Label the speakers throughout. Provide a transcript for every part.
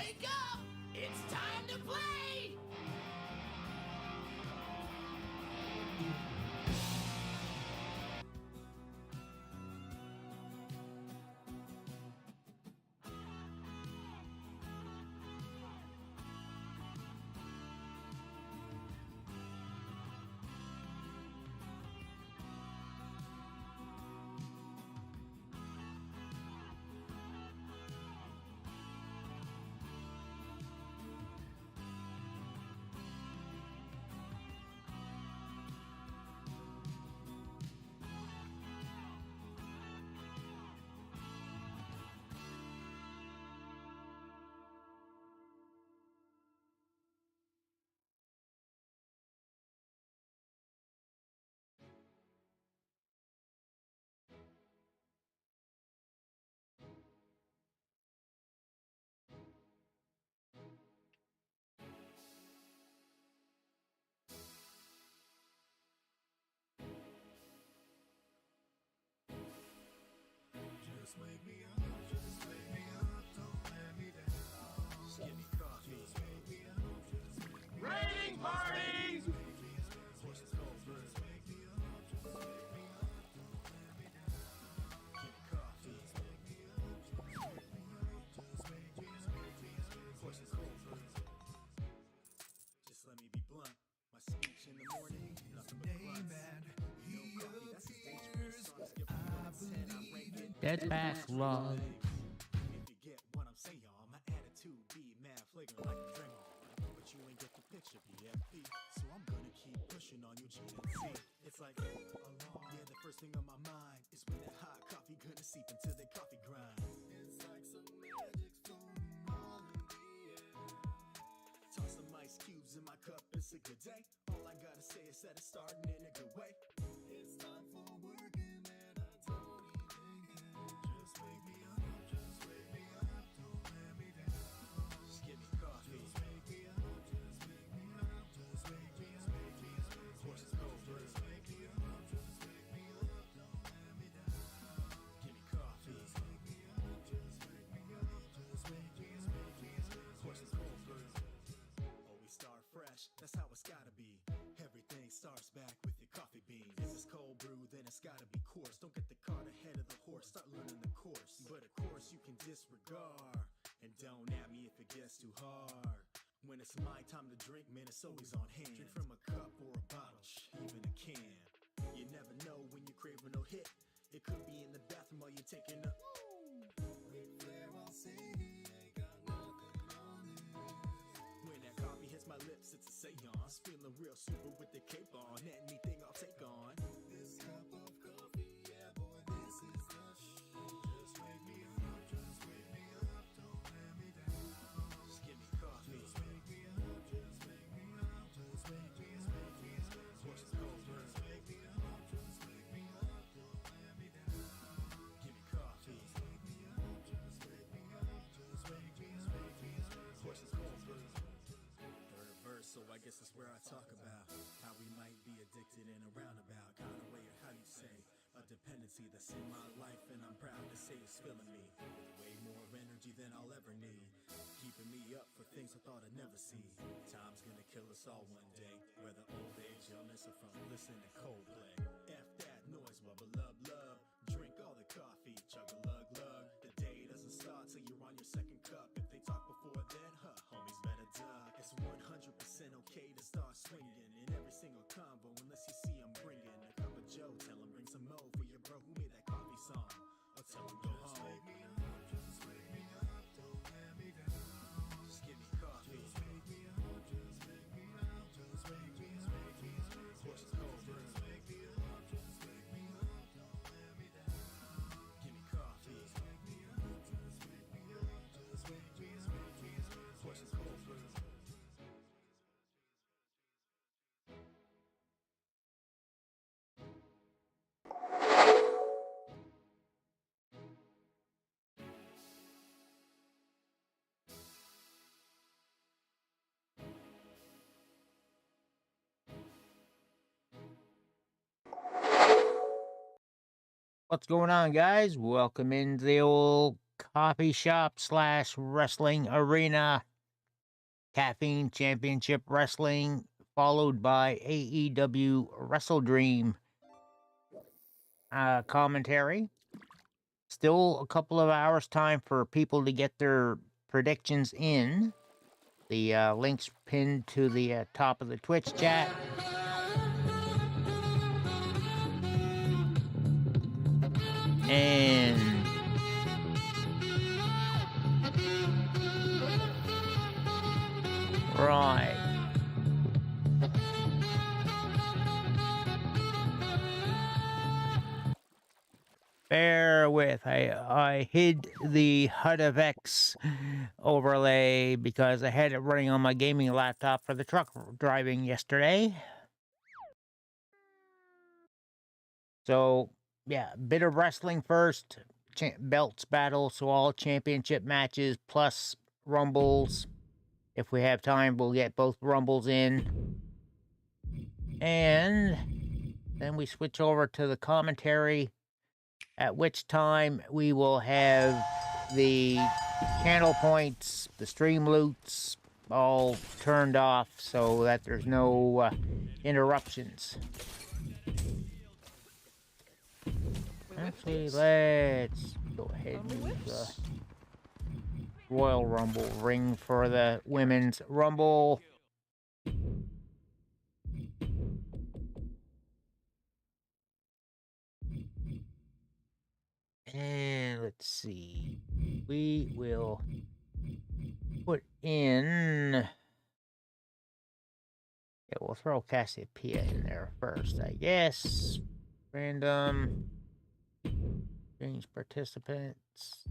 Speaker 1: Wake up! It's time to play!
Speaker 2: Just wake me up, just wake me up, don't let me down. Just give me coffee. Just wake me up, just wake me up.
Speaker 1: Raiding parties!
Speaker 2: Horses cold blood. Just wake me up, just wake me up, don't let me down. Give me coffee. Just wake me up, just wake me up, just wake me up. Horses cold blood. Just let me be blunt. My speech in the morning, nothing but grunts. No coffee, that's a dangerous song. Skip from 1 to 10, I'm ranking.
Speaker 3: Dead back love.
Speaker 2: If you get what I'm saying, my attitude be mad flagrant like a drink. But you ain't get the picture, BFP. So I'm gonna keep pushing on you, GNC. It's like, yeah, the first thing on my mind is when that hot coffee gonna seep into the coffee grind. It's like some magic's floating all in the air. Toss some ice cubes in my cup, it's a good day. All I gotta say is that it's starting in a good way. It's time for working, man, I don't even care. Just wake me up, just wake me up, don't let me down. Just give me coffee. Just wake me up, just wake me up, just wake me up. Horses cold blood. Just wake me up, just wake me up, don't let me down. Give me coffee. Just wake me up, just wake me up, just wake me up. Horses cold blood. Always start fresh, that's how it's gotta be. Everything starts back with your coffee beans. If it's cold brew, then it's gotta be coarse. Don't get the cart ahead of the horse, start learning the course. But of course you can disregard, and don't at me if it gets too hard. When it's my time to drink, man, it's always on hand. Drink from a cup or a bottle, even a can. You never know when you're craving no hit. It could be in the bathroom while you're taking a Ric Flair, I'll say he ain't got nothing on it. When that coffee hits my lips, it's a seance. Feeling real super with the cape on. Anything I'll take on. This cup of coffee, yeah, boy, this is the shit. Just wake me up, just wake me up, don't let me down. Just give me coffee. Just wake me up, just wake me up, just wake me up. Horses cold blood. Just wake me up, just wake me up, don't let me down. Give me coffee. Just wake me up, just wake me up, just wake me up. Horses cold blood. Third verse, so I guess that's where I talk about how we might be addicted in a roundabout kind of way, or how you say, a dependency that's in my life, and I'm proud to say it's filling me with way more energy than I'll ever need, keeping me up for things I thought I'd never see. Time's gonna kill us all one day, whether old age, illness, or from listening to Coldplay. F that noise, wubba lub lub. Drink all the coffee, chug a lug lug. The day doesn't start till you're on your second cup. If they talk before then, homies better duck. It's 100% okay to start swinging in every single combo, unless you see I'm bringing a cup of Joe. Tell him bring some mo for your bro who made that coffee song, or tell him go home. Just wake me up, just wake me up, don't let me down. Just give me coffee. Just wake me up, just wake me up, just wake me up. Horses cold blood. Just wake me up, just wake me up, don't let me down. Give me coffee. Just wake me up, just wake me up, just wake me up. Horses cold blood.
Speaker 3: What's going on, guys? Welcome into the old coffee shop / wrestling arena. Caffeine Championship Wrestling, followed by AEW Wrestledream commentary. Still a couple of hours time for people to get their predictions in. The link's pinned to the top of the Twitch chat. And right. Bear with. I hid the HUD of X overlay because I had it running on my gaming laptop for the truck driving yesterday. So, yeah, bit of wrestling first. Belts battle, so all championship matches plus rumbles. If we have time, we'll get both rumbles in. And then we switch over to the commentary, at which time we will have the channel points, the stream loots, all turned off so that there's no interruptions. Actually, let's go ahead and use the Royal Rumble ring for the Women's Rumble. And let's see. We will put in... Yeah, we'll throw Cassiopeia in there first, I guess. Random. Change participants.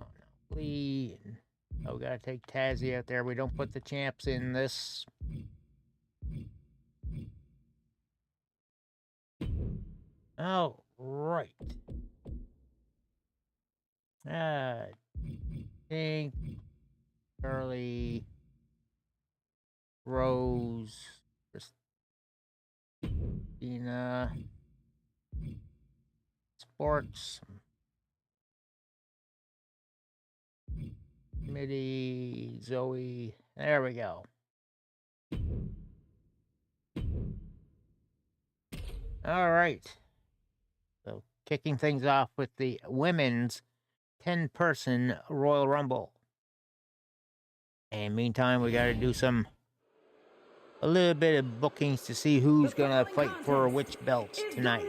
Speaker 3: Oh, no. Lee. Oh, we gotta take Tazzy out there. We don't put the champs in this. Oh, right. I think Charlie, Rose, Christina, Sports, Committee, Zoe. There we go. All right. So, kicking things off with the women's 10-person Royal Rumble. And meantime, we got to do a little bit of bookings to see who's going to fight for which belts tonight.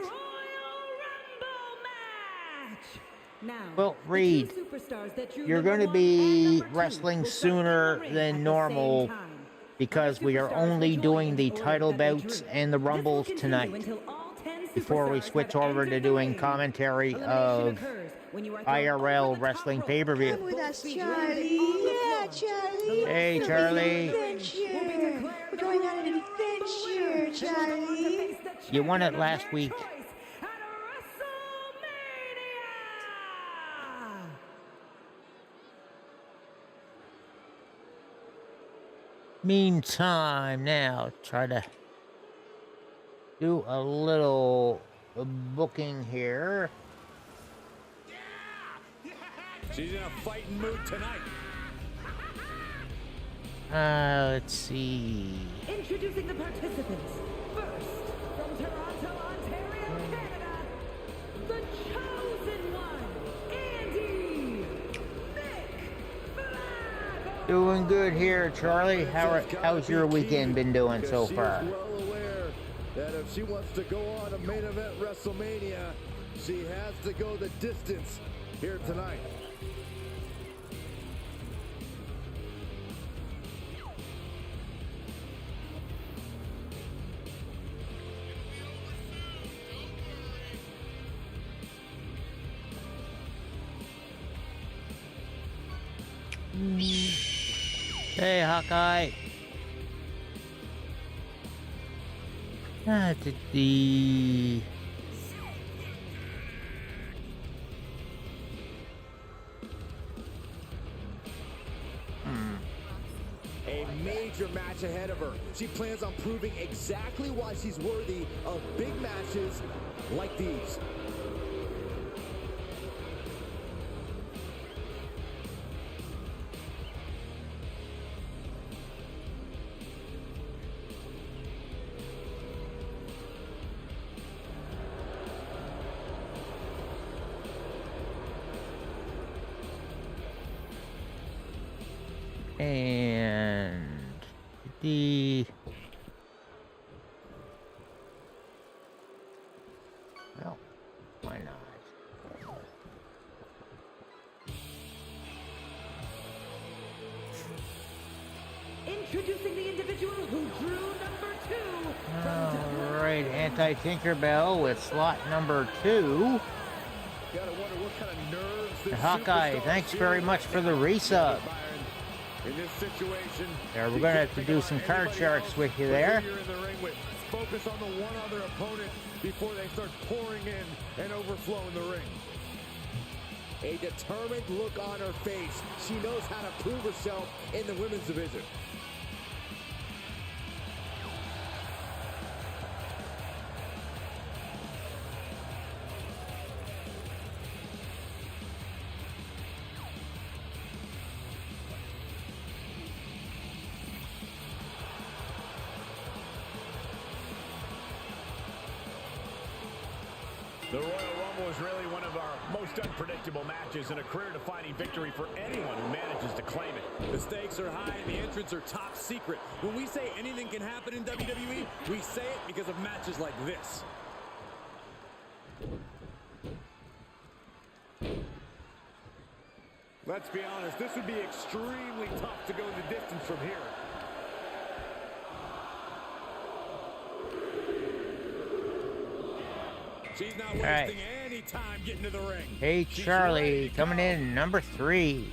Speaker 3: Well, Reed, you're going to be wrestling sooner than normal because we are only doing the title bouts and the rumbles tonight before we switch over to doing commentary of IRL wrestling pay-per-view.
Speaker 4: Come with us, Charlie. Yeah, Charlie.
Speaker 3: Hey, Charlie.
Speaker 4: Adventure. We're going on an adventure, Charlie.
Speaker 3: You won it last week. Meantime, now try to do a little booking here.
Speaker 5: She's in a fighting mood tonight.
Speaker 3: Let's see.
Speaker 6: Introducing the participants. First, from Toronto, Ontario, Canada, the chosen one, Andy McFlago.
Speaker 3: Doing good here, Charlie. How's your weekend been doing so far?
Speaker 5: She's well aware that if she wants to go on a main event WrestleMania, she has to go the distance here tonight.
Speaker 3: Hey, Hawkeye. The
Speaker 5: A major match ahead of her. She plans on proving exactly why she's worthy of big matches like these.
Speaker 3: And the... Well, why not?
Speaker 6: Introducing the individual who drew number 2.
Speaker 3: All right, Anti-Tinkerbell with slot number 2.
Speaker 5: Gotta wonder what kind of nerves this
Speaker 3: Hawkeye,
Speaker 5: superstar
Speaker 3: thanks
Speaker 5: is
Speaker 3: very
Speaker 5: feeling
Speaker 3: much for the
Speaker 5: right now,
Speaker 3: resub.
Speaker 5: Byron. In this situation,
Speaker 3: There, we're gonna have to do some card charts with you there.
Speaker 5: You're in the ring with. Focus on the one other opponent before they start pouring in and overflowing the ring. A determined look on her face. She knows how to prove herself in the women's division.
Speaker 1: The Royal Rumble is really one of our most unpredictable matches and a career-defining victory for anyone who manages to claim it.
Speaker 2: The stakes are high and the entrants are top secret. When we say anything can happen in WWE, we say it because of matches like this.
Speaker 5: Let's be honest, this would be extremely tough to go the distance from here.
Speaker 2: She's not wasting any time getting to the ring.
Speaker 3: Hey, Charlie, coming in number 3.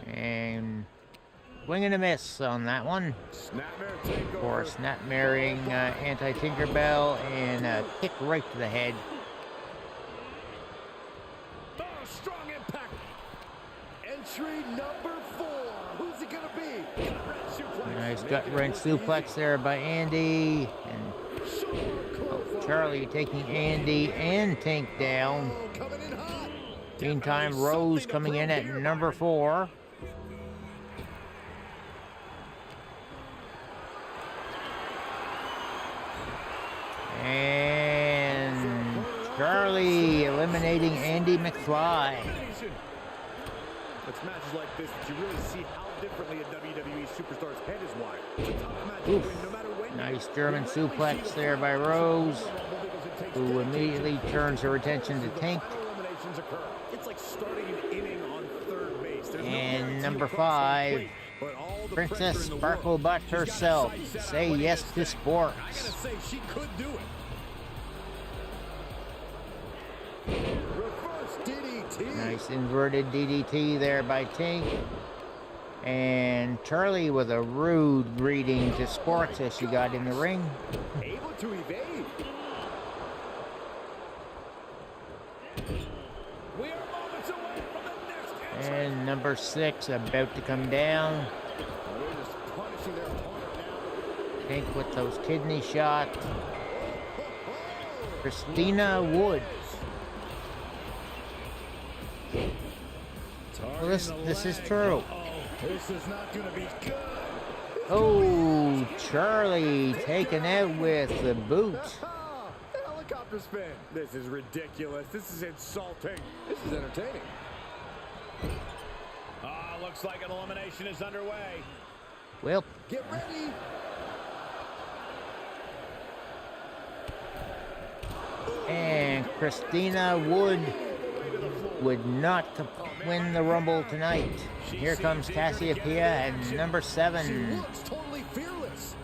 Speaker 3: And swing and a miss on that one. Of course, not marrying Anti-Tinkerbell and a kick right to the head.
Speaker 5: Oh, strong impact. Entry number 4. Who's it gonna be?
Speaker 3: Nice gut wrench suplex there by Andy. And Charlie taking Andy and Tank down. Meantime, Rose coming in at number 4. And Charlie eliminating Andy McFly.
Speaker 5: It's matches like this that you really see how differently a WWE superstar's head is wired. It's a tough match to win no matter when.
Speaker 3: Nice German suplex there by Rose, who immediately turns her attention to Tank.
Speaker 5: It's like starting an inning on third base.
Speaker 3: And number 5, Princess Sparklebutt herself. Say yes to sports.
Speaker 2: I gotta say, she could do it.
Speaker 5: Reverse DDT.
Speaker 3: Nice inverted DDT there by Tank. And Charlie with a rude greeting to Sports as she got in the ring.
Speaker 5: Able to evade.
Speaker 2: We are moments away from the next
Speaker 3: And number 6 about to come down.
Speaker 5: They're just punishing their opponent now.
Speaker 3: Tank with those kidney shots. Christina Wood. Well, this is true.
Speaker 5: This is not going to be good.
Speaker 3: Oh, Charlie taken out with the boot.
Speaker 5: Helicopter spin. This is ridiculous. This is insulting. This is entertaining.
Speaker 1: Looks like an elimination is underway.
Speaker 3: Well,
Speaker 5: Get ready.
Speaker 3: and Christina Wood would not win the Rumble tonight. Here comes Cassiopeia and number 7.
Speaker 5: She looks totally fearless.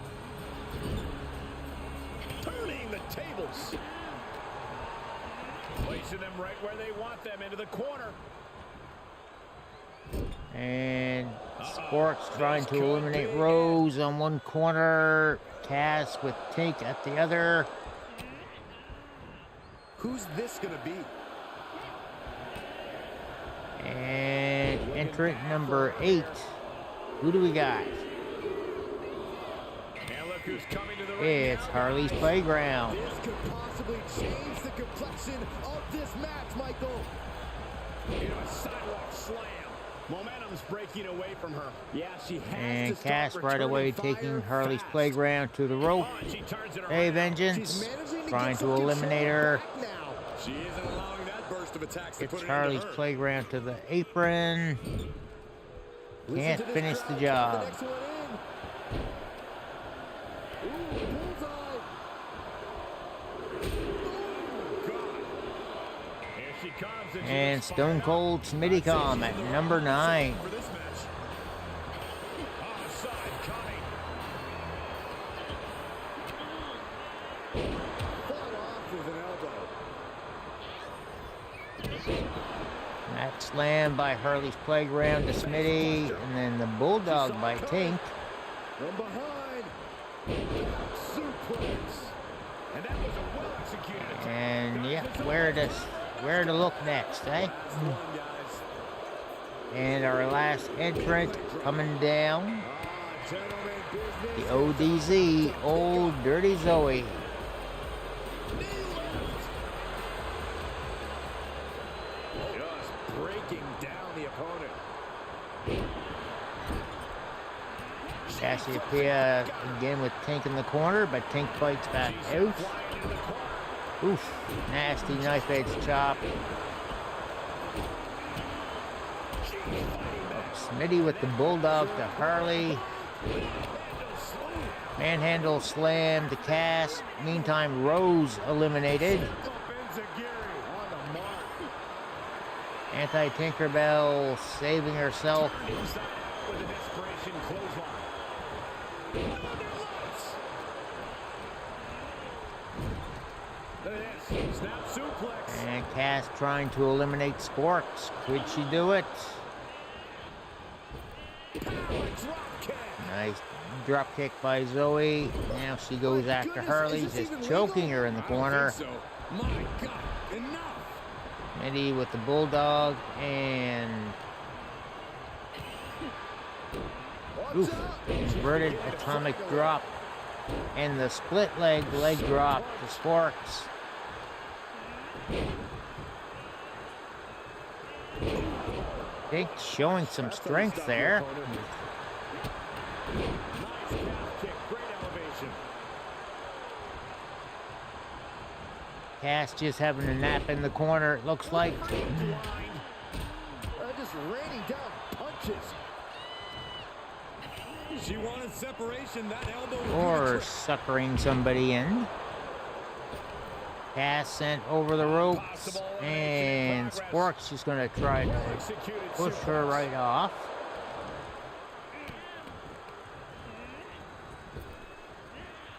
Speaker 1: Turning the tables. Placing them right where they want them, into the corner.
Speaker 3: And Sports trying to eliminate Rose on one corner. Cass with Tank at the other.
Speaker 5: Who's this going to be?
Speaker 3: And entrant number 8. Who do we got?
Speaker 1: And look who's coming to the ring.
Speaker 3: It's Harley's Playground.
Speaker 5: This could possibly change the complexion of this match, Michael.
Speaker 1: Into a sidewalk slam. Momentum's breaking away from her.
Speaker 5: Yeah, she has
Speaker 3: And
Speaker 5: to start
Speaker 3: Cass right away
Speaker 5: returning
Speaker 3: taking
Speaker 5: fire
Speaker 3: Harley's
Speaker 5: fast.
Speaker 3: Playground to the rope.
Speaker 1: She turns it around.
Speaker 3: Hey,
Speaker 5: She's
Speaker 3: Vengeance.
Speaker 5: managing to
Speaker 3: Trying
Speaker 5: get
Speaker 3: to
Speaker 5: some
Speaker 3: eliminate
Speaker 5: control
Speaker 3: her.
Speaker 5: back now.
Speaker 1: She isn't allowing that
Speaker 5: of attacks to
Speaker 3: Gets
Speaker 5: put it
Speaker 3: Harley's
Speaker 5: into her.
Speaker 3: Playground to the apron. Can't finish the job.
Speaker 5: The next one in. Ooh, bullseye.
Speaker 1: Here she comes,
Speaker 3: And Stone Cold Smitty Com at number 9.
Speaker 1: for this match. On the side, coming.
Speaker 5: Fought off with an elbow.
Speaker 3: That slam by Harley's Playground to Smitty, and then the Bulldog by Tink.
Speaker 5: From behind. Suplex.
Speaker 1: And that was a well-executed attack.
Speaker 3: And yeah, where to look next, eh?
Speaker 5: Last one, guys.
Speaker 3: And our last entrant coming down,
Speaker 5: Gentlemen,
Speaker 3: the
Speaker 5: business.
Speaker 3: ODZ, Old Dirty Zoe.
Speaker 5: Knee left.
Speaker 1: Just breaking down the opponent.
Speaker 3: Cassiopeia again with Tink in the corner, but Tink fights back out.
Speaker 1: Flying into the corner.
Speaker 3: Oof, nasty knife edge chop.
Speaker 1: She's fighting back.
Speaker 3: Smitty with the Bulldog to Harley. Manhandle slam to Cass. Meantime, Rose eliminated.
Speaker 1: Up Enziguri on the mark.
Speaker 3: Anti-Tinkerbell saving herself.
Speaker 1: Inside with a desperation clothesline. Look at this. Snap suplex.
Speaker 3: And Cass trying to eliminate Sporks. Could she do it?
Speaker 1: Power drop kick.
Speaker 3: Nice drop kick by Zoe. Now she goes after Harley, just choking her in the corner.
Speaker 5: So. My God, enough.
Speaker 3: Smitty with the Bulldog and oof, inverted atomic drop. And the split leg drop to Sporks. Tink showing some strength there.
Speaker 1: Nice calf kick. Great elevation.
Speaker 3: Cass just having a nap in the corner, it looks like.
Speaker 5: Just raining down punches. She wanted separation. That elbow.
Speaker 3: Or suckering somebody in. Cass sent over the ropes, and Sporks is going to try to
Speaker 1: Executed
Speaker 3: push her right off.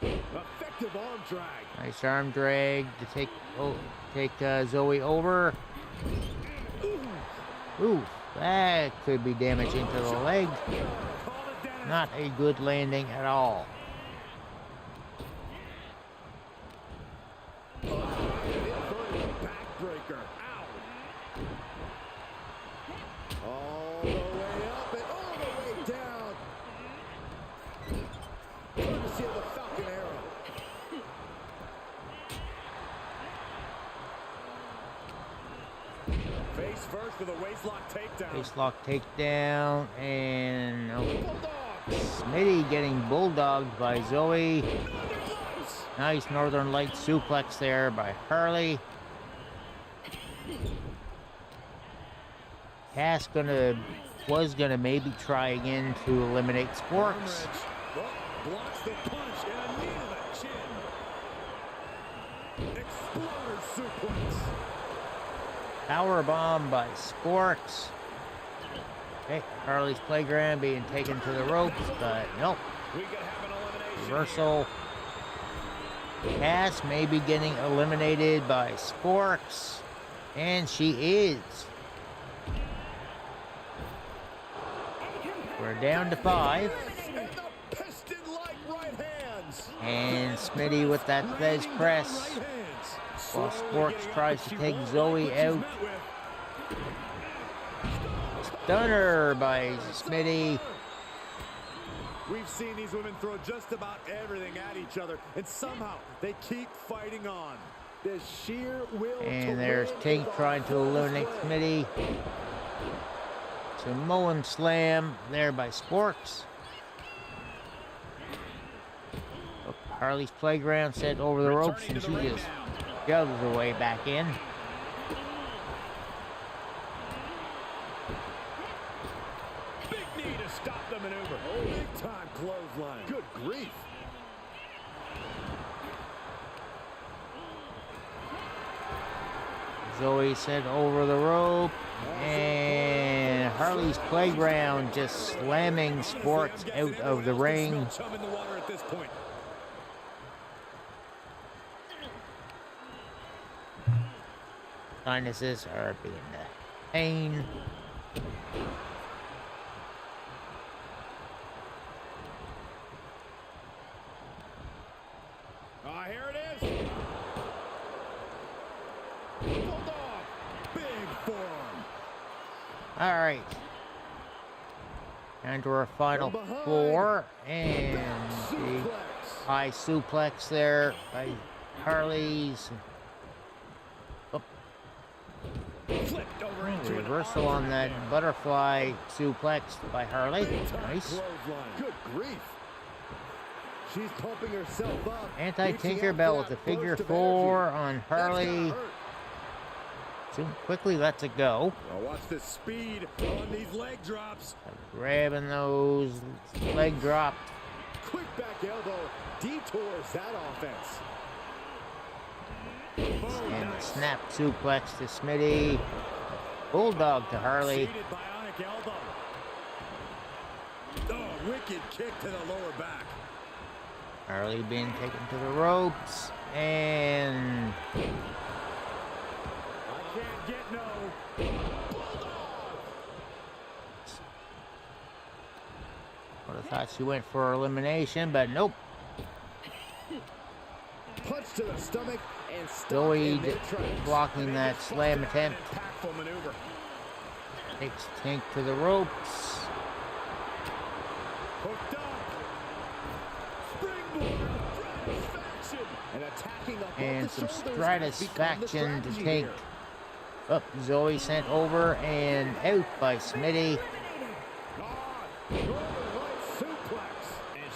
Speaker 5: Effective arm drag.
Speaker 3: Nice arm drag to take Zoe over. Ooh, that could be damaging to the leg.
Speaker 1: Call it Dennis.
Speaker 3: Not a good landing at all.
Speaker 5: Backbreaker. Ow. All the way up and all the way down. Courtesy of the Falcon Arrow.
Speaker 1: Face first with a waistlock takedown.
Speaker 3: Facelock takedown, and
Speaker 5: Bulldog.
Speaker 3: Smitty getting bulldogged by Zoe. Nice Northern Light suplex there by Harley. Cass was gonna maybe try again to eliminate Sporks.
Speaker 5: Blocks the punch and a knee to the chin. Exploder suplex.
Speaker 3: Powerbomb by Sporks. Okay, Harley's Playground being taken to the ropes, but nope.
Speaker 1: We could have an elimination.
Speaker 3: Reversal. Cass may be getting eliminated by Sporks. And she is. We're down to 5.
Speaker 5: And the piston-like right hands.
Speaker 3: And Smitty with that Fez press.
Speaker 5: Right hands.
Speaker 3: While Sporks tries to take Zoe out. Stunner by Smitty.
Speaker 5: We've seen these women throw just about everything at each other, and somehow they keep fighting on. The sheer will to
Speaker 3: And there's
Speaker 5: win
Speaker 3: Tink
Speaker 5: is
Speaker 3: trying to
Speaker 5: on
Speaker 3: eliminate
Speaker 5: display.
Speaker 3: Smitty. Samoan slam there by Sporks. Harley's Playground set over the ropes, and she just shoves her way back in. Zoe sent over the rope. And Harley's Playground just slamming Sports out of the ring. Sinuses are being pain.
Speaker 5: Here it is. Bulldog. Big forearm.
Speaker 3: All right. And to our final four. And the high suplex there by Harley's.
Speaker 1: Flipped over into
Speaker 3: Reversal on that butterfly suplex by Harley. Nice.
Speaker 5: Good grief. She's pumping herself up.
Speaker 3: Anti-Tinkerbell with the figure four on Harley. Soon quickly lets it go.
Speaker 5: Now watch the speed on these leg drops.
Speaker 3: Grabbing those leg drop.
Speaker 5: Quick back elbow detours that offense.
Speaker 3: And the snap suplex to Smitty. Bulldog to Harley.
Speaker 5: Bionic elbow. Oh, wicked kick to the lower back.
Speaker 3: Harley being taken to the ropes. And
Speaker 5: I can't get no.
Speaker 3: would have thought she went for elimination, but nope.
Speaker 5: Punch to the stomach and
Speaker 3: Zoe blocking that slam attempt.
Speaker 1: Impactful maneuver.
Speaker 3: Takes Tank to the ropes.
Speaker 5: Hooked up. Springboard. Stratisfaction. And attacking up
Speaker 3: And
Speaker 5: both
Speaker 3: some
Speaker 5: the shoulders has become the
Speaker 3: stratisfaction to
Speaker 5: strategy
Speaker 3: Tank.
Speaker 5: here.
Speaker 3: Up, Zoe sent over and out by Smitty.
Speaker 1: And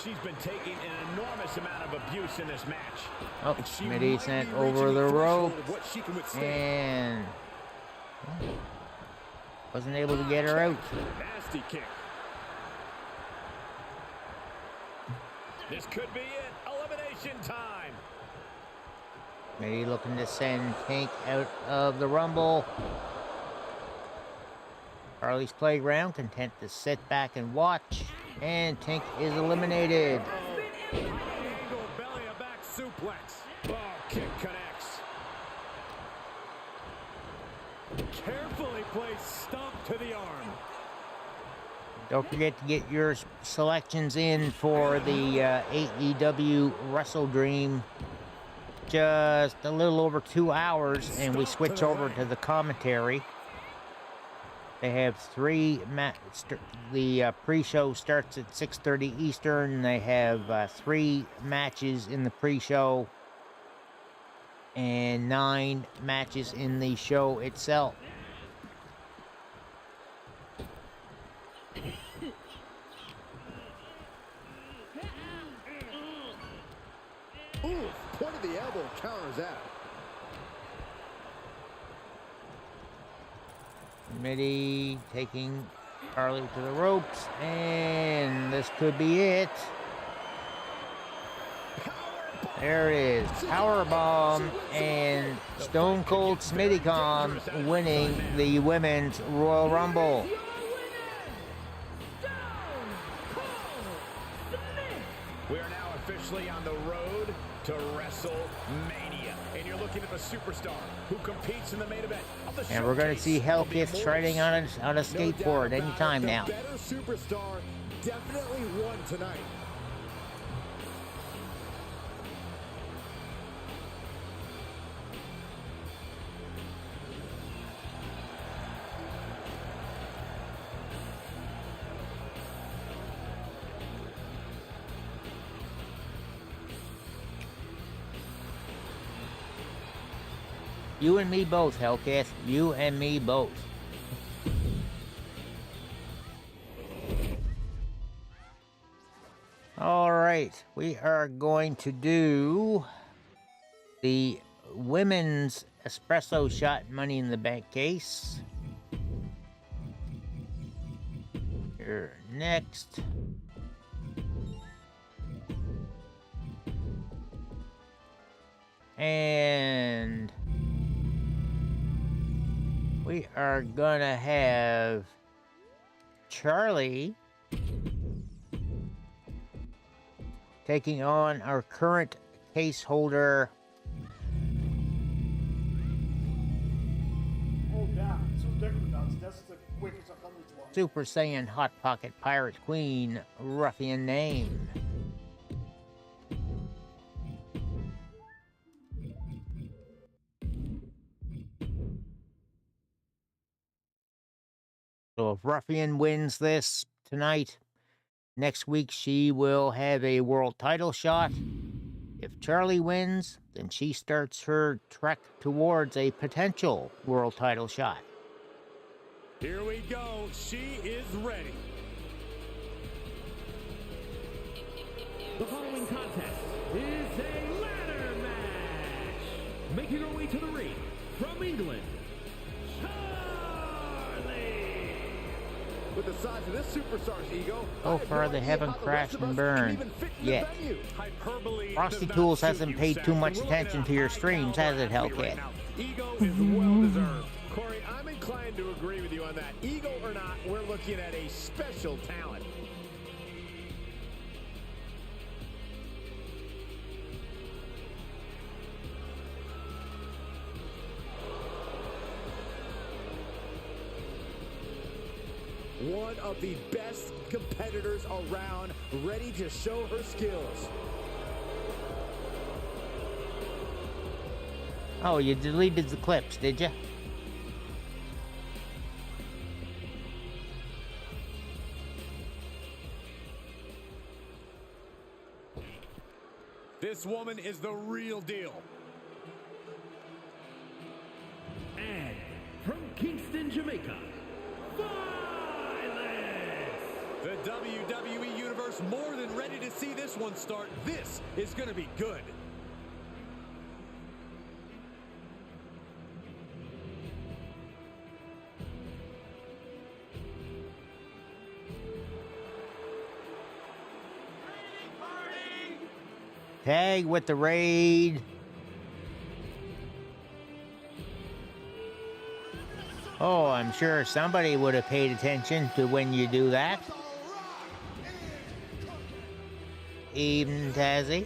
Speaker 1: she's been taking an enormous amount of abuse in this match.
Speaker 3: Oh, Smitty sent over the rope. And wasn't able to get her out.
Speaker 1: Nasty kick. This could be it. Elimination time.
Speaker 3: Smitty looking to send Tank out of the Rumble. Harley's Playground content to sit back and watch. And Tank is eliminated.
Speaker 1: Angle belly to back suplex. Oh, kick connects. Carefully placed stomp to the arm.
Speaker 3: Don't forget to get your selections in for the AEW Wrestledream. Just a little over 2 hours, and we switch over to the commentary. They have the pre-show starts at 6:30 Eastern. They have 3 matches in the pre-show and 9 matches in the show itself.
Speaker 5: Ooh, point of the elbow counters that.
Speaker 3: Smitty taking Harley to the ropes, and this could be it. There it is, powerbomb, and Stone Cold Smitty winning the Women's Royal Rumble.
Speaker 1: We are now officially on the road to WrestleMania. And you're looking at the superstar who competes in the main event of the
Speaker 3: And we're going to see
Speaker 1: Showcase.
Speaker 3: Hellkiss riding on a skateboard anytime now.
Speaker 5: The better superstar definitely won tonight.
Speaker 3: You and me both, Hellcat. You and me both. All right, we are going to do the women's espresso shot Money in the Bank case. Here next. And we are gonna have Charlie taking on our current case holder, Super Saiyan Hot Pocket Pirate Queen, Ruffian Name. So if Ruffian wins this tonight, next week she will have a world title shot. If Charlie wins, then she starts her trek towards a potential world title shot.
Speaker 5: Here we go. She is ready.
Speaker 1: The following contest is a ladder match. Making her way to the ring from England, Charlie.
Speaker 5: With the size of this superstar's ego,
Speaker 3: So far, they haven't crashed and burned yet. Frosty Tools hasn't paid too much attention to your streams, has it, Hellcat?
Speaker 5: Ego is well deserved. Corey, I'm inclined to agree with you on that. Ego or not, we're looking at a special talent. One of the best competitors around, ready to show her skills.
Speaker 3: Oh, you deleted the clips, did you?
Speaker 5: This woman is the real deal.
Speaker 1: And from Kingston, Jamaica,
Speaker 5: The WWE Universe more than ready to see this one start. This is going to be good.
Speaker 3: Tag with the raid. Oh, I'm sure somebody would have paid attention to when you do that. Even Tazzy.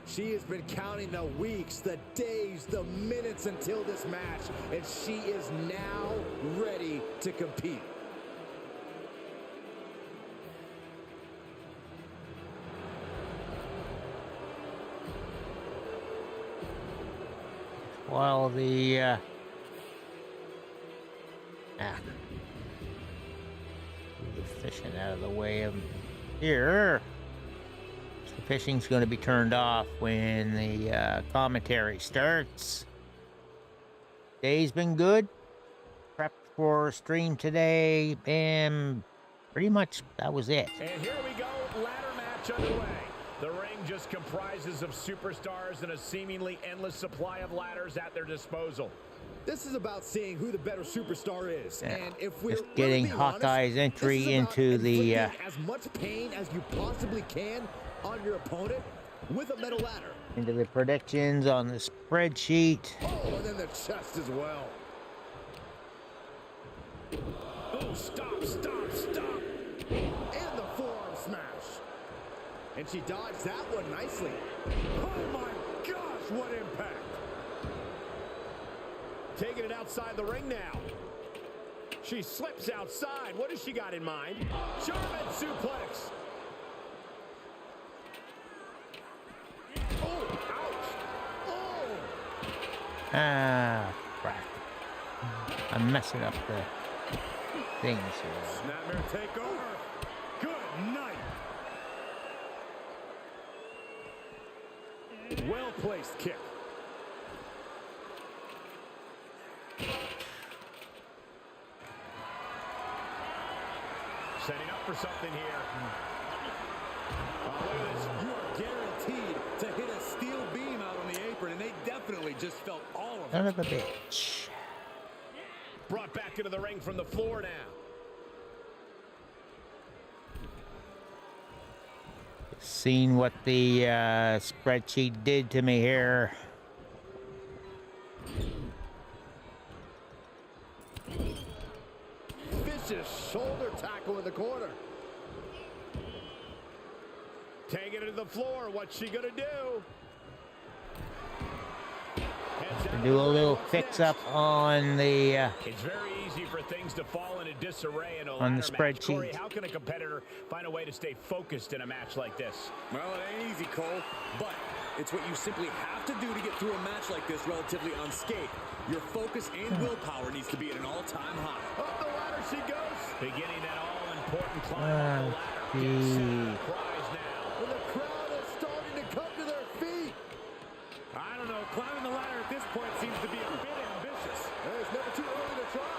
Speaker 5: She has been counting the weeks, the days, the minutes until this match, and she is now ready to compete.
Speaker 3: While the fishing out of the way of here. The fishing's going to be turned off when the commentary starts. Day's been good. Prepped for stream today, and pretty much that was it.
Speaker 1: And here we go, ladder match underway. The ring just comprises of superstars and a seemingly endless supply of ladders at their disposal.
Speaker 5: This is about seeing who the better superstar is, and if we're
Speaker 3: just getting Hawkeye's entry into the
Speaker 5: as much pain as you possibly can on your opponent with a metal ladder.
Speaker 3: Into the predictions on the spreadsheet.
Speaker 5: Oh, and then the chest as well.
Speaker 1: Oh, stop, stop, stop.
Speaker 5: And the forearm smash. And she dodged that one nicely. Oh my gosh, what impact.
Speaker 1: Taking it outside the ring now. She slips outside. What has she got in mind? German suplex. Oh, ouch. Oh.
Speaker 3: Ah, crap. I'm messing up the things here.
Speaker 1: Snapmare takeover. Good night. Well-placed kick. Setting up for something here.
Speaker 5: Oh, look at this. You are guaranteed to hit a steel beam out on the apron, and they definitely just felt all of it.
Speaker 3: Son of a bitch.
Speaker 1: Brought back back into the ring from the floor now.
Speaker 3: Seen what the spreadsheet did to me here.
Speaker 5: Vicious shoulder tackle in the corner.
Speaker 1: Taking it to the floor. What's she gonna do?
Speaker 3: Do a little fix-up on the
Speaker 1: It's very easy for things to fall into disarray in a
Speaker 3: on the
Speaker 1: ladder match.
Speaker 3: spreadsheet.
Speaker 1: Corey, how can a competitor find a way to stay focused in a match like this?
Speaker 7: Well, it ain't easy, Cole, but it's what you simply have to do to get through a match like this relatively unscathed. Your focus and willpower needs to be at an all-time high.
Speaker 1: Up the ladder she goes. Beginning that all-important climb up the ladder.
Speaker 3: Gee.
Speaker 1: Getting set up for prize now.
Speaker 5: And the crowd is starting to come to their feet.
Speaker 7: I don't know, climbing the ladder at this point seems to be a bit ambitious.
Speaker 5: It's never too early to try.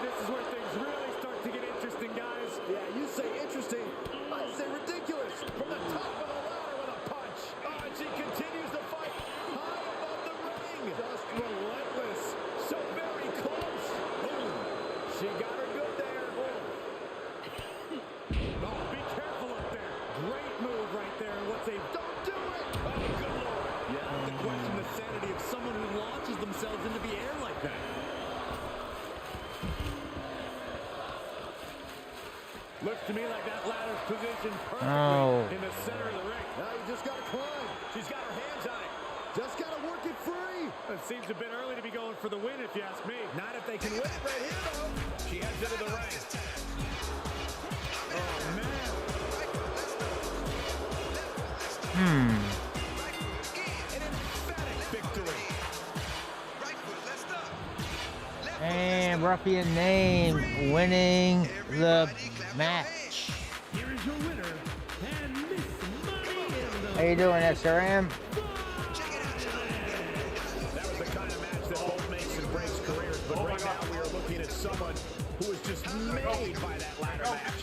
Speaker 7: This is where things really start to get interesting, guys.
Speaker 5: Yeah, you say interesting. I say ridiculous.
Speaker 1: From the top of the ladder with a punch. Oh, and she continues the fight high above the ring.
Speaker 5: Just relentless.
Speaker 1: So very close. Boom. She got her good there.
Speaker 7: Oh, be careful up there. Great move right there. And what's a...
Speaker 5: Don't do it.
Speaker 1: Oh, good Lord.
Speaker 7: You have to question the sanity of someone who launches themselves into the air like that. Looks to me like that ladder's positioned perfectly in the center of the ring.
Speaker 5: Now you just got to climb.
Speaker 1: She's got her hands on it.
Speaker 5: Just got to work it free.
Speaker 7: It seems a bit early to be going for the win, if you ask me.
Speaker 1: Not if they can win it right here, though. She heads into the ring.
Speaker 7: Oh, man.
Speaker 1: An emphatic victory.
Speaker 3: And Ruffian Name winning the match.
Speaker 6: Here is your winner, and Miss Money in the
Speaker 3: How you doing, SRM?
Speaker 1: That was the kind of match that both makes and breaks careers, but right now we are looking at someone who was just made by that ladder match.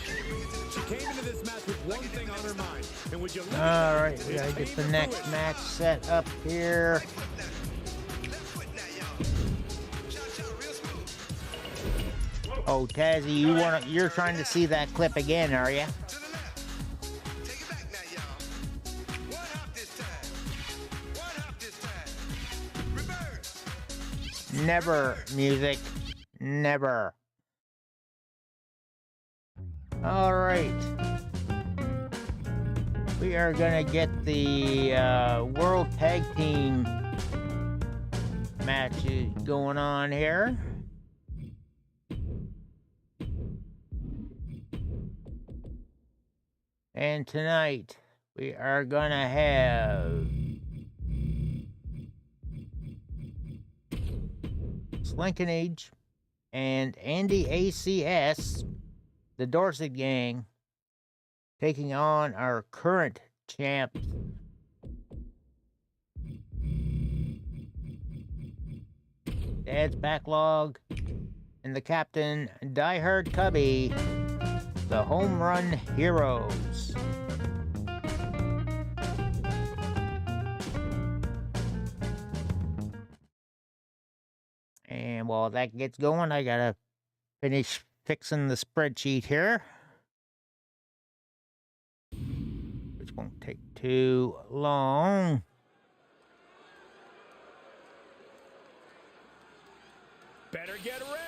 Speaker 7: She came into this match with one thing on her mind. And would you look
Speaker 3: All right, we gotta get the next match set up here. Oh, Tazzy, you're trying to see that clip again, are you? Never, music. Never. All right. We are gonna get the World Tag Team matches going on here. And tonight we are gonna have Slinkinage and Andy ACS, the Dorset Gang, taking on our current champ, Dad's Backlog, and the captain, Diehard Cubby, the Home Run Heroes. And while that gets going, I gotta finish fixing the spreadsheet here, which won't take too long.
Speaker 1: Better get ready.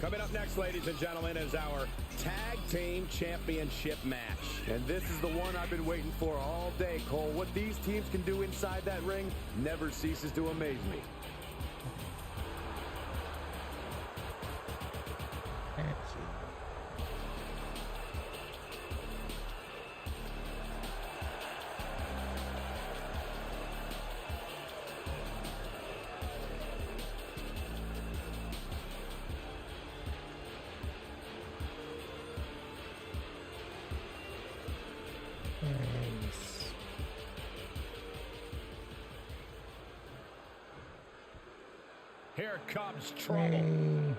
Speaker 1: Coming up next, ladies and gentlemen, is our Tag Team Championship match.
Speaker 5: And this is the one I've been waiting for all day, Cole. What these teams can do inside that ring never ceases to amaze me.
Speaker 1: Here comes trouble.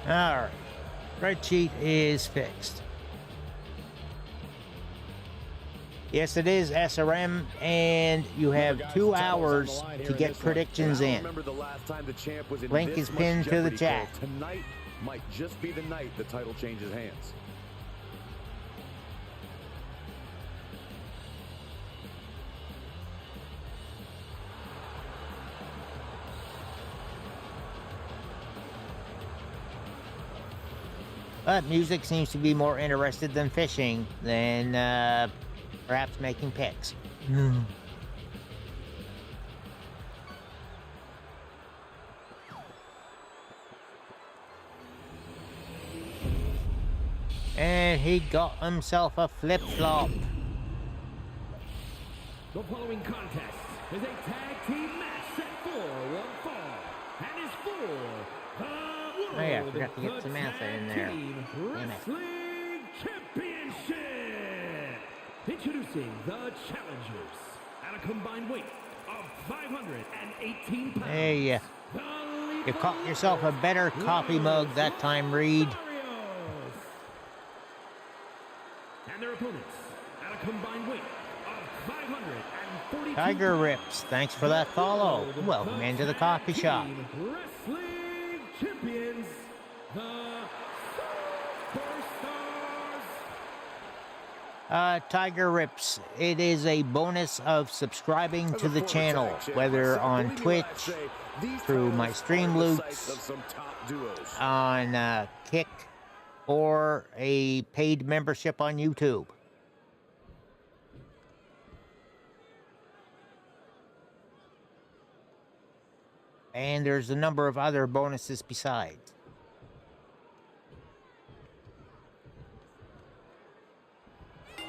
Speaker 3: Alright. Spreadsheet is fixed. Yes, it is SRM, and you have 2 hours to get predictions in. Link is pinned to the chat.
Speaker 7: Tonight might just be the night the title changes hands.
Speaker 3: But music seems to be more interested than fishing than perhaps making picks. And he got himself a flip-flop.
Speaker 6: The following contest is a tag team match set for one fall and is for the World
Speaker 3: Oh yeah, I forgot to get Samantha in there.
Speaker 6: Wrestling Championship. Introducing the challengers at a combined weight of 518 pounds.
Speaker 3: Hey, you caught yourself a better coffee mug that time, Reed.
Speaker 6: And their opponents at a combined weight of 542
Speaker 3: Tiger Rips, thanks for that follow. Welcome into the coffee shop.
Speaker 6: Wrestling champions, the Superstars.
Speaker 3: Tiger Rips, it is a bonus of subscribing to the channel, whether on Twitch, through my stream loots, on Kick, or a paid membership on YouTube. And there's a number of other bonuses besides.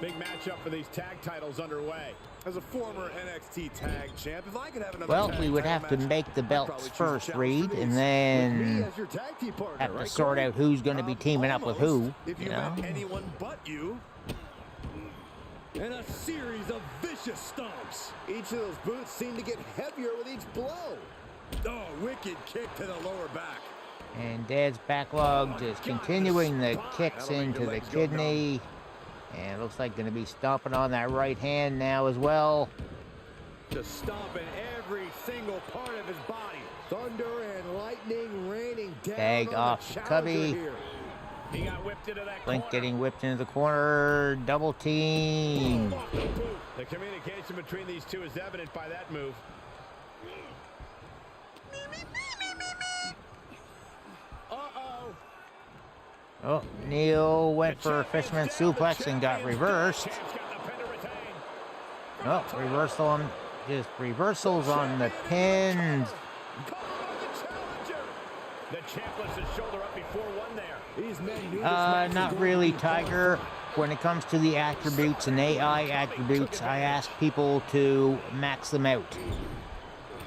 Speaker 1: Big matchup for these tag titles underway.
Speaker 5: As a former NXT tag champ, if I could have another
Speaker 3: Well,
Speaker 5: tag
Speaker 3: we would
Speaker 5: title
Speaker 3: have to
Speaker 5: match,
Speaker 3: make the
Speaker 5: I'd
Speaker 3: belts
Speaker 5: probably choose
Speaker 3: first,
Speaker 5: a challenge
Speaker 3: Reed,
Speaker 5: for
Speaker 3: and
Speaker 5: these.
Speaker 3: then
Speaker 5: With me as your tag team partner,
Speaker 3: have to
Speaker 5: right,
Speaker 3: sort
Speaker 5: Corey?
Speaker 3: out who's going to be teaming up with who,
Speaker 5: Almost, if
Speaker 3: you
Speaker 5: you
Speaker 3: know?
Speaker 5: met anyone but you.
Speaker 7: And a series of vicious stomps.
Speaker 5: Each of those boots seem to get heavier with each blow.
Speaker 7: Oh, wicked kick to the lower back.
Speaker 3: And Dad's backlog just continuing the kicks into the kidney. And it looks like going to be stomping on that right hand now as well.
Speaker 1: Just stomping every single part of his body.
Speaker 5: Thunder and lightning raining down
Speaker 3: Tag
Speaker 5: on
Speaker 3: off
Speaker 5: the
Speaker 3: the cubby.
Speaker 5: challenger here.
Speaker 1: He got whipped into that
Speaker 3: Blink
Speaker 1: corner.
Speaker 3: getting whipped into the corner. Double team.
Speaker 1: The communication between these two is evident by that move. Uh-oh.
Speaker 3: Oh, Neil went for a fisherman suplex and got reversed. Oh, reversal on, just reversals on the pins.
Speaker 1: The champ lifts his shoulder up before one there.
Speaker 5: These men knew this match was
Speaker 3: Not
Speaker 5: going
Speaker 3: really,
Speaker 5: to be
Speaker 3: Tiger. When it comes to the attributes and AI attributes, I ask people to max them out.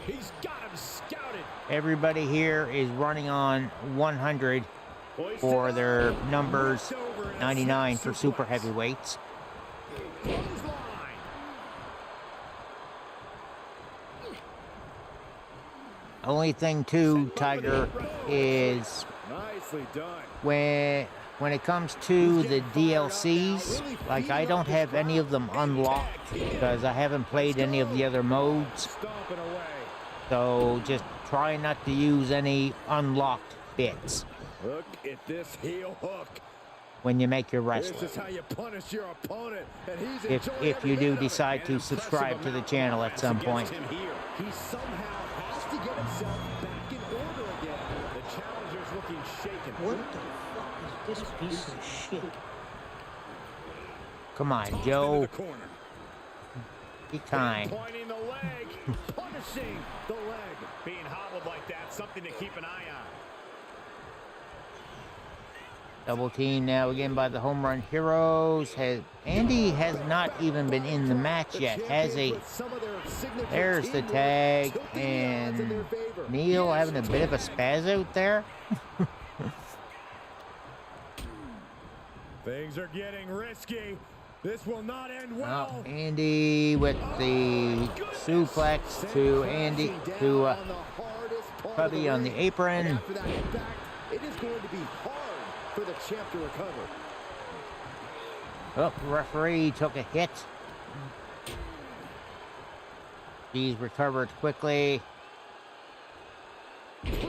Speaker 1: He's got him scouted.
Speaker 3: Everybody here is running on 100 for their numbers, 99 for super heavyweights.
Speaker 1: Clothesline.
Speaker 3: Only thing too, Tiger, is
Speaker 5: nicely done.
Speaker 3: when it comes to the DLCs, like I don't have any of them unlocked because I haven't played any of the other modes.
Speaker 5: Stomping away.
Speaker 3: So just try not to use any unlocked bits
Speaker 5: Look at this heel hook.
Speaker 3: when you make your
Speaker 5: This
Speaker 3: wrestling.
Speaker 5: is how you punish your opponent, and he's enjoying
Speaker 3: If
Speaker 5: every
Speaker 3: you do
Speaker 5: minute of it.
Speaker 3: decide to subscribe to the channel at some point.
Speaker 1: Against him here.
Speaker 5: He somehow has to get himself back in order again.
Speaker 1: The challenger's looking shaken.
Speaker 4: What the fuck is this piece of shit?
Speaker 3: Come on,
Speaker 5: Into
Speaker 3: Joe.
Speaker 5: the corner.
Speaker 3: Be kind.
Speaker 1: Pointing the leg. Punishing the leg. Being hobbled like that, something to keep an eye on.
Speaker 3: Double team now again by the Home Run Heroes. Andy has not even been in the match yet, has he? There's the tag, and Neil having a bit of a spaz out there.
Speaker 5: Things are getting risky. This will not end well.
Speaker 3: Andy with the suplex to Cubby on the apron.
Speaker 5: After that impact, it is going to be hard for the champ to recover.
Speaker 3: Oh, referee took a hit. He's recovered quickly.
Speaker 5: Put it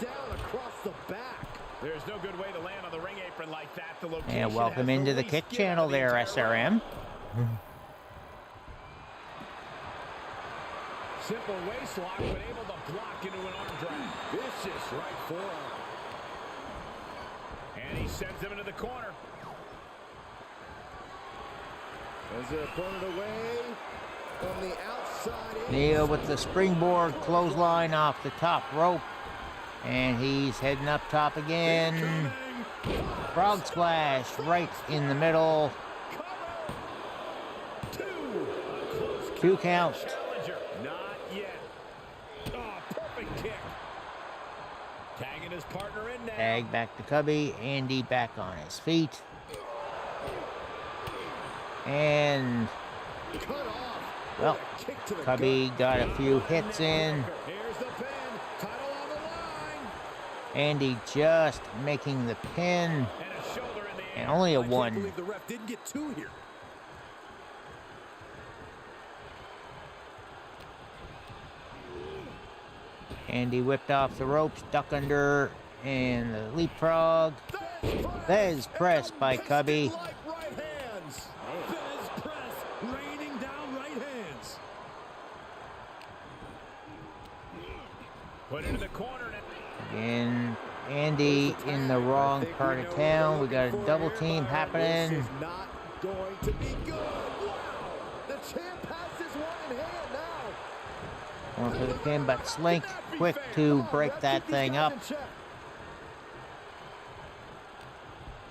Speaker 5: down across the back.
Speaker 1: There's no good way to land on the ring apron like that. The location
Speaker 3: And welcome
Speaker 1: has
Speaker 3: into the
Speaker 1: least
Speaker 3: kick
Speaker 1: skin
Speaker 3: channel
Speaker 1: on the
Speaker 3: there,
Speaker 1: entire
Speaker 3: SRM.
Speaker 1: Simple waist lock, but able to block into an arm drag. Vicious right forearm. And he sends him into the corner.
Speaker 5: As the opponent away from the outside.
Speaker 3: Neil with the springboard clothesline off the top rope. And he's heading up top again. Frog splash right in the middle. 2 count.
Speaker 1: Not yet. Oh, perfect kick. Tagging his partner in now.
Speaker 3: Tag back to Cubby. Andy back on his feet. And,
Speaker 5: Cut off.
Speaker 3: well,
Speaker 5: Kick to the
Speaker 3: Cubby got a few hits in.
Speaker 1: Here's the pin. Title on the line.
Speaker 3: Andy just making the pin.
Speaker 1: And a shoulder in the air.
Speaker 3: And only a
Speaker 5: I can't
Speaker 3: 1.
Speaker 5: believe the ref didn't get 2 here.
Speaker 3: Andy whipped off the ropes, duck under, and the leapfrog. Fez press by Cubby.
Speaker 5: Like right hands.
Speaker 6: Fez press, raining down right hands.
Speaker 1: Put into the corner.
Speaker 3: And Andy in the wrong part of town. We got a double team
Speaker 5: This
Speaker 3: happening.
Speaker 5: is not going to be good. Wow. The champ has this one in hand now.
Speaker 3: Going for the pin, but Slink quick to break that thing up.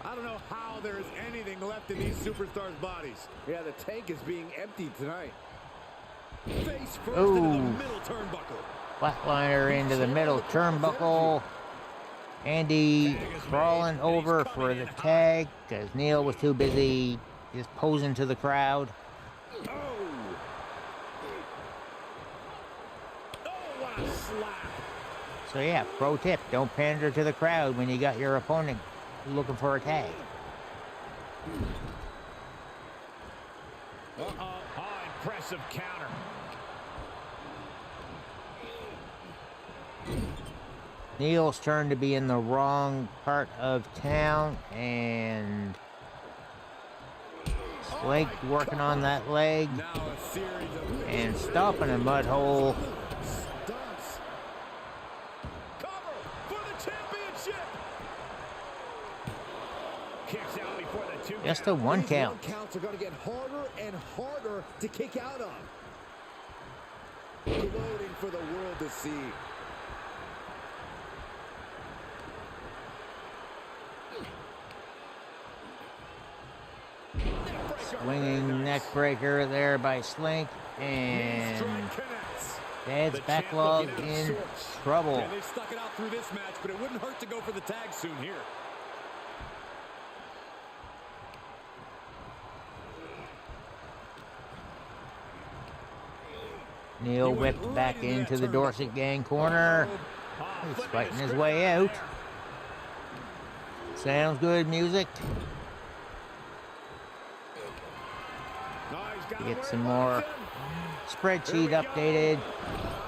Speaker 5: I don't know how there is anything left in these superstars' bodies. Yeah, the tank is being emptied tonight. Face first into the middle turnbuckle.
Speaker 3: Flatliner into the middle turnbuckle. Andy crawling over for the tag because Neil was too busy just posing to the crowd.
Speaker 1: Oh, what a slap.
Speaker 3: So yeah, pro tip, don't pander to the crowd when you got your opponent looking for a tag.
Speaker 1: Uh-oh. Oh, impressive counter.
Speaker 3: Neil's turn to be in the wrong part of town, and Slink working on that leg
Speaker 5: Now a series of
Speaker 3: and stopping a mud hole.
Speaker 5: stunts.
Speaker 1: Cover for the championship. Kicks out before the 2
Speaker 3: Just a
Speaker 1: count.
Speaker 3: 1
Speaker 5: These
Speaker 3: count.
Speaker 5: 1 counts are going to get harder and harder to kick out of. Gloating for the world to see.
Speaker 3: Swinging neck breaker there by Slink, and Dad's backlog in trouble.
Speaker 7: And they stuck it out through this match, but it wouldn't hurt to go for the tag soon here.
Speaker 3: Neil whipped back into the Dorset Gang corner. He's fighting his way out. Sounds good music. Get some more spreadsheet updated.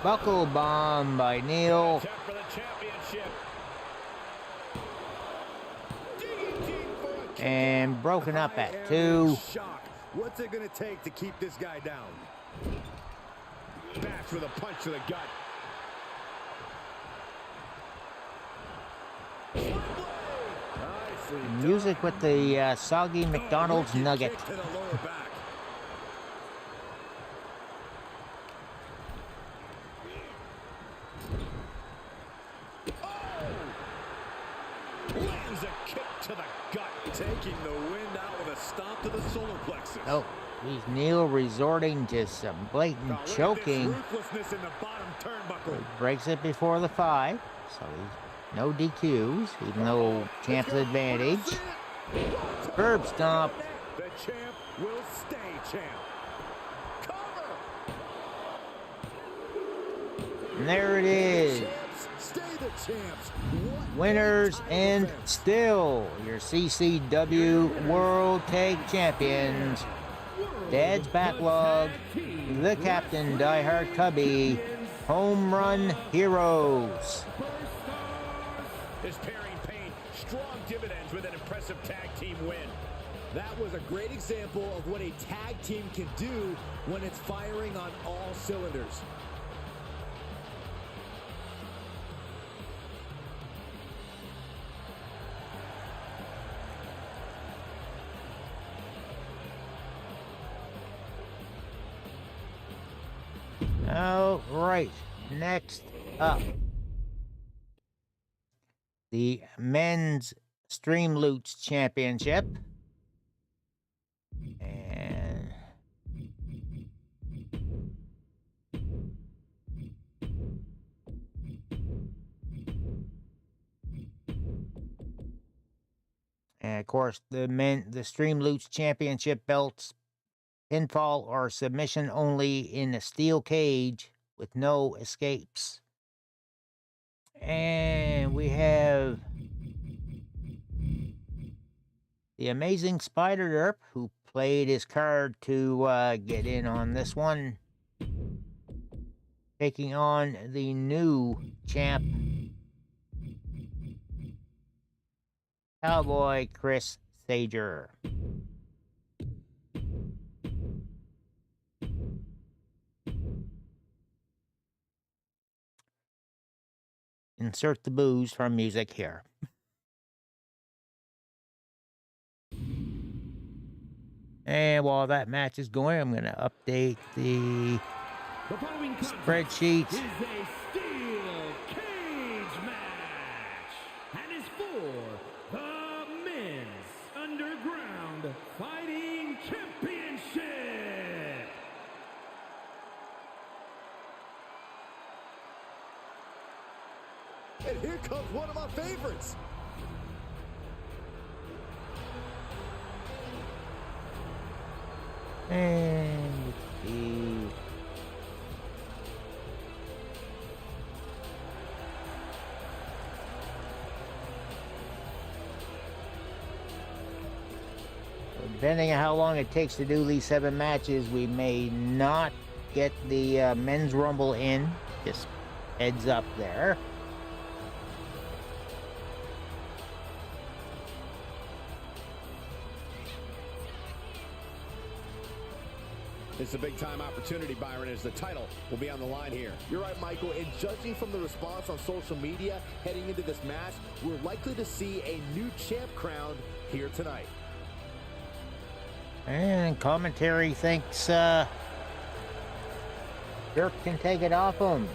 Speaker 3: Buckle bomb by Neil.
Speaker 1: For the championship.
Speaker 3: And broken up at 2.
Speaker 5: Shock. What's it going to take to keep this guy down?
Speaker 1: Bats with a punch to the gut.
Speaker 3: Music with the soggy McDonald's nugget.
Speaker 5: Kick to the lower back.
Speaker 1: lands a kick to the gut.
Speaker 7: Taking the wind out with a stomp to the solar plexus.
Speaker 3: Oh, he's Neil resorting to some blatant choking.
Speaker 1: Ruthlessness in the bottom turnbuckle.
Speaker 3: He breaks it before the 5, so he's no DQs, even though champ's advantage. Curb stomp.
Speaker 1: The champ will stay champ. Cover.
Speaker 3: And there it is.
Speaker 1: Champs stay the champs. What
Speaker 3: Winners and still your CCW World Tag Champions. Dad's Backlog, the Captain Diehard Cubby, Home Run Heroes.
Speaker 1: is Pairing Pain strong dividends with an impressive tag team win.
Speaker 5: That was a great example of what a tag team can do when it's firing on all cylinders.
Speaker 3: All right, next up, the Men's Stream Loots Championship. And of course, the Stream Loots Championship belts, pinfall or submission only in a steel cage with no escapes. And we have the Amazing Spider Derp, who played his card to get in on this one, taking on the new champ, Cowboy Chris Sager. Insert the booze from music here. And while that match is going, I'm going to update the spreadsheet.
Speaker 6: Is a steel cage match and is for the Men's Underground Fighting Championship.
Speaker 5: And here comes one of my favorites.
Speaker 3: And the depending on how long it takes to do these 7 matches, we may not get the Men's Rumble in. Just heads up there.
Speaker 1: It's a big-time opportunity, Byron, as the title will be on the line here.
Speaker 5: You're right, Michael, and judging from the response on social media heading into this match, we're likely to see a new champ crowned here tonight.
Speaker 3: And commentary thinks Dirk can take it off him.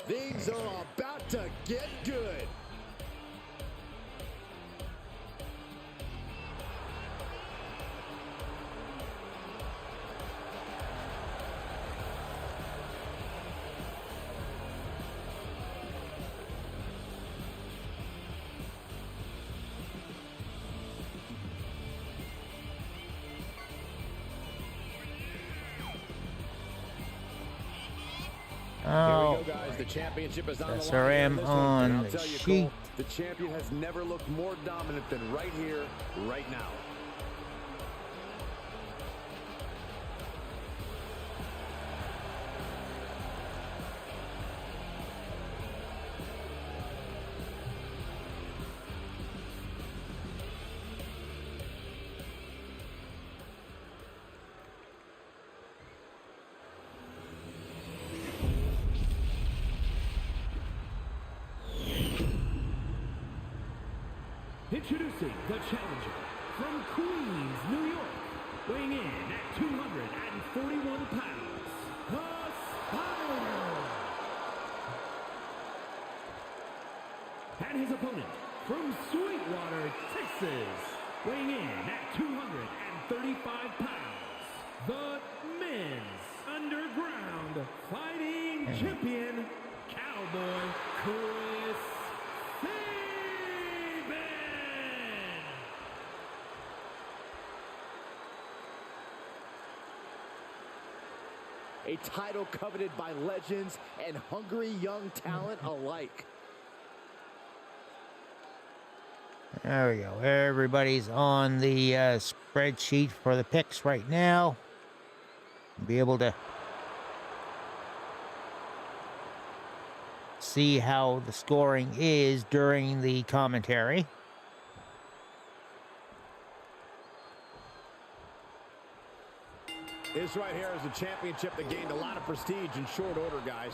Speaker 5: Things are about to get good.
Speaker 3: Oh,
Speaker 1: Here we go, guys. The championship is on the line.
Speaker 3: SRM on the sheet.
Speaker 1: The champion has never looked more dominant than right here, right now.
Speaker 6: Introducing the challenger from Queens, New York, weighing in at 205 weighing in at 235 pounds, the Men's Underground Fighting Champion, Cowboy Chris Sabin.
Speaker 5: A title coveted by legends and hungry young talent alike.
Speaker 3: There we go. Everybody's on the spreadsheet for the picks right now. Be able to see how the scoring is during the commentary.
Speaker 1: This right here is a championship that gained a lot of prestige in short order, guys.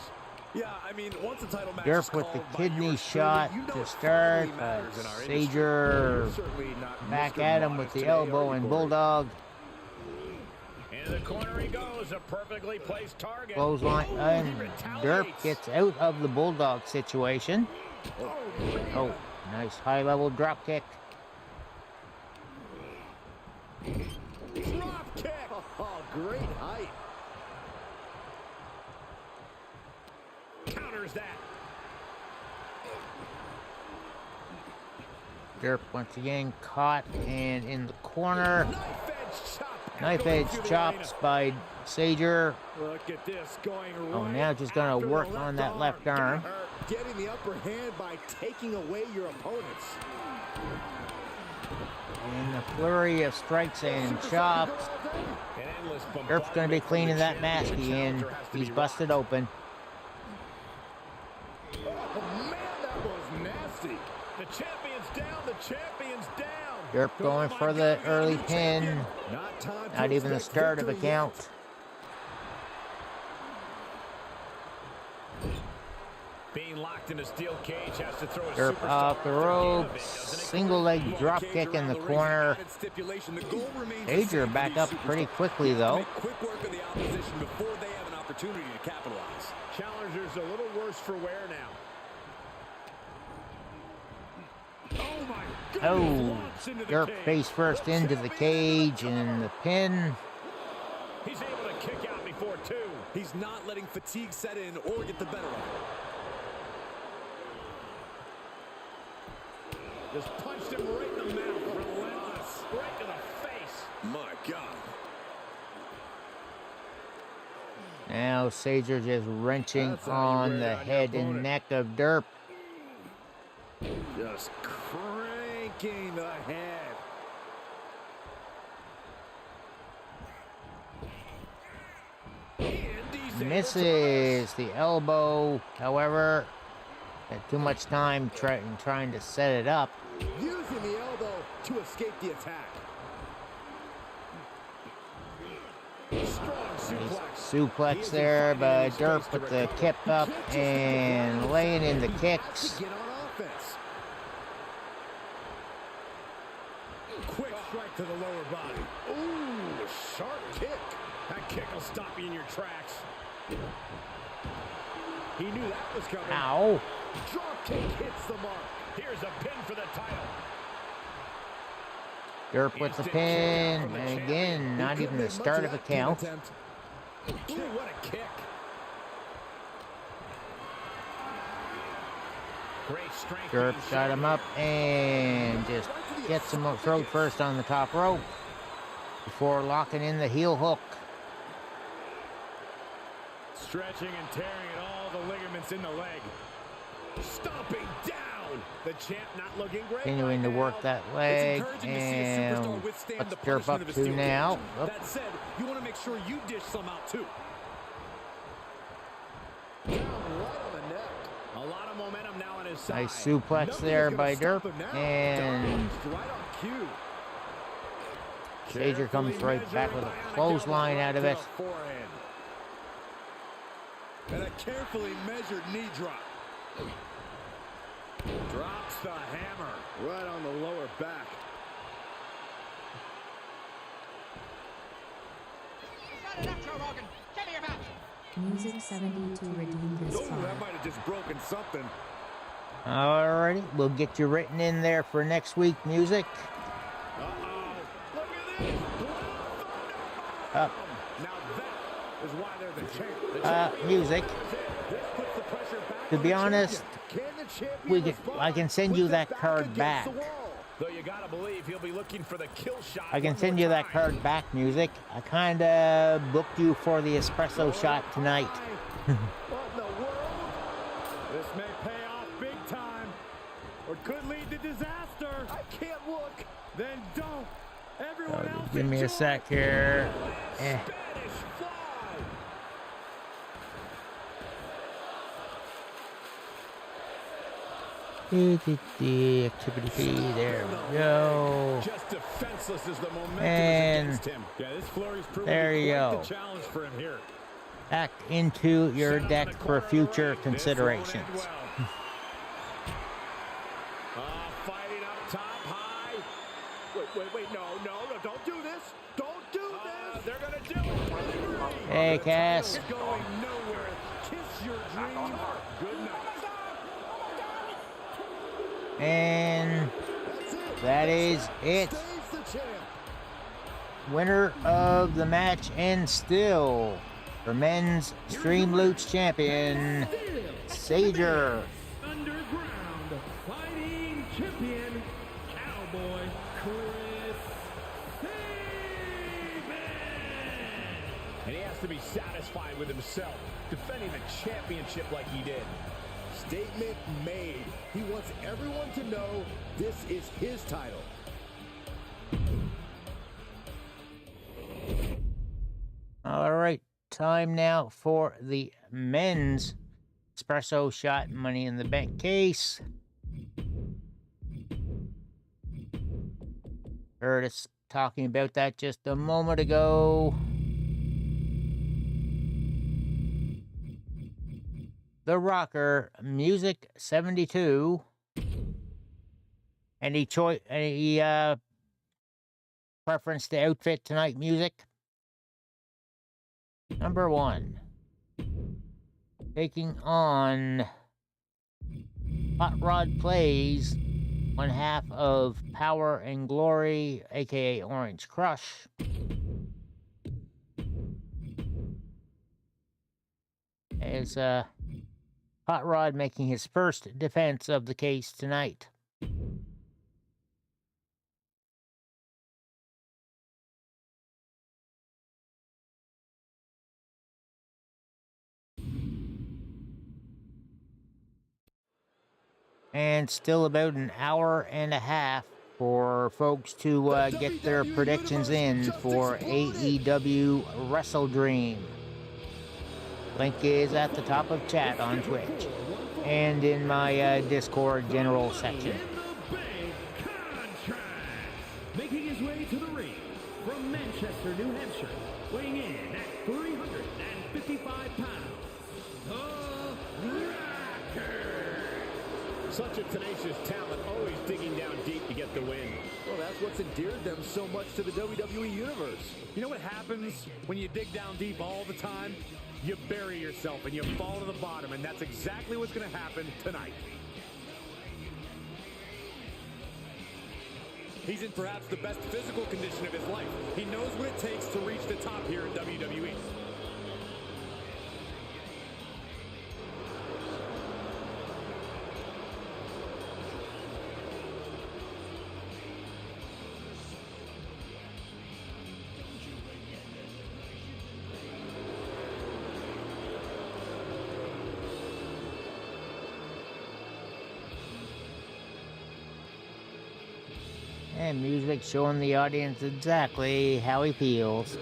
Speaker 7: Yeah, I mean, once the title match
Speaker 3: Derp with the kidney shot to start. Sager back at him with the elbow and Bulldog.
Speaker 1: Into the corner he goes, a perfectly placed target.
Speaker 3: Clothesline, and Derp gets out of the Bulldog situation. Oh, nice high-level drop kick.
Speaker 1: Drop kick.
Speaker 5: Oh, great height.
Speaker 1: Counters that.
Speaker 3: Derp once again caught and in the corner.
Speaker 1: Knife edge chop.
Speaker 3: Knife edge chops by Sager.
Speaker 1: Look at this going right.
Speaker 3: Oh, now just gonna work on that left arm.
Speaker 5: Getting the upper hand by taking away your opponents.
Speaker 3: And the flurry of strikes and chops. Derp's gonna be cleaning that mask in. He's busted open.
Speaker 1: Oh man, that was nasty. The champion's down. The champion's down.
Speaker 3: Derp going for the early pin. Not even the start of a count.
Speaker 1: Being locked in a steel cage has to throw a
Speaker 3: Derp
Speaker 1: superstar
Speaker 3: off the ropes. Single leg drop kick in the corner. Sager back up pretty quickly though.
Speaker 7: Quick work of the opposition before they have an opportunity to capitalize.
Speaker 1: Challenger's a little worse for wear now. Oh my goodness.
Speaker 3: Oh, Derp face first into the cage and the pin.
Speaker 1: He's able to kick out before two.
Speaker 7: He's not letting fatigue set in or get the better of him.
Speaker 1: Just punched him right in the mouth. Relentless. Right to the face.
Speaker 7: My God.
Speaker 3: Now Sager just wrenching on the head and neck of Derp.
Speaker 5: Just cranking the head.
Speaker 3: Misses the elbow, however, had too much time trying to set it up.
Speaker 5: Using the elbow to escape the attack.
Speaker 1: Strong
Speaker 3: Suplex there, but Derp with the kip up and laying in the kicks.
Speaker 5: Get on offense.
Speaker 1: Quick strike to the lower body. Ooh, a sharp kick. That kick will stop you in your tracks. He knew that was coming.
Speaker 3: Ow.
Speaker 1: Drop kick hits the mark. Here's a pin for the title.
Speaker 3: Derp with the pin, and again, not even the start of a count.
Speaker 1: Ooh, what a kick. Great strength.
Speaker 3: Derp got him up and just gets him throat first on the top rope before locking in the heel hook.
Speaker 1: Stretching and tearing at all the ligaments in the leg. Stomping down. The champ not looking great.
Speaker 3: Continuing to work that leg, and what's Derp up to now?
Speaker 7: That said, you want to make sure you dish some out too.
Speaker 5: Down right on the neck.
Speaker 1: A lot of momentum now on his side.
Speaker 3: Nice suplex there by Derp, and
Speaker 5: Right on cue.
Speaker 3: Sager comes right back with a clothesline out of it.
Speaker 7: And a carefully measured knee drop.
Speaker 1: Drops the hammer
Speaker 5: Right on the lower back.
Speaker 8: Music 70 to redeem this
Speaker 7: Oh,
Speaker 8: song.
Speaker 7: that might have just broken something.
Speaker 3: Alrighty, we'll get you written in there for next week, music.
Speaker 1: Uh-oh. Now that is why they're the champ.
Speaker 3: Music. To be honest, I can send you that card back.
Speaker 1: Though you gotta believe he'll be looking for the kill shot.
Speaker 3: I can send you that card back, Music. I kinda booked you for the espresso shot tonight.
Speaker 5: What in the world? This may pay off big time, or could lead to disaster. I can't look. Then don't. Everyone else
Speaker 3: Give me a sec here.
Speaker 1: Spanish fly.
Speaker 3: The activity fee, there we go.
Speaker 1: Just defenseless as the momentum
Speaker 3: And
Speaker 1: is against him. Yeah, this flurry's proven
Speaker 3: there you
Speaker 1: quite
Speaker 3: go.
Speaker 1: the challenge for him here.
Speaker 3: Back into your deck for future considerations.
Speaker 1: Fighting up top high. Wait, no, don't do this. Don't do this. They're gonna do it.
Speaker 3: Hey, Cass.
Speaker 1: Going nowhere. Kiss your dream. Good night.
Speaker 3: And that is it. Winner of the match and still for men's Stream Loots champion, Sager.
Speaker 6: Underground fighting champion, Cowboy Chris Sabin.
Speaker 1: And he has to be satisfied with himself, defending the championship like he did.
Speaker 5: Statement made. He wants everyone to know this is his title.
Speaker 3: All right, time now for the men's espresso shot Money in the Bank case. Heard us talking about that just a moment ago. The Rocker, Music 72. Any preference to outfit tonight, Music? Number 1. Taking on Hot Rod Plays, one half of Power and Glory, aka Orange Crush. As Hot Rod making his first defense of the case tonight. And still about an hour and a half for folks to get their predictions in for AEW Wrestledream. Link is at the top of chat on Twitch and in my Discord general section.
Speaker 6: Making his way to the ring from Manchester, New Hampshire, weighing in at 355 pounds, the Rocker.
Speaker 1: Such a tenacious talent, always digging down deep to get the win.
Speaker 5: Well, that's what's endeared them so much to the WWE Universe.
Speaker 1: You know what happens when you dig down deep all the time? You bury yourself and you fall to the bottom, and that's exactly what's going to happen tonight.
Speaker 7: He's in perhaps the best physical condition of his life. He knows what it takes to reach the top here in WWE.
Speaker 3: And music showing the audience exactly how he feels.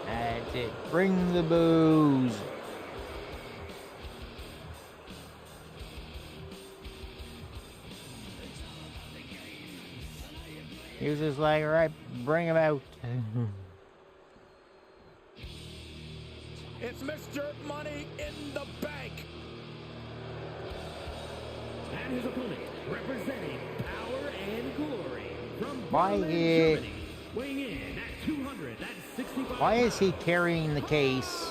Speaker 3: That's it. Bring the booze. He was just like, all right, bring him out.
Speaker 1: It's Mr. Money in the Bank.
Speaker 6: And his opponent, representing Power and Glory from
Speaker 3: Why
Speaker 6: Berlin,
Speaker 3: is
Speaker 6: Germany, weighing in at 200
Speaker 3: Why is he carrying the case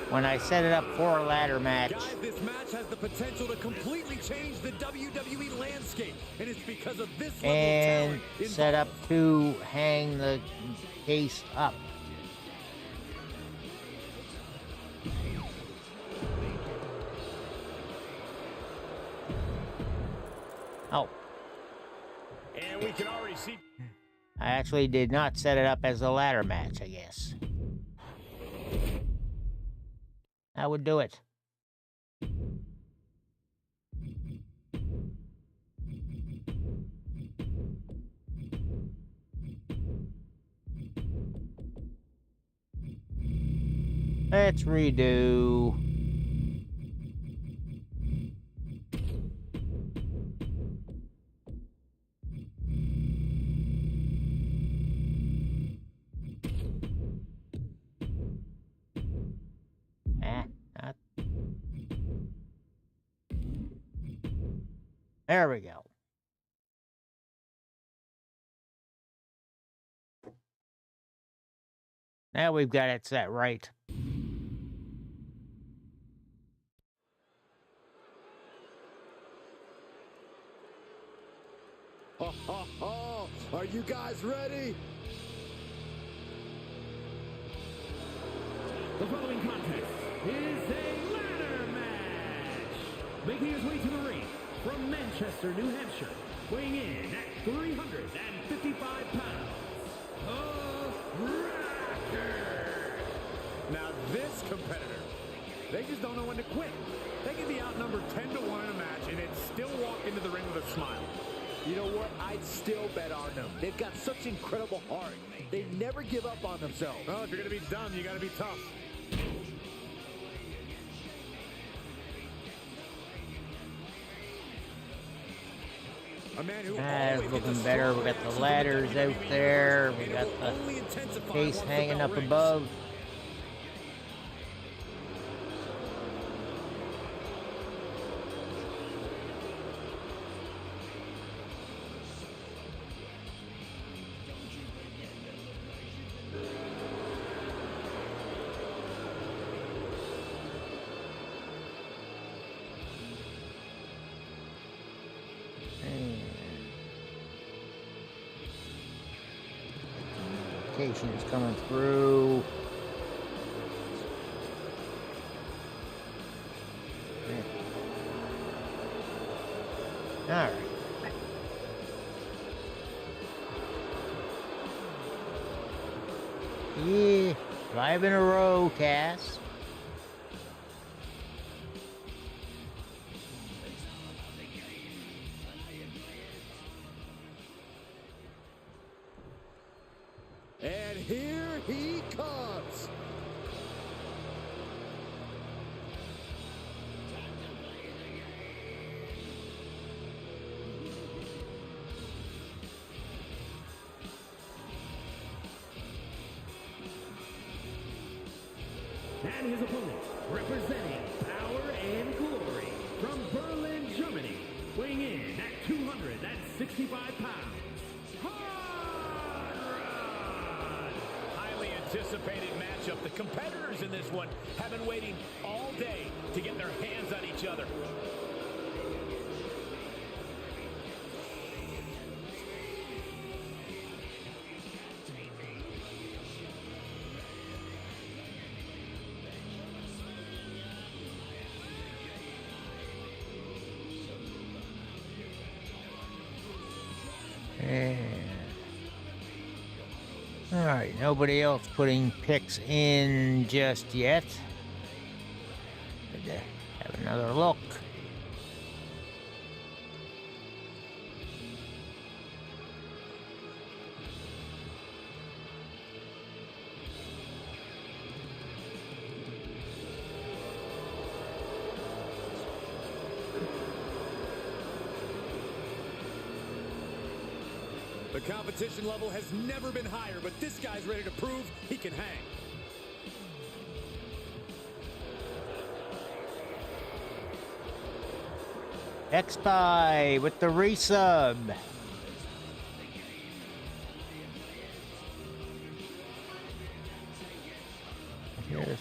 Speaker 3: when I set it up for a ladder match?
Speaker 7: Guys, this match has the potential to completely change the WWE landscape, and it's because of this level
Speaker 3: And
Speaker 7: of talent
Speaker 3: set up
Speaker 7: involved.
Speaker 3: to hang the case up. Oh,
Speaker 1: And we can already see.
Speaker 3: I actually did not set it up as a ladder match, I guess. That would do it. Let's redo. Not. There we go. Now we've got it set right.
Speaker 5: Are you guys ready?
Speaker 6: The following contest is a ladder match. Making his way to the ring from Manchester, New Hampshire, weighing in at 355 pounds, the Rocker.
Speaker 1: Now this competitor, they just don't know when to quit. They can be outnumbered 10 to 1 in a match and they'd still walk into the ring with a smile.
Speaker 5: You know what? I'd still bet on them. They've got such incredible heart. They never give up on themselves.
Speaker 1: Well, if you're going to be dumb, you got to be tough.
Speaker 7: A man who
Speaker 3: That's
Speaker 7: always
Speaker 3: looking
Speaker 7: gets a
Speaker 3: better.
Speaker 7: strong
Speaker 3: We got the
Speaker 7: reaction to
Speaker 3: ladders out
Speaker 7: WWE
Speaker 3: there. We
Speaker 7: and
Speaker 3: got
Speaker 7: it will only intensify
Speaker 3: the case
Speaker 7: once the
Speaker 3: hanging
Speaker 7: bell
Speaker 3: up
Speaker 7: rings.
Speaker 3: above. Communications coming through. All right. Yeah, 5 in a row, Cass.
Speaker 5: And here he comes.
Speaker 6: And his opponent, representing Power and Glory from Berlin, Germany, weighing in at 265 pounds, Hot Rod.
Speaker 1: Highly anticipated matchup. The competitors in this one have been waiting all day to get their hands on each other.
Speaker 3: All right, nobody else putting picks in just yet. Good to have another look.
Speaker 7: The competition level has never been higher, but this guy's ready to prove he can hang.
Speaker 3: X-Spy with the resub. Yes.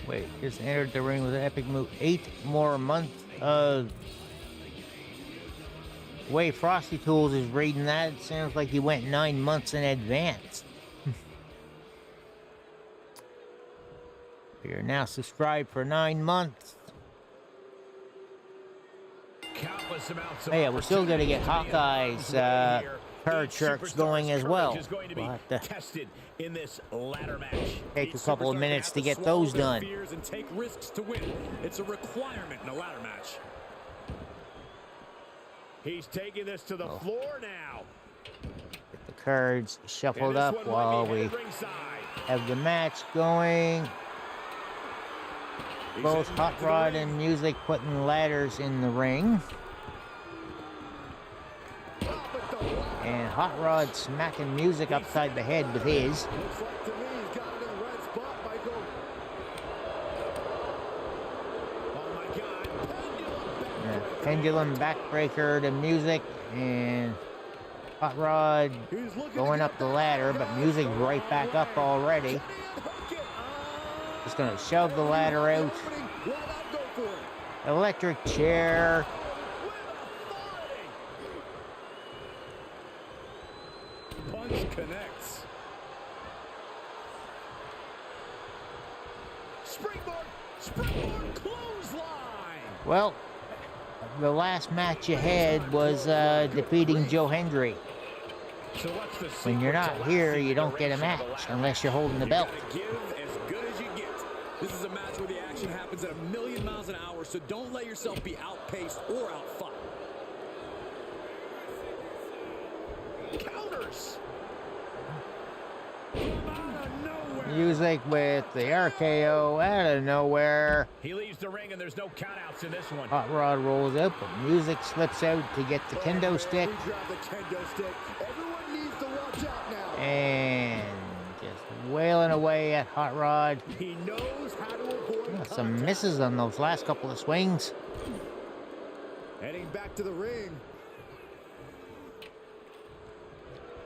Speaker 3: Wait, just entered the ring with an epic move. 8 more months. The way Frosty Tools is reading that, it sounds like he went 9 months in advance. You're now subscribed for 9 months.
Speaker 1: Countless amounts of
Speaker 3: Yeah, we're still going to get
Speaker 1: opportunities
Speaker 3: Hawkeye's
Speaker 1: here.
Speaker 3: card
Speaker 1: Each
Speaker 3: shirks
Speaker 1: superstar's
Speaker 3: going as well.
Speaker 1: courage is going to be tested in this ladder match.
Speaker 3: Take a
Speaker 7: Each
Speaker 3: couple of
Speaker 7: superstar
Speaker 3: minutes
Speaker 7: have
Speaker 3: to get
Speaker 7: swallow
Speaker 3: those
Speaker 7: their
Speaker 3: done.
Speaker 7: fears and take risks to win. It's a requirement in a ladder match.
Speaker 1: He's taking this to the floor now.
Speaker 3: Get the cards shuffled
Speaker 1: And this
Speaker 3: up
Speaker 1: one might
Speaker 3: while
Speaker 1: be
Speaker 3: we
Speaker 1: headed ringside.
Speaker 3: have the match going.
Speaker 1: He's
Speaker 3: Both
Speaker 1: heading
Speaker 3: Hot
Speaker 1: back to the
Speaker 3: Rod
Speaker 1: ring.
Speaker 3: and Music putting ladders in the ring. And Hot Rod smacking Music upside the head with his.
Speaker 5: Looks like to me he's got it in the right spot, Michael.
Speaker 1: Oh my God.
Speaker 3: Pendulum backbreaker to Music, and Hot Rod
Speaker 5: He's looking
Speaker 3: going up the ladder, but Music's right back up already. Just gonna shove the ladder out. Electric chair.
Speaker 7: Punch connects.
Speaker 1: Springboard clothesline.
Speaker 3: Well, the last match you had was defeating Joe Hendry.
Speaker 1: So what's the
Speaker 3: When you're
Speaker 1: secret
Speaker 3: not
Speaker 1: to
Speaker 3: here,
Speaker 1: lasting
Speaker 3: you don't get a
Speaker 1: duration of the
Speaker 3: match
Speaker 1: ladder
Speaker 3: unless you're holding the belt.
Speaker 7: You gotta give as good as you get. This is a match where the action happens at 1,000,000 miles an hour, so don't let yourself be outpaced or outfought.
Speaker 1: Counters. From out of nowhere.
Speaker 3: Music with the RKO out of nowhere.
Speaker 1: He leaves the ring and there's no countouts in this one.
Speaker 3: Hot Rod rolls out, but Music slips out to get the kendo stick.
Speaker 5: We grab the kendo stick. Everyone needs to watch out now.
Speaker 3: And just wailing away at Hot Rod.
Speaker 5: He knows how to avoid
Speaker 3: Some
Speaker 5: contact.
Speaker 3: misses on those last couple of swings.
Speaker 5: Heading back to the ring.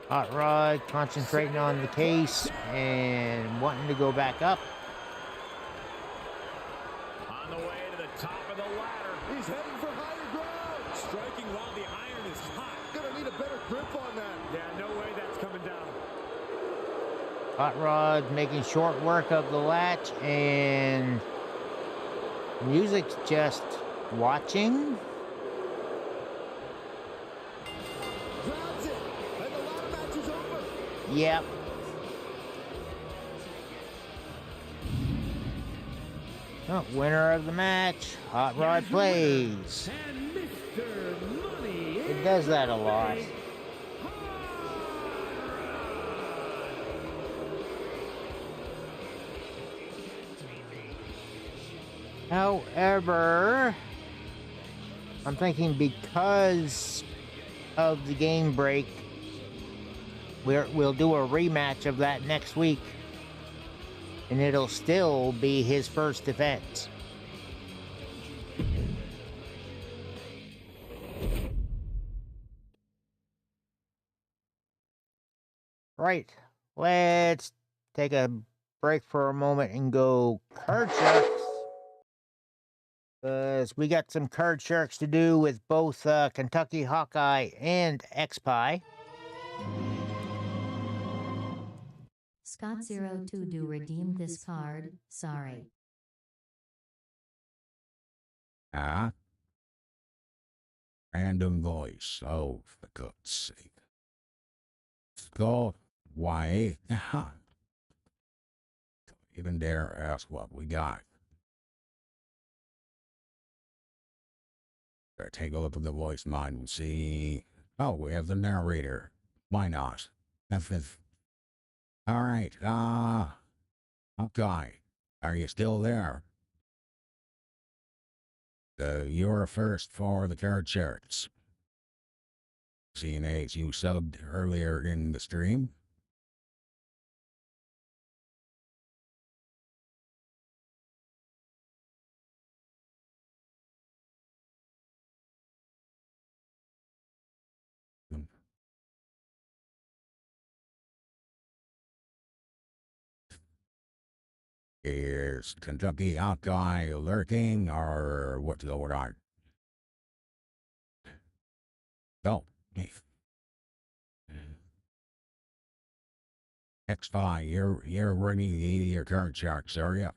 Speaker 3: Hot Rod concentrating on the case and wanting to go back up.
Speaker 1: On the way to the top of the ladder.
Speaker 5: He's heading for higher ground.
Speaker 7: Striking while the iron is hot.
Speaker 5: Gonna need a better grip on that.
Speaker 1: Yeah, no way that's coming down.
Speaker 3: Hot Rod making short work of the latch, and Music's just watching.
Speaker 5: Grabs it. And the ladder match is over.
Speaker 3: Yep. Oh, winner of the match, Hot Rod plays.
Speaker 6: And Mr. Money
Speaker 3: It does that a lot. However, I'm thinking because of the game break, we'll do a rematch of that next week, and it'll still be his first defense. Right, let's take a break for a moment and go card sharks. Because we got some card sharks to do with both Kentucky Hawkeye and X-Pie.
Speaker 8: Scott02 do redeem this card, sorry.
Speaker 9: Random voice, oh, for God's sake. Scott, why? Even dare ask what we got. Better take a look at the voice line and see. Oh, we have the narrator. Why not? All right, Hawkeye, are you still there? You're first for the card charts. CNAs, you subbed earlier in the stream. Is Kentucky Hawkeye lurking, or what's going on? Oh, X5, you're running your current charts, are you?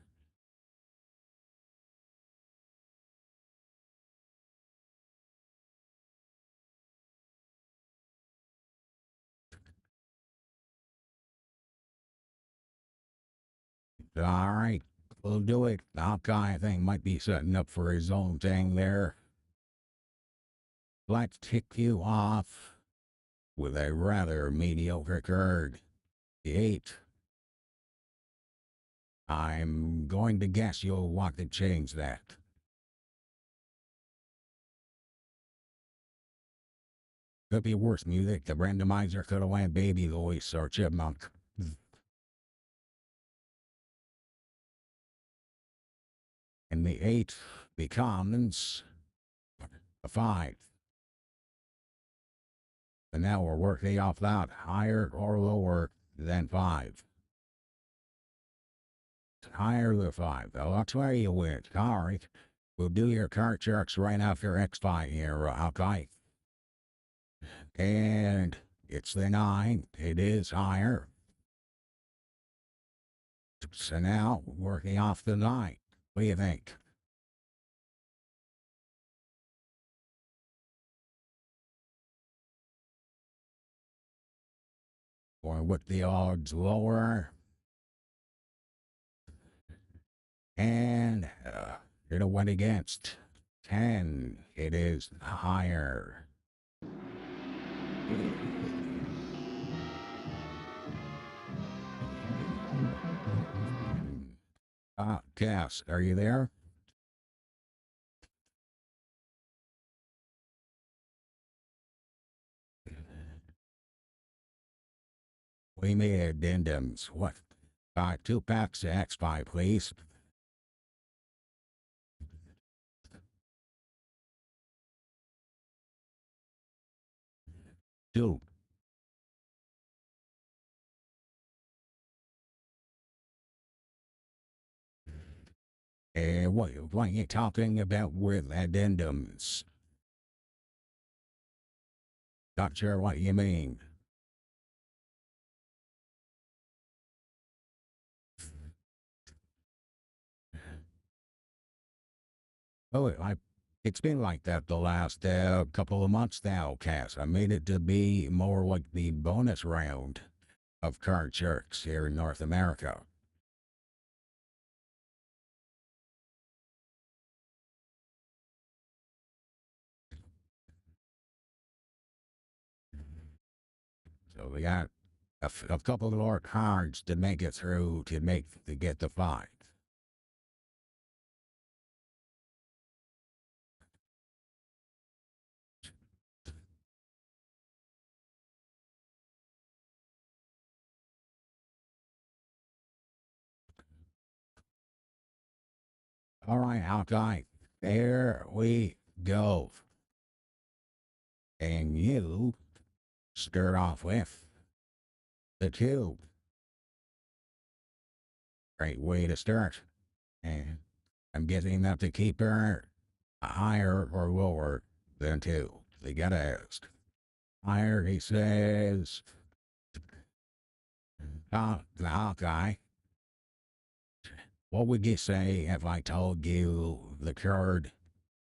Speaker 9: All right, we'll do it. The Hawkeye, I think, might be setting up for his own thing there. Let's kick you off with a rather mediocre card. The 8. I'm going to guess you'll want to change that. Could be worse music. The randomizer could have went Baby Voice or Chipmunk. And the 8 becomes a 5. And now we're working off that higher or lower than 5. Higher than 5. I'll tell you which. All right. We'll do your card charts right after X5 here, okay? And it's the 9. It is higher. So now, working off the 9. What do you think? Or with the odds lower? And it went against 10. It is higher. Cass, are you there? We made addendums. What? 2 packs of X5, please. Two. What are you talking about with addendums? Not sure what you mean. Oh, it's been like that the last couple of months now, Cass. I made it to be more like the bonus round of card jerks here in North America. So we got a couple more cards to make it through to get the 5. All right, Hawkeye, there we go. And you start off with the 2. Great way to start. And I'm guessing that to keep her higher or lower than 2. They gotta ask. Higher, he says. The Hawkeye. What would you say if I told you the card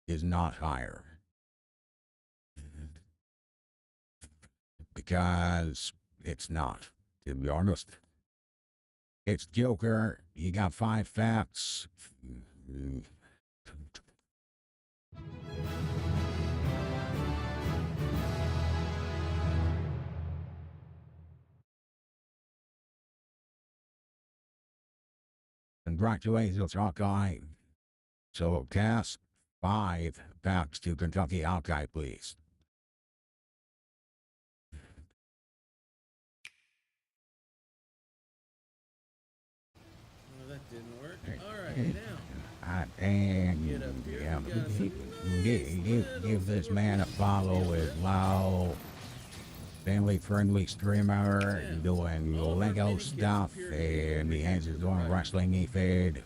Speaker 9: is not higher? Because it's not, to be honest. It's Joker. You got 5 facts. Congratulations, Hawkeye. So, Cass, 5 facts to Kentucky Hawkeye, please.
Speaker 6: Well, that didn't work. All right, now.
Speaker 9: And give this man a follow as well. family-friendly streamer doing Lego stuff, and he has his own wrestling feed.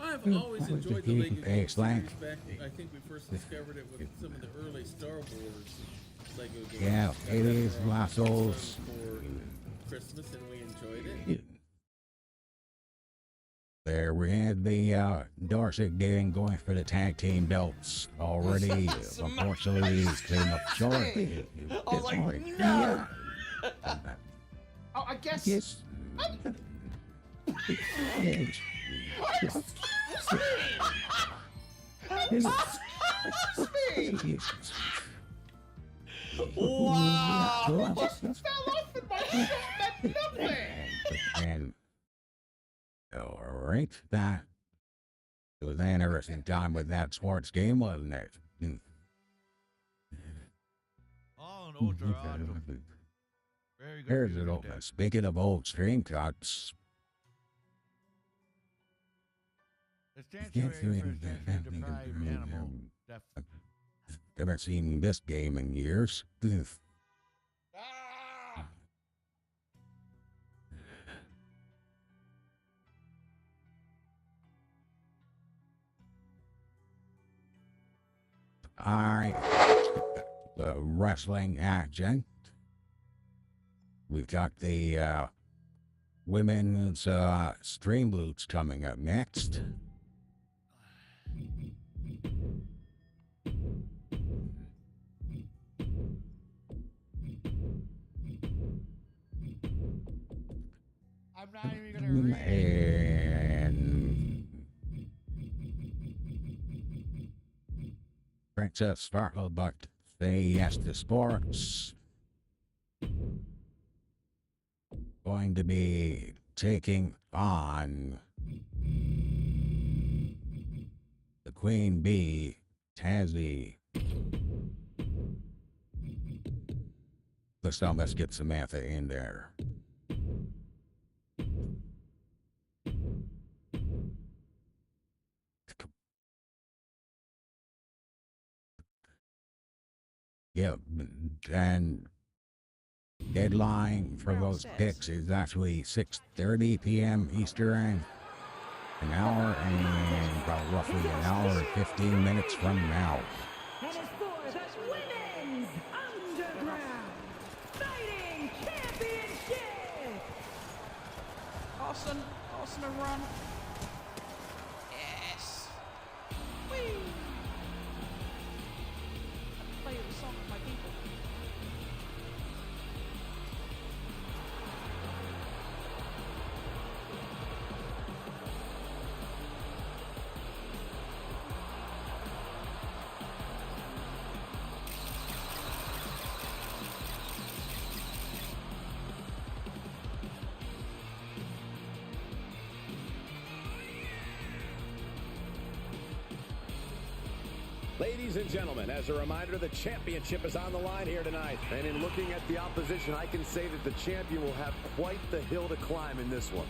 Speaker 10: I've always enjoyed the Lego game series back. I think we first discovered it with some of the early Star Wars Lego games.
Speaker 9: Yeah, it is Lassos.
Speaker 10: For Christmas, and we enjoyed it.
Speaker 9: There we had the Dorset gang going for the tag team belts already. Unfortunately, he's came up short.
Speaker 11: Oh, like, no! Oh, I guess.
Speaker 9: Yes.
Speaker 11: Wow! Just fell off in my shit. That's nothing.
Speaker 9: And all right, that was an interesting time with that sports game, wasn't it?
Speaker 12: Oh, no, Gerardo. Very good.
Speaker 9: Here's it all. Speaking of old stream cuts.
Speaker 12: The sanctuary for deprived animal.
Speaker 9: Haven't seen this game in years. Alright, the wrestling action. We've got the women's stream boots coming up next.
Speaker 11: I'm not even gonna read it.
Speaker 9: And Princess Sparkle Buck say yes to sports. Going to be taking on the Queen Bee, Tazzy. Let's get Samantha in there. Yeah, and deadline for those picks is actually 6:30 p.m. Eastern. An hour and about roughly an hour and 15 minutes from now.
Speaker 6: And it's for the Women's Underground Fighting Championship!
Speaker 11: Austin and run. Yes. Whee! Play the song with my people.
Speaker 1: Ladies and gentlemen, as a reminder, the championship is on the line here tonight.
Speaker 7: And in looking at the opposition, I can say that the champion will have quite the hill to climb in this one.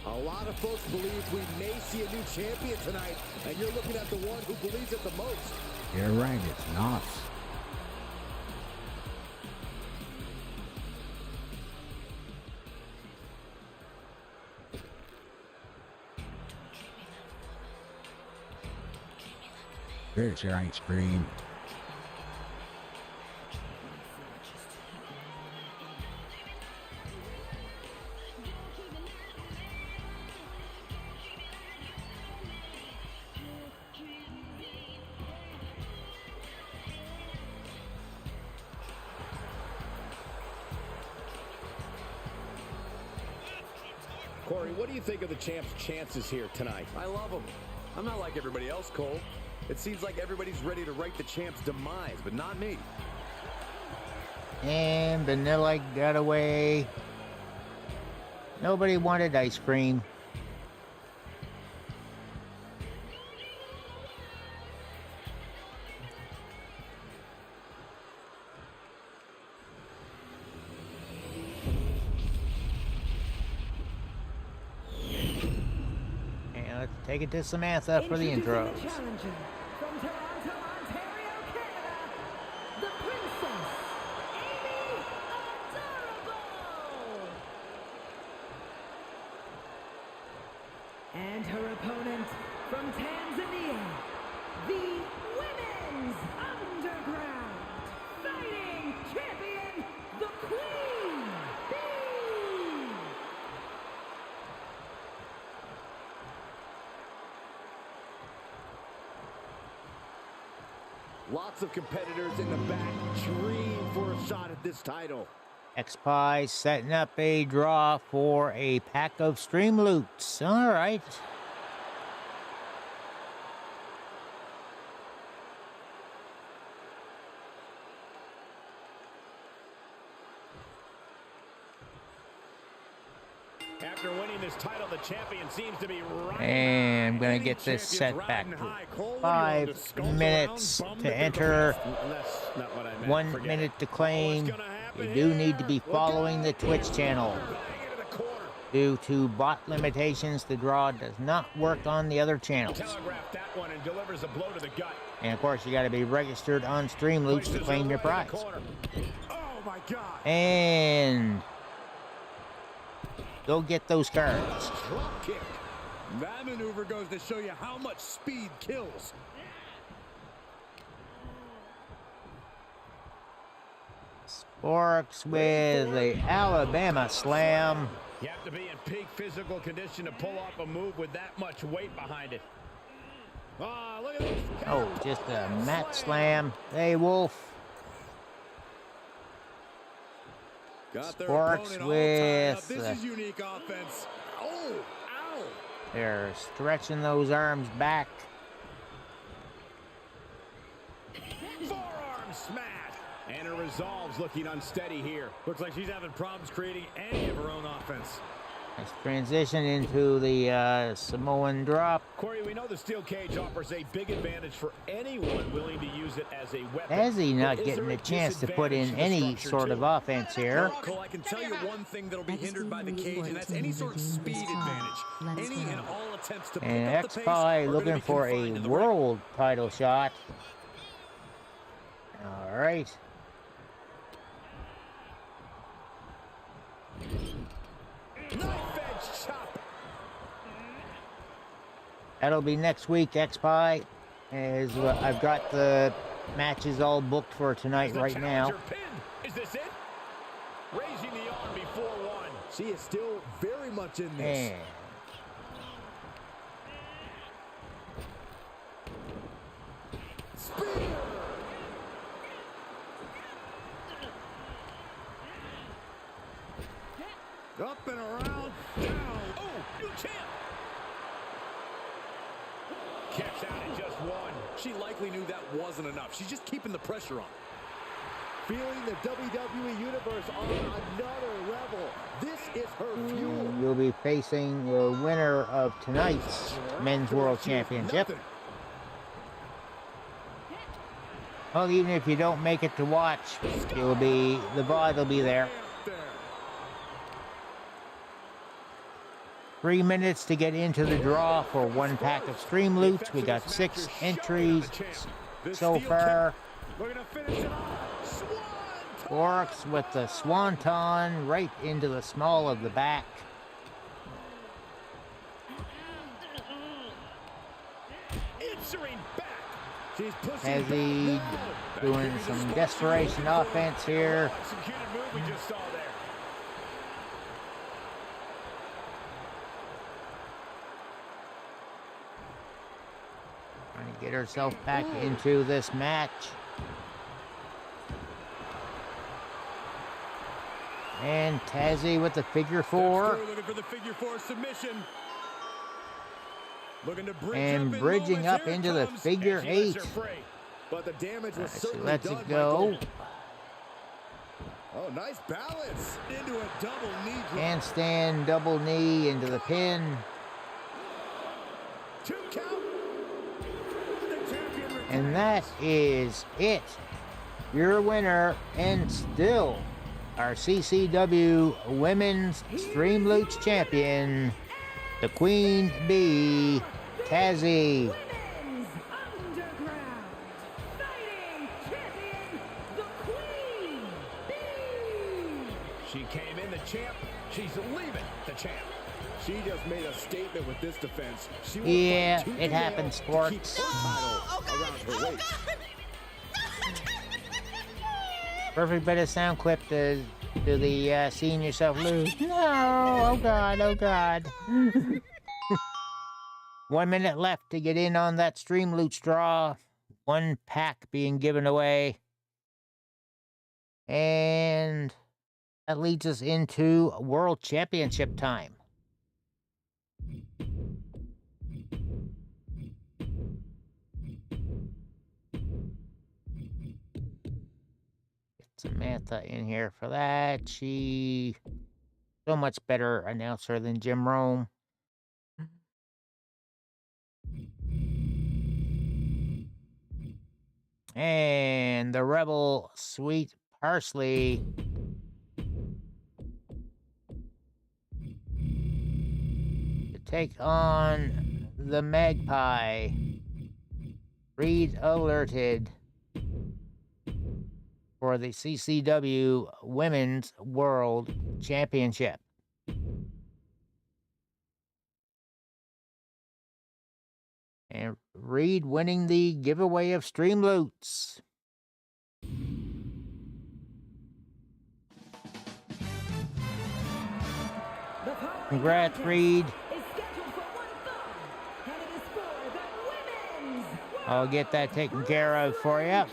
Speaker 7: A lot of folks believe we may see a new champion tonight, and you're looking at the one who believes it the most.
Speaker 9: You're right, it's not. There's your ice cream.
Speaker 1: Corey, what do you think of the champ's chances here tonight?
Speaker 7: I love him. I'm not like everybody else, Cole. It seems like everybody's ready to write the champ's demise, but not me.
Speaker 3: And vanilla got away. Nobody wanted ice cream. take it to Samantha for the intros.
Speaker 6: Introducing the challenger from Toronto, Ontario, Canada, the Princess, Amy Adorable. And her opponent from Tanzania, the Women's Underground Fighting Champion, the Queen Bee.
Speaker 5: Lots of competitors in the back dream for a shot at this title.
Speaker 3: X-Pie setting up a draw for a pack of stream loots. All right.
Speaker 1: After winning this title, the champion seems to be right.
Speaker 3: And I'm going to get this set back to 5 minutes to enter. 1 minute to claim. You do need to be following the Twitch channel. Due to bot limitations, the draw does not work on the other channels.
Speaker 1: Telegraphed that one and delivers a blow to the gut.
Speaker 3: And of course, you got to be registered on Streamloops to claim your prize.
Speaker 1: Oh my God.
Speaker 3: And go get those cards.
Speaker 7: Drop kick. That maneuver goes to show you how much speed kills.
Speaker 3: Sporks with the Alabama Slam.
Speaker 1: You have to be in peak physical condition to pull off a move with that much weight behind it. Oh, look at this.
Speaker 3: Oh, just a mat slam. Hey, Wolf.
Speaker 7: Got their
Speaker 3: Sporks
Speaker 7: opponent all tied up.
Speaker 3: with
Speaker 7: This is unique offense. Oh, ow.
Speaker 3: They're stretching those arms back.
Speaker 1: Forearm smash. And her resolve's looking unsteady here. Looks like she's having problems creating any of her own offense.
Speaker 3: Let's transition into the Samoan drop.
Speaker 1: Corey, we know the steel cage offers a big advantage for anyone willing to use it as a weapon.
Speaker 3: Ezzy not getting a chance to put in any sort of offense here.
Speaker 7: Cole, I can tell you one thing that'll be hindered by the cage, and that's any sort of speed advantage. Any and all attempts to pick
Speaker 3: And
Speaker 7: up the pace
Speaker 3: X-Pie
Speaker 7: are
Speaker 3: looking
Speaker 7: gonna be
Speaker 3: for a
Speaker 7: confined to the
Speaker 3: world title shot. All right.
Speaker 1: Knife edge chop.
Speaker 3: That'll be next week, X-Pie. As I've got the matches all booked for tonight right now.
Speaker 1: Pin. Is this it? Raising the arm before one.
Speaker 5: She is still very much in this.
Speaker 3: And
Speaker 5: Spear.
Speaker 1: Up and around, down. Oh, new champ. Kicks out at just one.
Speaker 7: She likely knew that wasn't enough. She's just keeping the pressure on.
Speaker 5: Feeling the WWE Universe on another level. This is her fuel.
Speaker 3: you'll be facing the winner of tonight's Men's World Championship. Well, even if you don't make it to watch, you'll be, the VOD will be there. 3 minutes to get into the draw for one pack of stream loots. We got 6 entries so far. Works with the swanton right into the small of the back. Ezzy doing some desperation offense here. Trying to get herself back into this match. And Tazzy with the figure 4.
Speaker 7: Looking for the figure 4 submission. Looking to
Speaker 3: And bridging up into the figure 8.
Speaker 5: But the damage was
Speaker 3: So
Speaker 5: certainly
Speaker 3: lets
Speaker 5: done,
Speaker 3: it go.
Speaker 5: Michael. Oh, nice balance.
Speaker 7: Into a double knee drop.
Speaker 3: Handstand double knee into the pin.
Speaker 5: 2 count.
Speaker 3: And that is it. Your winner, and still our CCW Women's Stream Loots Champion, the Queen Bee, Tazzy.
Speaker 6: Women's Underground Fighting Champion, the Queen Bee.
Speaker 1: She came in the champ. She's leaving the champ.
Speaker 5: She just made a statement with this defense. She will
Speaker 3: Yeah,
Speaker 5: fight tooth
Speaker 3: it
Speaker 5: and nail
Speaker 3: happens,
Speaker 5: to
Speaker 3: sports.
Speaker 5: keep her title around her waist.
Speaker 3: Perfect bit of sound clip to the seeing yourself lose. No, oh God, oh God. 1 minute left to get in on that stream loot straw. 1 pack being given away. And that leads us into World Championship time. Get Samantha in here for that. She so much better announcer than Jim Rome. And the Rebel Sweet Parsley to take on the Magpie. Reed alerted for the CCW Women's World Championship. And Reed winning the giveaway of stream loots. Congrats, Reed. I'll get that taken care of for you.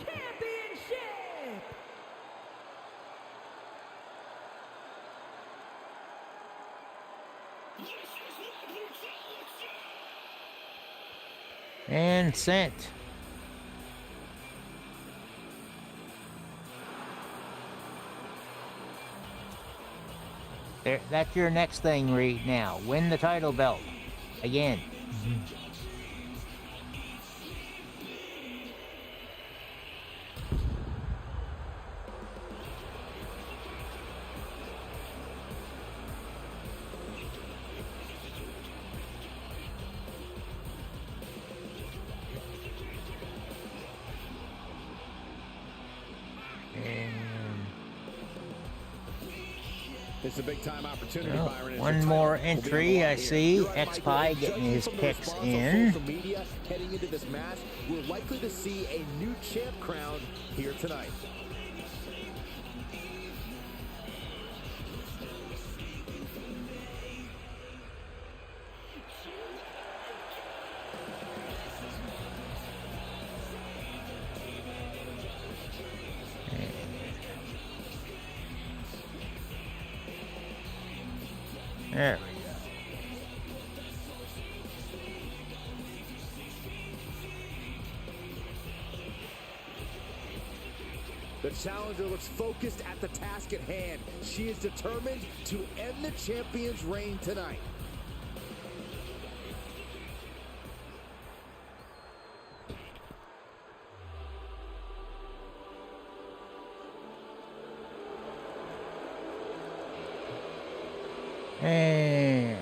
Speaker 3: And sent. There, that's your next thing, Reed, now. Win the title belt. Again.
Speaker 1: It's a big-time opportunity,
Speaker 3: Well,
Speaker 1: Byron.
Speaker 3: one more entry, I see. X-Pie getting his picks in.
Speaker 5: Social media heading into this match, we're likely to see a new champ crowned here tonight.
Speaker 3: There we go.
Speaker 5: The challenger looks focused at the task at hand. She is determined to end the champion's reign tonight.
Speaker 3: And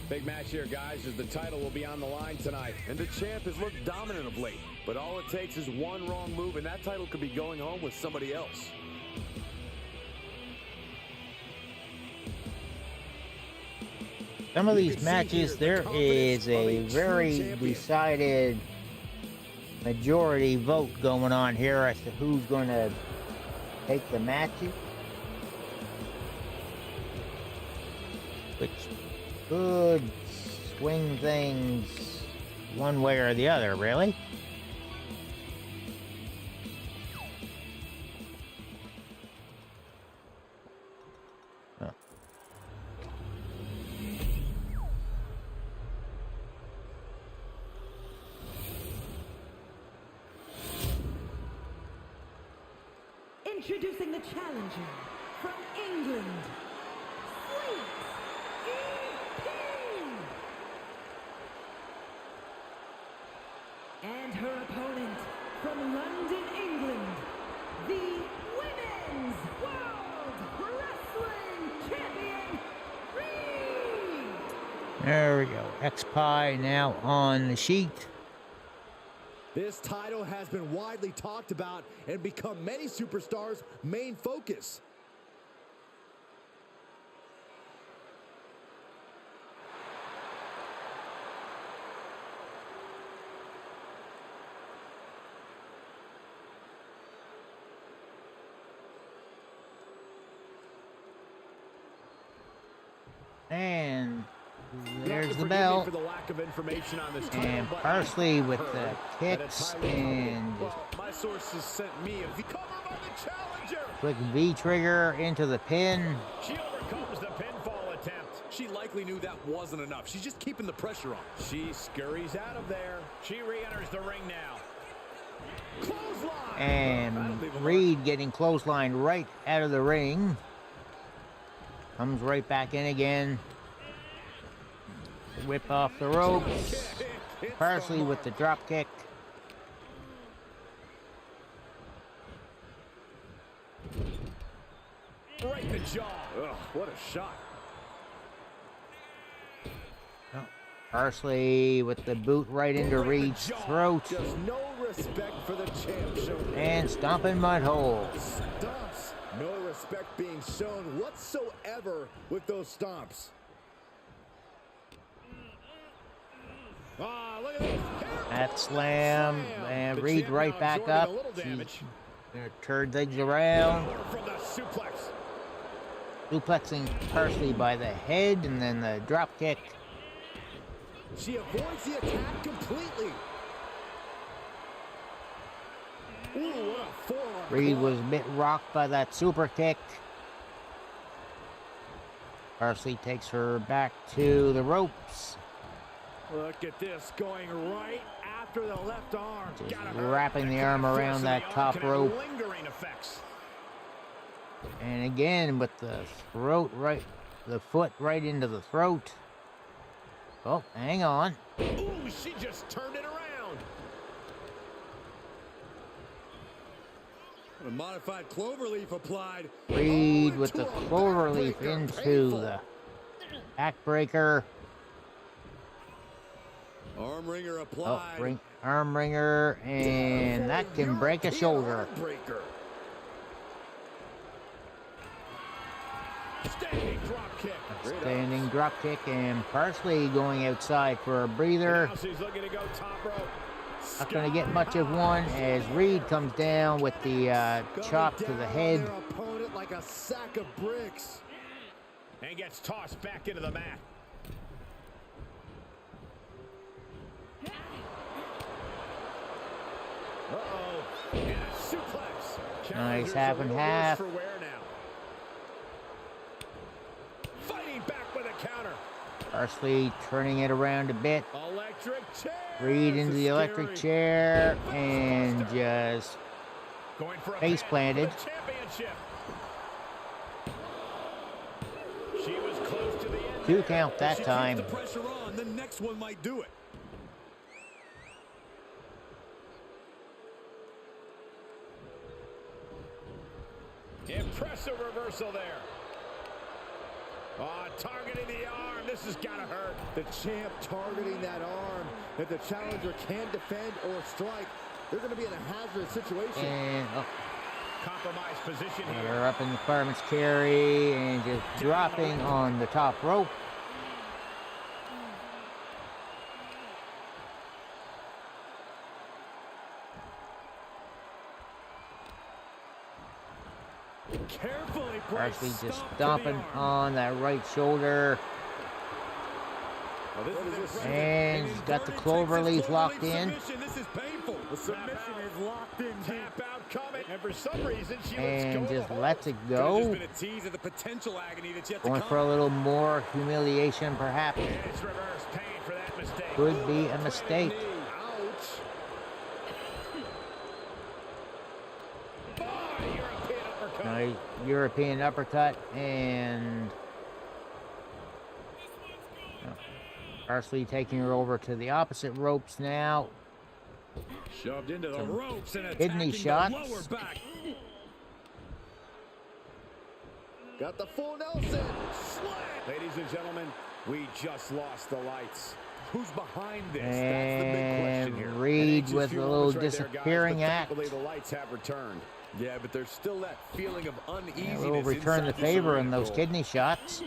Speaker 1: Big match here, guys, as the title will be on the line tonight.
Speaker 5: And the champ has looked dominant of late, but all it takes is one wrong move and that title could be going home with somebody else.
Speaker 3: some of these matches, there is a very decided majority vote going on here as to who's going to take the matches, which could swing things one way or the other, really.
Speaker 6: Introducing the challenger from England, Sweet EDT. And her opponent
Speaker 3: There we go. X-Pie now on the sheet.
Speaker 7: This title has been widely talked about and become many superstars' main focus.
Speaker 3: And there's the bell.
Speaker 1: For the lack of information on this
Speaker 3: And Parsley with the kicks and
Speaker 1: my sources sent me a cover by the challenger.
Speaker 3: quick V trigger into the pin.
Speaker 1: She overcomes the pinfall attempt.
Speaker 7: She likely knew that wasn't enough. She's just keeping the pressure on.
Speaker 1: She scurries out of there. She re-enters the ring now. Clothesline.
Speaker 3: And Reed getting clotheslined right out of the ring. Comes right back in again. Whip off the ropes. Parsley with the drop kick.
Speaker 1: Right in the jaw. Ugh, what a shot.
Speaker 3: Parsley with the boot right into Reed's throat.
Speaker 7: Just no respect for the champ.
Speaker 3: And stomping mud hole.
Speaker 7: Stomps. No respect being shown whatsoever with those stomps.
Speaker 1: Look at this.
Speaker 3: That slam. And Reed right back up. Gonna turn things around.
Speaker 1: From the suplex.
Speaker 3: Suplexing Parsley by the head and then the drop kick.
Speaker 7: She avoids the attack completely. Ooh, what a forearm.
Speaker 3: Reed was a bit rocked by that super kick. Parsley takes her back to the ropes.
Speaker 1: Look at this, going right after the left arm.
Speaker 3: Just wrapping the arm around that top rope.
Speaker 1: Lingering effects.
Speaker 3: And again with the throat right, the foot right into the throat. Oh, hang on.
Speaker 1: Ooh, she just turned it around.
Speaker 7: A modified cloverleaf applied.
Speaker 3: Reed with the cloverleaf into the backbreaker.
Speaker 7: Arm wringer applied.
Speaker 3: Oh, arm wringer, and that can break a shoulder.
Speaker 1: Standing drop kick.
Speaker 3: Standing drop kick, and Parsley going outside for a breather.
Speaker 1: Now she's looking to go top rope.
Speaker 3: Not going to get much of one as Reed comes down with the chop to the head.
Speaker 7: Their opponent like a sack of bricks.
Speaker 1: And gets tossed back into the mat. Uh-oh. And a suplex.
Speaker 3: Nice half and half.
Speaker 1: For wear now. Fighting back with a counter.
Speaker 3: Parsley turning it around a bit.
Speaker 1: Electric chair.
Speaker 3: Reed into the electric chair and just face planted.
Speaker 1: Championship. She was close to the end.
Speaker 3: 2 count that time.
Speaker 7: The pressure on. The next one might do it.
Speaker 1: Impressive reversal there. Targeting the arm. This has got to hurt.
Speaker 7: The champ targeting that arm. If the challenger can't defend or strike, they're going to be in a hazardous situation.
Speaker 3: And
Speaker 1: compromised position
Speaker 3: got
Speaker 1: here.
Speaker 3: her up in the fireman's carry and just dropping on the top rope.
Speaker 1: Carefully
Speaker 3: Parsley just stomping on that right shoulder. And he's got the cloverleaf locked in.
Speaker 7: This is painful. The submission is locked in.
Speaker 1: Tap out coming. And for some reason, she
Speaker 3: And
Speaker 1: lets go.
Speaker 3: just lets it go.
Speaker 7: Been a tease of the potential agony that's yet
Speaker 3: Going
Speaker 7: to
Speaker 3: for a
Speaker 7: come.
Speaker 3: little more humiliation, perhaps.
Speaker 1: And it's reverse pain for that mistake.
Speaker 3: Could be a mistake. Nice European uppercut, and Parsley taking her over to the opposite ropes now.
Speaker 7: Shoved into the ropes and
Speaker 3: kidney
Speaker 7: attacking
Speaker 3: shots.
Speaker 7: the lower back. Got the full Nelson.
Speaker 1: Ladies and gentlemen, We just lost the lights. Who's behind this?
Speaker 3: And
Speaker 1: that's the big question here.
Speaker 3: Reed with a little disappearing act.
Speaker 1: Thankfully, the lights have returned.
Speaker 7: Yeah, but there's still that feeling of uneasiness.
Speaker 3: We'll return the favor in those kidney shots.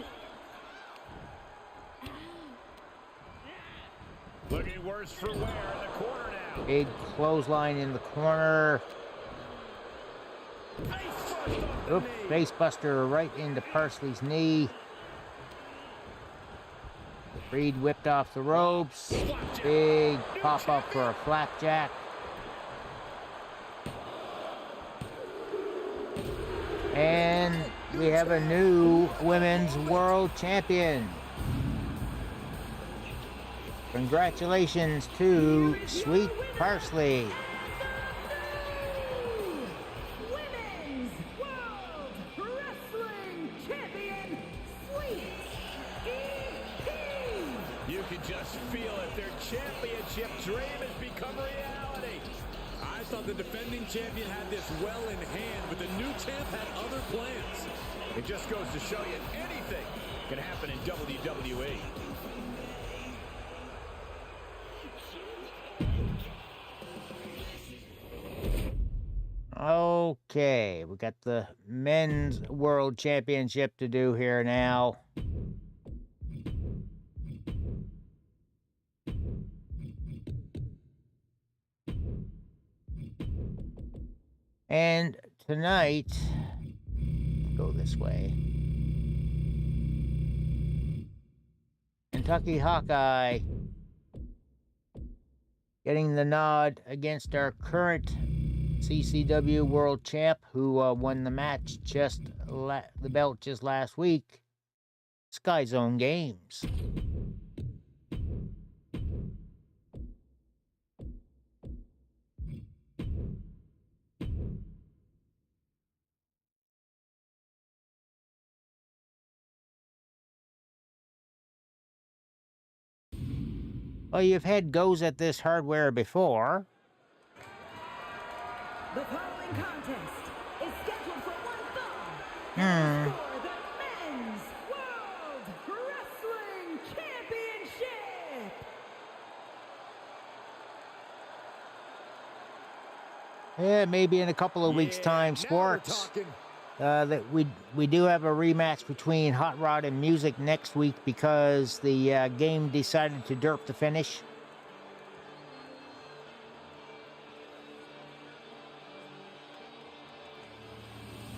Speaker 1: Looking worse for wear in the corner now.
Speaker 3: Big clothesline in the corner. Oop, facebuster right into Parsley's knee. Reed whipped off the ropes. Big pop up for a flapjack. And we have a new women's world champion. Congratulations to Sweet Parsley.
Speaker 13: Women's World Wrestling Champion, Sweet EDT.
Speaker 1: You can just feel it. Their championship dream has become reality.
Speaker 7: I thought the defending champion had this well in hand, but the new champ had other plans.
Speaker 1: It just goes to show you anything can happen in WWE.
Speaker 3: Okay, we got the men's world championship to do here now. And tonight, go this way. Kentucky Hawkeye getting the nod against our current CCW World Champ, who won the match the belt just last week, Sky Zone Games. Well, you've had goes at this hardware before.
Speaker 13: The following contest is scheduled for one fall. And is for the Men's World Wrestling Championship.
Speaker 3: Yeah, maybe in a couple of weeks' time, sports. That we do have a rematch between Hot Rod and Music next week because the game decided to derp the finish.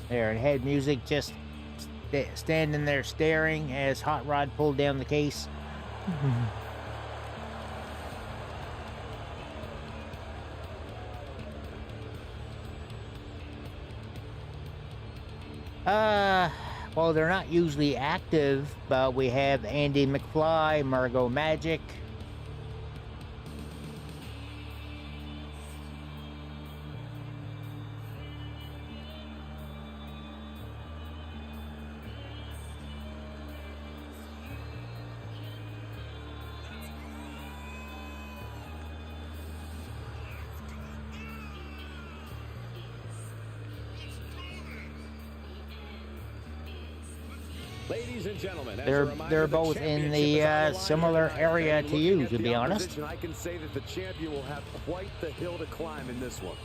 Speaker 3: There, and had Music just standing there staring as Hot Rod pulled down the case. Well, they're not usually active, but we have Andy McFly, Margot Magic.
Speaker 1: Ladies and gentlemen,
Speaker 3: they're both in the similar area to you, to be honest.
Speaker 7: I can say that the champion will have quite the hill to climb in this one.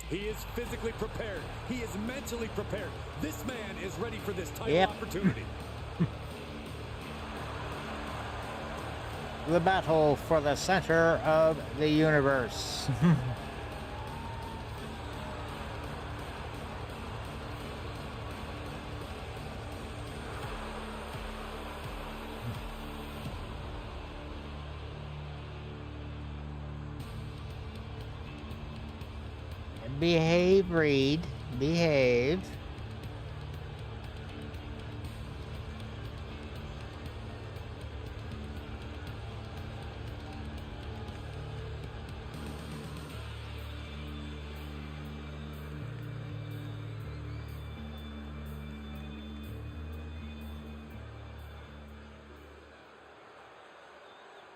Speaker 7: He is physically prepared. He is mentally prepared. This man is ready for this title opportunity.
Speaker 3: The battle for the center of the universe. Behave, Reed. Behave.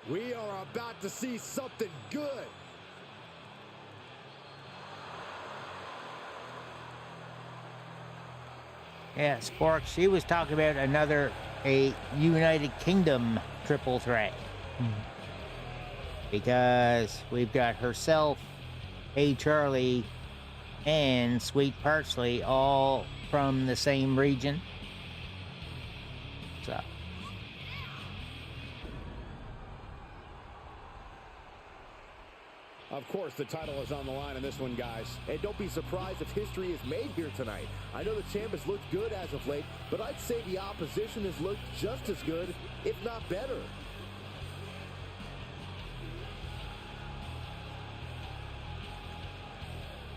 Speaker 5: We are about to see something good.
Speaker 3: Yeah, Spork, she was talking about a United Kingdom triple threat. Because we've got herself, Hey Charlie, and Sweet Parsley all from the same region. So.
Speaker 5: Of course, the title is on the line in this one, guys. And don't be surprised if history is made here tonight. I know the champ has looked good as of late, but I'd say the opposition has looked just as good, if not better.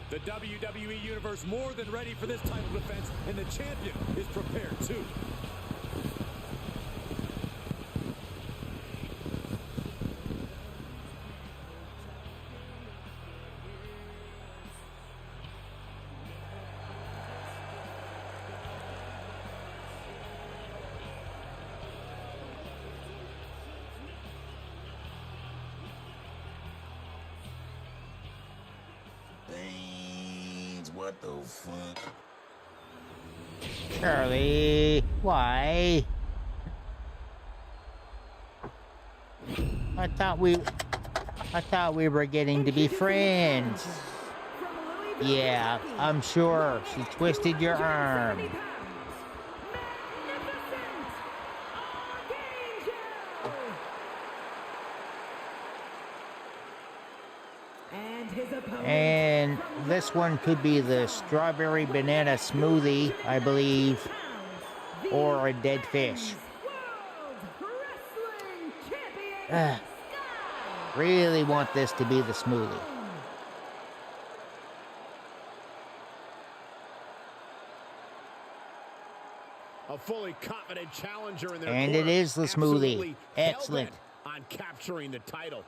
Speaker 7: The WWE Universe more than ready for this title defense, and the champion is prepared too.
Speaker 9: What the fuck?
Speaker 3: Charlie, why? I thought we were getting to be friends. Yeah, I'm sure she twisted your arm. And this one could be the strawberry banana smoothie, I believe, or a dead fish. Really want this to be the smoothie.
Speaker 1: A fully confident challenger in their
Speaker 3: and
Speaker 1: court.
Speaker 3: It is the smoothie. Excellent.
Speaker 1: On capturing the title.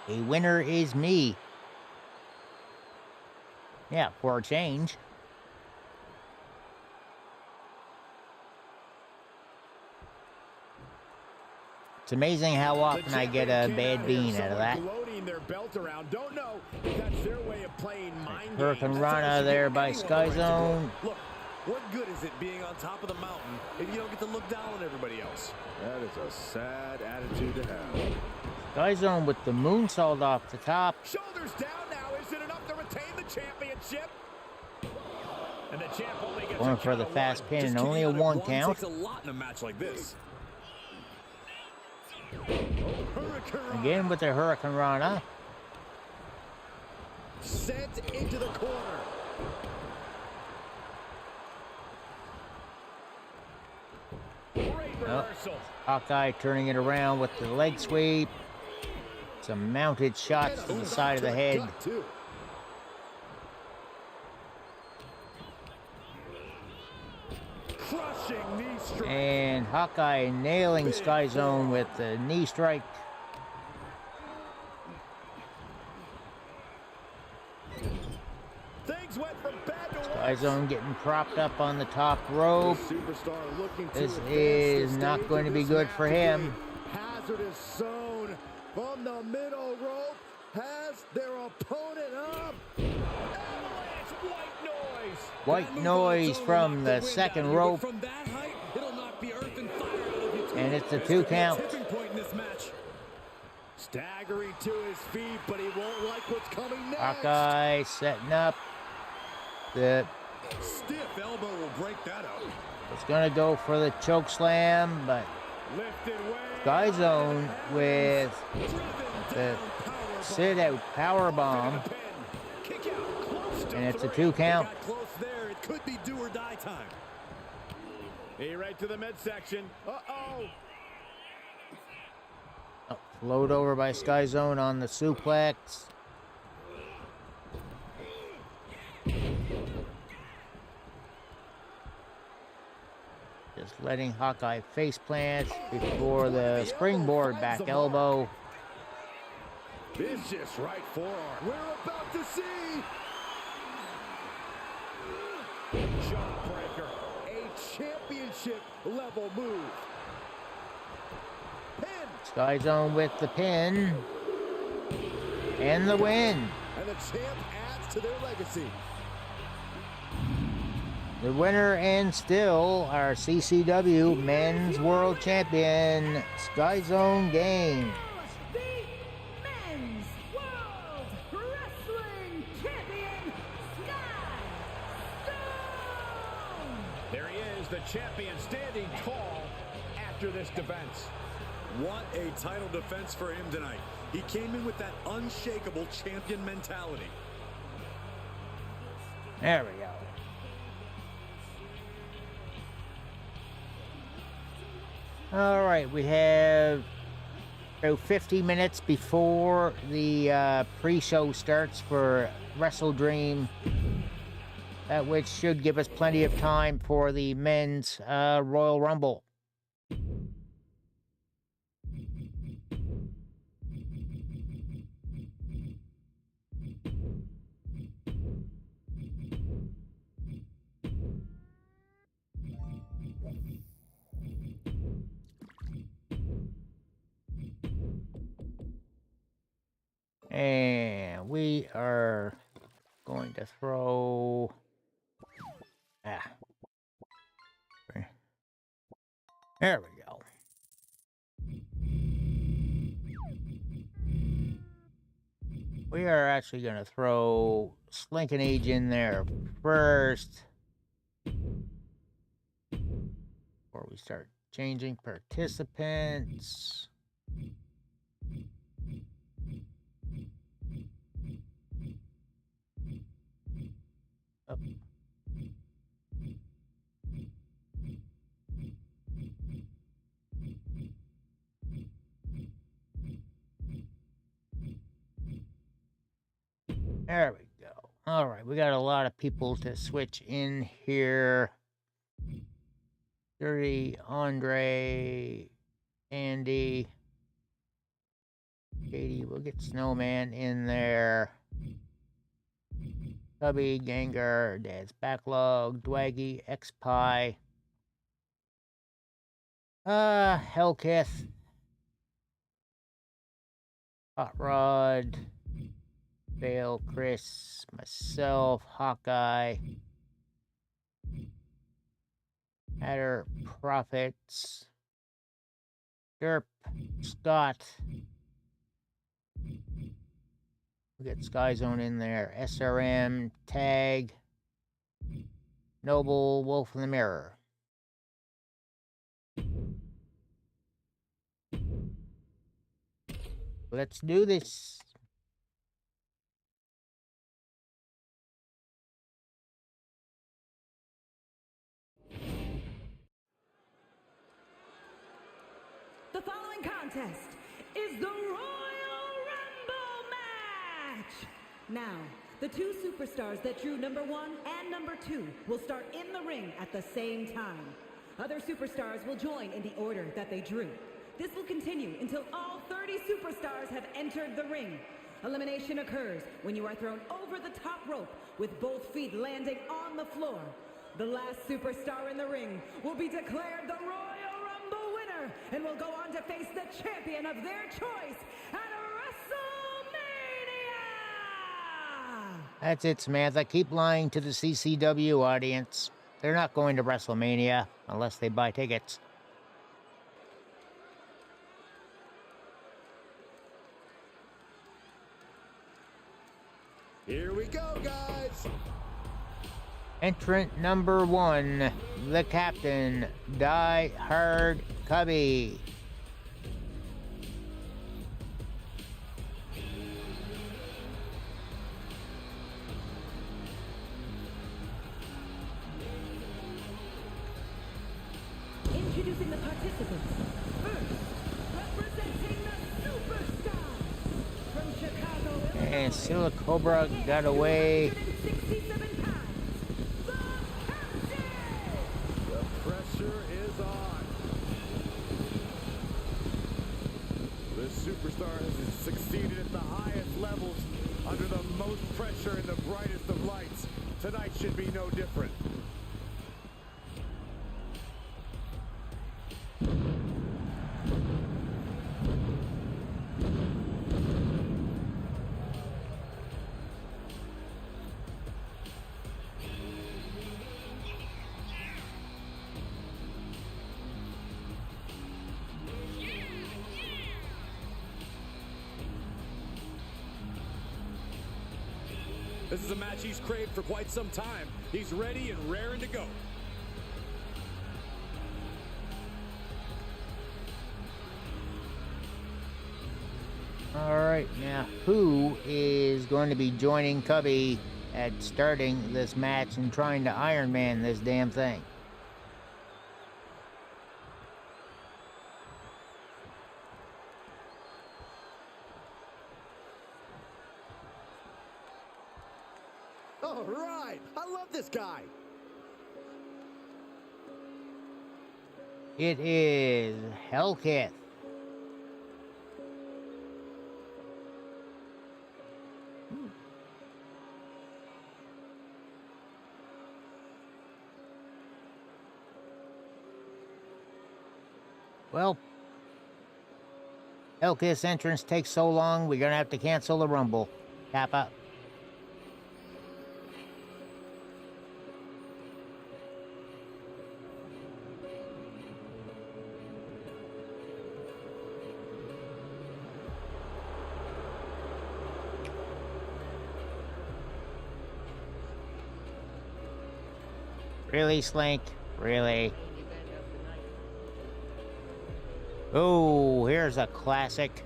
Speaker 3: A winner is me. Yeah, for a change. It's amazing how often I get a bad bean out of that.
Speaker 1: Their belt around. Don't know if that's their way of playing mind
Speaker 3: Hurricane Rana there by Sky Zone.
Speaker 7: Look, what good is it being on top of the mountain if you don't get to look down on everybody else?
Speaker 5: That is a sad attitude to have.
Speaker 3: Sky Zone with the moonsault off the top.
Speaker 1: Shoulders down now. Is it enough to retain the championship? And the champ only gets
Speaker 3: going for the fast pin and only a one count.
Speaker 7: Takes a lot in a match like this.
Speaker 3: Again with the Hurricane Rana.
Speaker 5: Sent into the corner.
Speaker 3: Oh, Hawkeye turning it around with the leg sweep. Some mounted shots to the side of the head. And Hawkeye nailing Sky Zone with the knee strike. Sky Zone getting propped up on the top rope. This is not going to be good for him.
Speaker 5: Hazardous zone from the middle rope has their opponent up.
Speaker 1: Avalanche, white noise.
Speaker 3: White noise from the second rope. And it's a 2 count.
Speaker 5: Staggering to his feet, but he won't like what's coming next.
Speaker 3: Hawkeye setting up. The
Speaker 7: stiff elbow will break that up.
Speaker 3: It's gonna go for the choke slam, but Sky Zone with the sit out power bomb, and it's a 2 count.
Speaker 7: It could be do or die time.
Speaker 1: Right to the midsection.
Speaker 3: Float over by Sky Zone on the suplex. Just letting Hawkeye face plant before the springboard back elbow.
Speaker 5: Vicious right forearm. We're about to see Jawbreaker, a championship level move.
Speaker 3: Sky Zone with the pin. And the win.
Speaker 5: And the champ adds to their legacy.
Speaker 3: The winner and still our CCW Men's World Champion, Sky Zone Game.
Speaker 13: The Men's World Wrestling Champion, Sky Zone!
Speaker 1: There he is, the champion, standing tall after this defense.
Speaker 7: What a title defense for him tonight. He came in with that unshakable champion mentality.
Speaker 3: There we go. All right, we have about 50 minutes before the pre-show starts for Wrestledream, which should give us plenty of time for the men's Royal Rumble. And we are going to throw... There we go. We are actually going to throw Slinkin' Age in there first. Before we start changing participants. Up. There we go. All right, we got a lot of people to switch in here. Dirty, Andre, Andy, Katie. We'll get Snowman in there. Cubby, Gengar, Dad's Backlog, Dwaggy, X-Pie, Hellkith, Hot Rod, Bale, Chris, myself, Hawkeye, Hatter, Profits, Derp, Scott. We got Sky Zone in there. SRM, Tag, Noble, Wolf in the Mirror. Let's do this.
Speaker 13: The following contest is the Royal Rumble match! Now, the two superstars that drew number 1 and number 2 will start in the ring at the same time. Other superstars will join in the order that they drew. This will continue until all 30 superstars have entered the ring. Elimination occurs when you are thrown over the top rope with both feet landing on the floor. The last superstar in the ring will be declared the Royal Rumble winner and will go on to face the champion of their choice at WrestleMania!
Speaker 3: That's it, Samantha. Keep lying to the CCW audience. They're not going to WrestleMania unless they buy tickets.
Speaker 5: Here we go, guys.
Speaker 3: Entrant number 1, the captain, Die Hard Cubby.
Speaker 13: Introducing the participants. First, representing the superstar from Chicago,
Speaker 3: And Silla Cobra got away.
Speaker 13: 167 pounds, the captain!
Speaker 5: The pressure is on. This superstar has succeeded at the highest levels under the most pressure and the brightest of lights. Tonight should be no different.
Speaker 7: This is a match he's craved for quite some time. He's ready and raring to go.
Speaker 3: All right, now who is going to be joining Cubby at starting this match and trying to Iron Man this damn thing?
Speaker 5: All right, I love this guy.
Speaker 3: It is Hellcat. Well, Hellkith's entrance takes so long, we're gonna have to cancel the Rumble. Tap up. Really, Slink? Really? Oh, here's a classic.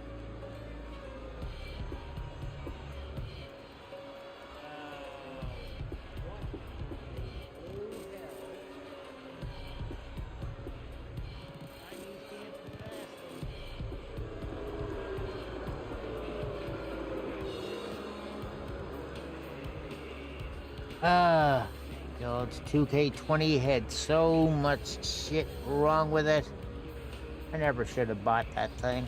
Speaker 3: God, 2K20 had so much shit wrong with it. I never should have bought that thing.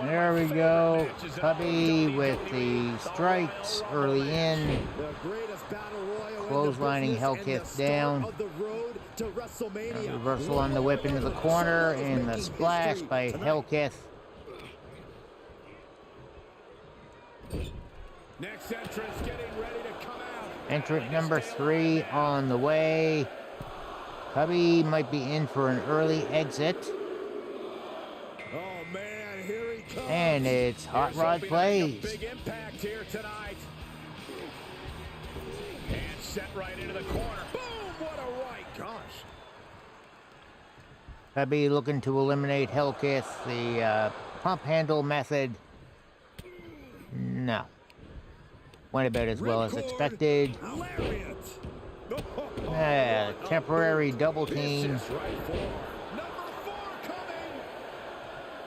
Speaker 3: There we go. Cubby with the strikes early in. Clotheslining Hellkith down. Reversal on the whip into the corner and the splash by Hellkith.
Speaker 1: Next entrance getting ready to come out.
Speaker 3: Entrant number 3 on the way. Cubby might be in for an early exit. And it's Hot Rod Plays.
Speaker 1: Big impact here tonight. And set right into the corner. Boom! What a right. Gosh.
Speaker 3: Cubby looking to eliminate Hellkith. The pump handle method. No. Went about as well as expected. Temporary double team.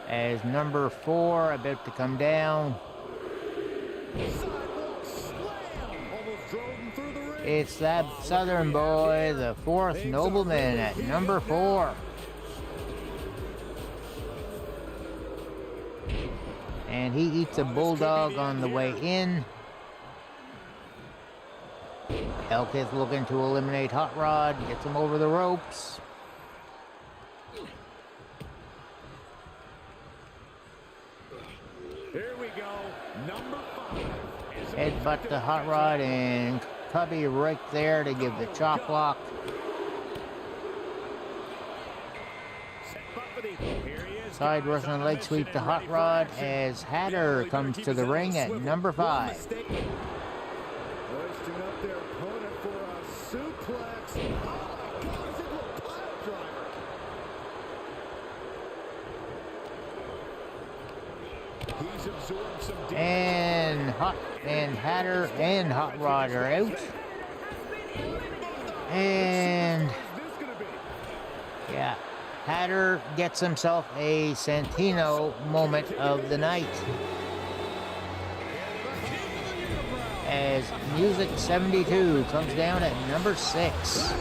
Speaker 3: As number 4 about to come down. It's that Southern boy, the 4th nobleman at number 4. And he eats a bulldog on the way in. Hellkith looking to eliminate Hot Rod, gets him over the ropes.
Speaker 1: Here we go. Number 5.
Speaker 3: Headbutt to Hot Rod and Cubby right there to give the chop block. Side Russian leg sweep to Hot Rod as Hatter comes to the ring at number 5.
Speaker 5: Hoisting up their opponent for a suplex. Oh my God, it's into a pile driver. He's absorbed some damage.
Speaker 3: And Hatter and Hot Rod are out. And yeah, Hatter gets himself a Santino moment of the night. As Music 72 comes down at number 6.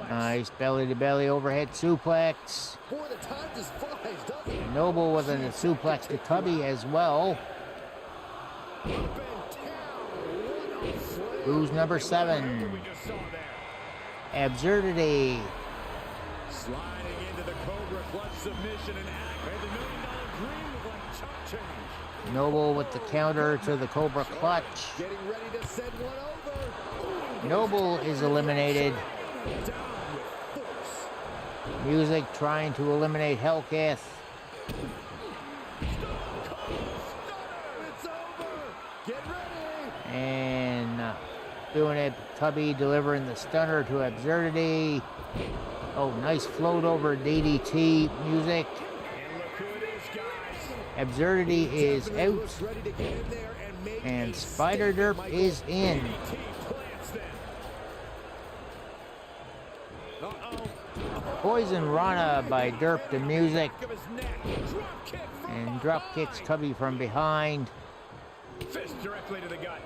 Speaker 3: Nice belly-to-belly overhead suplex.
Speaker 5: Boy, the time just flies, doesn't it?
Speaker 3: Noble with a suplex to Cubby as well. Who's number 7? Absurdity.
Speaker 1: Sliding into the Cobra Clutch submission and the $1 million dream was like chump change.
Speaker 3: Noble with the counter to the Cobra Clutch.
Speaker 5: Getting ready to send one over.
Speaker 3: Noble is eliminated. Music trying to eliminate Hellkith.
Speaker 5: It's over. Get ready.
Speaker 3: And doing it, Cubby delivering the stunner to Absurdity. Oh, nice float over DDT. Music. Absurdity is out. And Spider Derp is in. Poison Rana by Derp to Music. And drop kicks Cubby from behind.
Speaker 1: Fist directly to the gut.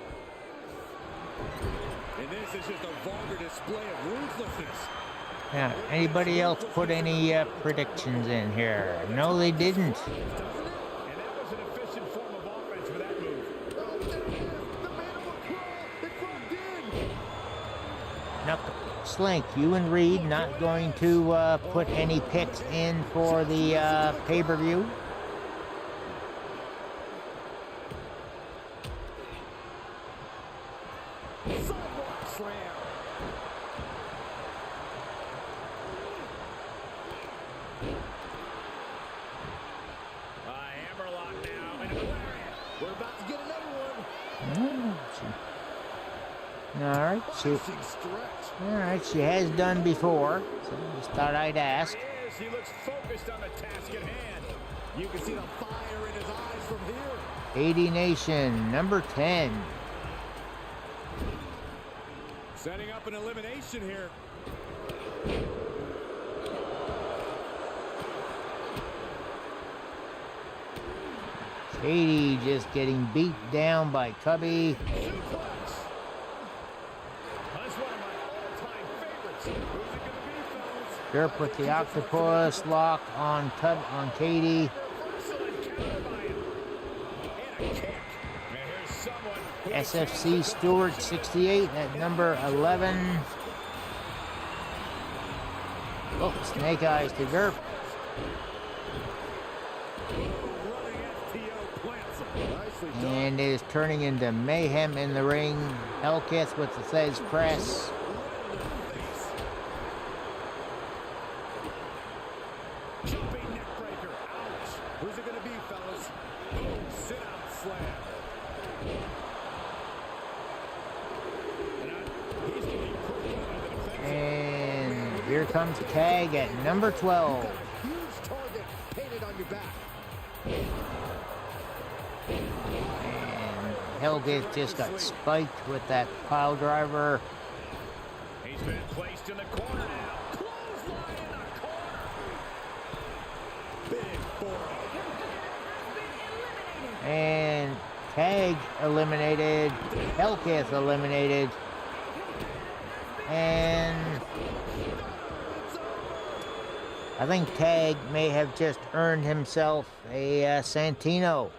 Speaker 1: And this is just a vulgar display of ruthlessness.
Speaker 3: Yeah, anybody else put any predictions in here? No, they didn't.
Speaker 1: And that was an efficient form of offense for that move.
Speaker 3: Now, Slink, you and Reed not going to put any picks in for the pay-per-view?
Speaker 5: Sidewalk slam.
Speaker 1: Hammerlock now. And
Speaker 5: we're about to get another one.
Speaker 3: All right, she has done before, so just thought I'd ask.
Speaker 1: He looks focused on the task at hand.
Speaker 5: You can see the fire in his eyes from here.
Speaker 3: 80 Nation, number 10.
Speaker 7: Setting up an elimination here.
Speaker 3: Katie just getting beat down by Cubby. Derp with the octopus lock on Katie. SFC Stewart 68 at number 11. Oh, Snake Eyes to Derp. And it is turning into mayhem in the ring. Hellkith with the Thesz press.
Speaker 5: Who's it going to be, fellas? Sit out slam.
Speaker 3: And here comes Tag at number 12.
Speaker 5: Huge target painted on your back.
Speaker 3: And Hellkith just got spiked with that pile driver.
Speaker 1: He's been placed in the corner now. Clothesline in the corner. Big forearm.
Speaker 3: And Tag eliminated. Hellcat eliminated. And I think Tag may have just earned himself a Santino.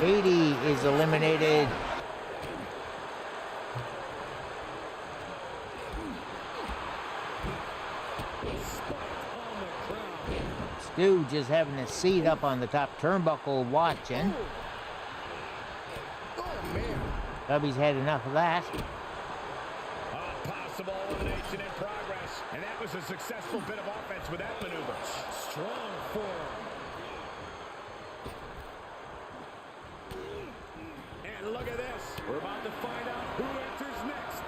Speaker 3: AEW is eliminated. Stu just having a seat up on the top turnbuckle watching. Cubby's had enough of that.
Speaker 1: Possible elimination in progress. And that was a successful bit of offense with that maneuver. Strong form. And look at this. We're about to find out who enters next.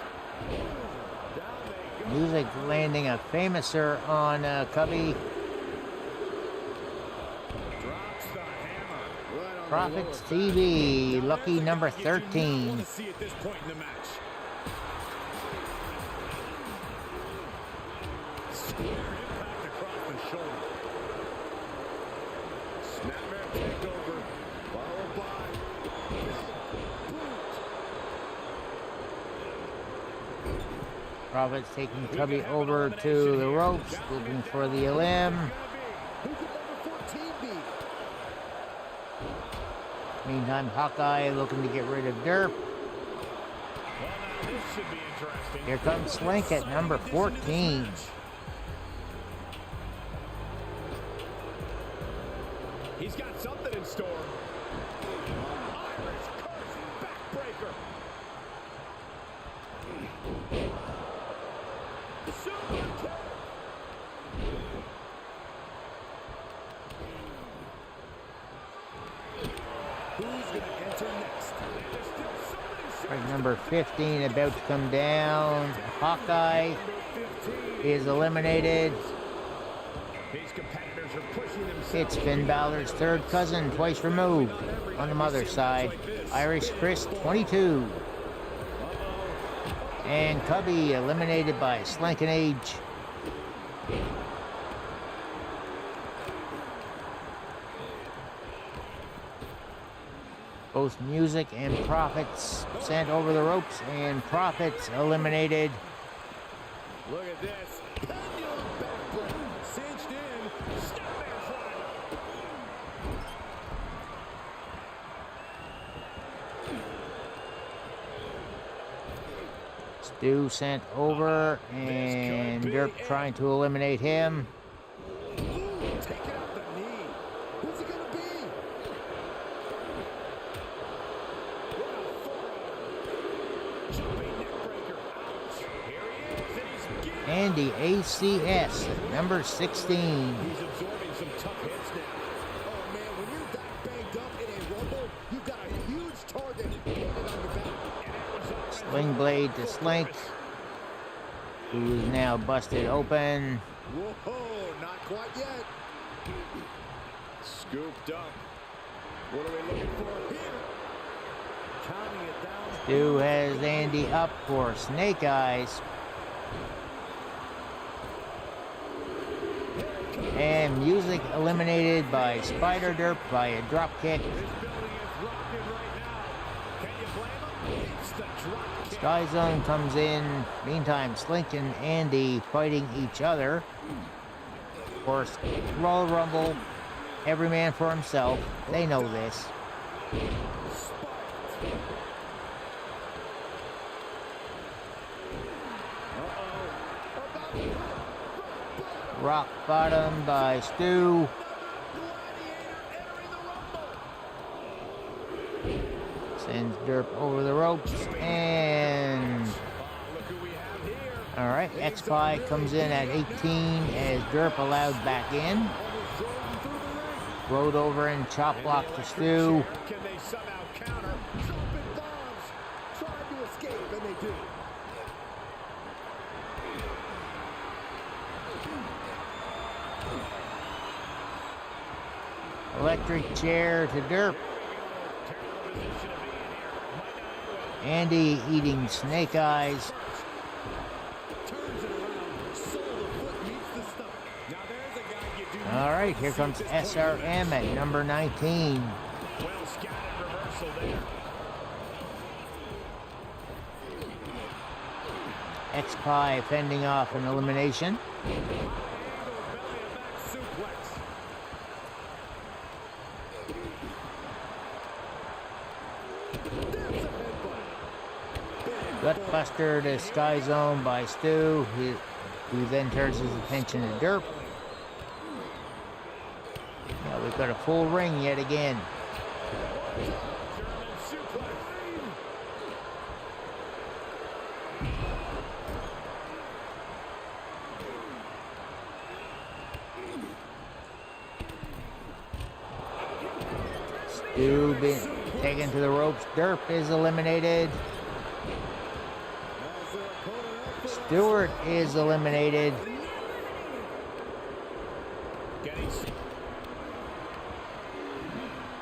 Speaker 1: Down they go.
Speaker 3: Music landing a famouser on Cubby.
Speaker 1: Drops the hammer. Right on
Speaker 3: Profits
Speaker 1: the lower
Speaker 3: TV,
Speaker 1: back.
Speaker 3: lucky number
Speaker 1: You do not
Speaker 3: 13.
Speaker 1: want to see at this point in the match. Square impact across the shoulder. Snapmare takeover, followed by boot.
Speaker 3: Profits taking Cubby over to the ropes, looking for the elim.
Speaker 1: Who could number 14 be?
Speaker 3: Meantime, Hawkeye looking to get rid of Derp.
Speaker 1: Well, now this should be interesting.
Speaker 3: Here comes Slink at number 14.
Speaker 1: He's got something in store. Irish curse backbreaker. Super kick. Who's going to enter next? There's still somebody
Speaker 3: Right, number 15 about to come down. Hawkeye is eliminated.
Speaker 1: These competitors are pushing themselves.
Speaker 3: It's Finn Balor's third cousin, twice removed. On the mother's side, Irish Chris 22. And Cubby eliminated by Slank and Age. Both Music and Profits sent over the ropes, and Profits eliminated.
Speaker 1: Look at this. Pendulum backbreaker. Cinched in. Snapmare driver.
Speaker 3: Stu sent over, and Derp trying to eliminate him.
Speaker 1: Ooh, taking out the knee. Who's it going to be? What a forearm. Jumping neckbreaker. Ouch. Here he is, and he's getting
Speaker 3: Andy ACS, number 16.
Speaker 1: He's absorbing some tough hits now. Oh, man, when you're that banged up in a rumble, you've got a huge target painted on your back. And that was
Speaker 3: Sling blade to Slink, who is now busted open.
Speaker 1: whoa, not quite yet. Scooped up. What are we looking for here? Counting it down.
Speaker 3: Stu has Andy up for Snake Eyes. And Music eliminated by Spider Derp by a drop kick.
Speaker 1: This building is rocking right now. Can you blame him? It's the drop kick.
Speaker 3: Sky Zone comes in. Meantime, Slink and Andy fighting each other. Of course, Royal Rumble, every man for himself. They know this. Rock bottom by Stu. Sends Derp over the ropes, and all right, X-Spy comes in at 18 as Derp allowed back in. Rode over and chop block to Stu.
Speaker 1: Can they somehow counter? Jumping bombs. Trying to escape, and they do.
Speaker 3: Electric chair to Derp. Andy eating Snake Eyes. All right, here comes SRM at number 19.
Speaker 1: Well scouted reversal there.
Speaker 3: X-Pie fending off an elimination. Gutbuster to Sky Zone by Stu, who then turns his attention to Derp. Now we've got a full ring yet again. Stu being taken to the ropes. Derp is eliminated. Stewart is eliminated.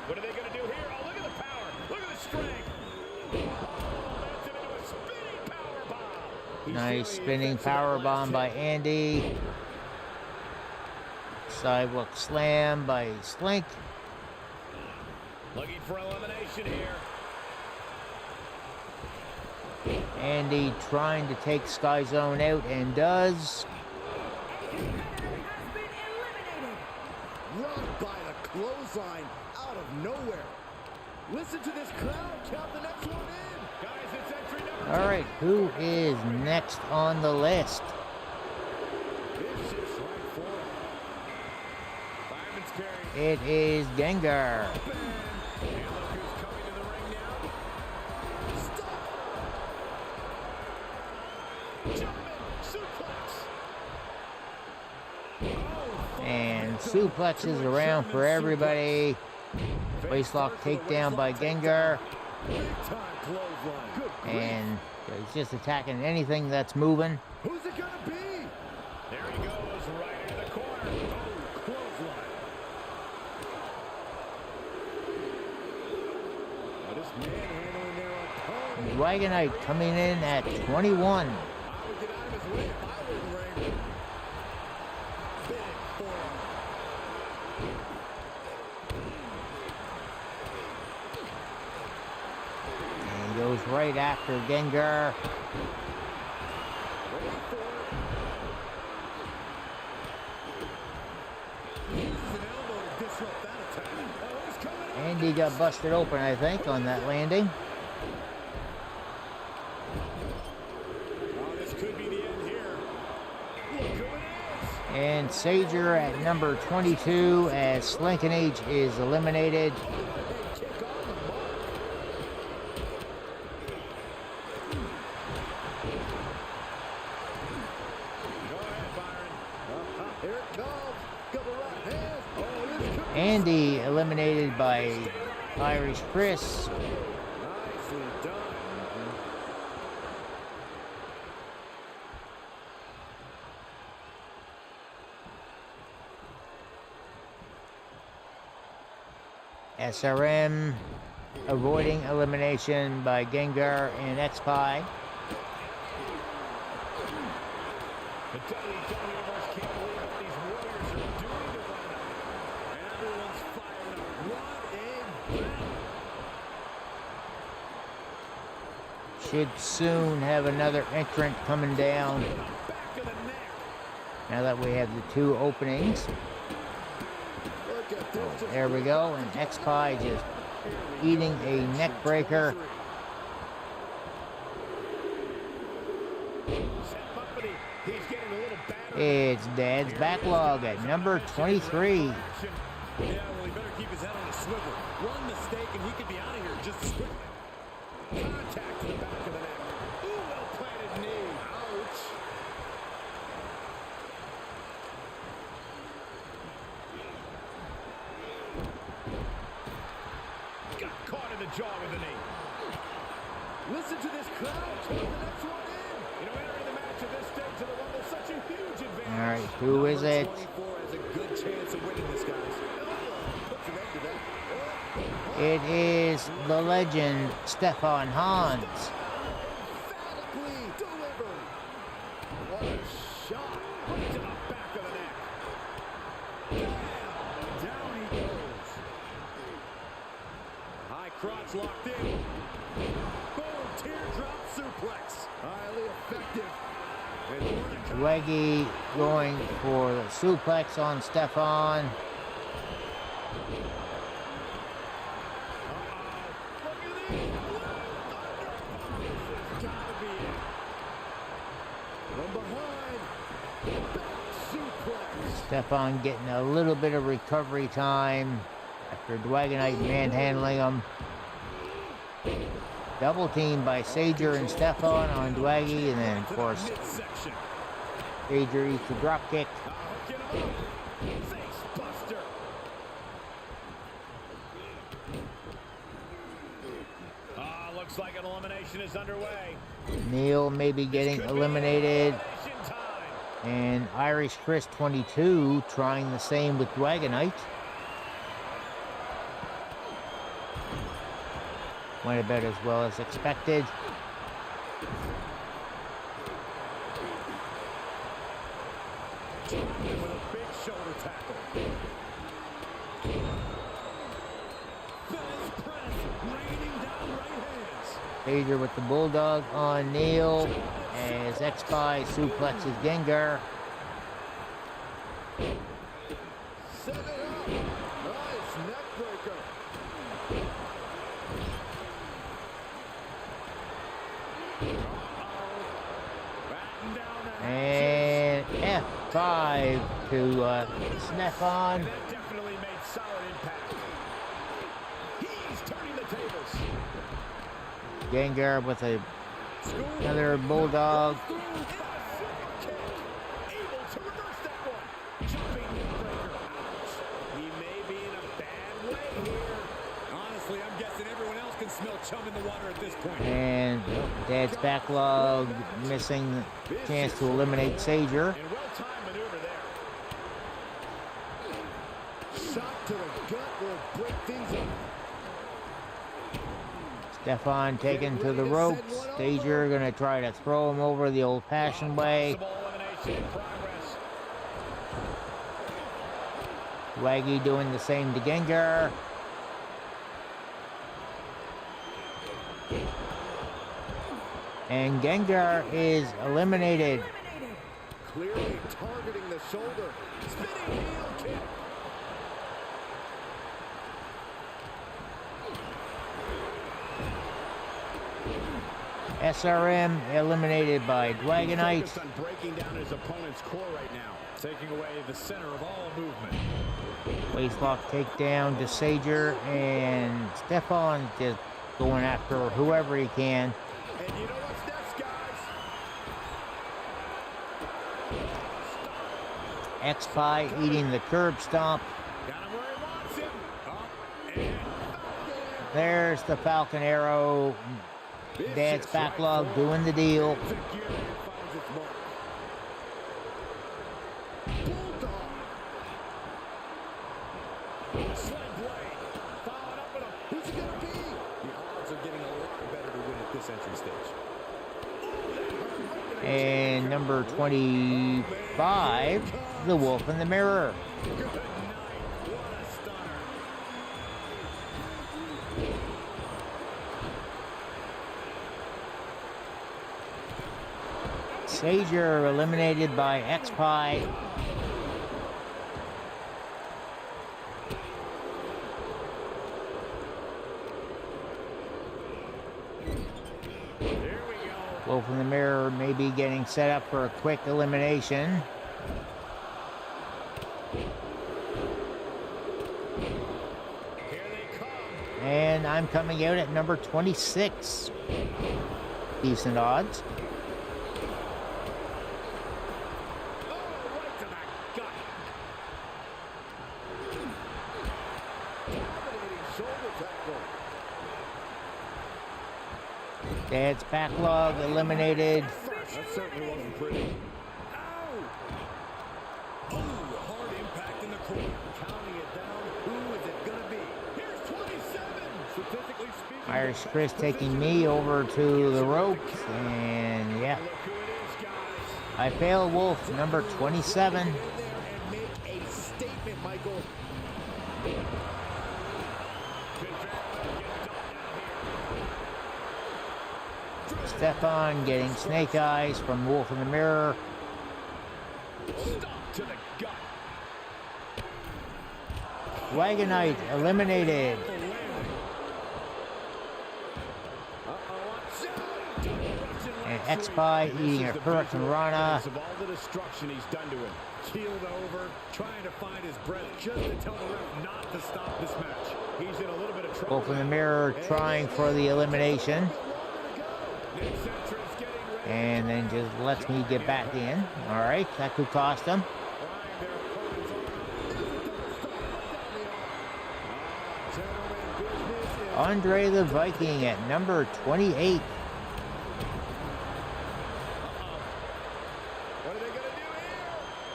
Speaker 1: What are they going to do here? Oh, look at the power. Look at the strength. That's into a spinning power bomb.
Speaker 3: Nice spinning power bomb by Andy. Sidewalk slam by Slink.
Speaker 1: Looking for elimination here.
Speaker 3: Andy trying to take Sky Zone out and does.
Speaker 5: Run by the clothesline out of nowhere. Listen to this crowd. Count the next one in.
Speaker 1: Guys, it's entry number 2.
Speaker 3: All right, who is next on the list?
Speaker 1: This is right for him. Fireman's carry.
Speaker 3: It is Gengar.
Speaker 1: And look who's coming to the ring now. Stop. Jumping suplex.
Speaker 3: And suplexes around for everybody. Waistlock takedown by Gengar. And he's just attacking anything that's moving.
Speaker 5: Who's it gonna be?
Speaker 1: There he goes, right into the corner. Oh, clothesline.
Speaker 5: Now this man handling their opponent.
Speaker 3: Dragonite coming in at 21.
Speaker 5: I would get out of his way if I were in the ring. Big forearm.
Speaker 3: And goes right after Gengar. Andy got busted open, I think, on that landing.
Speaker 1: Oh, this could be the end here. Look who it is.
Speaker 3: And Sager at number 22 as Slinkin' H is eliminated. Andy eliminated by Irish Chris.
Speaker 5: Nicely done.
Speaker 3: SRM avoiding elimination by Gengar and X-Pie.
Speaker 1: The WWE Universe can't believe what these Warriors are doing to one another. And everyone's fired up. What a battle.
Speaker 3: Should soon have another entrant coming down.
Speaker 1: Back of the neck.
Speaker 3: Now that we have the two openings. There we go, and X-Pie just eating a neck breaker. It's Dad's Backlog at number 23.
Speaker 5: Yeah, well, he better keep his head on a swivel. One mistake and he could be out of here just as quickly.
Speaker 1: Contact to the back of the neck. Ooh, well-planted knee. Ouch. Got caught in the jaw with the knee.
Speaker 5: Listen to this crowd. Count the next one in.
Speaker 1: You know, entering the match at this stage of the Rumble, such a huge advantage.
Speaker 3: All right, who is it?
Speaker 5: 24 has a good chance of winning this, guys. Puts an end to that.
Speaker 3: It is the legend, Stefan Hans.
Speaker 5: Emphatically delivered. What a shot.
Speaker 1: Right to the back of the neck.
Speaker 5: crotch locked in. Boom, teardrop suplex. Highly effective.
Speaker 3: Dwaggy going for the suplex on Stefan. Stefan getting a little bit of recovery time after Dwagonite manhandling him. Double team by Sager and Stefan on Dwaggy, and then of course Sager eats a drop kick.
Speaker 1: Looks like an elimination is underway.
Speaker 3: Neil may be getting eliminated. And Irish Chris 22 trying the same with Dwagonite. Went about as well as expected.
Speaker 5: With a big shoulder tackle. Fez press, raining down right hands.
Speaker 3: Sager with the Bulldog on Neil as X-Spy suplexes Gengar.
Speaker 5: Set it up. Nice neck breaker.
Speaker 3: And F5 to Stefan.
Speaker 1: That definitely made solid impact. He's turning the tables.
Speaker 3: Gengar with another Bulldog.
Speaker 1: Able to reverse that one. Jumping neckbreaker. Ouch. He may be in a bad way here.
Speaker 7: Honestly, I'm guessing everyone else can smell chum in the water at this point.
Speaker 3: And Dad's Backlog missing the chance to eliminate Sager.
Speaker 1: And well-timed maneuver there.
Speaker 5: Shot to the gut will break things up.
Speaker 3: Stefan taken to the ropes. Sager gonna try to throw him over the old-fashioned way. Waggy doing the same to Gengar. And Gengar is eliminated.
Speaker 5: Clearly targeting the shoulder. Spinning heel kick.
Speaker 3: SRM eliminated by Dwagonite.
Speaker 1: Focused on breaking down his opponent's core right now, taking away the center of all movement.
Speaker 3: Waistlock takedown to Sager, and Stefan just going after whoever he can.
Speaker 5: And you know what's next, guys?
Speaker 3: X-Spy eating the curb stomp.
Speaker 1: Got him where he wants him. And
Speaker 3: There's the Falcon Arrow. Dad's Backlog doing the deal.
Speaker 5: Who's it gonna be?
Speaker 7: The odds are getting a lot better to win at this entry stage.
Speaker 3: And number 25, the Wolf in the Mirror. Sager eliminated by X-Spy. Wolf in the Mirror may be getting set up for a quick elimination. And I'm coming out at number 26. Decent odds. Dad's Backlog eliminated.
Speaker 5: That certainly wasn't pretty.
Speaker 7: Oh, hard impact in the corner.
Speaker 5: Counting it down. Who is it gonna be? Here's 27. Statistically speaking.
Speaker 3: Irish Chris taking me over to the ropes, and yeah. I fail Wolf, number 27.
Speaker 5: And make a statement, Michael.
Speaker 3: Stefan getting snake eyes from Wolf in the Mirror.
Speaker 1: Stop to the gut.
Speaker 3: Wagonite eliminated. And X-Pie eating a Hurricane Rana.
Speaker 1: Of all the destruction he's done to him. Keeled over, trying to find his breath just to tell the ref not to stop this match. He's in a little bit of trouble.
Speaker 3: Wolf in the Mirror trying for the elimination. And then just lets me get back in. All right, that could cost him. Andre the Viking at number 28.
Speaker 7: What are they going to do here?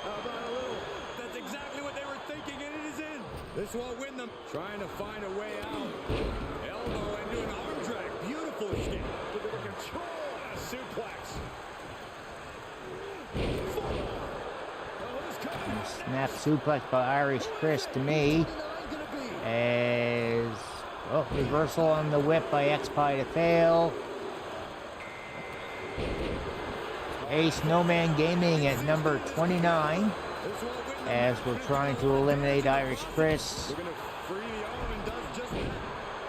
Speaker 7: How about a little? That's exactly what they were thinking, and it is in. This won't win them. Trying to find a way out. Elbow into an arm drag. Beautiful escape.
Speaker 1: Look at the control on a suplex.
Speaker 3: Snap suplex by Irish Chris to me. As reversal on the whip by X-Pie to fail. A Snowman Gaming at number 29. As we're trying to eliminate Irish Chris.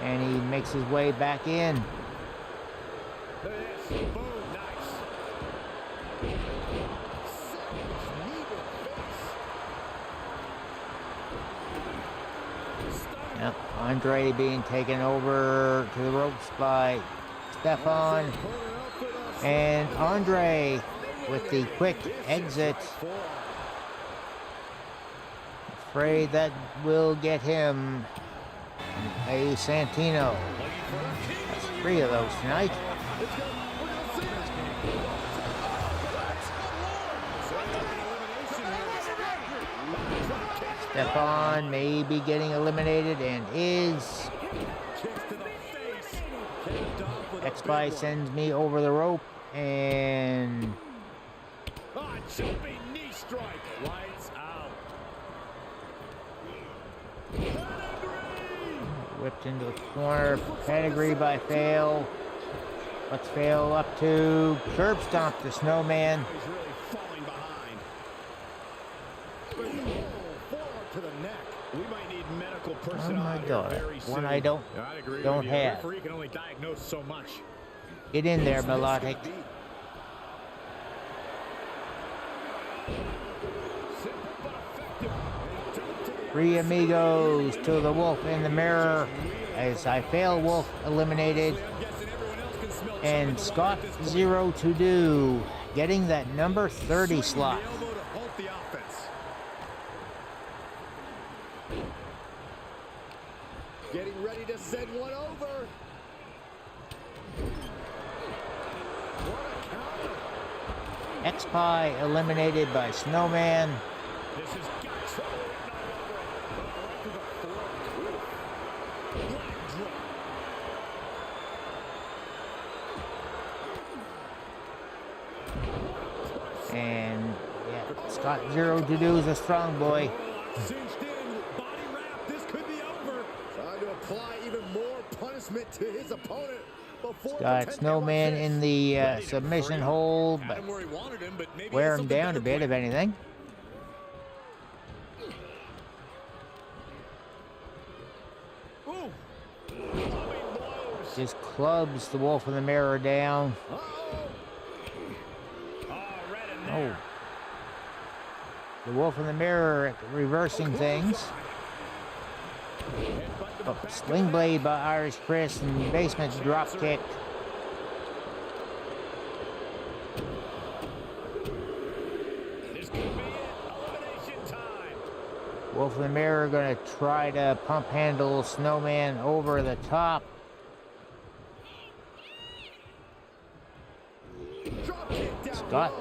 Speaker 3: And he makes his way back in. Yep, Andre being taken over to the ropes by Stefan. And Andre with the quick exit. Afraid that will get him a Santino. That's 3 of those tonight. Stefan may be getting eliminated and is. X-Pie sends me over the rope and
Speaker 1: Jumping knee strike. Lights out.
Speaker 3: whipped into the corner. Pedigree by Fail. Let's Fail up to curb stomp the Snowman.
Speaker 1: He's really falling behind. To the neck. We might need medical personnel.
Speaker 3: Oh my God.
Speaker 1: Very soon.
Speaker 3: One I don't
Speaker 1: with you.
Speaker 3: have.
Speaker 1: The referee can only diagnose so much.
Speaker 3: Get in there, Melodic. Three amigos to the Wolf in the Mirror as I fail Wolf eliminated. And Scott Zero to do getting that number 30 slot.
Speaker 7: Getting ready to send one over.
Speaker 3: X-Pie eliminated by Snowman.
Speaker 1: This has got trouble.
Speaker 3: And yeah, Scott Zero to do is a strong boy.
Speaker 7: Cinched in, body wrap. This could be over. Trying to apply even more punishment to his opponent.
Speaker 3: Got Snowman in the submission hold, but wear him down a bit, if anything. Just clubs the Wolf in the Mirror down. Oh. The Wolf in the Mirror reversing things. Oh, Sling Blade by Irish Chris and basement drop kick. Wolf in the Mirror gonna try to pump handle Snowman over the top. Scott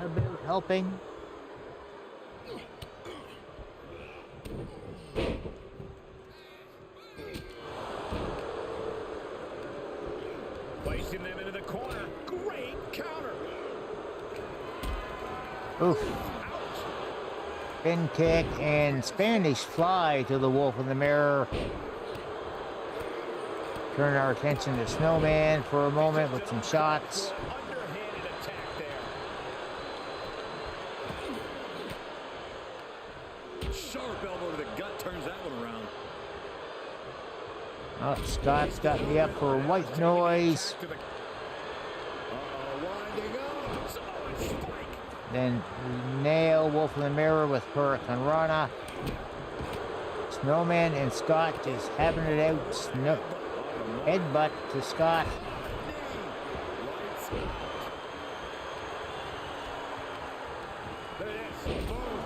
Speaker 3: a bit helping.
Speaker 1: Placing them into the corner. Great counter.
Speaker 3: Oof. Spin kick and Spanish fly to the Wolf in the Mirror. turn our attention to Snowman for a moment with some shots.
Speaker 1: Underhanded attack there.
Speaker 7: Sharp elbow to the gut turns that one around.
Speaker 3: Oh, Scott's got me up for white noise.
Speaker 7: Winding up. Samoan spike.
Speaker 3: Then we nail Wolf in the Mirror with Hurricane Rana. Snowman and Scott just having it out. Headbutt to Scott.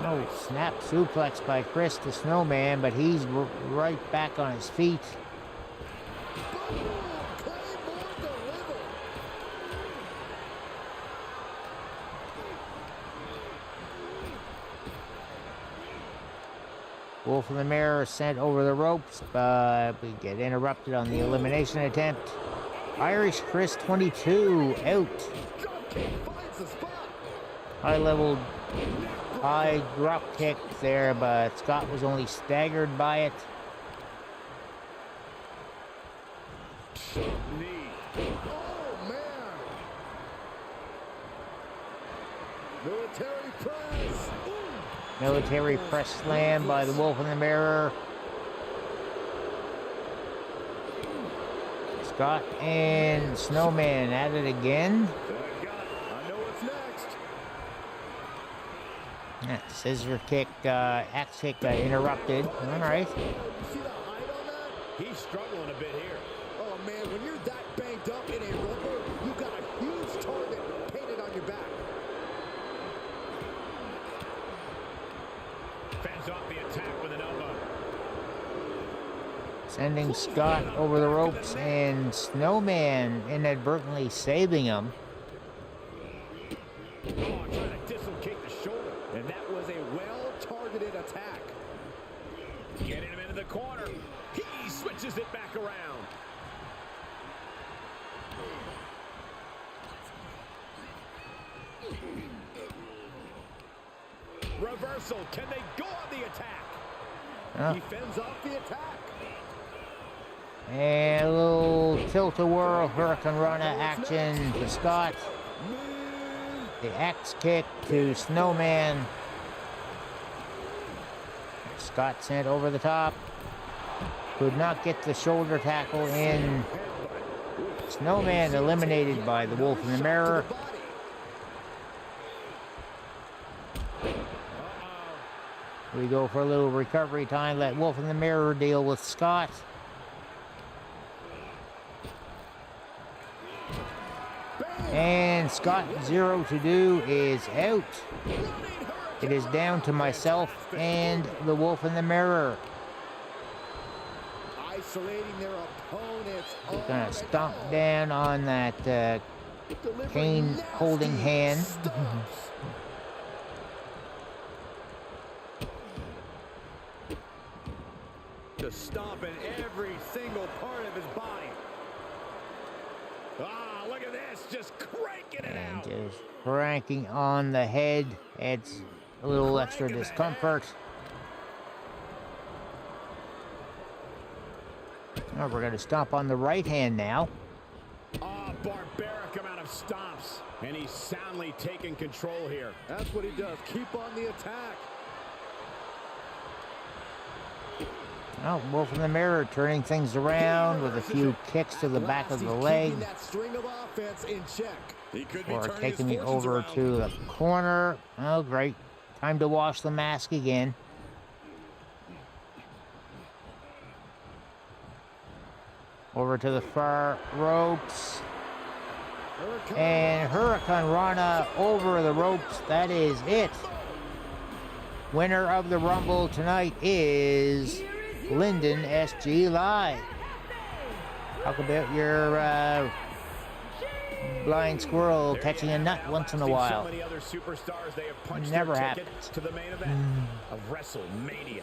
Speaker 3: Oh, snap suplex by Chris to Snowman, but he's right back on his feet. Wolf in the Mirror sent over the ropes, but we get interrupted on the elimination attempt. Irish Chris 22 out. High drop kick there, but Scott was only staggered by it.
Speaker 7: Knee. Oh, man. Military press.
Speaker 3: Military press slam by the Wolf in the Mirror. Scott and Snowman at it again.
Speaker 7: I know what's next.
Speaker 3: Scissor kick, axe kick interrupted. All right.
Speaker 7: See the height on that?
Speaker 1: He's struggling a bit here.
Speaker 7: Oh, man, when you're that banged up in a rumble, you got a huge target painted on your back.
Speaker 1: Fends off the attack with an elbow.
Speaker 3: Sending Scott over the ropes and Snowman inadvertently saving him.
Speaker 1: Oh, trying to dislocate the shoulder.
Speaker 7: And that was a well-targeted attack.
Speaker 1: Getting him into the corner. He switches it back around. Reversal. Can they go on the attack?
Speaker 7: He fends off the attack.
Speaker 3: And a little tilt-a-whirl Hurricane Rana action to Scott. The axe kick to Snowman. Scott sent over the top. Could not get the shoulder tackle in. Snowman eliminated by the Wolf in the Mirror. We go for a little recovery time. Let Wolf in the Mirror deal with Scott. And Scott, 0 to do, is out. It is down to myself and the Wolf in the Mirror.
Speaker 7: Isolating their opponents.
Speaker 3: We're gonna stomp down on that cane holding hand.
Speaker 7: Just stomping every single part of his body.
Speaker 1: Ah, look at this, just cranking it
Speaker 3: And
Speaker 1: out.
Speaker 3: just cranking on the head. Adds a little extra discomfort. Oh, we're going to stomp on the right hand now.
Speaker 1: Ah, barbaric amount of stomps. And he's soundly taking control here.
Speaker 7: That's what he does. Keep on the attack.
Speaker 3: Oh, Wolf in the Mirror turning things around with a few kicks to the back of the leg.
Speaker 7: That string of offense in check. He could be
Speaker 3: Or
Speaker 7: turning
Speaker 3: taking
Speaker 7: his
Speaker 3: me
Speaker 7: fortunes
Speaker 3: over
Speaker 7: around.
Speaker 3: to the corner. Oh, great. Time to wash the mask again. Over to the far ropes. And Hurricane Rana over the ropes. That is it. Winner of the Rumble tonight is Lyndon SG Live. Talk about your blind squirrel catching a nut once in a while.
Speaker 1: So many other superstars, they have punched
Speaker 3: Never
Speaker 1: their ticket
Speaker 3: happens.
Speaker 1: to the main event of WrestleMania.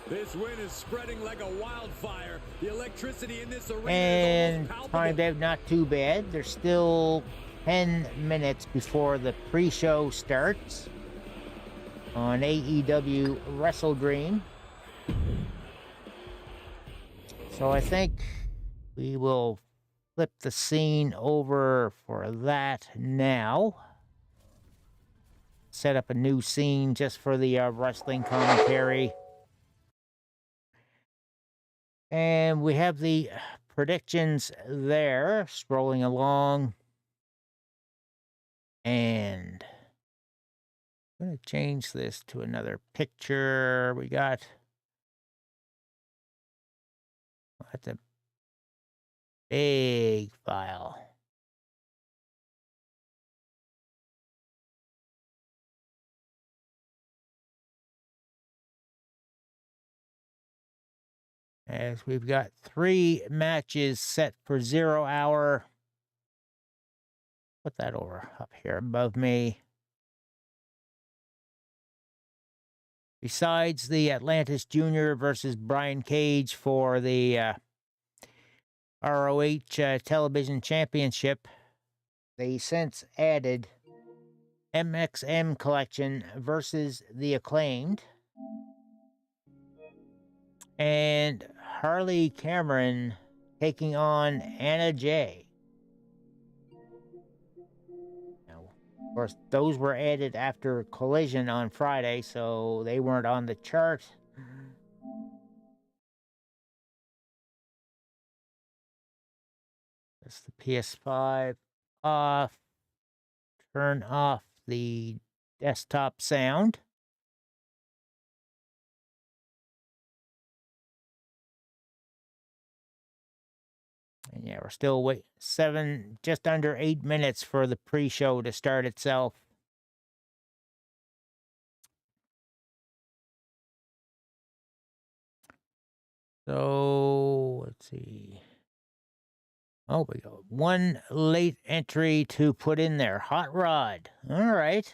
Speaker 7: This win is spreading like a wildfire. The electricity in this arena
Speaker 3: And
Speaker 7: is almost
Speaker 3: timed
Speaker 7: palpable.
Speaker 3: out not too bad. There's still 10 minutes before the pre-show starts on AEW Wrestledream. So I think we will flip the scene over for that now. Set up a new scene just for the wrestling commentary. And we have the predictions there, scrolling along. And I'm going to change this to another picture. We got... That's a big file. As we've got 3 matches set for 0 hour. Put that over up here above me. Besides the Atlantis Jr. versus Brian Cage for the ROH Television Championship, they since added MXM Collection versus the Acclaimed. And Harley Cameron taking on Anna Jay. Now, of course, those were added after Collision on Friday, so they weren't on the chart. That's the PS5 off. Turn off the desktop sound. And yeah, we're still waiting just under 8 minutes for the pre-show to start itself. So, let's see. Oh, we got one late entry to put in there. Hot Rod. All right.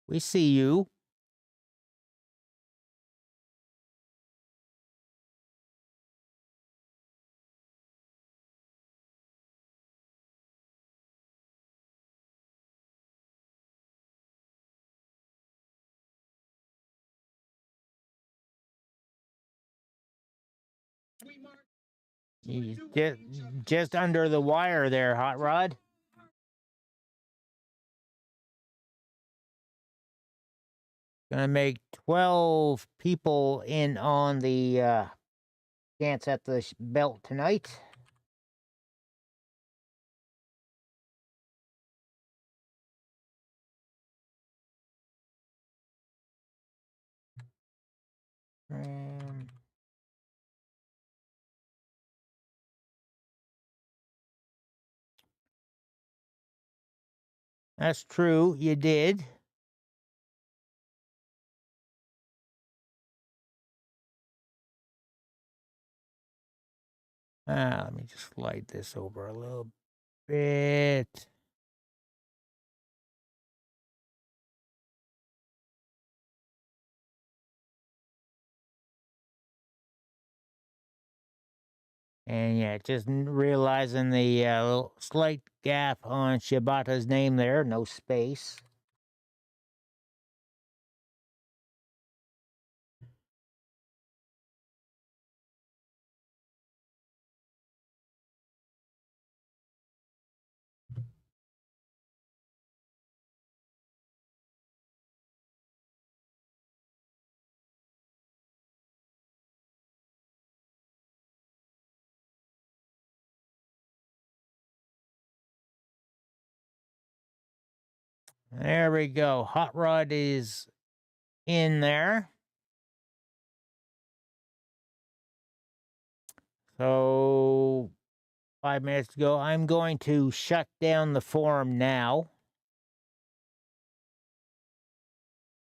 Speaker 3: We see you. Just under the wire there, Hot Rod. Gonna make 12 people in on the chance at the belt tonight. That's true, you did. Let me just slide this over a little bit. And yeah, just realizing the little slight gap on Shibata's name there, no space. There we go. Hot Rod is in there. So 5 minutes ago, I'm going to shut down the forum now.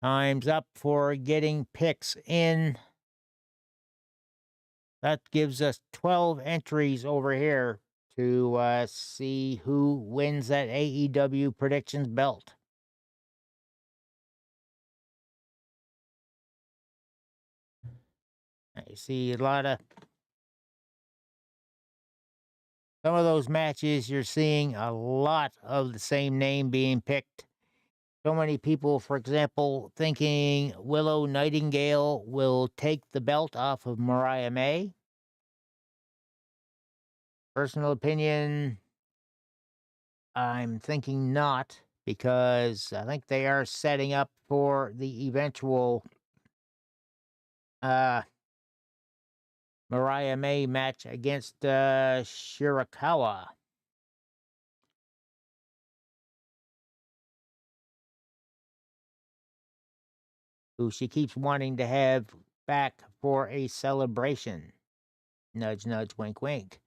Speaker 3: Time's up for getting picks in. That gives us 12 entries over here to see who wins that AEW predictions belt. I see a lot of... Some of those matches, you're seeing a lot of the same name being picked. So many people, for example, thinking Willow Nightingale will take the belt off of Mariah May. Personal opinion, I'm thinking not, because I think they are setting up for the eventual Mariah May match against Shirakawa. Who she keeps wanting to have back for a celebration. Nudge, nudge, wink, wink.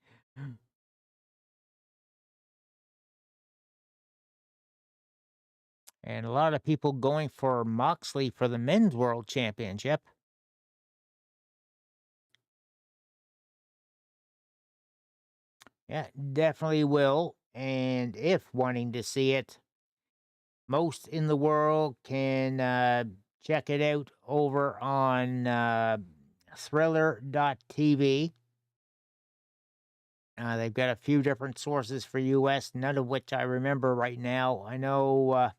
Speaker 3: And a lot of people going for Moxley for the Men's World Championship. Yeah, definitely will. And if wanting to see it, most in the world can check it out over on Thriller.tv. They've got a few different sources for US, none of which I remember right now. I know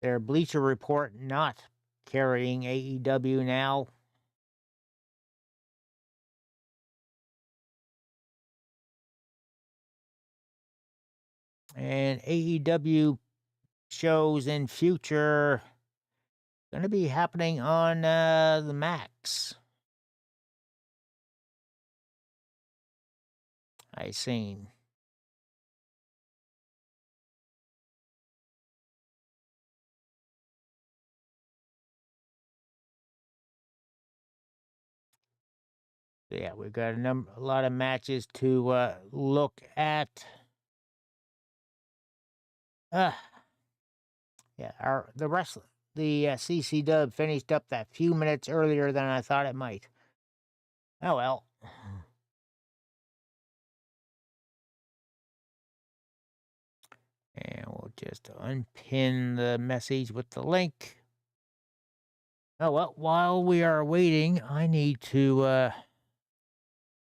Speaker 3: their Bleacher Report not carrying AEW now. And AEW shows in future going to be happening on the Max. I seen. Yeah, we've got a lot of matches to look at. Yeah, the CCW finished up that few minutes earlier than I thought it might. Oh well. And we'll just unpin the message with the link. Oh well, while we are waiting, I need to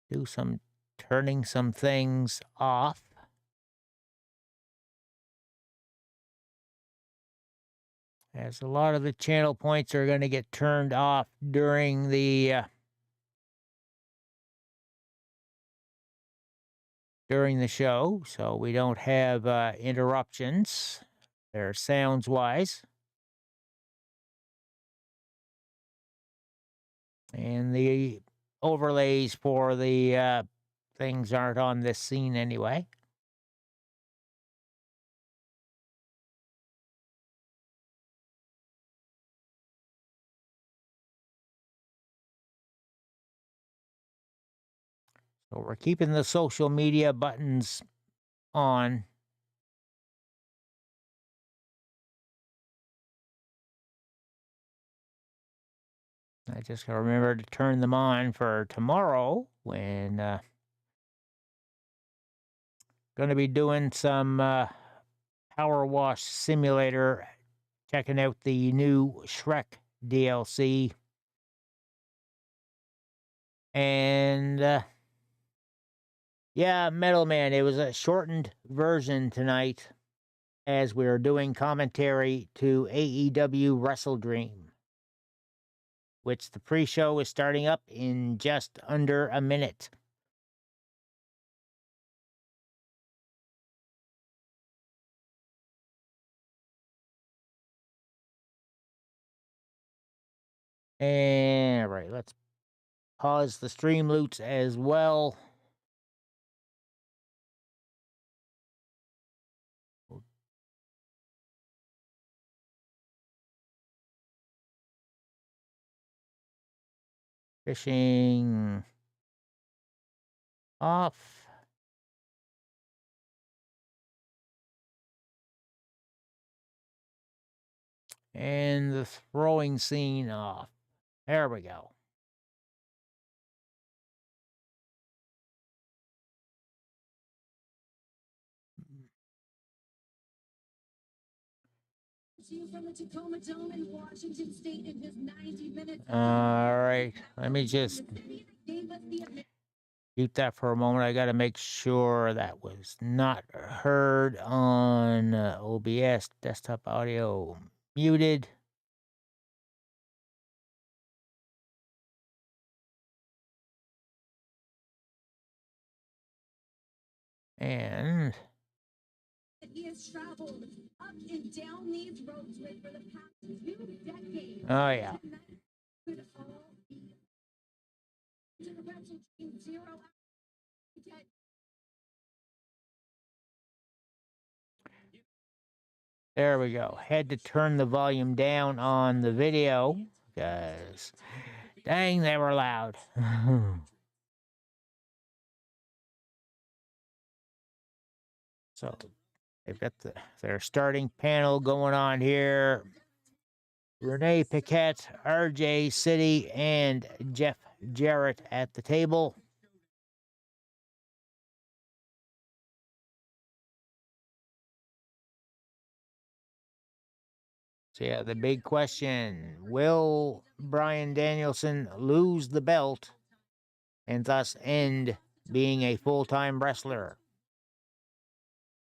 Speaker 3: do some turning some things off. As a lot of the channel points are going to get turned off during the show, so we don't have interruptions there sounds wise. And the overlays for the things aren't on this scene anyway. So we're keeping the social media buttons on. I just gotta remember to turn them on for tomorrow when going to be doing some Power Wash Simulator, checking out the new Shrek DLC. And yeah, Metal Man, it was a shortened version tonight as we were doing commentary to AEW Wrestledream, which the pre-show is starting up in just under a minute. And right, let's pause the stream loots as well. Fishing off. And the throwing scene off. There we go. All right, let me just mute that for a moment. I got to make sure that was not heard on OBS. Desktop audio muted. And
Speaker 14: He has traveled up and down these roads with for the past 2 decades.
Speaker 3: oh yeah.
Speaker 14: Could all be to the WrestleDream 0
Speaker 3: There we go. Had to turn the volume down on the video because dang, they were loud. So they've got their starting panel going on here. Renee Paquette, RJ City, and Jeff Jarrett at the table. So yeah, the big question, will Bryan Danielson lose the belt and thus end being a full-time wrestler?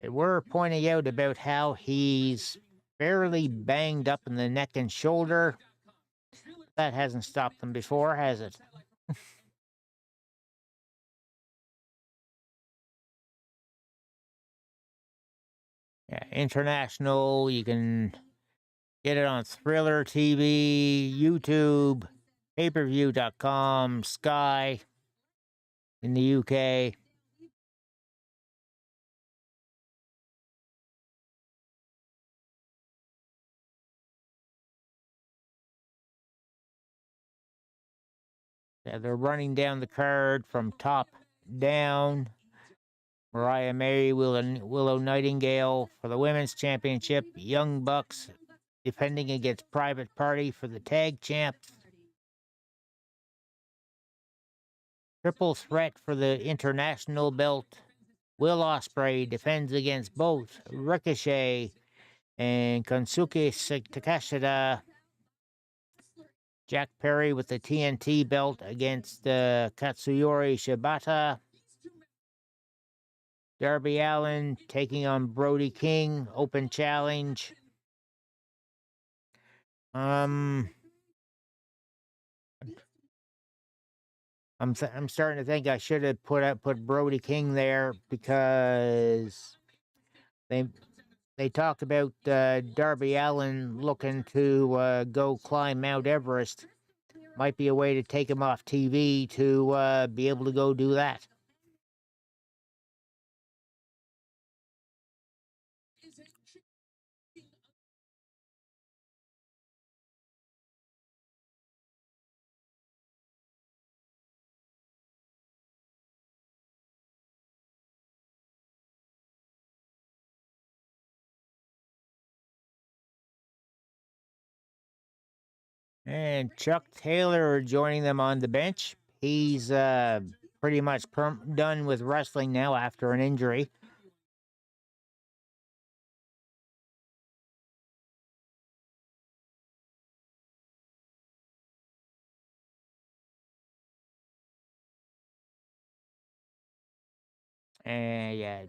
Speaker 3: And we're pointing out about how he's fairly banged up in the neck and shoulder. That hasn't stopped him before, has it? Yeah, international, you can get it on Thriller TV, YouTube, pay-per-view.com, Sky in the UK. Yeah, they're running down the card from top down. Mariah Mary, Willow Nightingale for the Women's Championship. Young Bucks defending against Private Party for the Tag Champs. Triple threat for the International belt. Will Ospreay defends against both Ricochet and Konsuke Takeshita. Jack Perry with the TNT belt against Katsuyori Shibata. Darby Allin taking on Brody King. Open challenge. I'm starting to think I should have put Brody King there because they talked about Darby Allin looking to go climb Mount Everest. Might be a way to take him off TV to be able to go do that. And Chuck Taylor joining them on the bench. He's pretty much done with wrestling now after an injury. And yeah,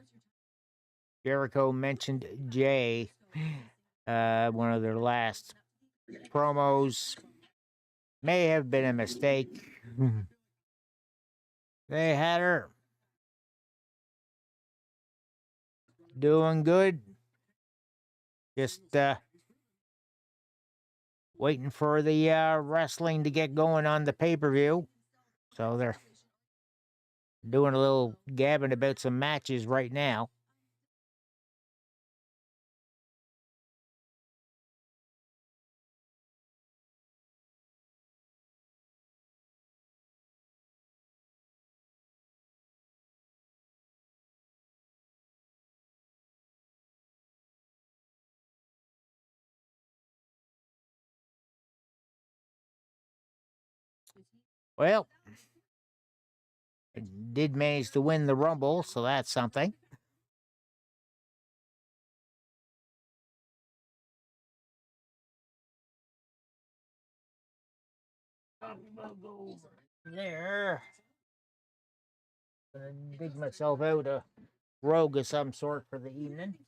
Speaker 3: Jericho mentioned Jay, one of their last promos. May have been a mistake. They had her doing good. Just waiting for the wrestling to get going on the pay-per-view. So they're doing a little gabbing about some matches right now. Well, I did manage to win the Rumble, so that's something. I'll go over there. Gonna dig myself out a rogue of some sort for the evening.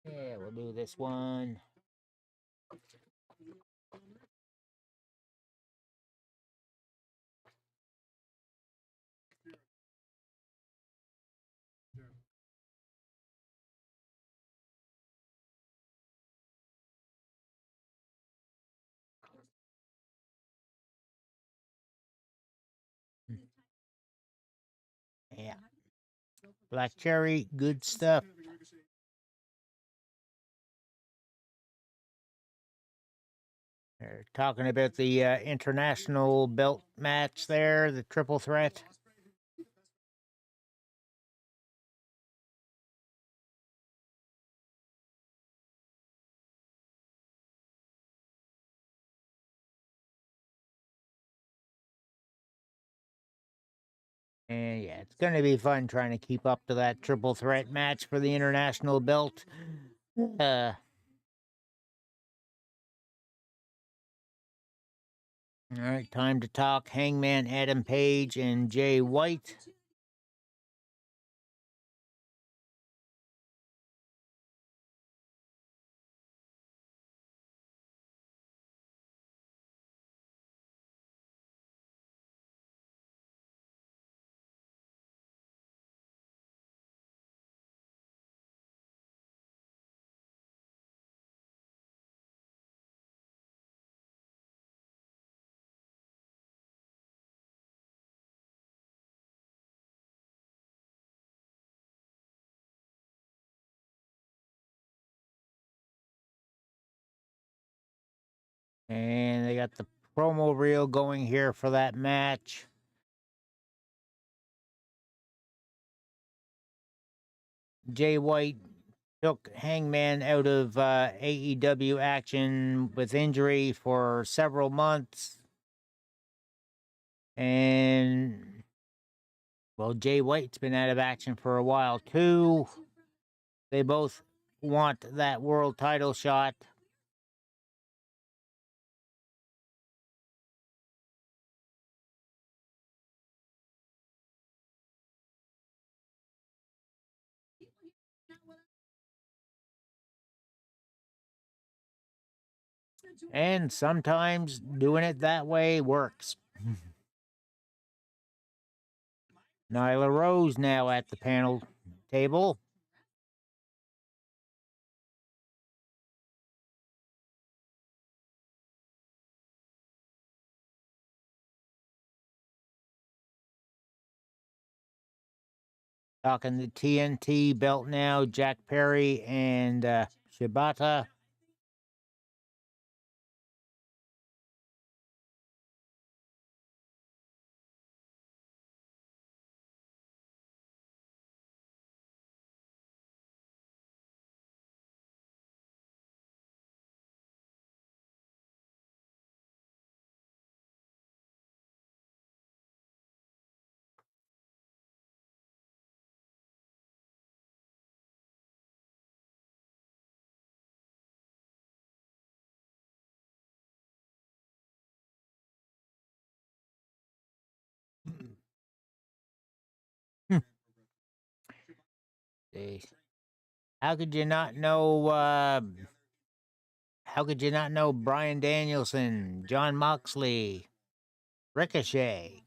Speaker 3: Yeah, we'll do this one. Black Cherry, good stuff. They're talking about the international belt match there, the triple threat. And yeah, it's going to be fun trying to keep up to that triple threat match for the international belt. All right, time to talk Hangman Adam Page and Jay White. And they got the promo reel going here for that match. Jay White took Hangman out of AEW action with injury for several months. And, well, Jay White's been out of action for a while, too. They both want that world title shot. And sometimes doing it that way works. Nyla Rose now at the panel table. Talking the TNT belt now, Jack Perry and Shibata. How could you not know? How could you not know Bryan Danielson, John Moxley, Ricochet?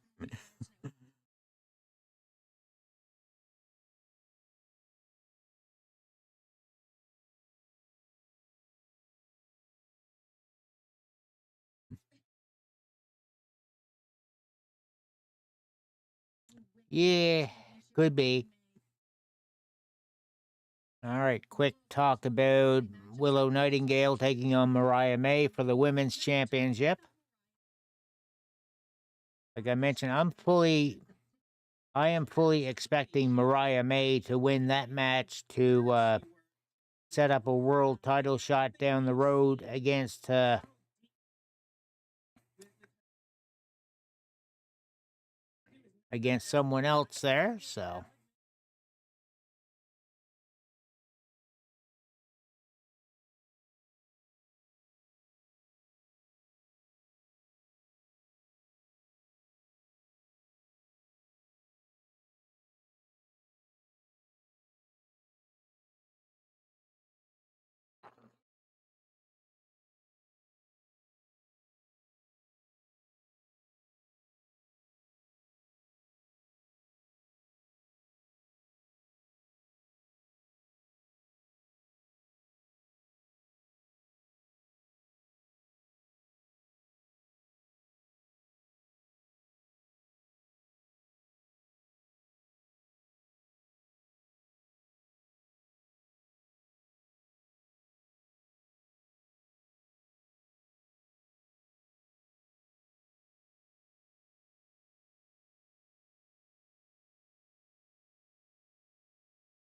Speaker 3: Yeah, could be. All right, quick talk about Willow Nightingale taking on Mariah May for the Women's Championship. Like I mentioned, I am fully expecting Mariah May to win that match to set up a world title shot down the road against someone else there. So.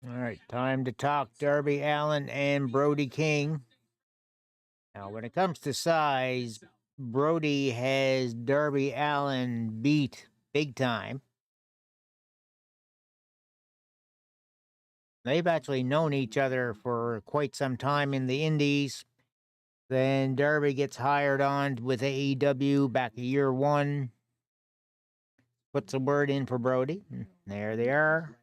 Speaker 3: All right, time to talk Darby Allin and Brody King. Now, when it comes to size, Brody has Darby Allin beat big time. They've actually known each other for quite some time in the Indies. Then Darby gets hired on with AEW back in year one. Puts a word in for Brody. There they are.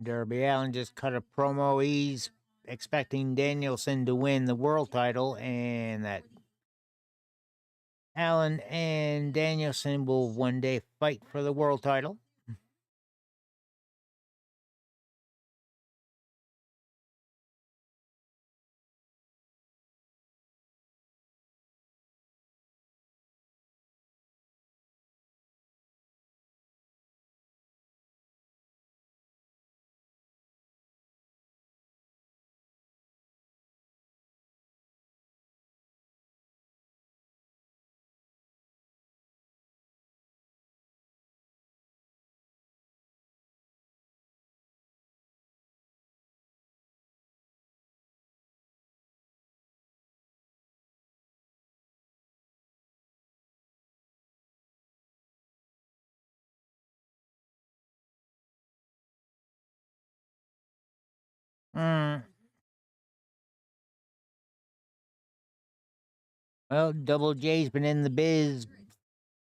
Speaker 3: Darby Allin just cut a promo. He's expecting Danielson to win the world title, and that Allin and Danielson will one day fight for the world title. Well, Double J's been in the biz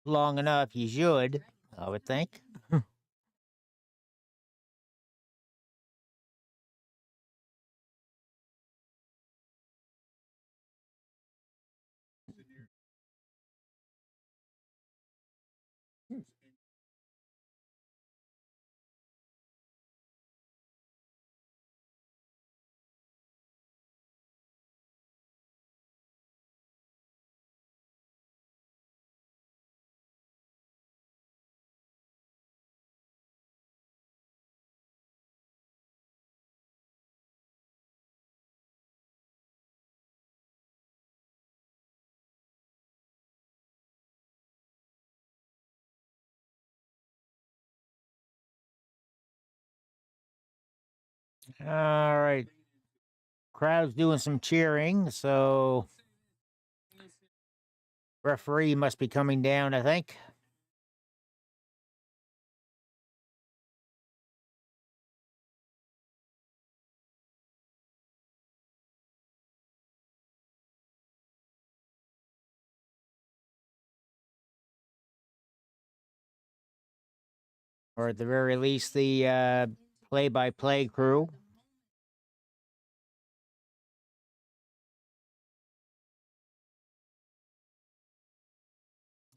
Speaker 3: long enough. You should, I would think. All right. Crowd's doing some cheering, so referee must be coming down, I think. Or at the very least, the play-by-play crew.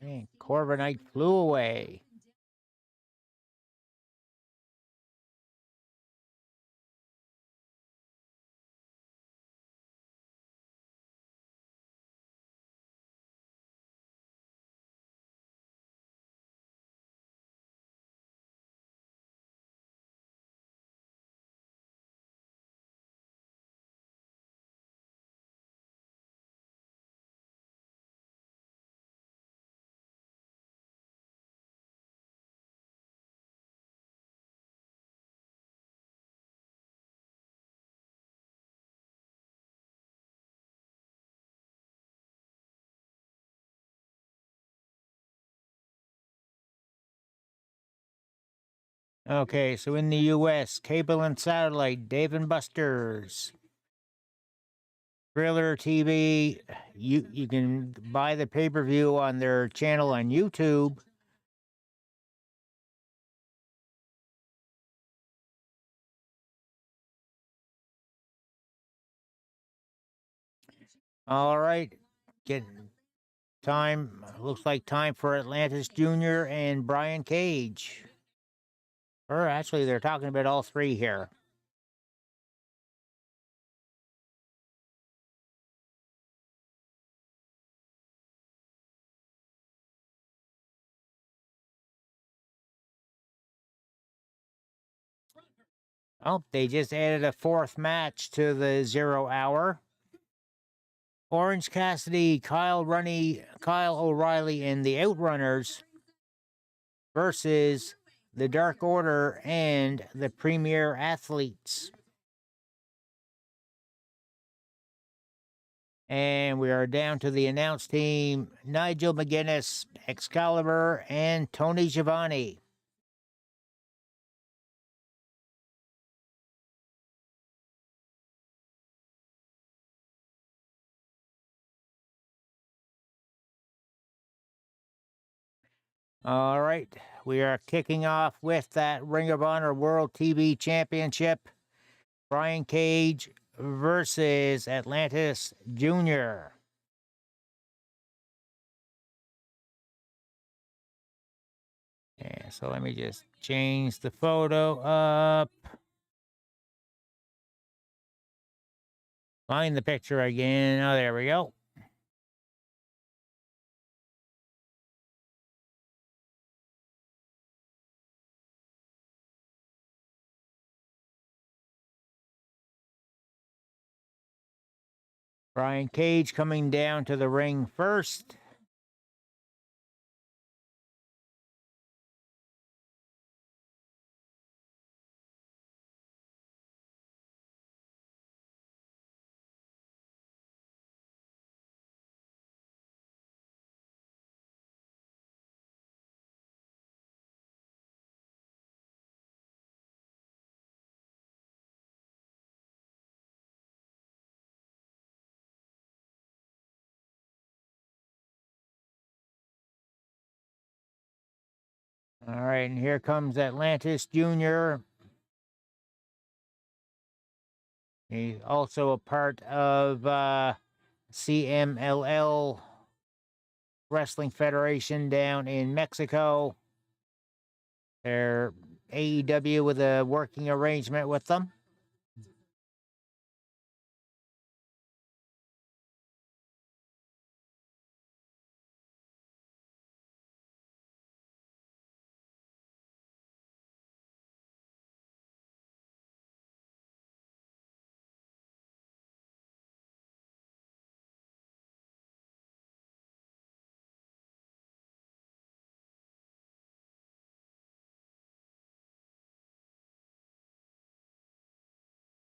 Speaker 3: Hey, Corviknight flew away. Okay, so in the U.S., cable and satellite, Dave and Buster's. Thriller TV, you can buy the pay-per-view on their channel on YouTube. All right, getting time. Looks like time for Atlantis Jr. and Brian Cage. Or actually, they're talking about all three here. Oh, they just added a fourth match to the 0 hour. Orange Cassidy, Kyle O'Reilly, and the Outrunners versus the Dark Order and the Premier Athletes. And we are down to the announced team, Nigel McGuinness, Excalibur, and Tony Schiavone. All right, we are kicking off with that Ring of Honor World TV Championship. Brian Cage versus Atlantis Jr. Yeah, so let me just change the photo up. Find the picture again. Oh, there we go. Brian Cage coming down to the ring first. All right, and here comes Atlantis Jr. He's also a part of CMLL Wrestling Federation down in Mexico. They're AEW with a working arrangement with them.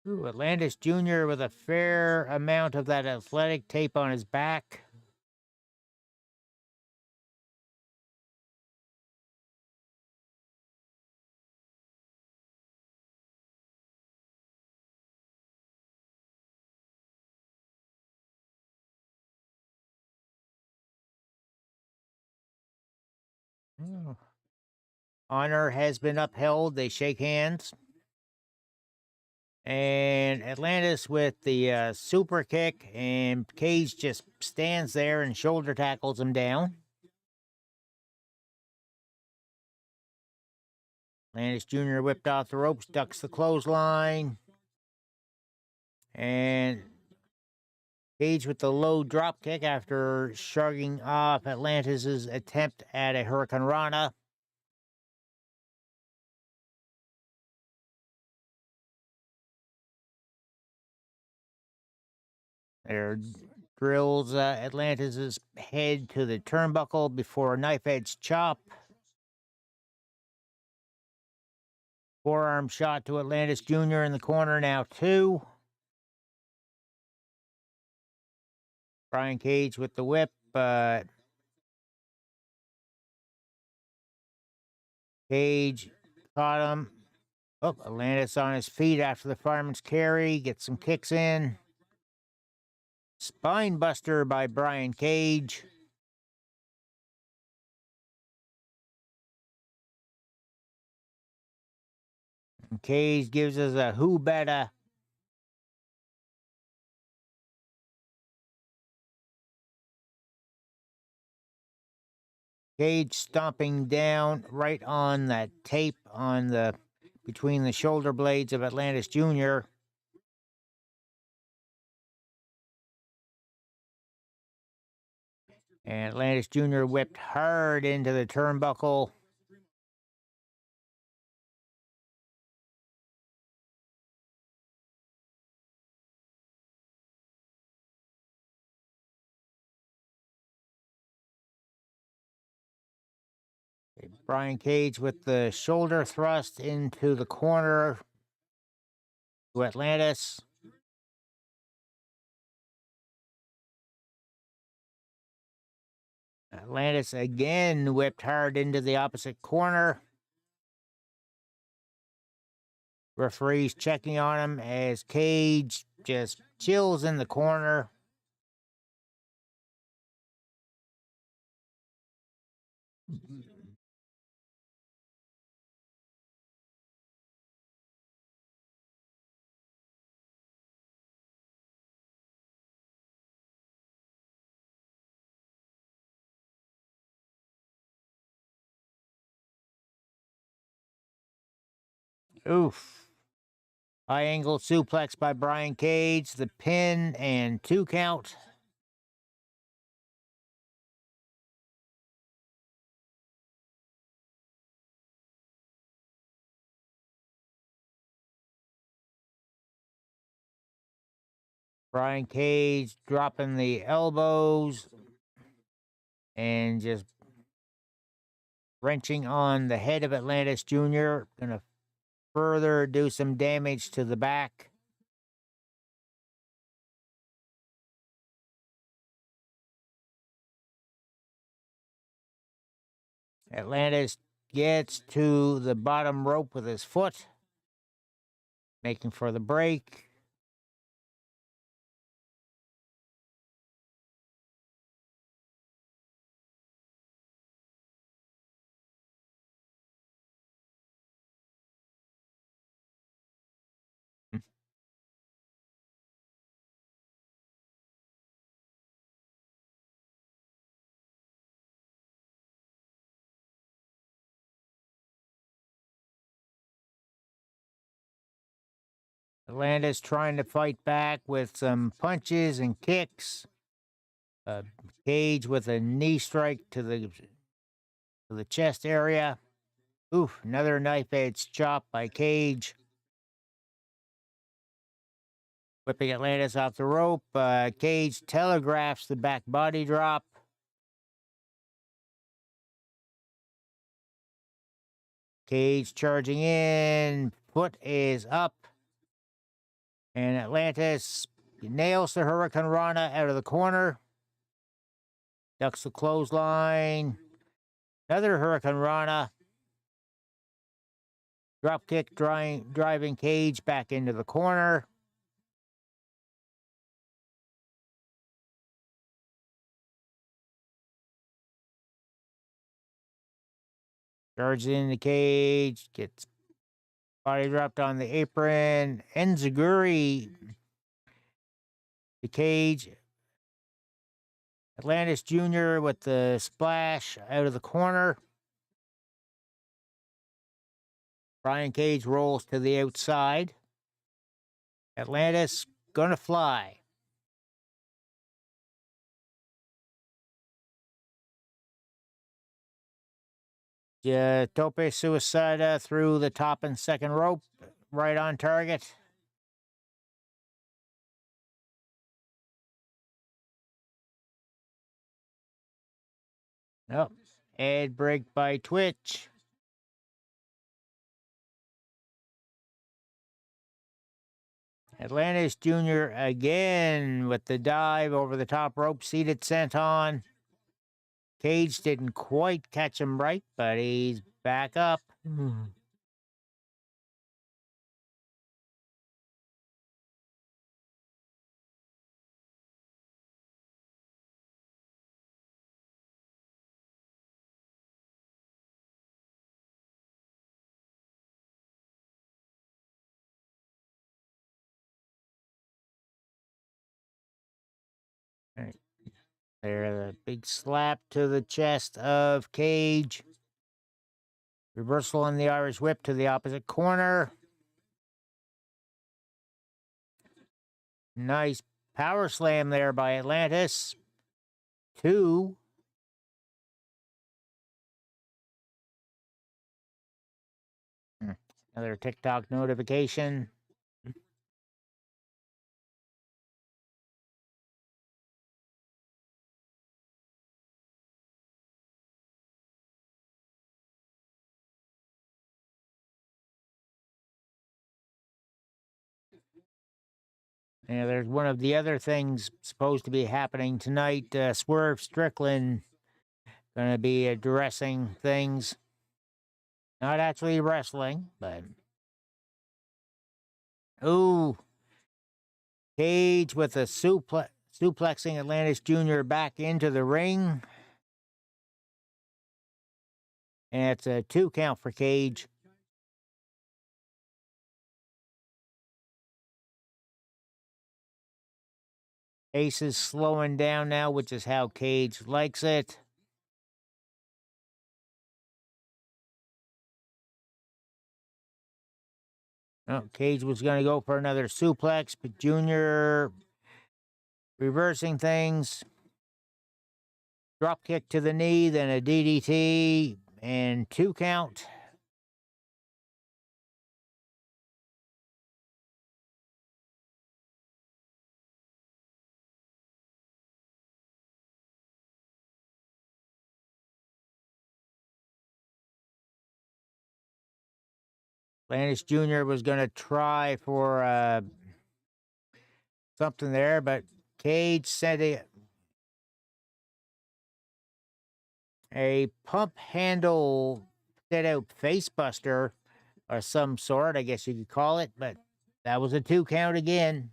Speaker 3: Ooh, Atlantis Jr. with a fair amount of that athletic tape on his back. Ooh. Honor has been upheld. They shake hands. And Atlantis with the super kick, and Cage just stands there and shoulder tackles him down. Atlantis Jr. whipped off the ropes, ducks the clothesline. And Cage with the low drop kick after shrugging off Atlantis' attempt at a Hurricane Rana. There drills Atlantis' head to the turnbuckle before a knife edge chop. Forearm shot to Atlantis Jr. in the corner now, too. Brian Cage with the whip. Cage caught him. Oh, Atlantis on his feet after the fireman's carry. Gets some kicks in. Spine buster by Brian Cage. And Cage gives us a who better. Cage stomping down right on that tape on the between the shoulder blades of Atlantis Jr. And Atlantis Jr. whipped hard into the turnbuckle. Brian Cage with the shoulder thrust into the corner to Atlantis. Atlantis again whipped hard into the opposite corner. Referee's checking on him as Cage just chills in the corner. Oof. High angle suplex by Brian Cage, the pin and 2 count. Brian Cage dropping the elbows and just wrenching on the head of Atlantis Jr. Gonna further do some damage to the back. Atlantis gets to the bottom rope with his foot, making for the break. Atlantis trying to fight back with some punches and kicks. Cage with a knee strike to the chest area. Oof, another knife edge chop by Cage. Whipping Atlantis off the rope. Cage telegraphs the back body drop. Cage charging in. Foot is up. And Atlantis nails the Hurricane Rana out of the corner. Ducks the clothesline. Another Hurricane Rana. Dropkick driving Cage back into the corner. Charges in the Cage. Gets body dropped on the apron. Enziguri. The Cage. Atlantis Jr. with the splash out of the corner. Brian Cage rolls to the outside. Atlantis gonna fly. Tope Suicida through the top and second rope. Right on target. Nope. Head break by Twitch. Atlantis Jr. again with the dive over the top rope, seated senton. Cage didn't quite catch him right, but he's back up. Right. There, the big slap to the chest of Cage. Reversal on the Irish whip to the opposite corner. Nice power slam there by Atlantis. 2. Another TikTok notification. And there's one of the other things supposed to be happening tonight. Swerve Strickland going to be addressing things. Not actually wrestling, but... Ooh. Cage with a suplexing Atlantis Jr. back into the ring. And it's a 2 count for Cage. Ace is slowing down now, which is how Cage likes it. Oh, Cage was going to go for another suplex, but Junior reversing things. Drop kick to the knee, then a DDT, and 2 count. Atlantis Jr. was going to try for something there, but Cage sent a pump handle set out facebuster or some sort, I guess you could call it, but that was a 2 count again.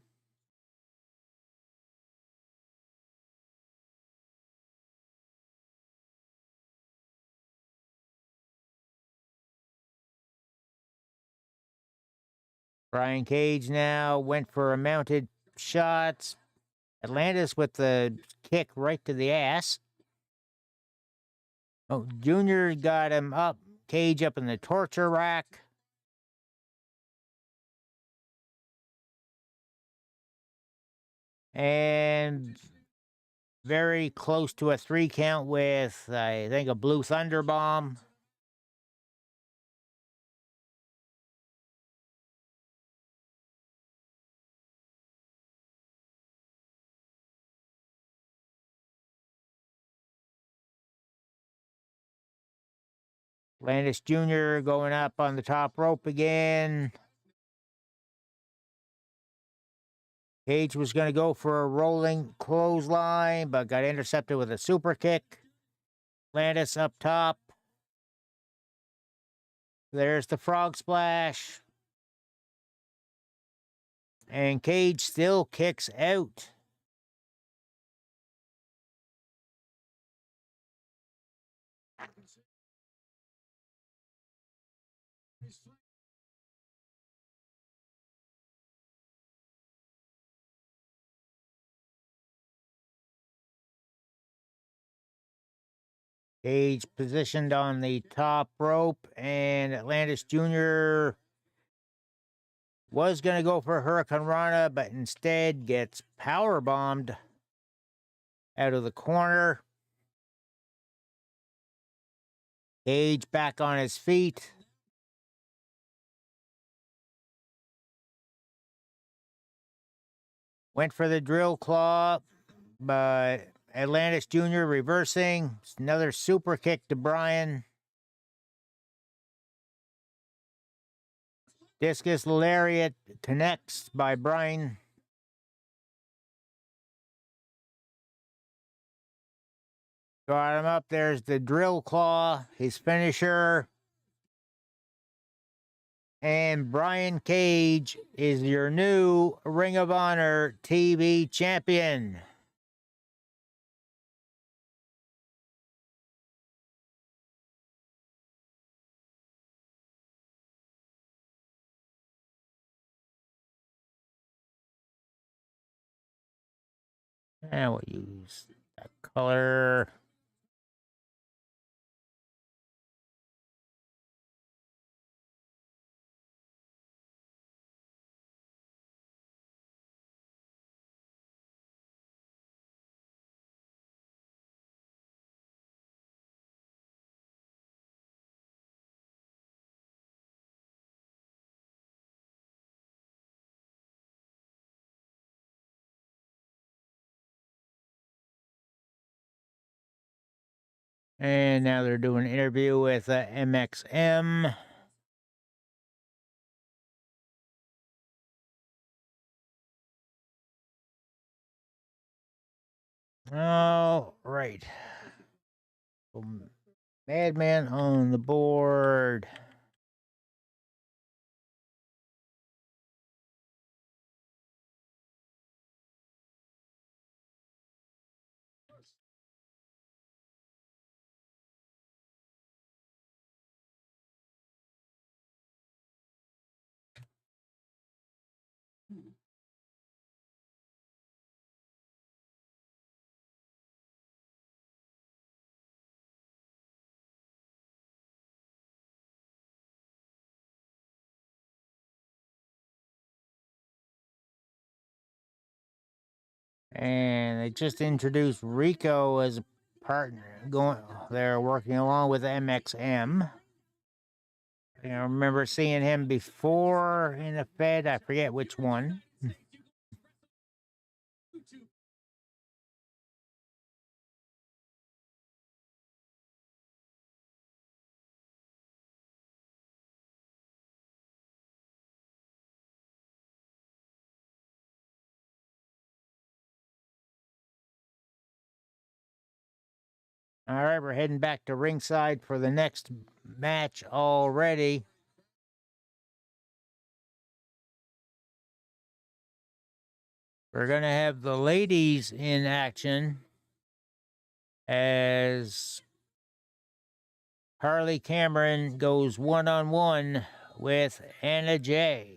Speaker 3: Brian Cage now went for a mounted shot. Atlantis with the kick right to the ass. Oh, Junior got him up. Cage up in the torture rack. And very close to a 3 count with, I think, a blue thunder bomb. Atlantis Jr. going up on the top rope again. Cage was going to go for a rolling clothesline, but got intercepted with a super kick. Atlantis up top. There's the frog splash. And Cage still kicks out. Cage positioned on the top rope, and Atlantis Jr. was going to go for Hurricane Rana, but instead gets power bombed out of the corner. Cage back on his feet. Went for the drill claw, but Atlantis Jr. reversing. Another super kick to Brian. Discus lariat connects by Brian. Got him up. There's the drill claw, his finisher. And Brian Cage is your new Ring of Honor TV champion. And we'll use that color. And now they're doing an interview with MXM. All right. Madman on the board. And they just introduced Rico as a partner. They're working along with MXM. I remember seeing him before in the Fed. I forget which one. All right, we're heading back to ringside for the next match already. We're going to have the ladies in action as Harley Cameron goes one-on-one with Anna Jay.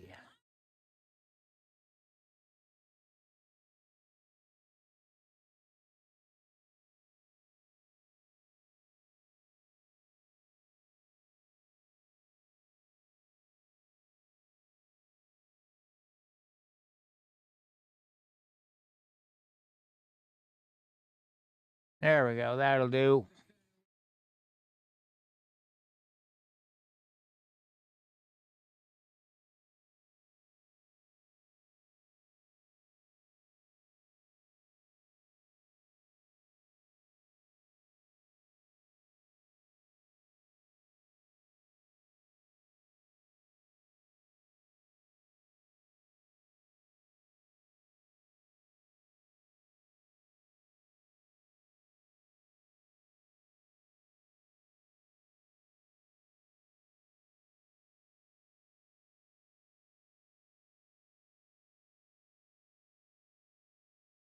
Speaker 3: There we go. That'll do.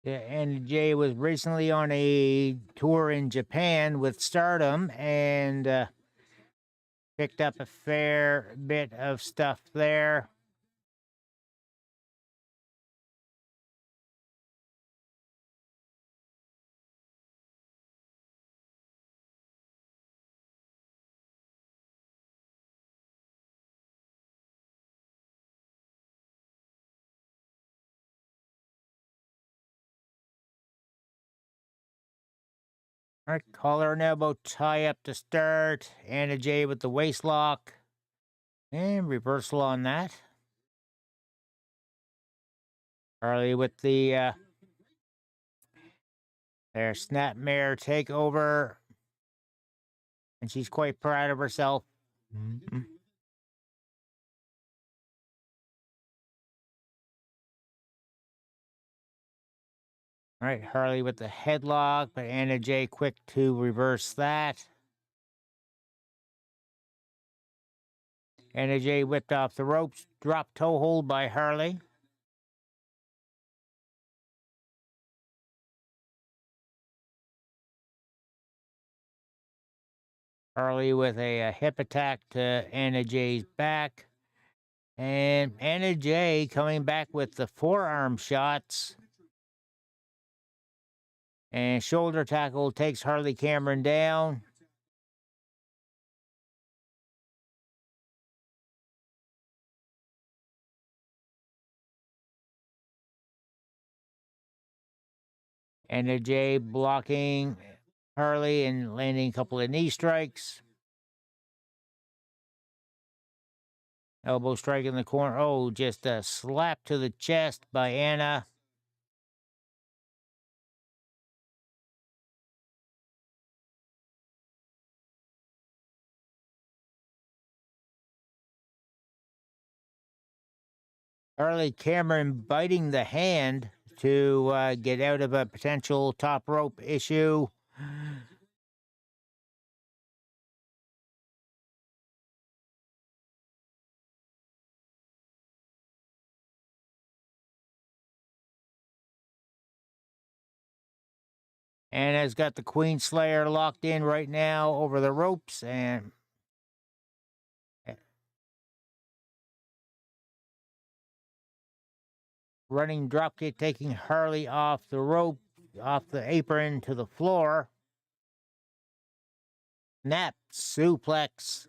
Speaker 3: Yeah, and Jay was recently on a tour in Japan with Stardom and picked up a fair bit of stuff there. All right, collar and elbow tie up to start. Anna Jay with the waist lock. And reversal on that. Harley with the their snapmare takeover. And she's quite proud of herself. Mm-hmm. All right, Harley with the headlock, but Anna Jay quick to reverse that. Anna Jay whipped off the ropes, drop toe hold by Harley. Harley with a hip attack to Anna Jay's back. And Anna Jay coming back with the forearm shots. And shoulder tackle takes Harley Cameron down. Anna Jay blocking Harley and landing a couple of knee strikes. Elbow strike in the corner. Oh, just a slap to the chest by Anna. Harley Cameron biting the hand to get out of a potential top rope issue. Anna's got the Queen Slayer locked in right now over the ropes, and running dropkick, taking Harley off the rope, off the apron to the floor. Snap suplex.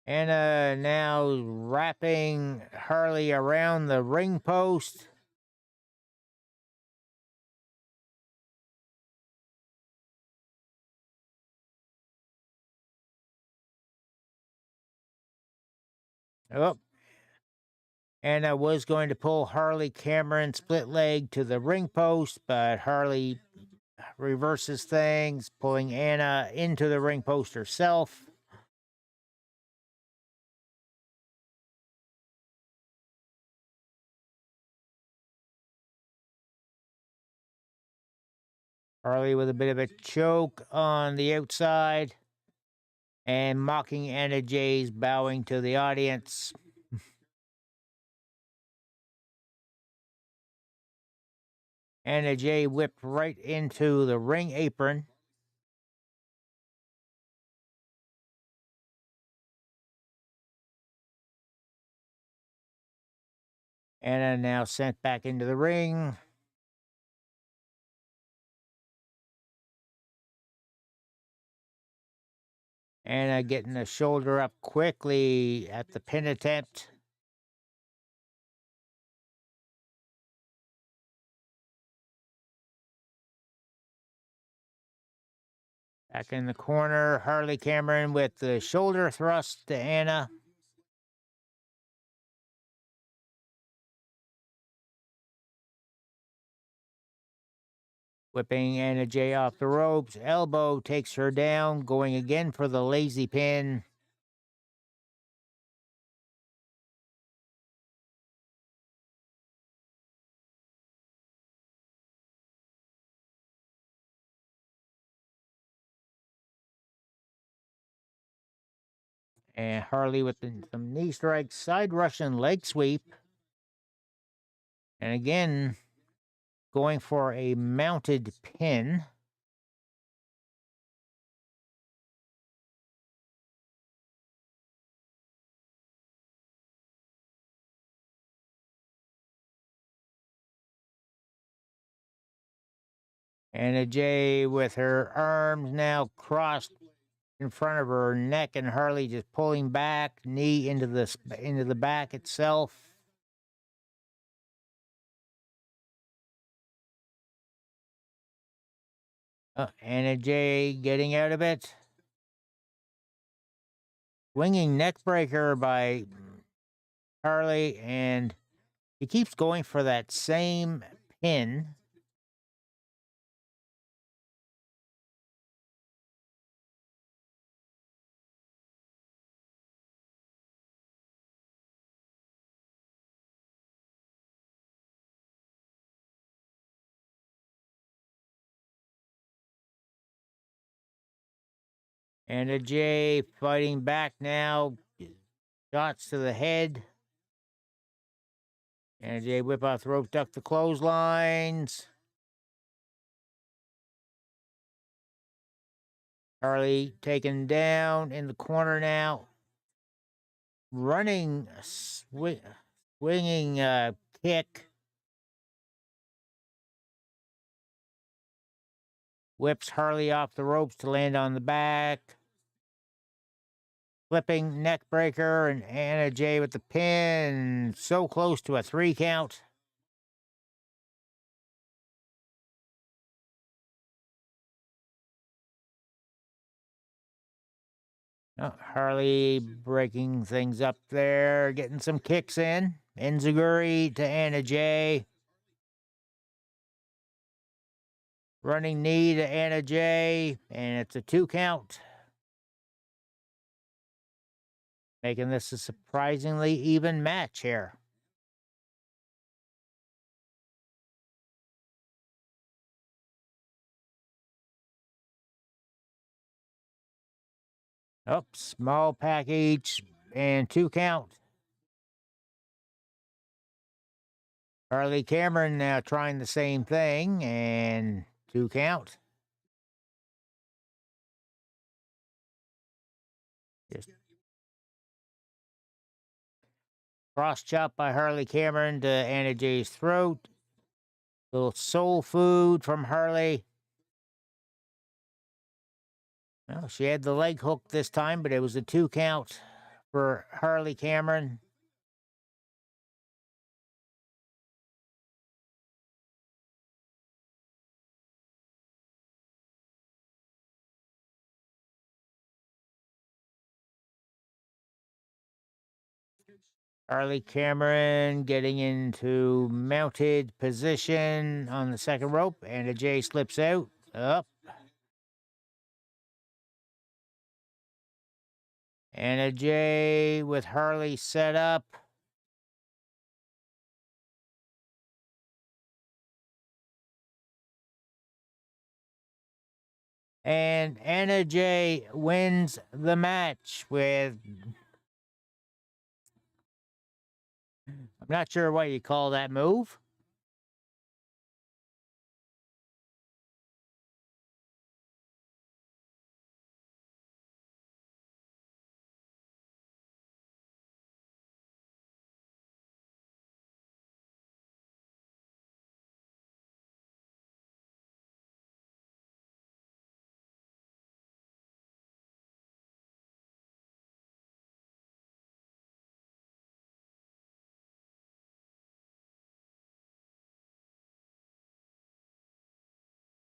Speaker 3: Anna now wrapping Harley around the ring post. Oh. Anna was going to pull Harley Cameron split leg to the ring post, but Harley reverses things, pulling Anna into the ring post herself. Harley with a bit of a choke on the outside, and mocking Anna Jay's bowing to the audience. Anna Jay whipped right into the ring apron. Anna now sent back into the ring. Anna getting the shoulder up quickly at the pin attempt. Back in the corner, Harley Cameron with the shoulder thrust to Anna. Whipping Anna Jay off the ropes. Elbow takes her down, going again for the lazy pin. And Harley with some knee strikes, side Russian leg sweep. And again, going for a mounted pin. Anna Jay with her arms now crossed in front of her neck, and Harley just pulling back, knee into the back itself. Anna Jay getting out of it. Swinging neck breaker by Harley, and he keeps going for that same pin. Anna Jay fighting back now. Shots to the head. Anna Jay whip off the rope, duck the clotheslines. Harley taken down in the corner now. Running, swinging kick. Whips Harley off the ropes to land on the back. Flipping neck breaker, and Anna Jay with the pin. So close to a 3 count. Oh, Harley breaking things up there, getting some kicks in. Enziguri to Anna Jay. Running knee to Anna Jay, and it's a 2 count. Making this a surprisingly even match here. Oh, small package and 2 count. Harley Cameron now trying the same thing and 2 count. Just cross chop by Harley Cameron to Anna Jay's throat. Little soul food from Harley. Well, she had the leg hook this time, but it was a 2 count for Harley Cameron. Harley Cameron getting into mounted position on the second rope. Anna Jay slips out. Up. Anna Jay with Harley set up. And Anna Jay wins the match with... I'm not sure what you call that move.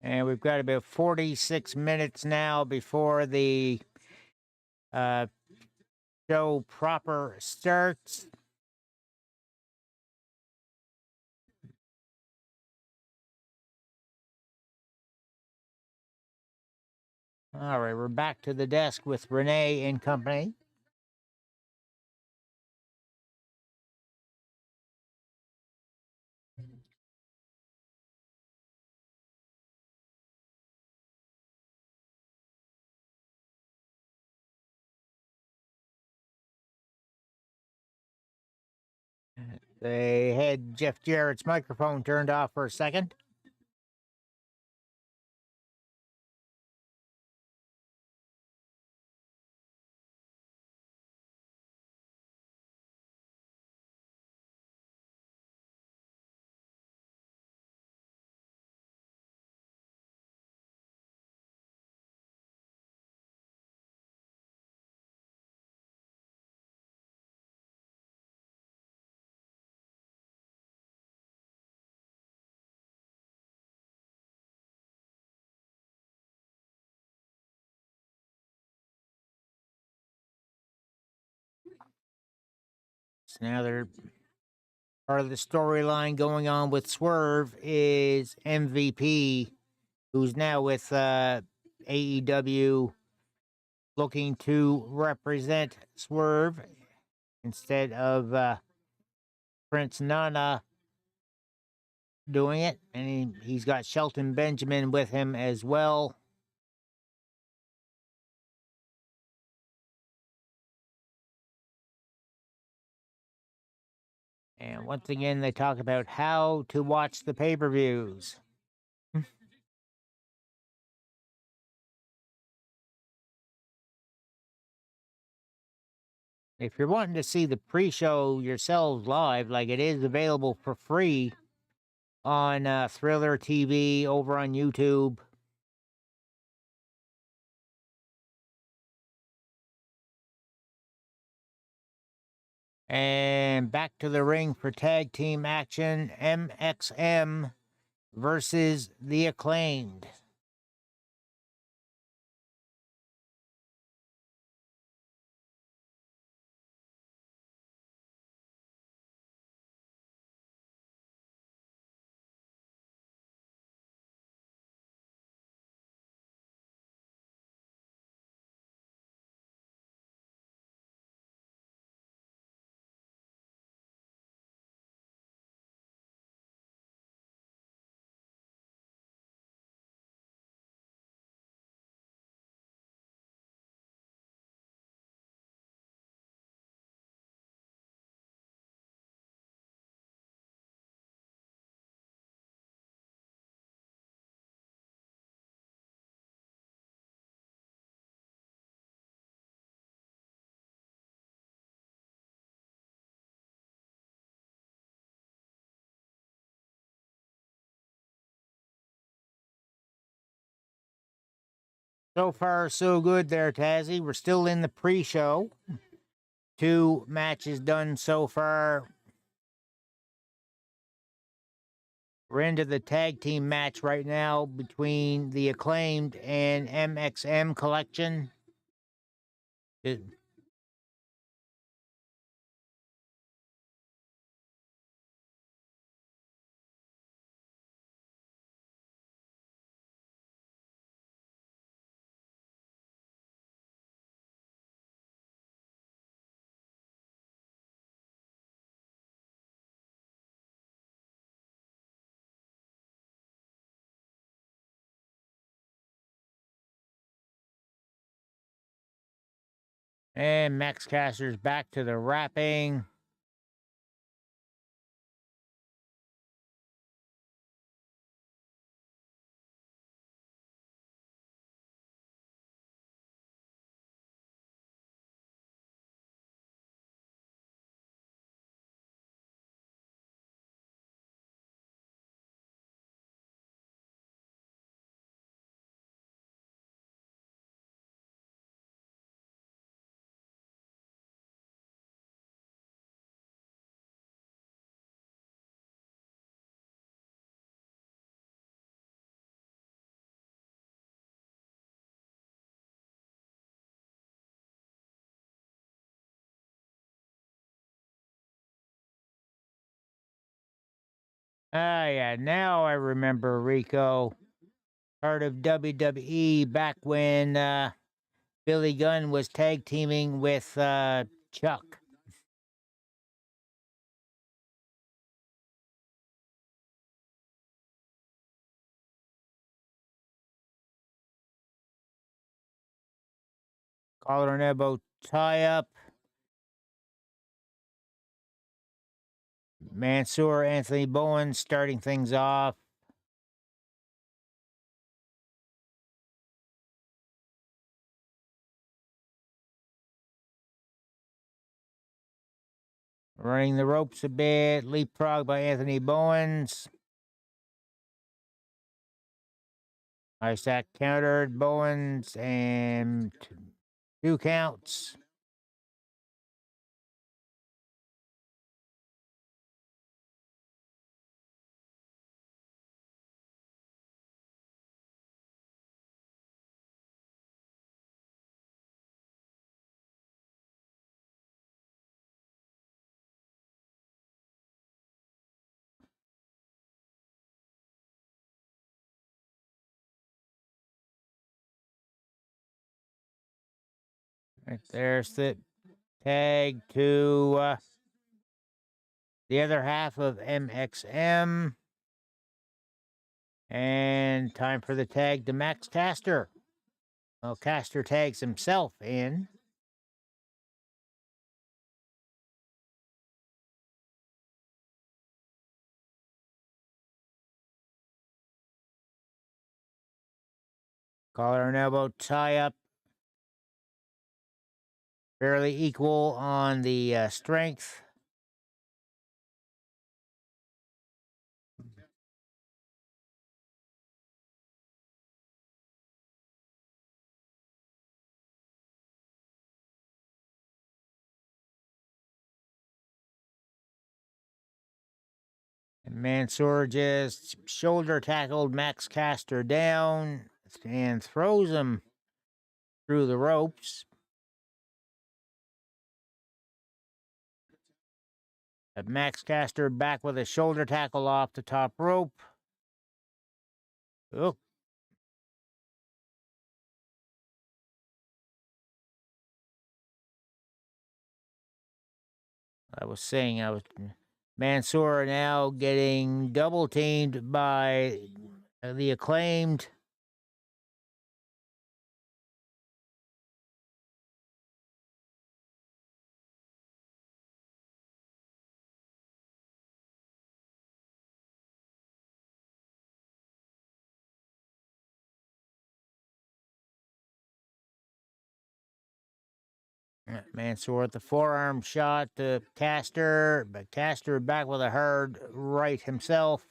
Speaker 3: And we've got about 46 minutes now before the show proper starts. All right, we're back to the desk with Renee and company. They had Jeff Jarrett's microphone turned off for a second. So now they're part of the storyline going on with Swerve is MVP, who's now with AEW, looking to represent Swerve instead of Prince Nana doing it. And he's got Shelton Benjamin with him as well. And once again, they talk about how to watch the pay-per-views. If you're wanting to see the pre-show yourselves live, like it is available for free on Thriller TV over on YouTube. And back to the ring for tag team action, MXM versus The Acclaimed. So far, so good there, Tazzy. We're still in the pre-show. 2 matches done so far. We're into the tag team match right now between the Acclaimed and MXM Collection. And Max Caster's back to the wrapping. Ah, yeah, now I remember Rico. Part of WWE back when Billy Gunn was tag teaming with Chuck. Collar and elbow tie up. Mansoor, Anthony Bowen starting things off. Running the ropes a bit. Leapfrog by Anthony Bowens. Isaac countered Bowens and 2 counts. Right there's the tag to the other half of MXM. And time for the tag to Max Caster. Well, Caster tags himself in. Collar and elbow tie up. Fairly equal on the strength. And Mansoor just shoulder tackled Max Caster down and throws him through the ropes. Max Caster back with a shoulder tackle off the top rope. Oh. Mansoor now getting double teamed by the Acclaimed. Mansoor at the forearm shot to Caster, but Caster back with a hard right himself.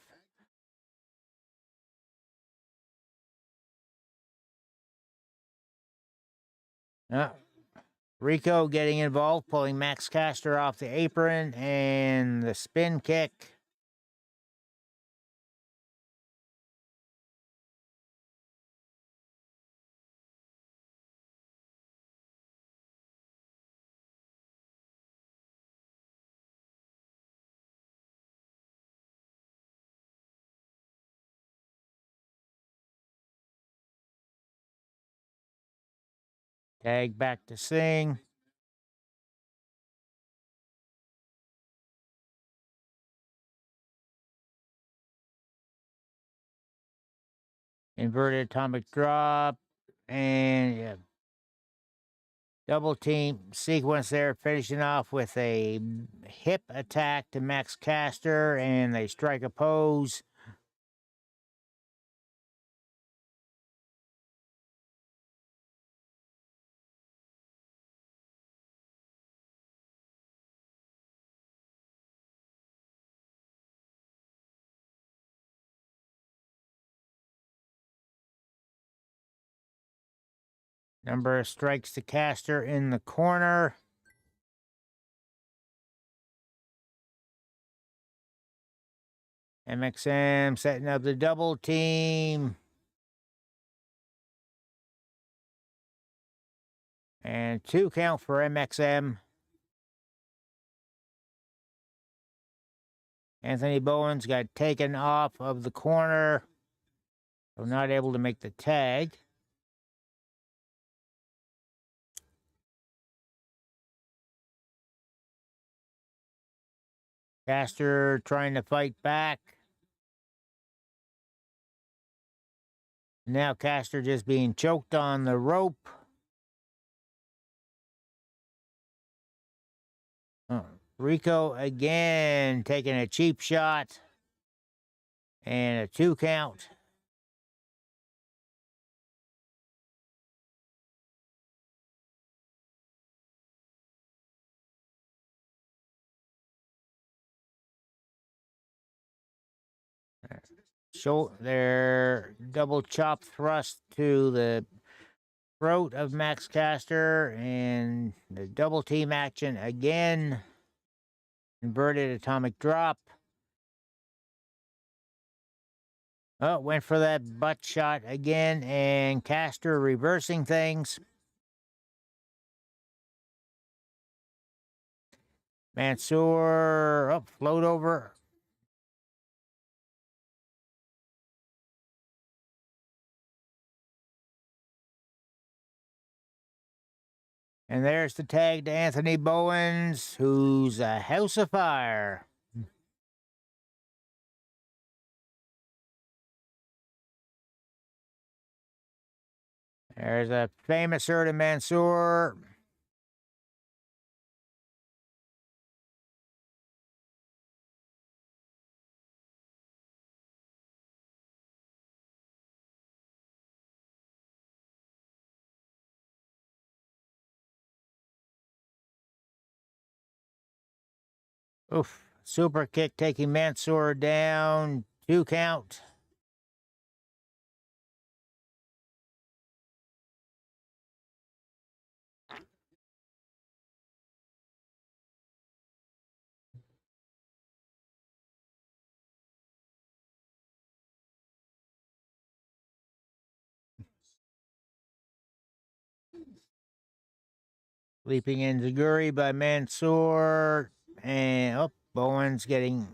Speaker 3: Rico getting involved, pulling Max Caster off the apron, and the spin kick. Tag back to Singh. Inverted atomic drop. And yeah, double team sequence there, finishing off with a hip attack to Max Caster, and they strike a pose. Number strikes the Caster in the corner. MXM setting up the double team. And 2 count for MXM. Anthony Bowens got taken off of the corner, so not able to make the tag. Caster trying to fight back. Now Caster just being choked on the rope. Rico again taking a cheap shot. And a 2 count. So their double chop thrust to the throat of Max Caster, and the double team action again. Inverted atomic drop. Oh, went for that butt shot again, and Caster reversing things. Mansoor, float over. And there's the tag to Anthony Bowens, who's a house of fire. There's a famous to Mansoor. Oof. Super kick taking Mansoor down. 2 count. Leaping into Guri by Mansoor. And Bowens getting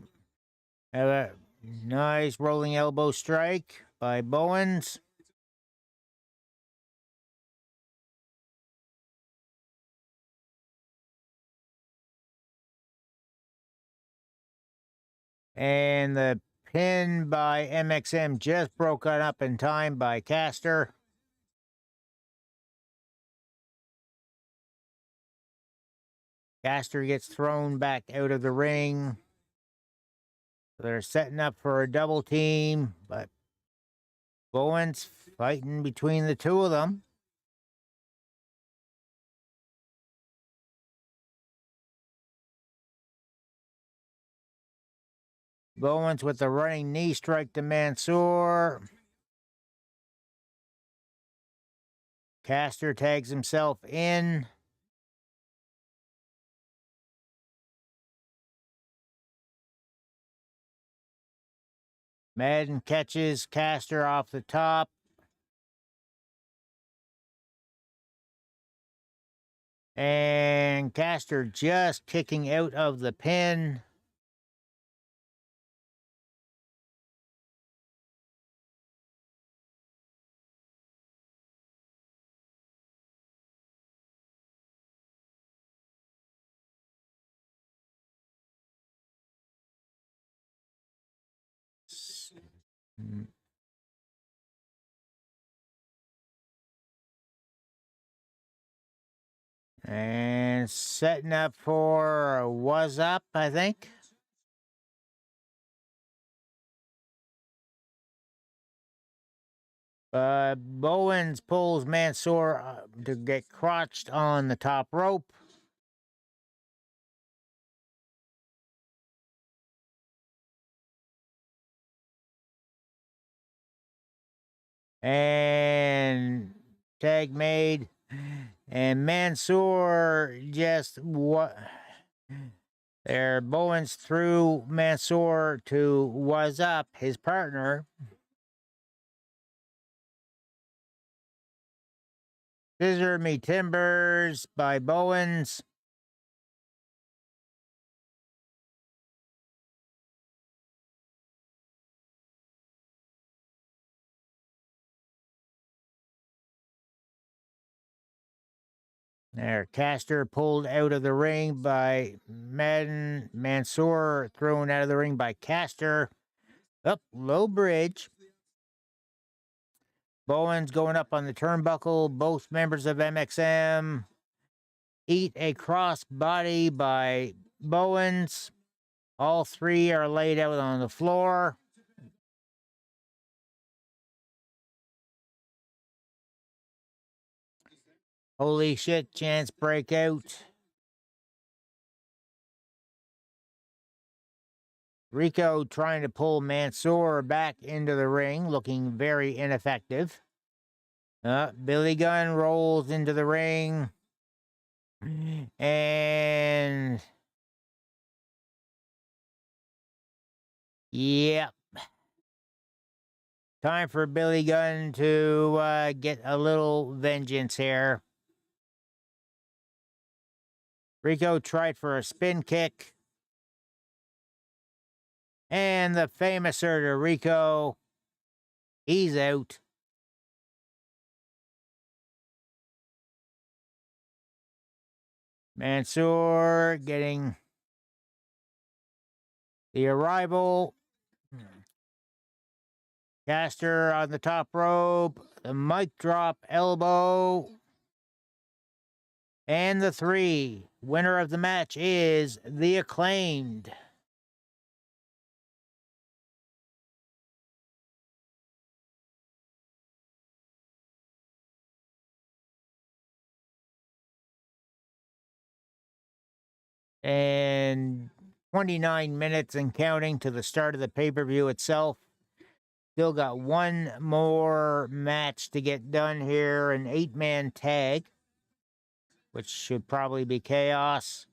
Speaker 3: a nice rolling elbow strike by Bowens. And the pin by MXM just broken up in time by Caster. Caster gets thrown back out of the ring. They're setting up for a double team, but Bowens fighting between the two of them. Bowens with the running knee strike to Mansoor. Caster tags himself in. Madden catches Caster off the top. And Caster just kicking out of the pin. And setting up for a was up, I think. Bowens pulls Mansoor to get crotched on the top rope. And tag made. And Mansoor just what there. Bowens threw Mansoor to was up, his partner. Scissor Me Timbers by Bowens. There, Caster pulled out of the ring by Madden. Mansoor thrown out of the ring by Caster. Up, low bridge. Bowens going up on the turnbuckle. Both members of MXM eat a cross body by Bowens. All three are laid out on the floor. Holy shit, chance break out. Rico trying to pull Mansoor back into the ring, looking very ineffective. Billy Gunn rolls into the ring. And yep. Time for Billy Gunn to get a little vengeance here. Rico tried for a spin kick. And the famouser to Rico. He's out. Mansoor getting the arrival. Caster on the top rope. The mic drop elbow. And the 3. Winner of the match is The Acclaimed. And 29 minutes and counting to the start of the pay-per-view itself. Still got one more match to get done here, an 8-man tag, which should probably be chaos.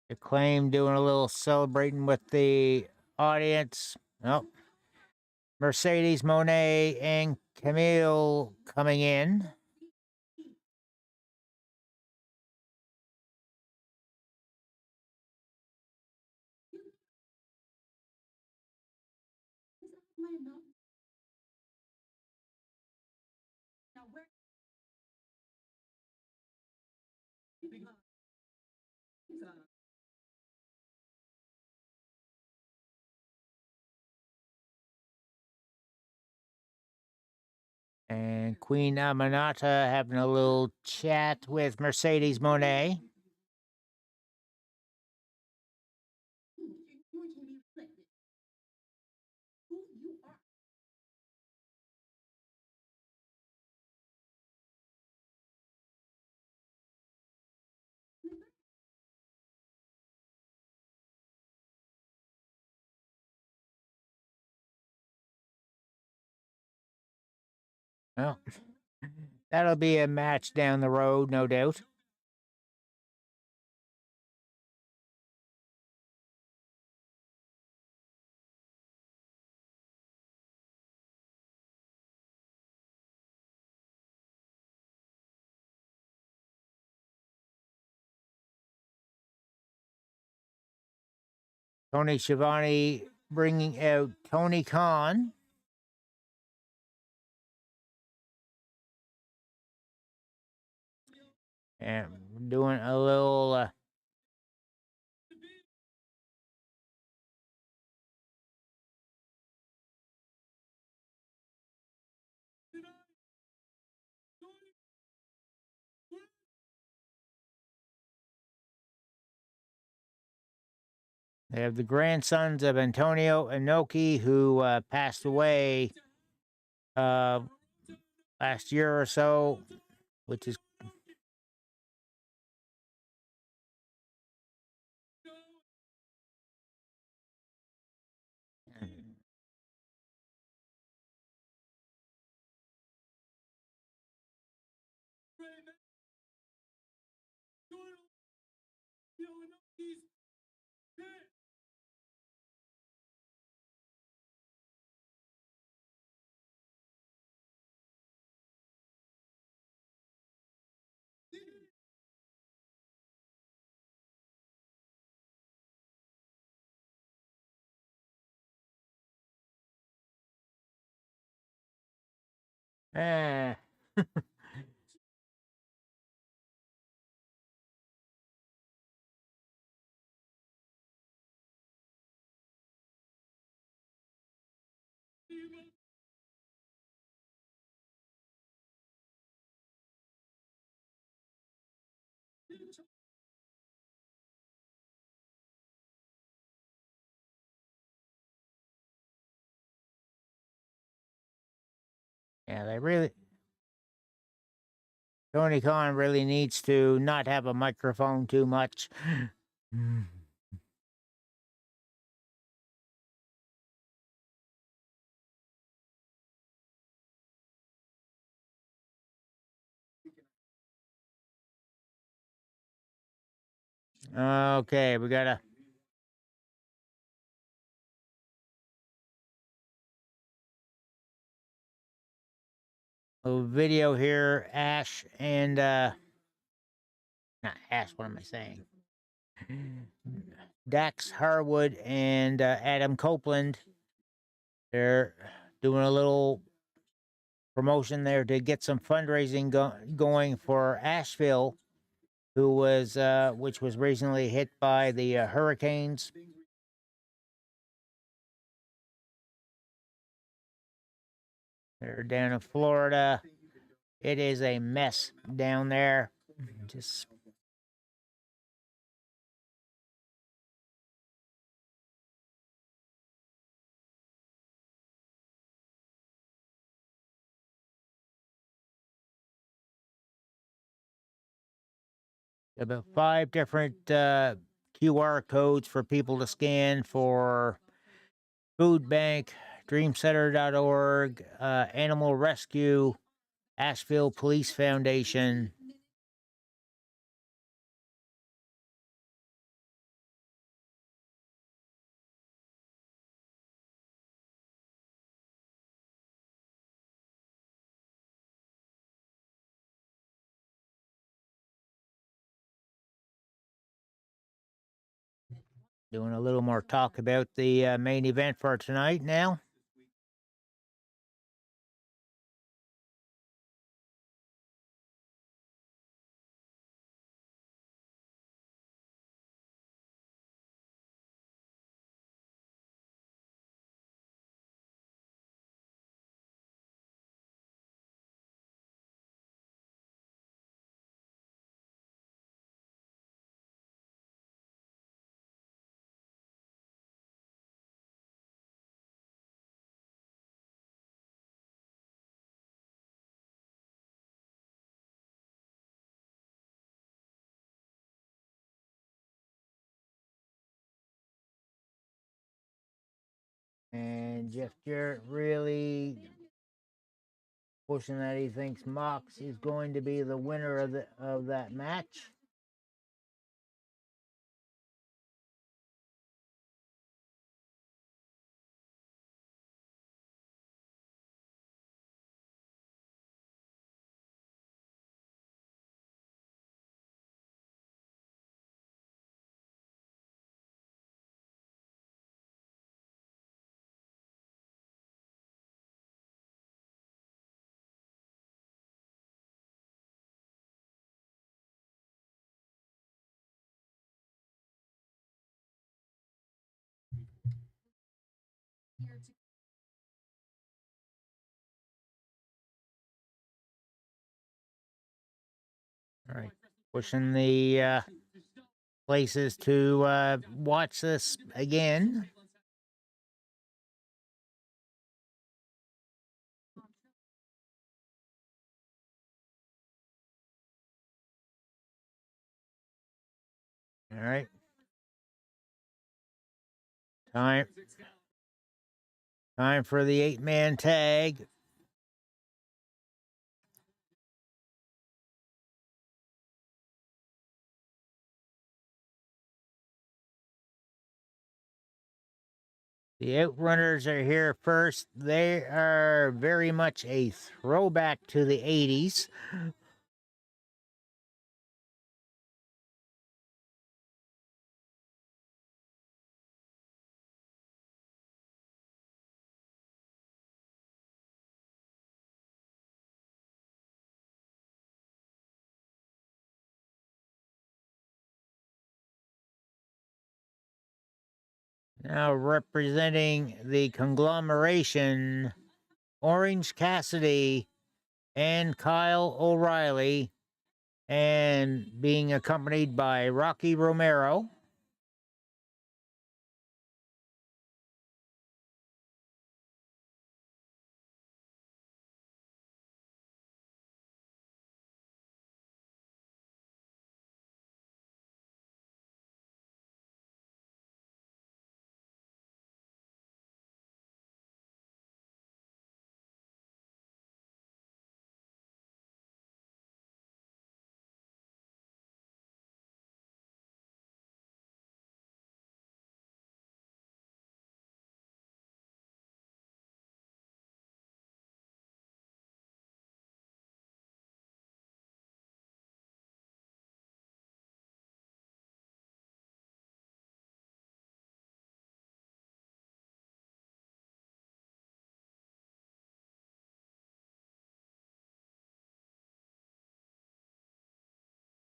Speaker 3: Acclaim doing a little celebrating with the audience. Oh, Mercedes Monet and Camille coming in. And Queen Amanata having a little chat with Mercedes Monet. Well, that'll be a match down the road, no doubt. Tony Schiavone bringing out Tony Khan. And doing a little they have the grandsons of Antonio Inoki, who passed away last year or so, which is eh. Yeah, they really. Tony Khan really needs to not have a microphone too much. Okay, we got a video here. Ash and not Ash. What am I saying? Dax Harwood and Adam Copeland. They're doing a little promotion there to get some fundraising going for Asheville, who was which was recently hit by the hurricanes. They're down in Florida. It is a mess down there. Just about 5 different QR codes for people to scan for Food Bank, DreamCenter.org, Animal Rescue, Asheville Police Foundation. Doing a little more talk about the main event for tonight now. And Jeff Jarrett really pushing that he thinks Mox is going to be the winner of that match. All right, pushing the places to watch this again. All right. Time for the 8-man tag. The Outrunners are here first. They are very much a throwback to the 80s. Now representing the conglomeration, Orange Cassidy and Kyle O'Reilly, and being accompanied by Rocky Romero.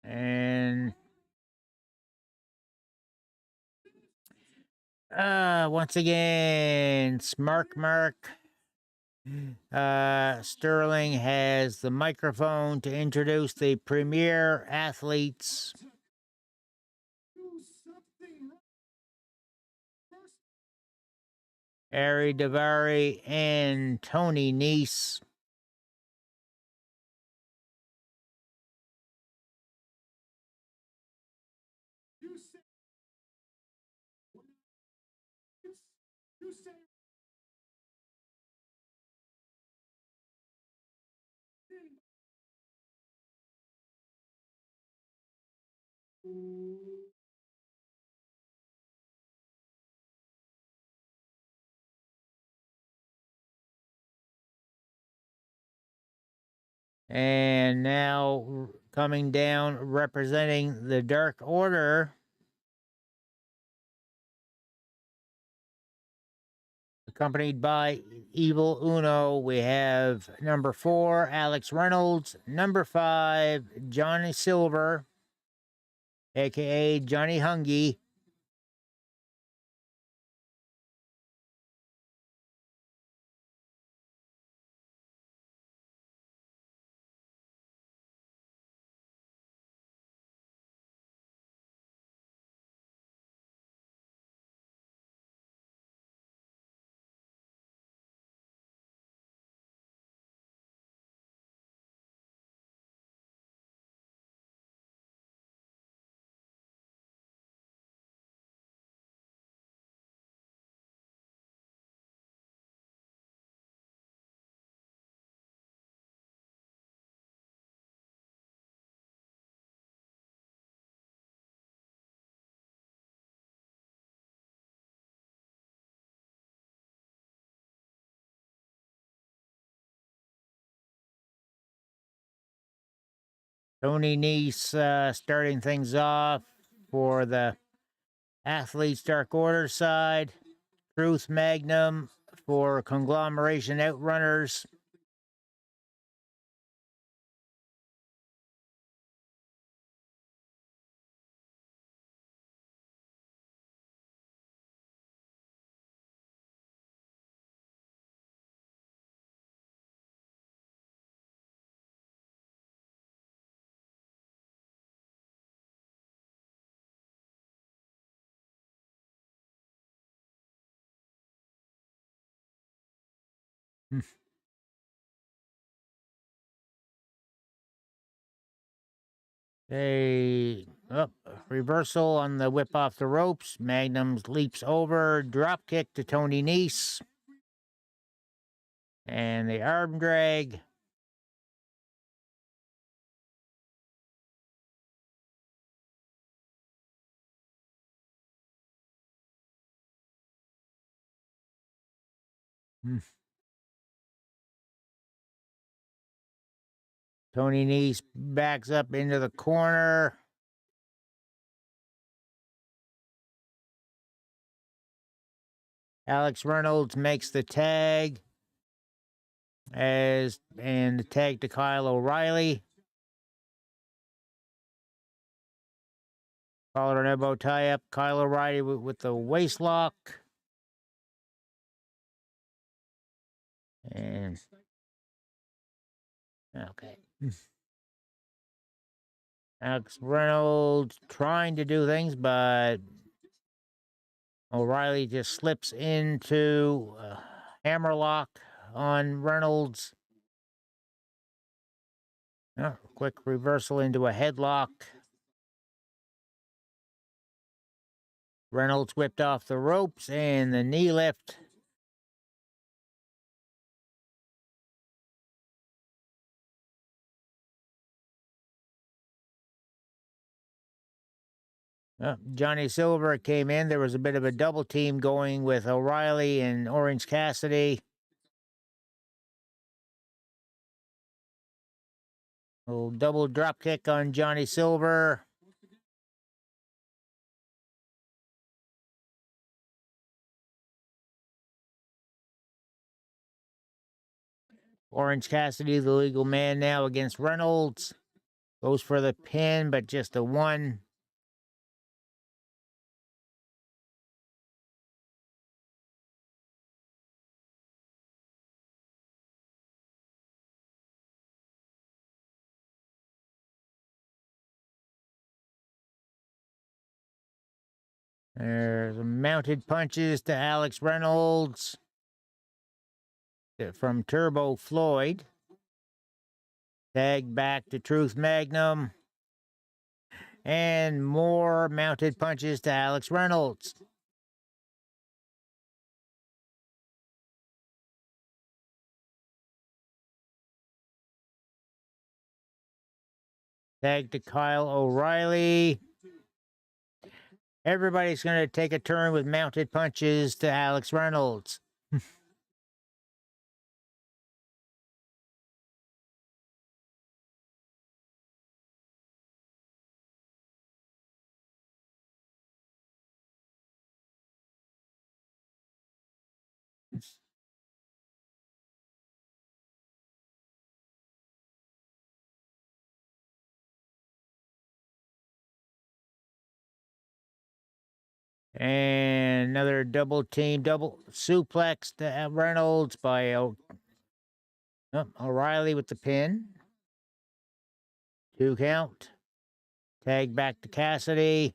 Speaker 3: And once again, Mark Sterling has the microphone to introduce the premier athletes. Ari Daivari and Tony Nese. And now coming down representing the Dark Order, accompanied by Evil Uno, we have number 4, Alex Reynolds, number 5, Johnny Silver, aka Johnny Hungy, Tony Nese starting things off for the Athletes Dark Order side. Truth Magnum for Conglomeration Outrunners. A reversal on the whip off the ropes. Magnum leaps over, drop kick to Tony Nese. And the arm drag. Tony Nese backs up into the corner. Alex Reynolds makes the tag and the tag to Kyle O'Reilly. Collar and elbow tie up. Kyle O'Reilly with the waist lock. And okay. Alex Reynolds trying to do things, but O'Reilly just slips into a hammerlock on Reynolds. Quick reversal into a headlock. Reynolds whipped off the ropes and the knee lift. Johnny Silver came in. There was a bit of a double team going with O'Reilly and Orange Cassidy. A little double drop kick on Johnny Silver. Orange Cassidy, the legal man now against Reynolds. Goes for the pin, but just a one. There's mounted punches to Alex Reynolds from Turbo Floyd. Tag back to Truth Magnum. And more mounted punches to Alex Reynolds. Tag to Kyle O'Reilly. Everybody's going to take a turn with mounted punches to Alex Reynolds. And another double suplex to Reynolds by O'Reilly with the pin. 2 count. Tag back to Cassidy.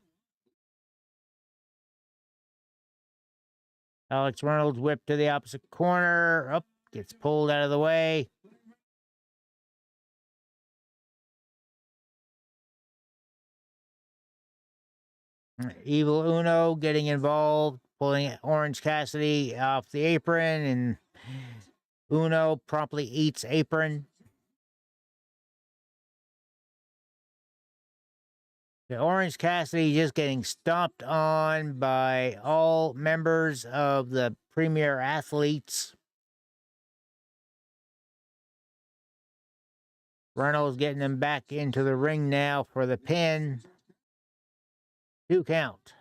Speaker 3: Alex Reynolds whipped to the opposite corner. Gets pulled out of the way. Evil Uno getting involved, pulling Orange Cassidy off the apron, and Uno promptly eats apron. The Orange Cassidy just getting stomped on by all members of the Premier Athletes. Reynolds getting him back into the ring now for the pin. 2 count.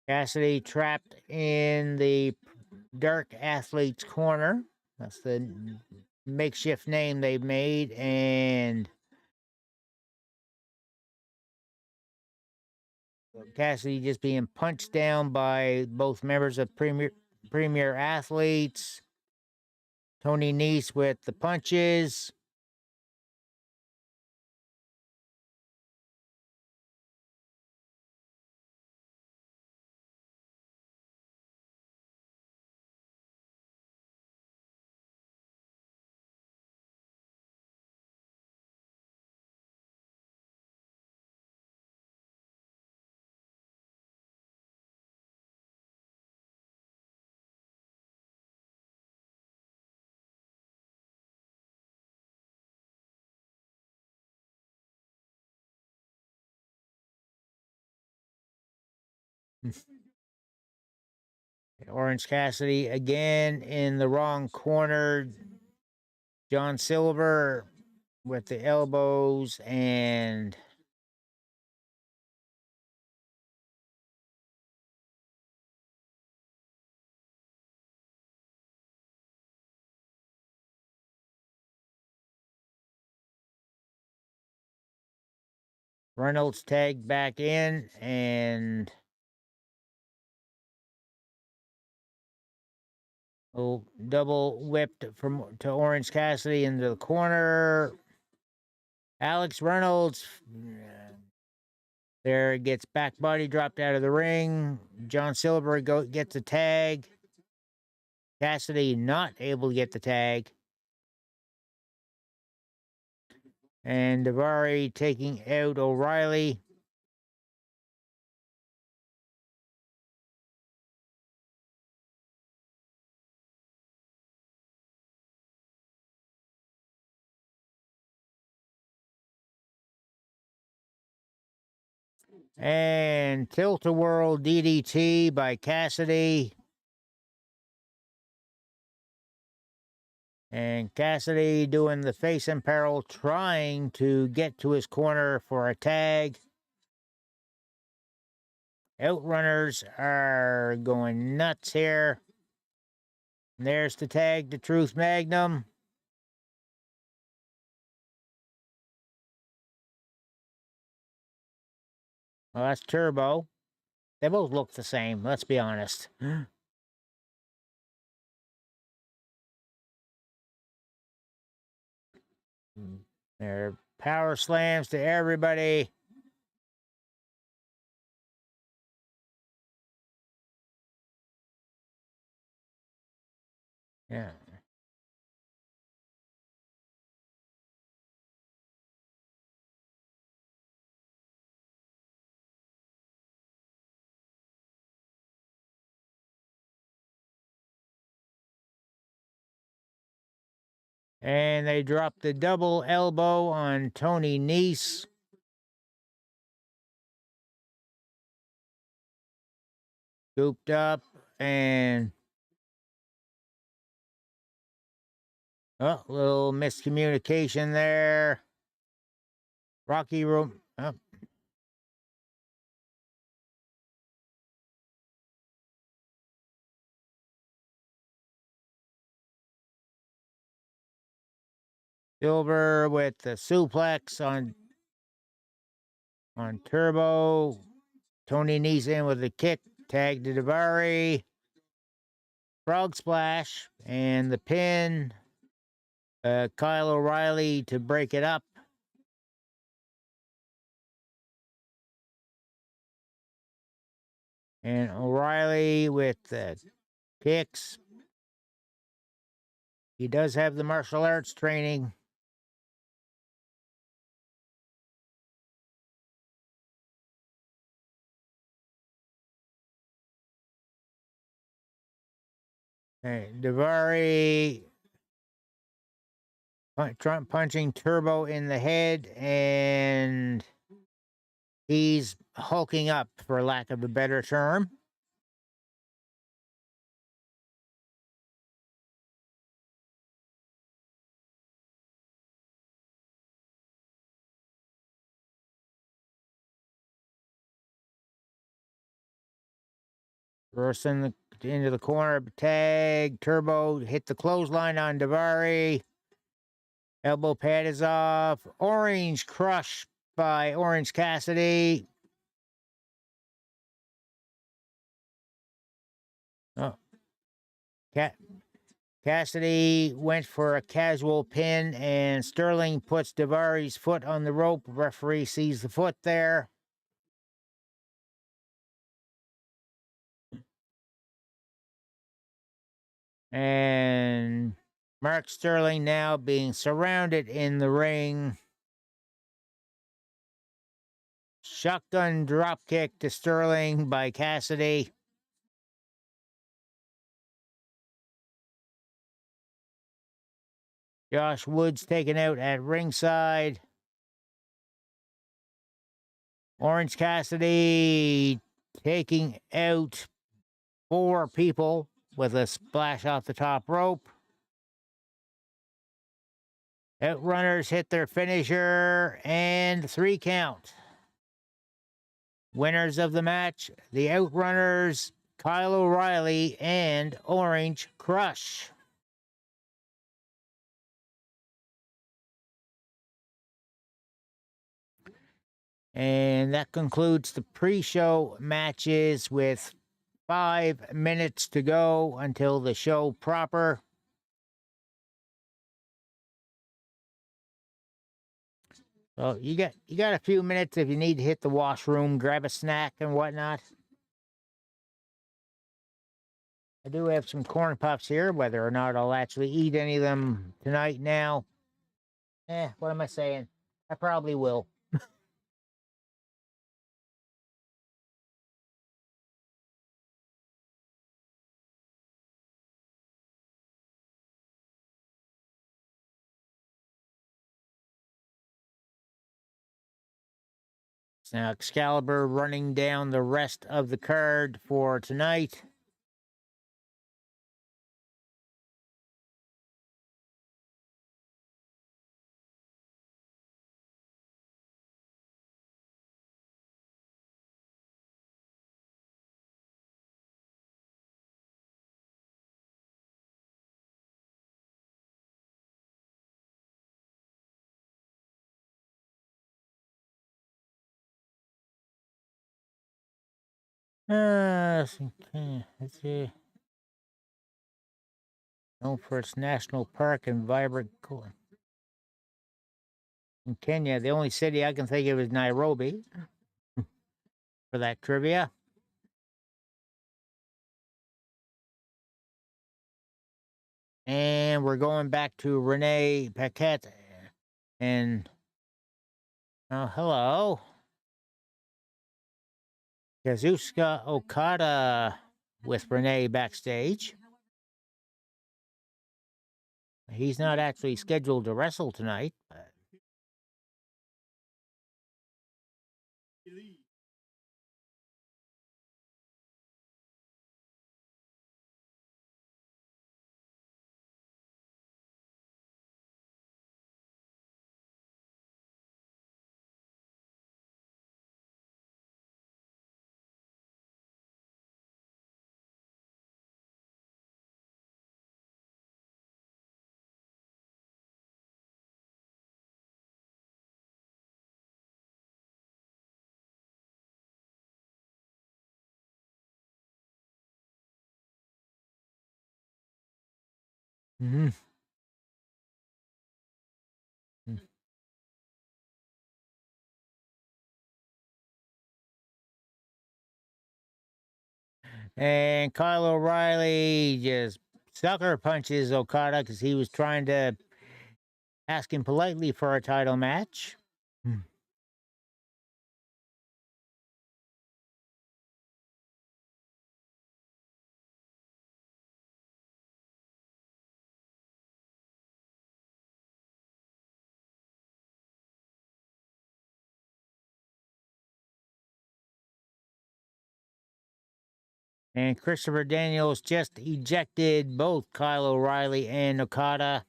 Speaker 3: Cassidy trapped in the Dark Athlete's Corner. That's the makeshift name they made. And Cassidy just being punched down by both members of Premier Athletes. Tony Nese with the punches. Orange Cassidy again in the wrong corner. John Silver with the elbows and Reynolds tagged back in and double whipped to Orange Cassidy into the corner. Alex Reynolds there gets back body dropped out of the ring. John Silver gets a tag. Cassidy not able to get the tag. And Daivari taking out O'Reilly. And Tilt-A-Whirl DDT by Cassidy. And Cassidy doing the face and peril, trying to get to his corner for a tag. Outrunners are going nuts here. And there's the tag to Truth Magnum. Well, that's Turbo. They both look the same, let's be honest. There power slams to everybody. Yeah. And they drop the double elbow on Tony Nese. Scooped up and oh, little miscommunication there. Rocky Room. Oh. Silver with the suplex on Turbo. Tony Nese in with a kick. Tag to Daivari. Frog splash and the pin. Kyle O'Reilly to break it up. And O'Reilly with the kicks. He does have the martial arts training. Daivari punching Turbo in the head, and he's hulking up, for lack of a better term. First into the corner, tag, Turbo hit the clothesline on Daivari. Elbow pad is off. Orange Crush by Orange Cassidy. Oh. Cassidy went for a casual pin, and Sterling puts Daivari's foot on the rope. Referee sees the foot there. And Mark Sterling now being surrounded in the ring. Shotgun dropkick to Sterling by Cassidy. Josh Woods taken out at ringside. Orange Cassidy taking out 4 people with a splash off the top rope. Outrunners hit their finisher and 3 count. Winners of the match, the Outrunners, Kyle O'Reilly, and Orange Crush. And that concludes the pre-show matches with 5 minutes to go until the show proper. So you got a few minutes if you need to hit the washroom, grab a snack and whatnot. I do have some corn puffs here, whether or not I'll actually eat any of them tonight now. What am I saying? I probably will. Now Excalibur running down the rest of the card for tonight. Let's see. Known for its national park and vibrant core. In Kenya, the only city I can think of is Nairobi for that trivia. And we're going back to Renee Paquette. And hello. Kazuchika Okada with Renee backstage. He's not actually scheduled to wrestle tonight. Mm-hmm. And Kyle O'Reilly just sucker punches Okada because he was trying to ask him politely for a title match. And Christopher Daniels just ejected both Kyle O'Reilly and Okada.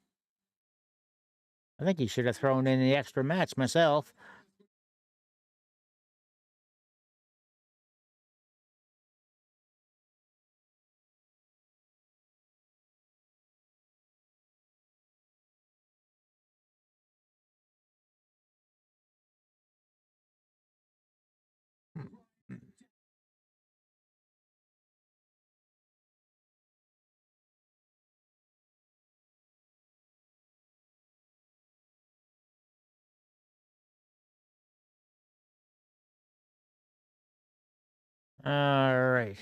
Speaker 3: I think he should have thrown in the extra match myself. All right.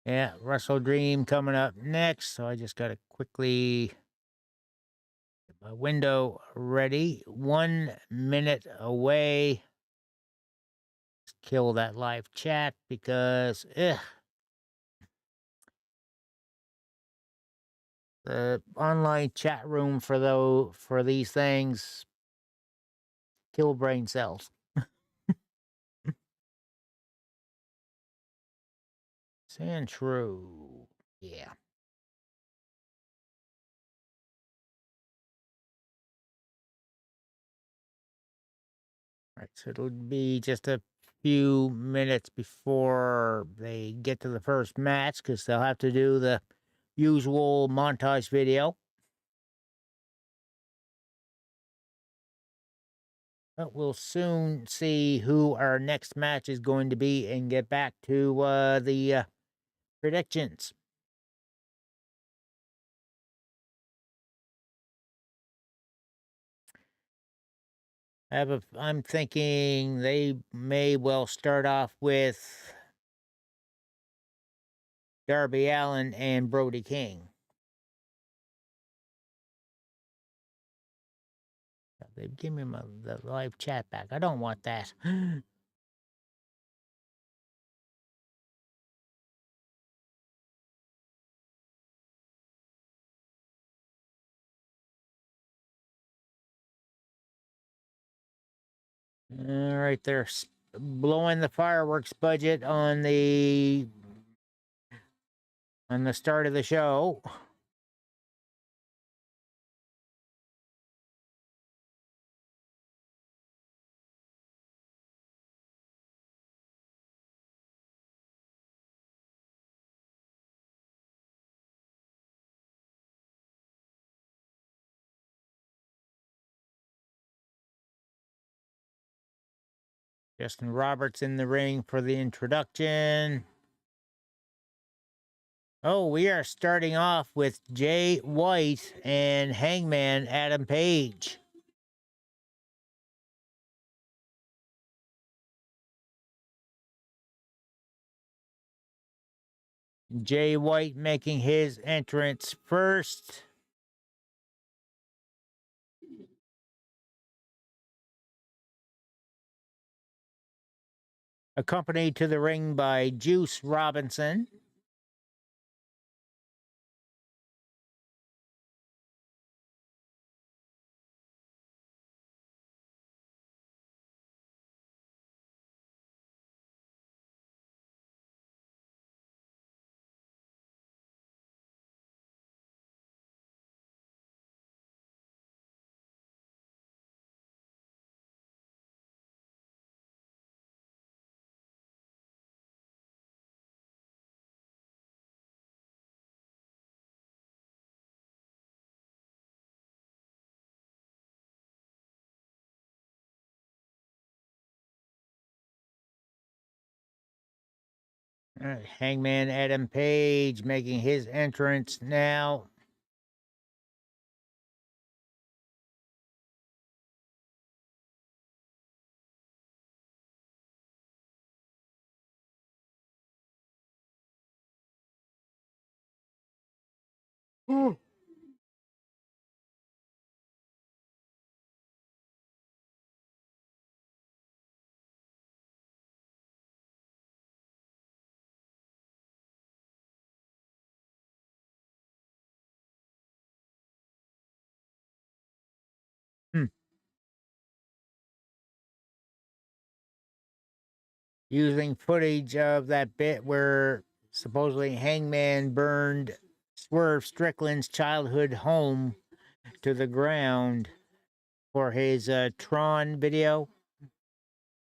Speaker 3: Yeah, Wrestledream coming up next. So I just got to quickly get my window ready. 1 minute away. Let's kill that live chat because the online chat room for these things kill brain cells. Sandshrew. Yeah. All right, so it'll be just a few minutes before they get to the first match because they'll have to do the usual montage video. But we'll soon see who our next match is going to be and get back to the predictions. I'm thinking they may well start off with Darby Allin and Brody King. They give me the live chat back. I don't want that. All right, they're blowing the fireworks budget on the start of the show. Justin Roberts in the ring for the introduction. Oh, we are starting off with Jay White and Hangman Adam Page. Jay White making his entrance first. Accompanied to the ring by Juice Robinson. All right, Hangman Adam Page making his entrance now. Using footage of that bit where supposedly Hangman burned Swerve Strickland's childhood home to the ground for his Tron video.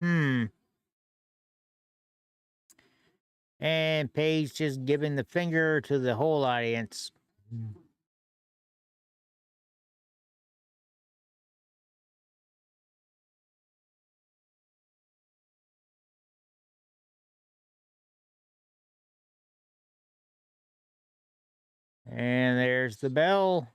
Speaker 3: And Page just giving the finger to the whole audience. And there's the bell.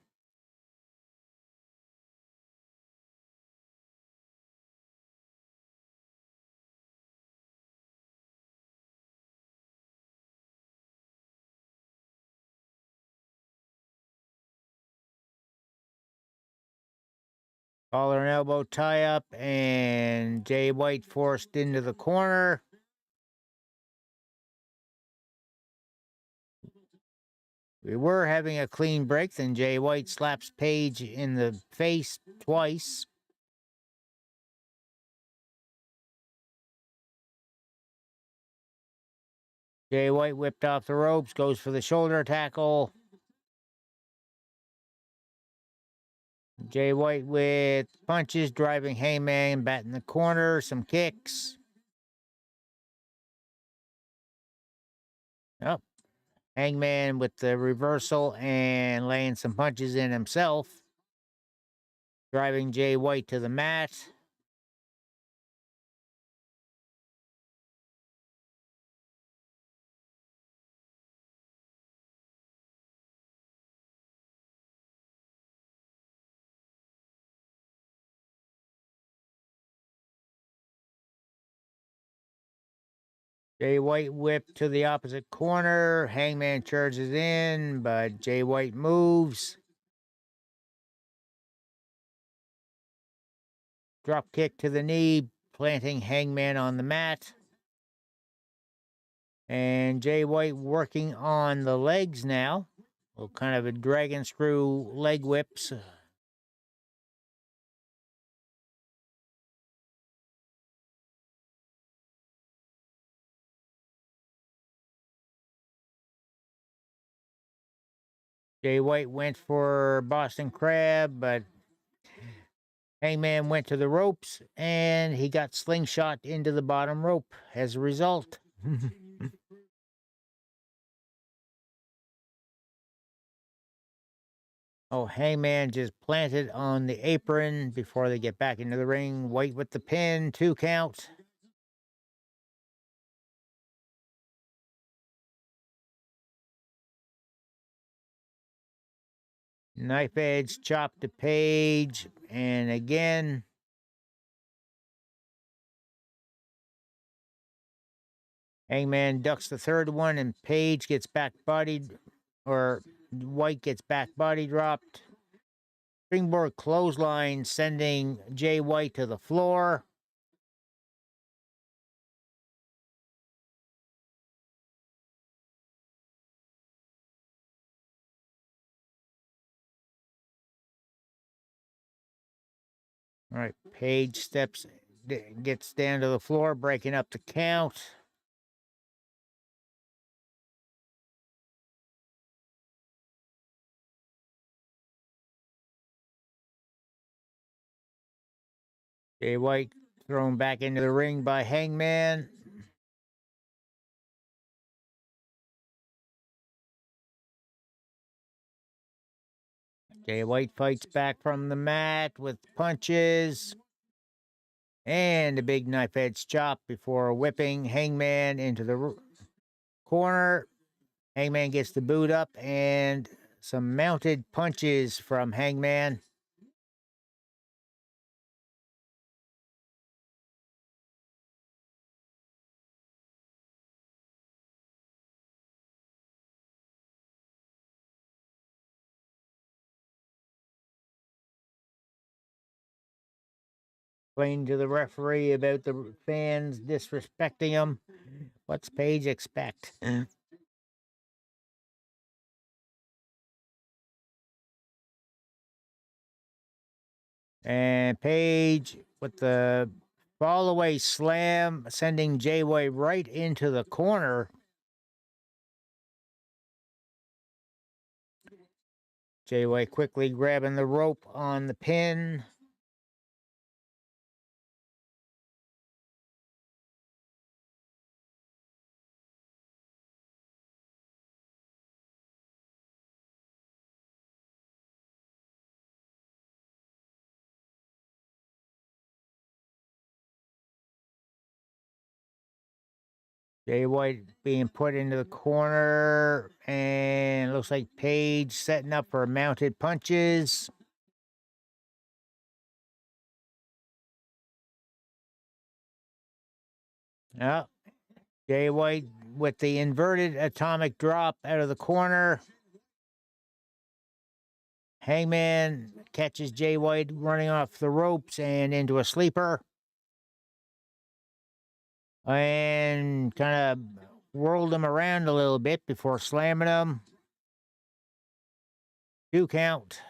Speaker 3: Collar and elbow tie up, and Jay White forced into the corner. We were having a clean break, then Jay White slaps Page in the face twice. Jay White whipped off the ropes, goes for the shoulder tackle. Jay White with punches, driving Hangman back in the corner, some kicks. Oh, Hangman with the reversal and laying some punches in himself, driving Jay White to the mat. Jay White whipped to the opposite corner. Hangman charges in, but Jay White moves. Drop kick to the knee, planting Hangman on the mat. And Jay White working on the legs now. Well, kind of a dragon screw leg whips. Jay White went for Boston Crab, but Hangman went to the ropes, and he got slingshot into the bottom rope as a result. Oh, Hangman just planted on the apron before they get back into the ring. White with the pin, 2 count. Knife edge chop to Page, and again. Hangman ducks the third one, and Page gets back bodied, or White gets back body dropped. Springboard clothesline sending Jay White to the floor. All right, Page gets down to the floor, breaking up the count. Jay White thrown back into the ring by Hangman. Jay White fights back from the mat with punches. And a big knife edge chop before whipping Hangman into the corner. Hangman gets the boot up and some mounted punches from Hangman. Explain to the referee about the fans disrespecting him. What's Page expect? And Page with the fall away slam, sending Jay White right into the corner. Jay White quickly grabbing the rope on the pin. Jay White being put into the corner, and looks like Page setting up for mounted punches. Oh, Jay White with the inverted atomic drop out of the corner. Hangman catches Jay White running off the ropes and into a sleeper. And kind of whirled him around a little bit before slamming him. 2 count.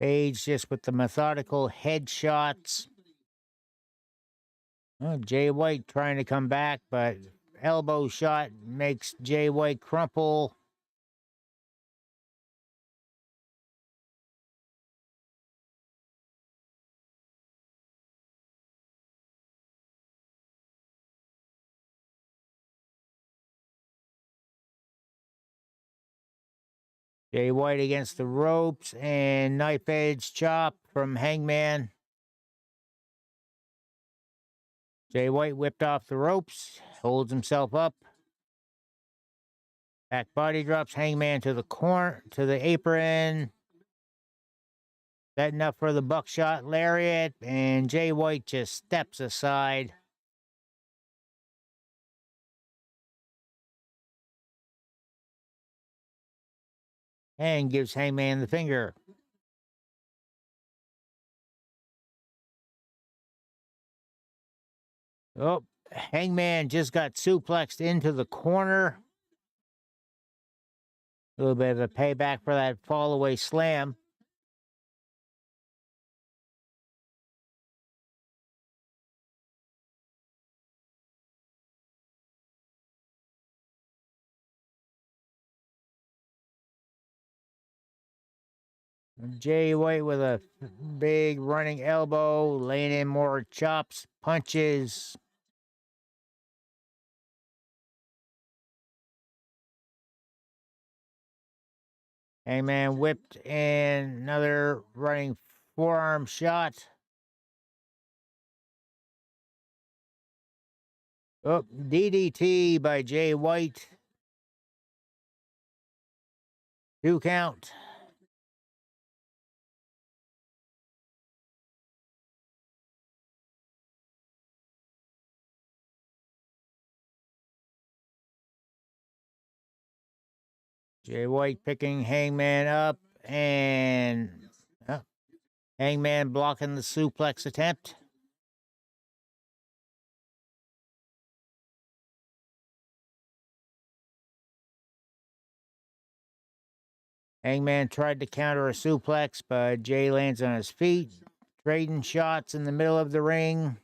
Speaker 3: Page just with the methodical headshots. Oh, Jay White trying to come back, but elbow shot makes Jay White crumple. Jay White against the ropes and knife edge chop from Hangman. Jay White whipped off the ropes, holds himself up. Back body drops Hangman to the corner, to the apron. Setting up for the buckshot lariat, and Jay White just steps aside. And gives Hangman the finger. Oh, Hangman just got suplexed into the corner. A little bit of a payback for that fall-away slam. Jay White with a big running elbow, laying in more chops, punches. Hangman whipped in another running forearm shot. Oh, DDT by Jay White. 2 count. Jay White picking Hangman up, and Hangman blocking the suplex attempt. Hangman tried to counter a suplex, but Jay lands on his feet, trading shots in the middle of the ring.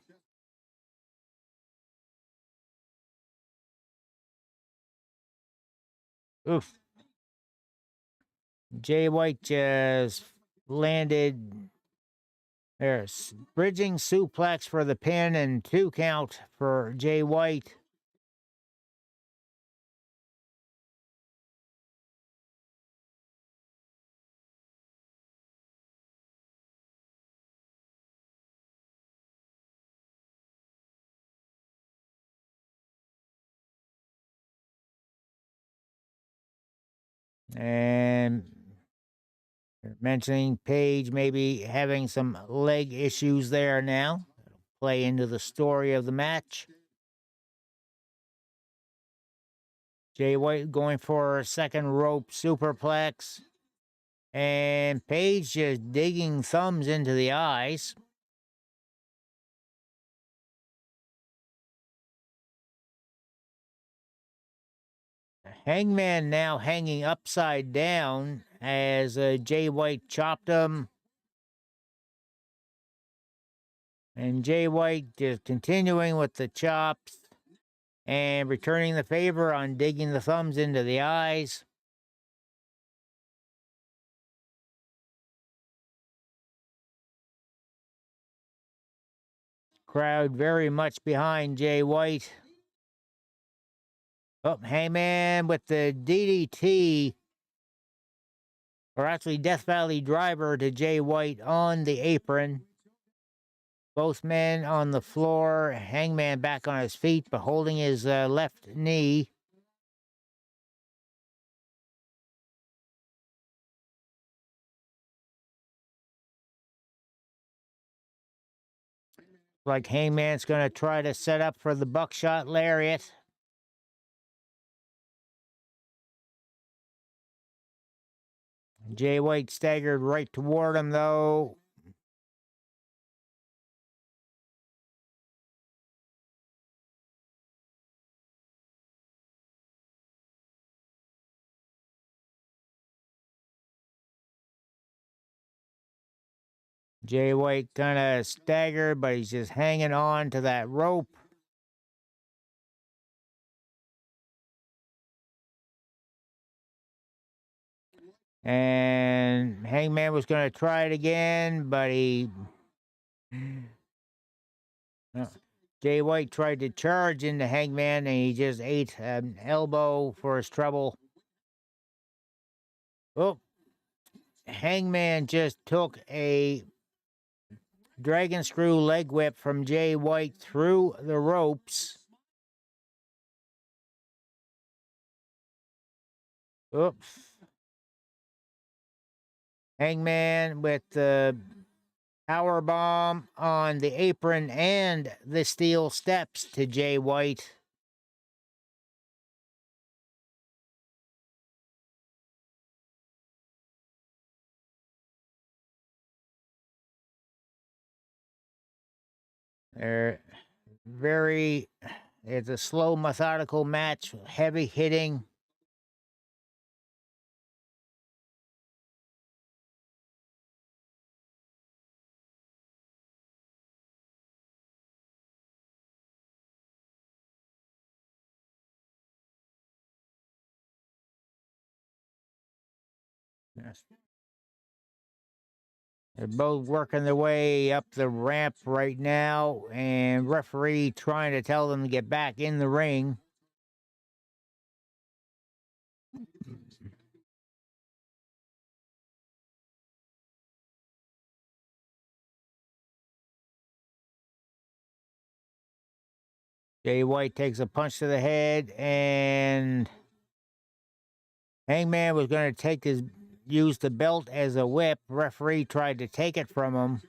Speaker 3: Oof. Jay White just landed there's bridging suplex for the pin and 2 count for Jay White. And mentioning Page maybe having some leg issues there now. Play into the story of the match. Jay White going for a second rope superplex. And Page just digging thumbs into the eyes. Hangman now hanging upside down as Jay White chopped him. And Jay White just continuing with the chops and returning the favor on digging the thumbs into the eyes. Crowd very much behind Jay White. Oh, Hangman with the DDT, or actually Death Valley Driver to Jay White on the apron. Both men on the floor. Hangman back on his feet, but holding his left knee. Like Hangman's going to try to set up for the buckshot lariat. Jay White staggered right toward him, though. Jay White kind of staggered, but he's just hanging on to that rope. And Hangman was going to try it again, but Jay White tried to charge into Hangman, and he just ate an elbow for his trouble. Oh, Hangman just took a dragon screw leg whip from Jay White through the ropes. Oops. Hangman with the power bomb on the apron and the steel steps to Jay White. It's a slow, methodical match, heavy hitting. Yes. They're both working their way up the ramp right now, and referee trying to tell them to get back in the ring. Jay White takes a punch to the head, and Hangman was going to use the belt as a whip. Referee tried to take it from him.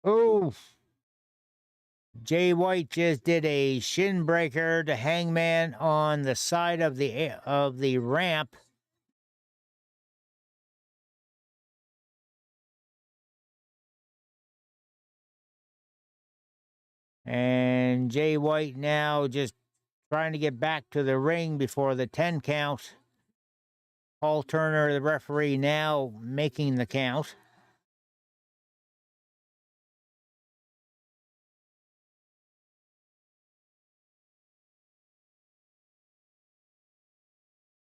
Speaker 3: Oof. Jay White just did a shin breaker to Hangman on the side of the ramp. And Jay White now just trying to get back to the ring before the 10 count. Paul Turner, the referee, now making the count.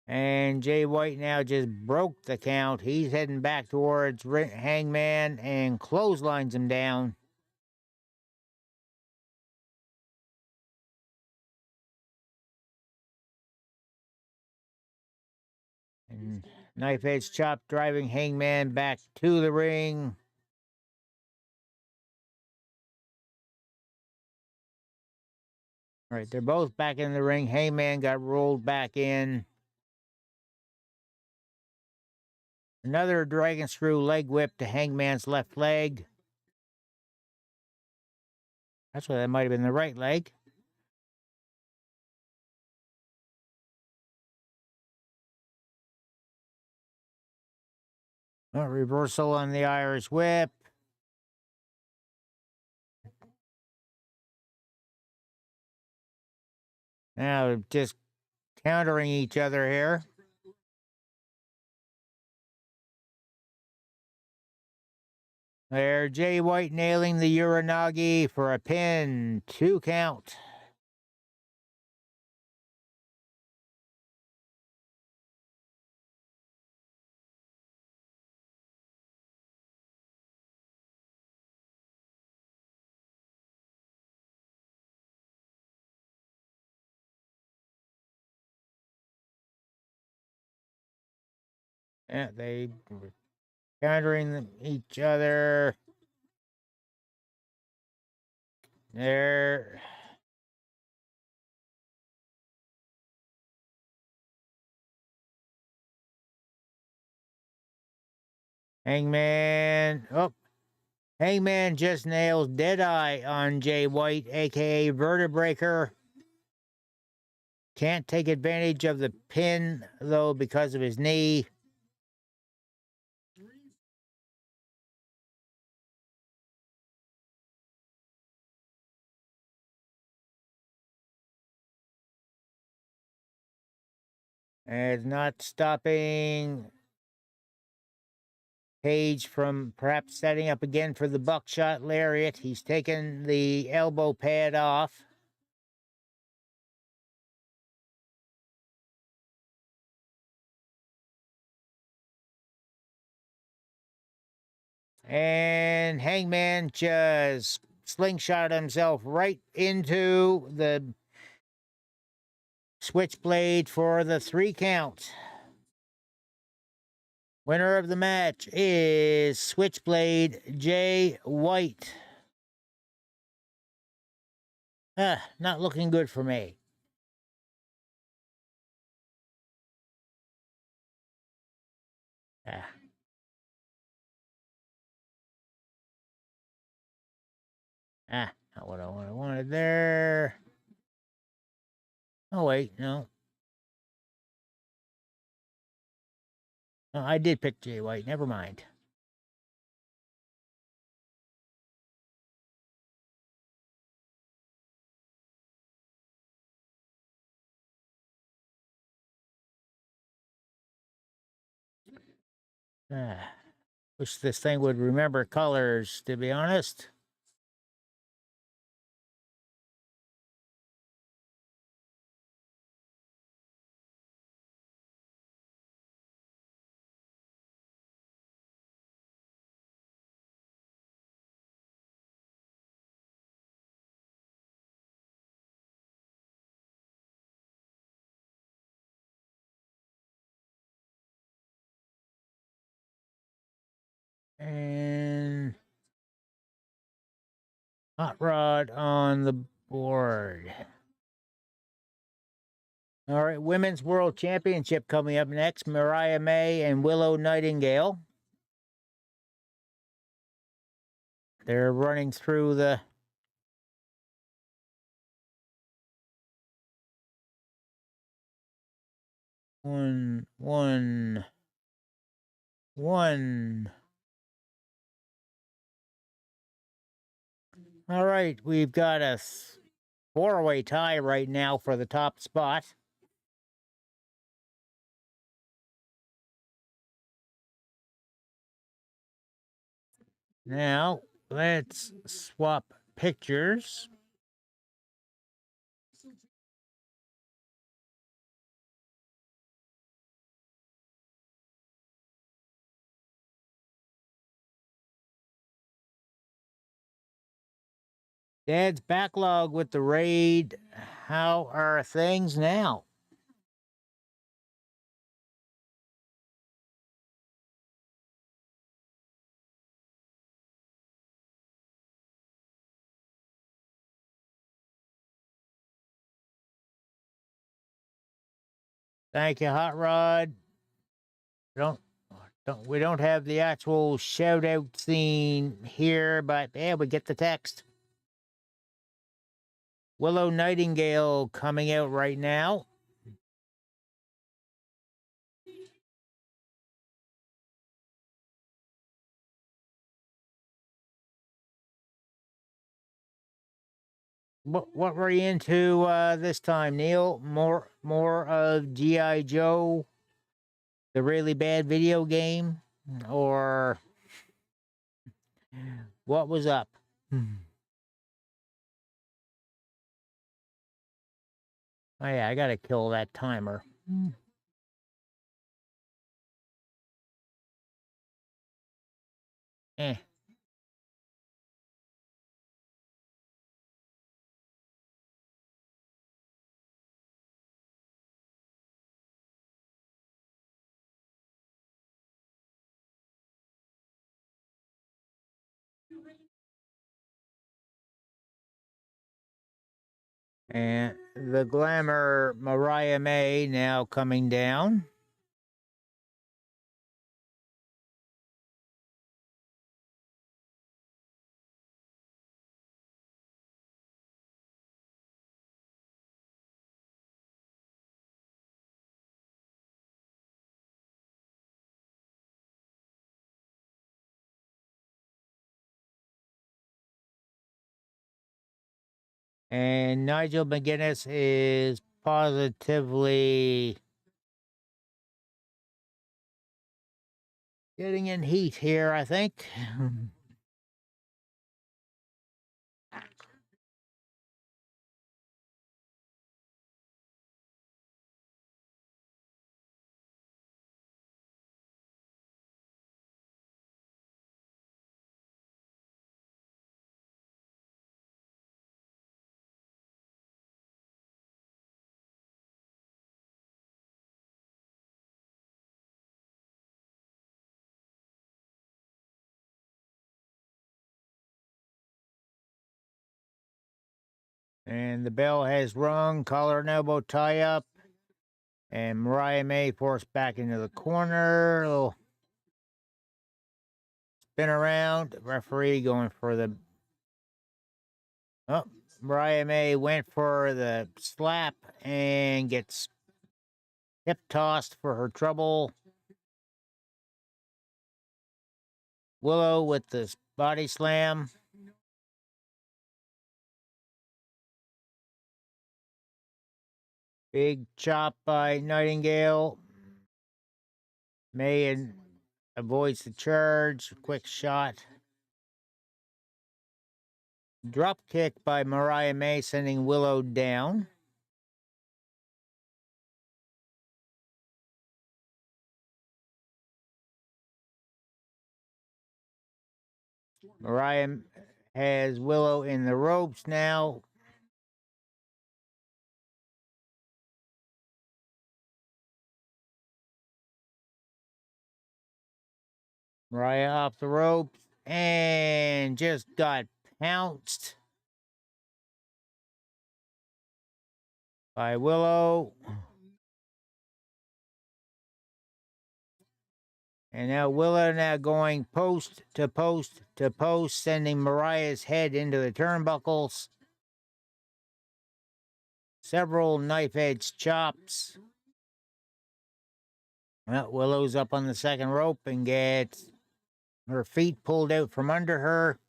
Speaker 3: And Jay White now just broke the count. He's heading back towards Hangman and clotheslines him down. And knife edge chop driving Hangman back to the ring. All right, they're both back in the ring. Hangman got rolled back in. Another dragon screw leg whip to Hangman's left leg. That's why that might have been the right leg. Reversal on the Irish whip. Now just countering each other here. There, Jay White nailing the Uranagi for a pin. 2 count. Yeah, they were countering each other. There. Hangman. Oh, Hangman just nails Deadeye on Jay White, aka Vertebreaker. Can't take advantage of the pin, though, because of his knee. And not stopping Page from perhaps setting up again for the buckshot lariat. He's taken the elbow pad off. And Hangman just slingshot himself right into the switchblade for the 3 count. Winner of the match is Switchblade Jay White. Not looking good for me. Not what I wanted there. Oh, wait, no. No, I did pick Jay White. Never mind. Wish this thing would remember colors, to be honest. And Hot Rod on the board. All right, Women's World Championship coming up next. Mariah May and Willow Nightingale. They're running through the one. All right, we've got a 4-way tie right now for the top spot. Now, let's swap pictures. Dad's backlog with the raid. How are things now? Thank you, Hot Rod. We don't have the actual shout out scene here, but yeah, we get the text. Willow Nightingale coming out right now. What were you into this time, Neil? More of G.I. Joe, the really bad video game, or what was up? Oh yeah, I gotta kill that timer. Eh. And the Glamour Mariah May now coming down. And Nigel McGuinness is positively getting in heat here, I think. And the bell has rung, collar and elbow tie up. And Mariah May forced back into the corner. Little spin around. Referee going for the... Oh, Mariah May went for the slap and gets hip tossed for her trouble. Willow with the body slam. Big chop by Nightingale. May avoids the charge. Quick shot. Drop kick by Mariah May, sending Willow down. Mariah has Willow in the ropes now. Mariah off the ropes and just got pounced by Willow. And now Willow going post to post to post, sending Mariah's head into the turnbuckles. Several knife edge chops. Well, Willow's up on the second rope and gets her feet pulled out from under her.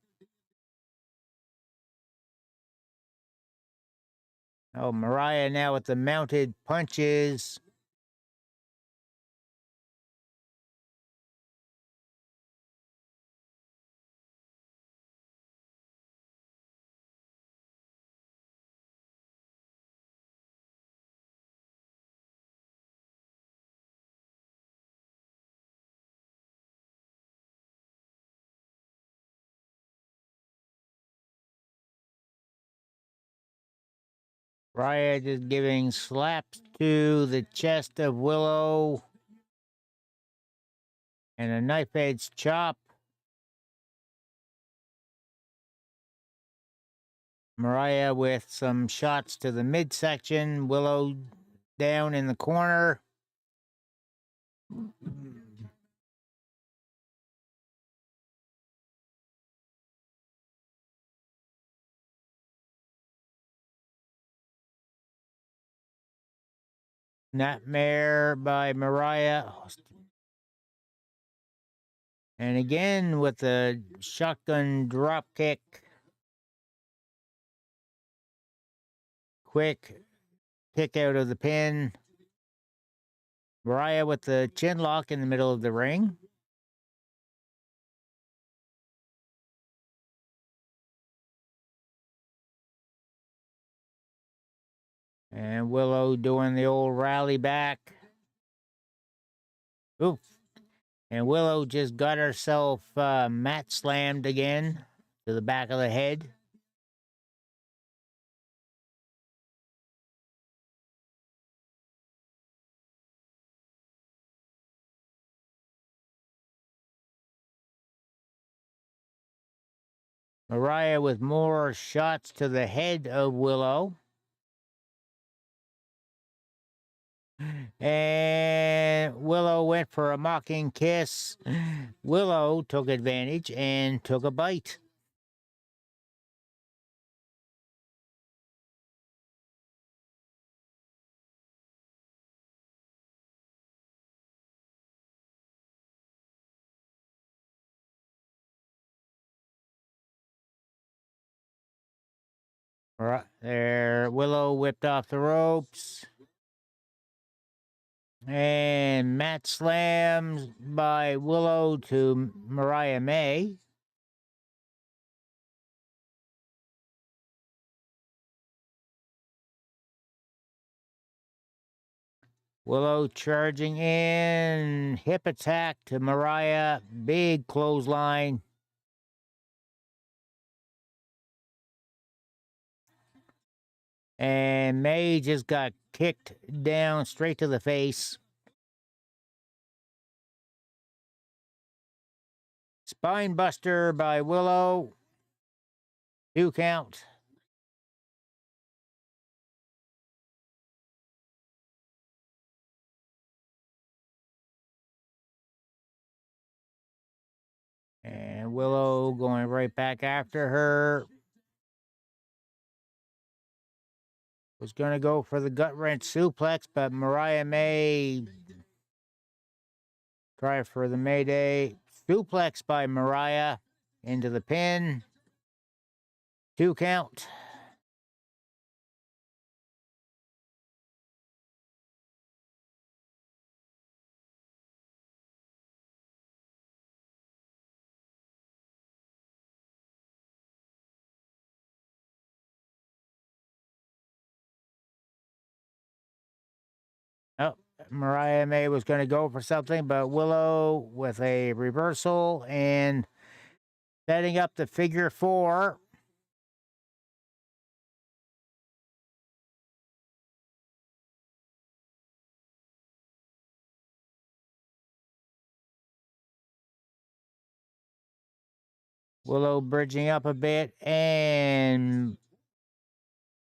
Speaker 3: Oh, Mariah now with the mounted punches. Mariah just giving slaps to the chest of Willow. And a knife edge chop. Mariah with some shots to the midsection. Willow down in the corner. Nightmare by Mariah. And again with the shotgun drop kick. Quick kick out of the pin. Mariah with the chin lock in the middle of the ring. And Willow doing the old rally back. Oof. And Willow just got herself mat slammed again to the back of the head. Mariah with more shots to the head of Willow. And Willow went for a mocking kiss. Willow took advantage and took a bite. Right there, Willow whipped off the ropes. And mat slams by Willow to Mariah May. Willow charging in, hip attack to Mariah, big clothesline. And May just got kicked down straight to the face. Spine buster by Willow. 2 count. And Willow going right back after her. Was going to go for the gut wrench suplex, but Mariah May tried for the Mayday. Suplex by Mariah into the pin. 2 count. Oh, Mariah May was going to go for something, but Willow with a reversal and setting up the figure 4. Willow bridging up a bit and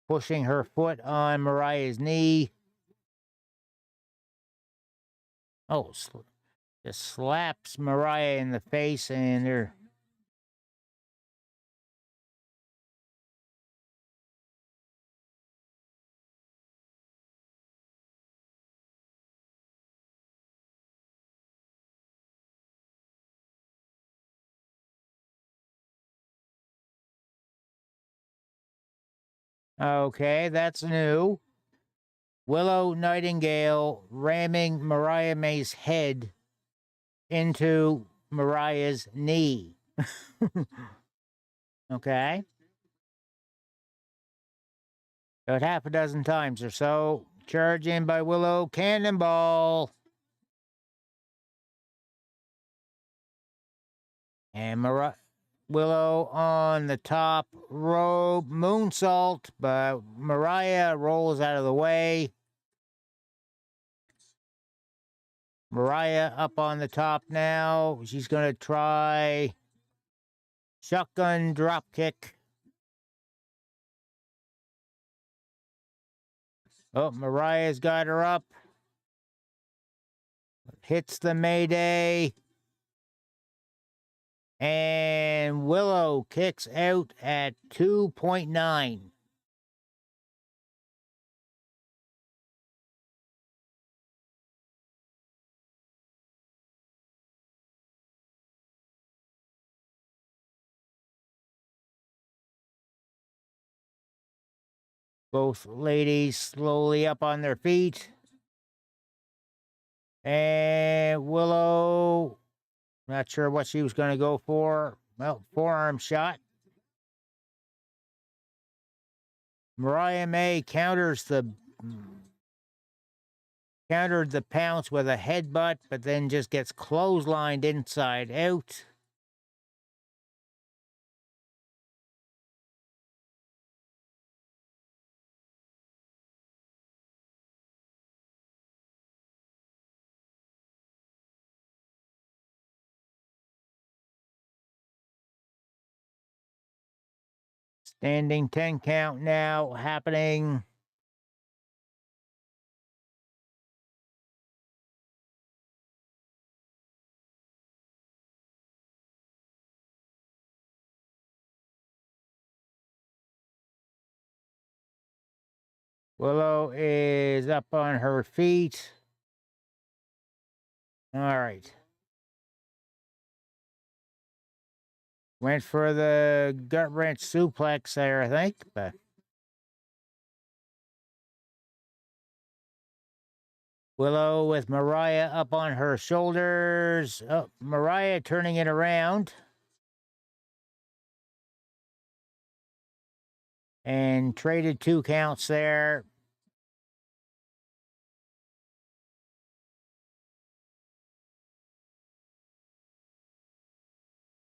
Speaker 3: pushing her foot on Mariah's knee. Oh, just slaps Mariah in the face, and they're... Okay, that's new. Willow Nightingale ramming Mariah May's head into Mariah's knee. Okay. About half a dozen times or so. Charge in by Willow. Cannonball. And Willow on the top rope. Moonsault, but Mariah rolls out of the way. Mariah up on the top now. She's going to try shotgun drop kick. Oh, Mariah's got her up. Hits the Mayday. And Willow kicks out at 2.9. Both ladies slowly up on their feet. And Willow, not sure what she was going to go for. Well, forearm shot. Mariah May countered the pounce with a headbutt, but then just gets clotheslined inside out. Standing 10 count now happening. Willow is up on her feet. All right. Went for the gut wrench suplex there, I think, but Willow with Mariah up on her shoulders. Oh, Mariah turning it around. And traded 2 counts there.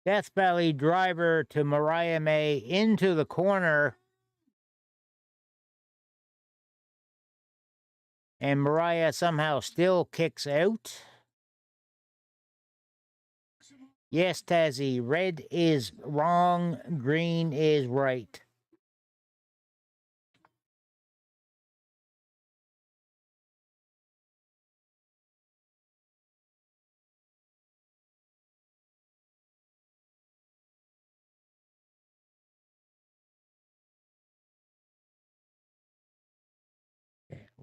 Speaker 3: Death Valley driver to Mariah May into the corner. And Mariah somehow still kicks out. Yes, Tazzy, red is wrong, green is right.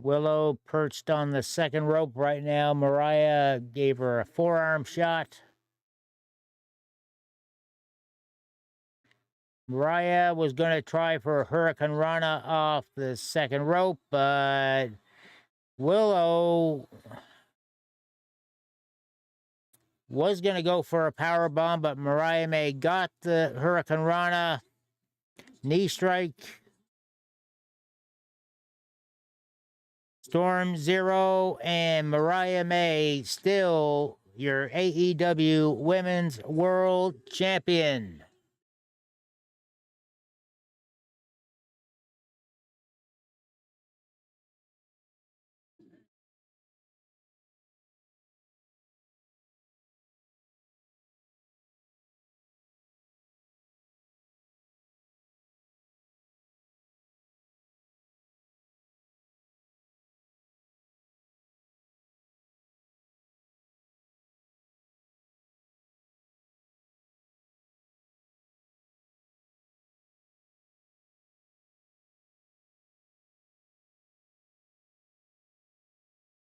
Speaker 3: Willow perched on the second rope right now. Mariah gave her a forearm shot. Mariah was going to try for a Hurricane Rana off the second rope, but Willow was going to go for a power bomb, but Mariah May got the Hurricane Rana knee strike. Storm Zero and Mariah May still your AEW Women's World Champion.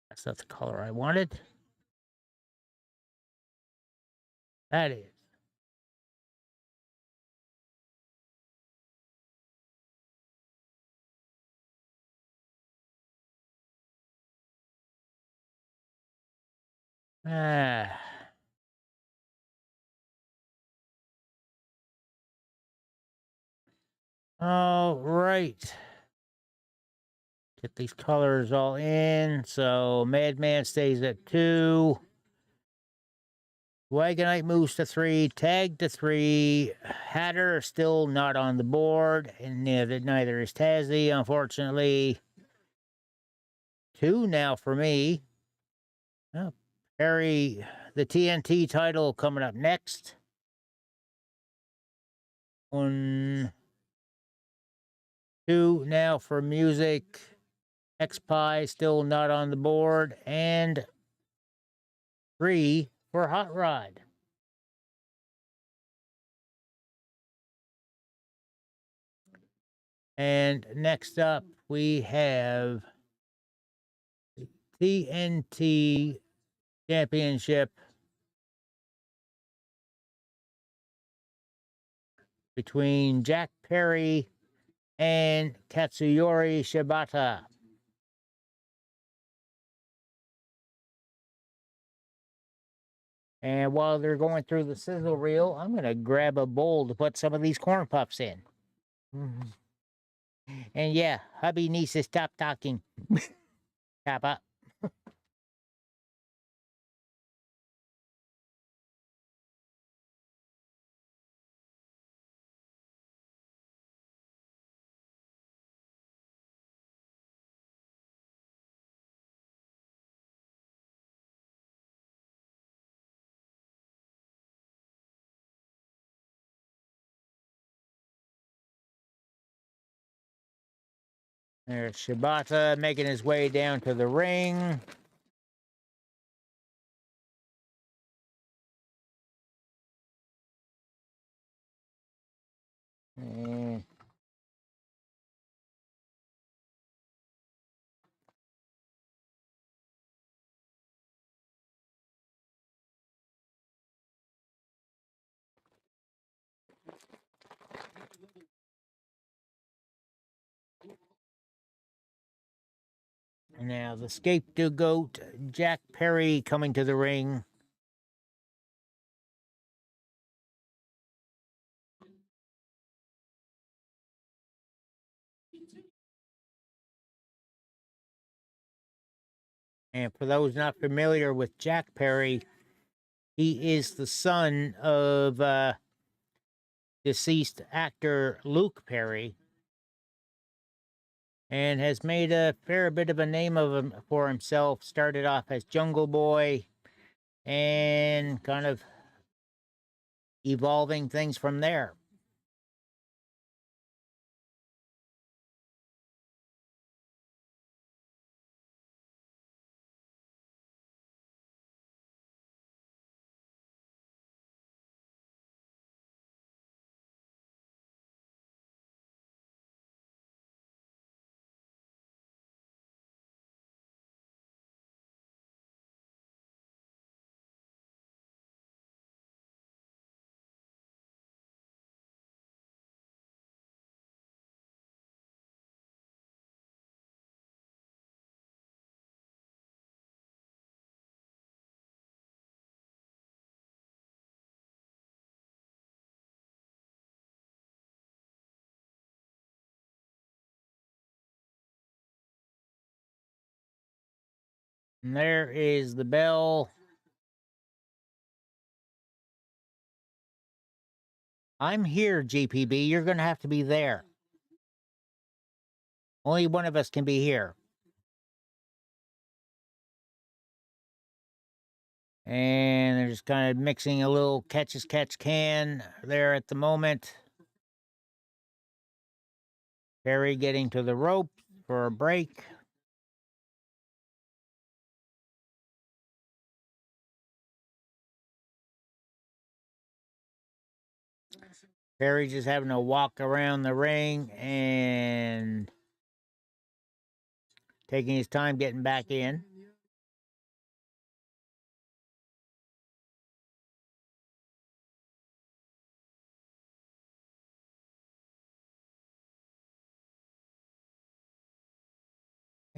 Speaker 3: That's not the color I wanted. That is. Ah. All right. Get these colors all in. So Madman stays at 2. Wagonite moves to 3. Tag to 3. Hatter still not on the board. And neither is Tazzy, unfortunately. 2 now for me. Oh, Perry, the TNT title coming up next. 1, 2 now for music. X-Pie still not on the board. And 3 for Hot Rod. And next up, we have the TNT Championship between Jack Perry and Katsuyori Shibata. And while they're going through the sizzle reel, I'm going to grab a bowl to put some of these corn puffs in. And yeah, hubby needs to stop talking. Tap up. There's Shibata making his way down to the ring. And Now the scapegoat, Jack Perry, coming to the ring. And for those not familiar with Jack Perry, he is the son of deceased actor Luke Perry, and has made a fair bit of a name for himself. Started off as Jungle Boy, and kind of evolving things from there. And there is the bell. I'm here, GPB. You're going to have to be there. Only one of us can be here. And they're just kind of mixing a little catch-as-catch-can there at the moment. Perry getting to the rope for a break. Perry just having to walk around the ring and taking his time getting back in.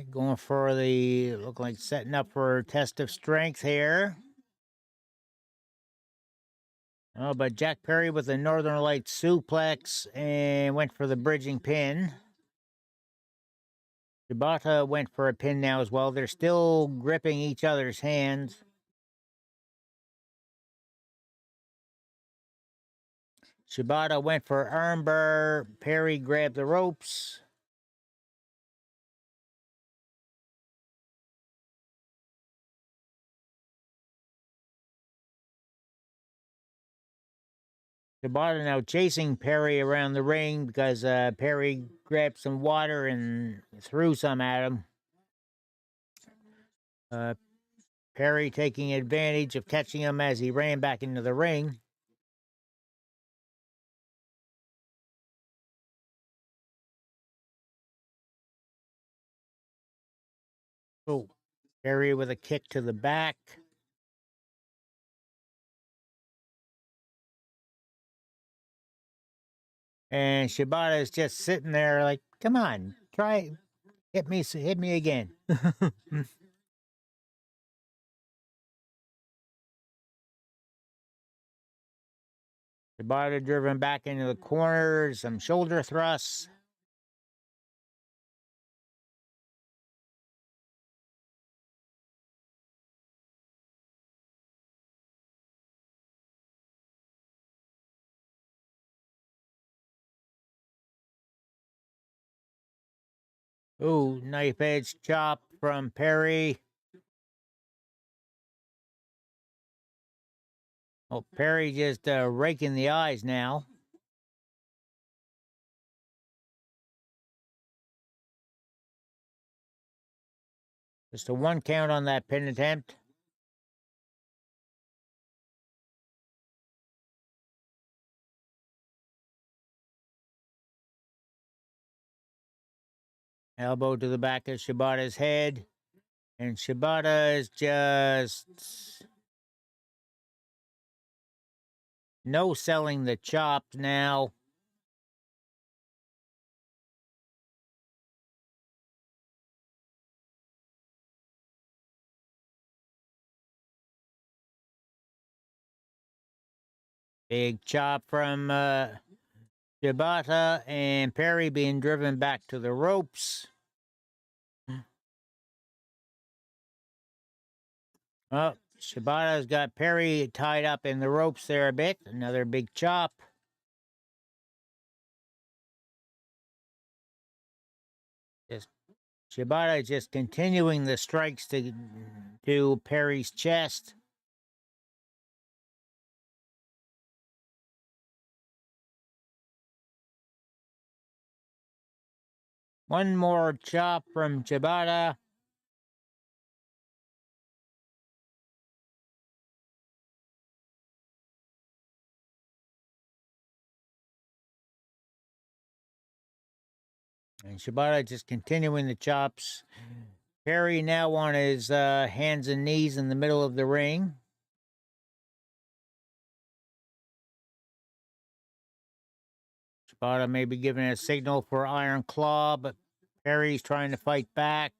Speaker 3: Going for the, look like setting up for a test of strength here. Oh, but Jack Perry with the Northern Lights suplex and went for the bridging pin. Shibata went for a pin now as well. They're still gripping each other's hands. Shibata went for armbar. Perry grabbed the ropes. Shibata now chasing Perry around the ring because Perry grabbed some water and threw some at him. Perry taking advantage of catching him as he ran back into the ring. Oh, Perry with a kick to the back. And Shibata is just sitting there like, come on, try, hit me again. Shibata driven back into the corner, some shoulder thrusts. Ooh, knife edge chop from Perry. Oh, Perry just raking the eyes now. Just a 1 count on that pin attempt. Elbow to the back of Shibata's head. And Shibata is just no selling the chops now. Big chop from Shibata, and Perry being driven back to the ropes. Oh, Shibata's got Perry tied up in the ropes there a bit. Another big chop. Shibata just continuing the strikes to Perry's chest. One more chop from Shibata. And Shibata just continuing the chops. Perry now on his hands and knees in the middle of the ring. Shibata may be giving a signal for Iron Claw, but Perry's trying to fight back.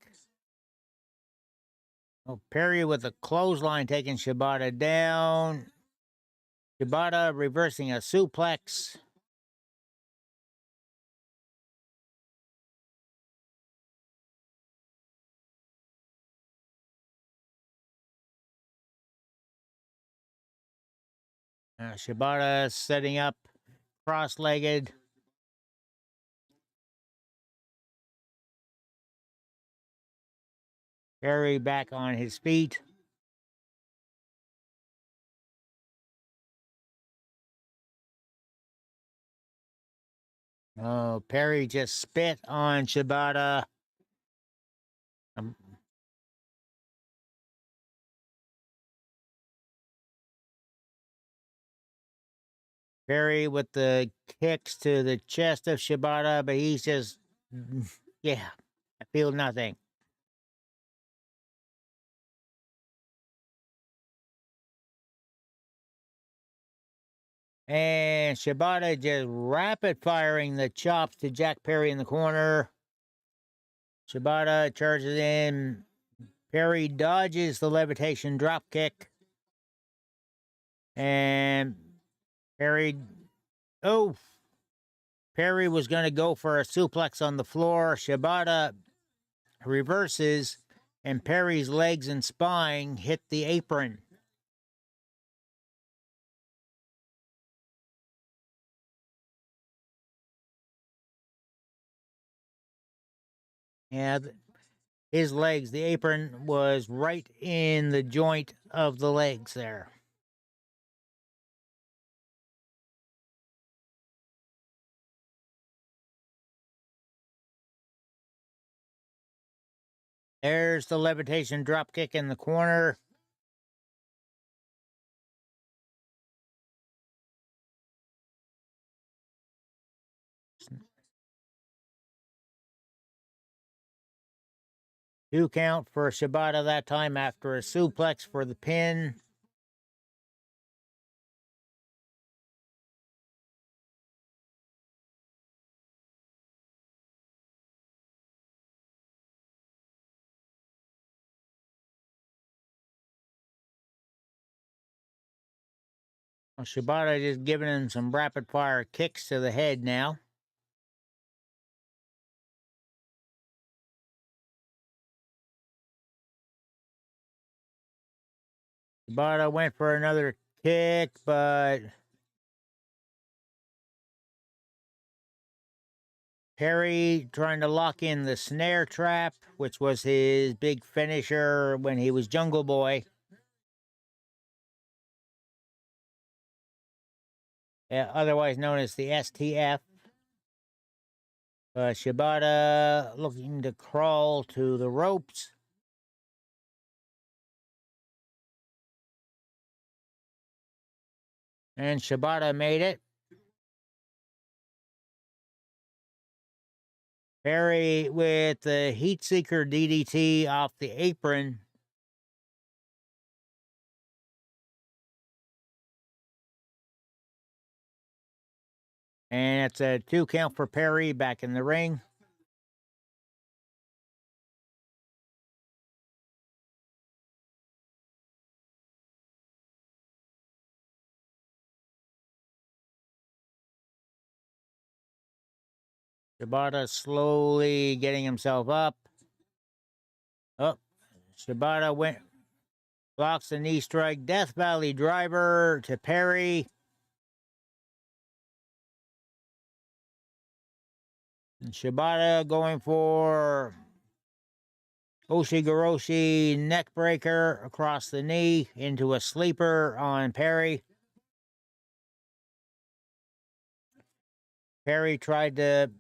Speaker 3: Oh, Perry with a clothesline taking Shibata down. Shibata reversing a suplex. Shibata setting up cross-legged. Perry back on his feet. Oh, Perry just spit on Shibata. Perry with the kicks to the chest of Shibata, but he's just, yeah, I feel nothing. And Shibata just rapid firing the chops to Jack Perry in the corner. Shibata charges in. Perry dodges the levitation drop kick. And Perry, Perry was going to go for a suplex on the floor. Shibata reverses, and Perry's legs and spine hit the apron. Yeah, his legs, the apron was right in the joint of the legs there. There's the levitation dropkick in the corner. Two count for Shibata that time after a suplex for the pin. Shibata just giving him some rapid fire kicks to the head now. Shibata went for another kick, but Perry trying to lock in the snare trap, which was his big finisher when he was Jungle Boy. Otherwise known as the STF. Shibata looking to crawl to the ropes. And Shibata made it. Perry with the Heat Seeker DDT off the apron. And it's a 2 count for Perry back in the ring. Shibata slowly getting himself up. Oh, Shibata blocks the knee strike. Death Valley driver to Perry. And Shibata going for Oshigoroshi neck breaker across the knee into a sleeper on Perry. Perry tried to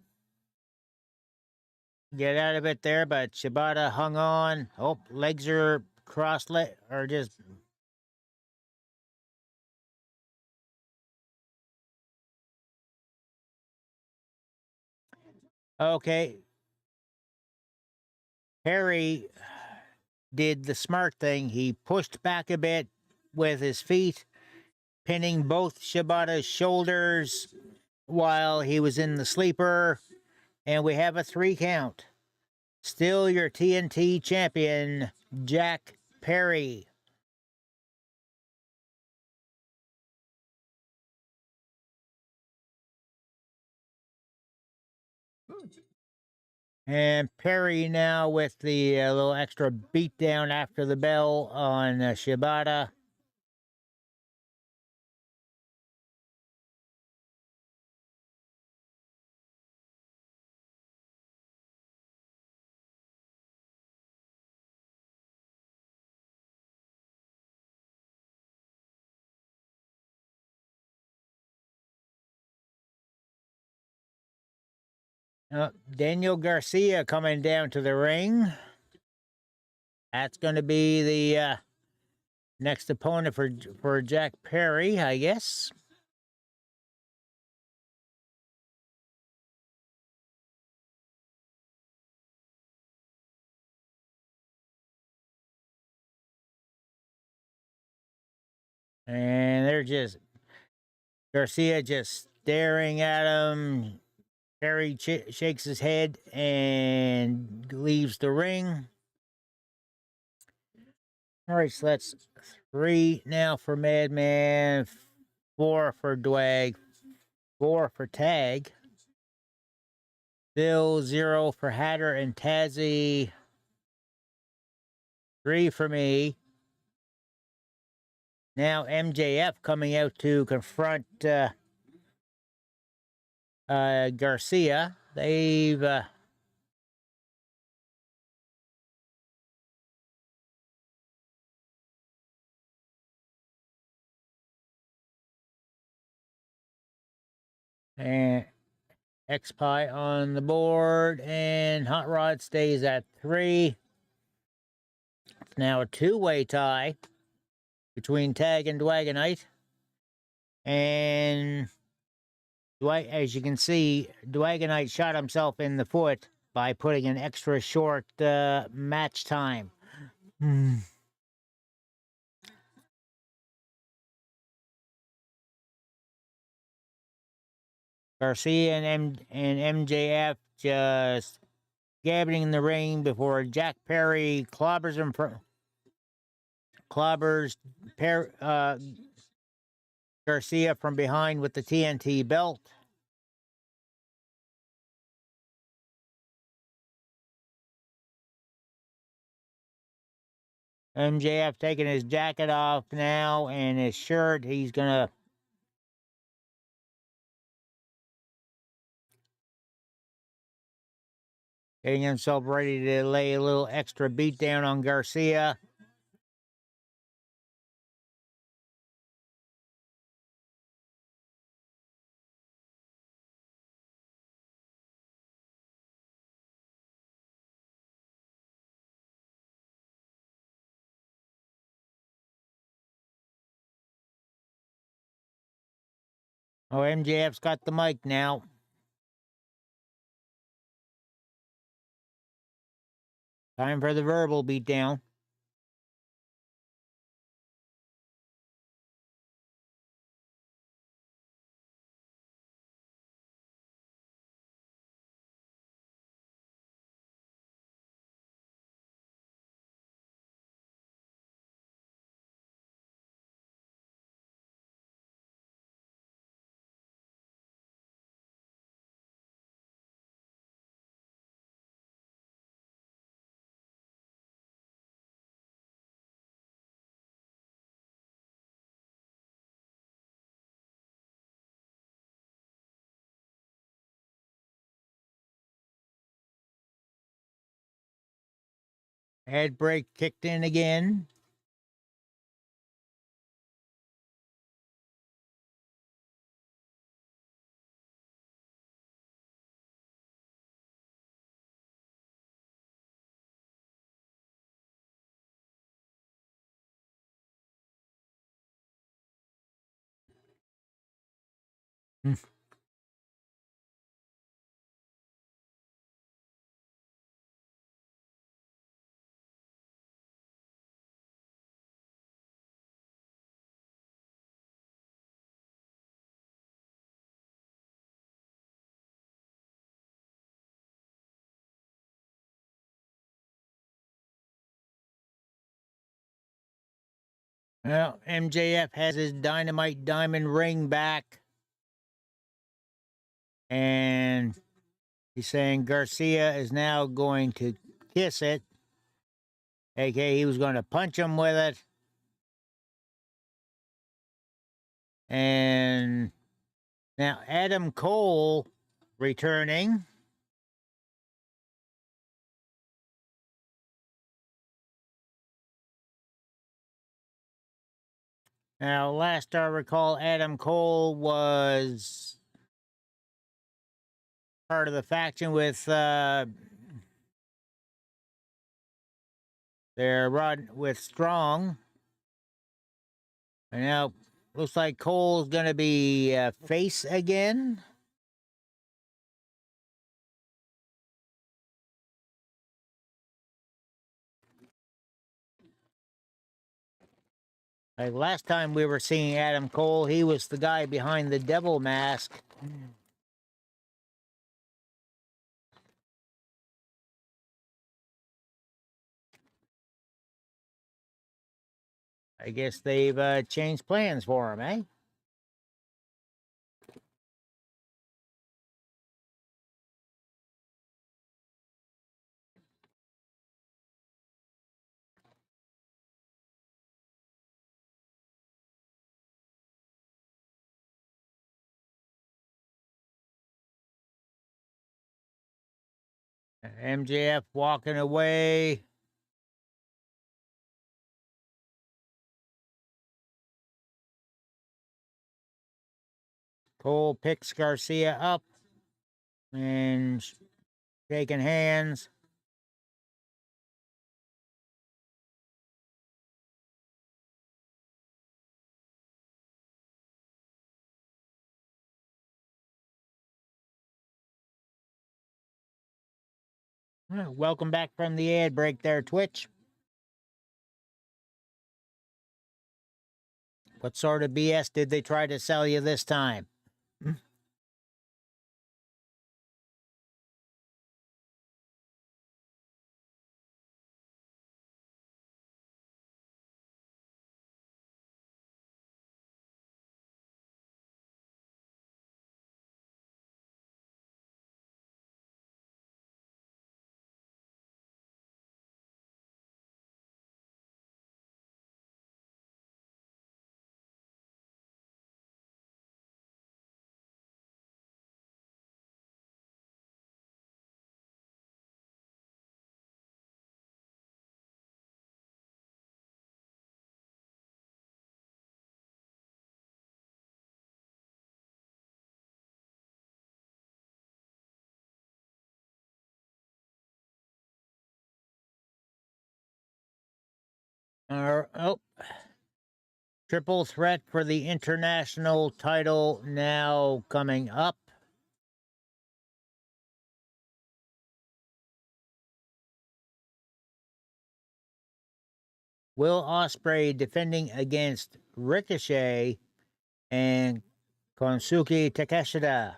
Speaker 3: get out of it there, but Shibata hung on. Oh, legs are cross-leg, or just... Okay. Perry did the smart thing. He pushed back a bit with his feet, pinning both Shibata's shoulders while he was in the sleeper, and we have a 3 count. Still your TNT champion, Jack Perry. And Perry now with the little extra beatdown after the bell on Shibata. Daniel Garcia coming down to the ring. That's going to be the next opponent for Jack Perry, I guess. And they're just... Garcia just staring at him. Perry shakes his head and leaves the ring. All right, so that's 3 now for Madman, 4 for Dwag, 4 for Tag. Still 0 for Hatter and Tazzy. 3 for me. Now MJF coming out to confront Garcia. They've and X-Pie on the board, and Hot Rod stays at 3. It's now a 2-way tie between Tag and Dwagonite. And as you can see, Dwagonite shot himself in the foot by putting an extra short match time. Garcia and MJF just gabbing in the ring before Jack Perry clobbers him Garcia from behind with the TNT belt. MJF taking his jacket off now and his shirt. He's gonna getting himself ready to lay a little extra beat down on Garcia. Oh, MJF's got the mic now. Time for the verbal beatdown. Ad break kicked in again. Well, MJF has his Dynamite Diamond ring back. And he's saying Garcia is now going to kiss it. AKA he was going to punch him with it. And now Adam Cole returning. Now, last I recall, Adam Cole was part of the faction with their run with Strong. And now looks like Cole's going to be face again. Like last time we were seeing Adam Cole, he was the guy behind the devil mask. I guess they've changed plans for him, eh? MJF walking away. Cole picks Garcia up and shaking hands. Welcome back from the ad break there, Twitch. What sort of BS did they try to sell you this time? Oh, triple threat for the international title now coming up. Will Ospreay defending against Ricochet and Konsuke Takeshita.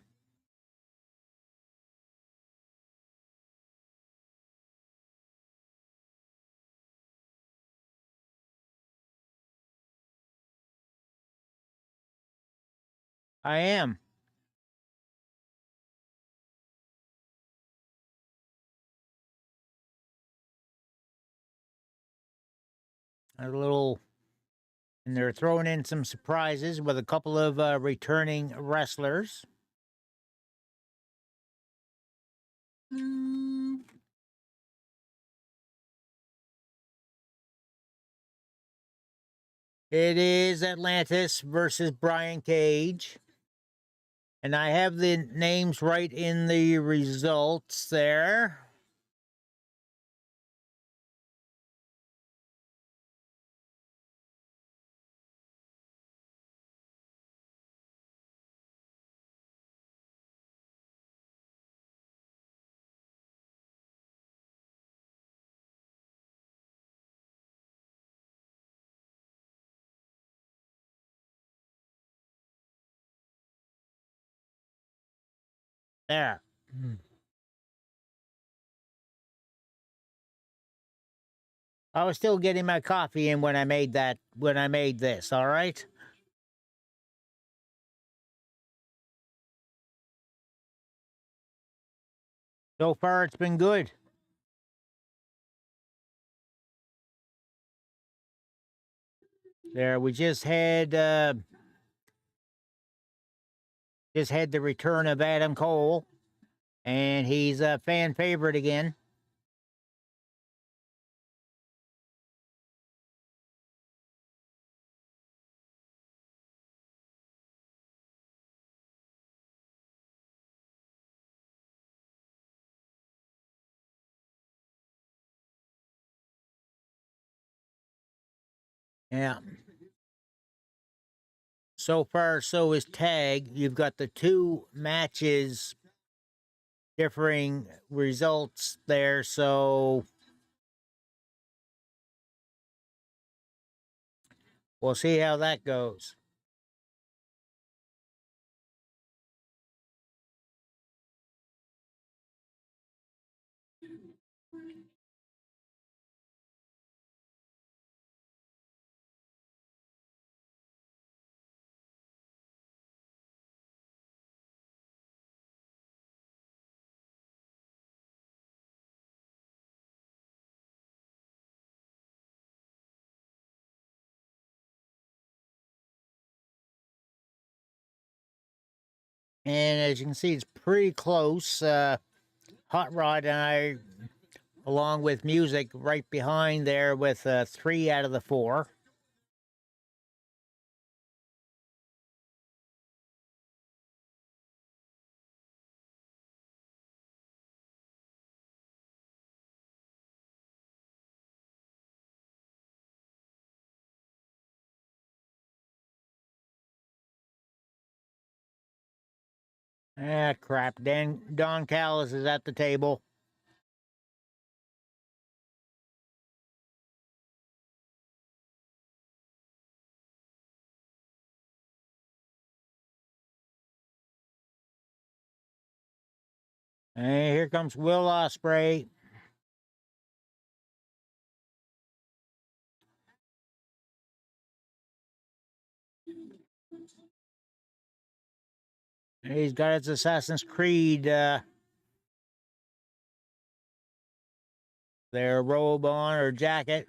Speaker 3: I am. A little, and they're throwing in some surprises with a couple of returning wrestlers. It is Atlantis versus Brian Cage. And I have the names right in the results there. There. I was still getting my coffee in when I made this, all right? So far, it's been good. There, we just had the return of Adam Cole, and he's a fan favorite again. Yeah. So far, so is tag. You've got the two matches differing results there, so we'll see how that goes. And as you can see, it's pretty close. Hot Rod and I, along with music, right behind there with 3 out of the 4. Ah, crap. Don Callis is at the table. And here comes Will Ospreay. He's got his Assassin's Creed their robe on or jacket.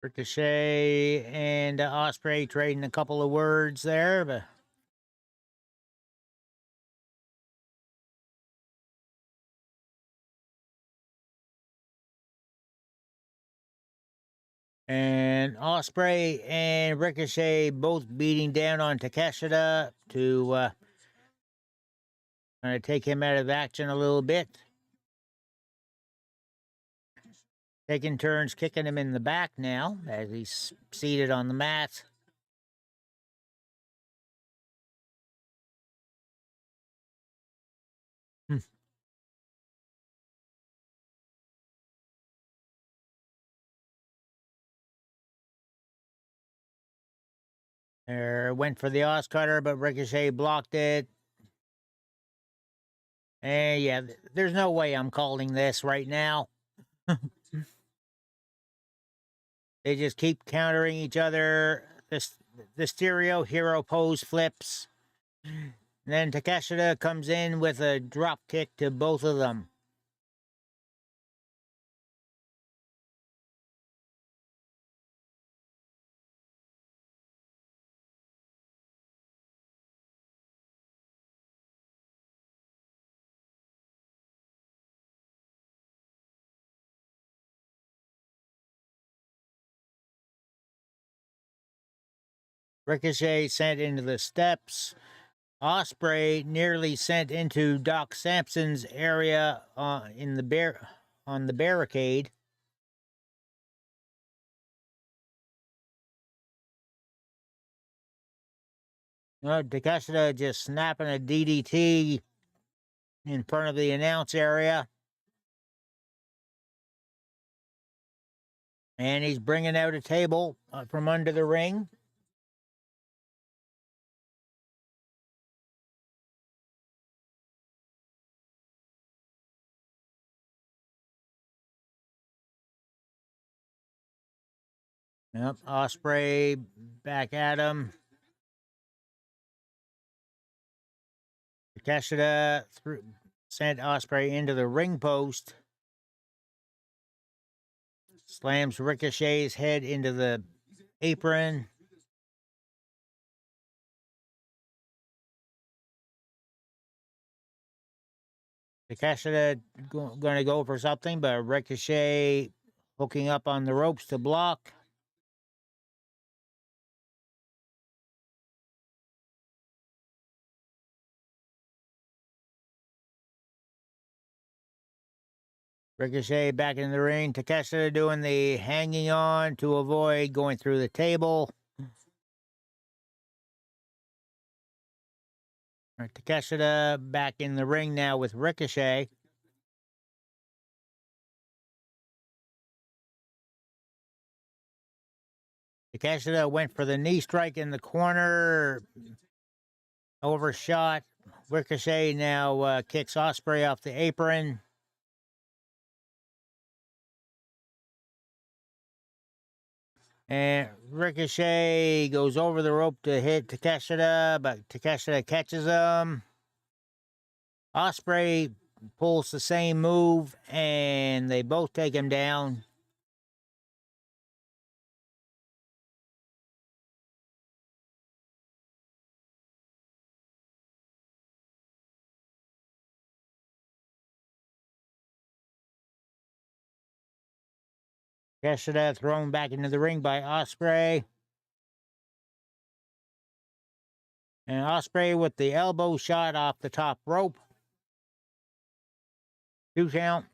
Speaker 3: Ricochet and Ospreay trading a couple of words there, but and And Ospreay and Ricochet both beating down on Takeshita to kind of take him out of action a little bit. Taking turns kicking him in the back now as he's seated on the mat. Went for the Oscutter, but Ricochet blocked it. And yeah, there's no way I'm calling this right now. They just keep countering each other. The stereo hero pose flips. And then Takeshita comes in with a drop kick to both of them. Ricochet sent into the steps. Ospreay nearly sent into Doc Sampson's area on the barricade. Takeshita just snapping a DDT in front of the announce area. And he's bringing out a table from under the ring. Yep, Ospreay back at him. Takeshita sent Ospreay into the ring post. Slams Ricochet's head into the apron. Takeshita going to go for something, but Ricochet hooking up on the ropes to block. Ricochet back in the ring. Takeshita doing the hanging on to avoid going through the table. Takeshita back in the ring now with Ricochet. Takeshita went for the knee strike in the corner. Overshot. Ricochet now kicks Ospreay off the apron. And Ricochet goes over the rope to hit Takeshita, but Takeshita catches him. Ospreay pulls the same move, and they both take him down. Takeshita thrown back into the ring by Ospreay. And Ospreay with the elbow shot off the top rope. 2 count.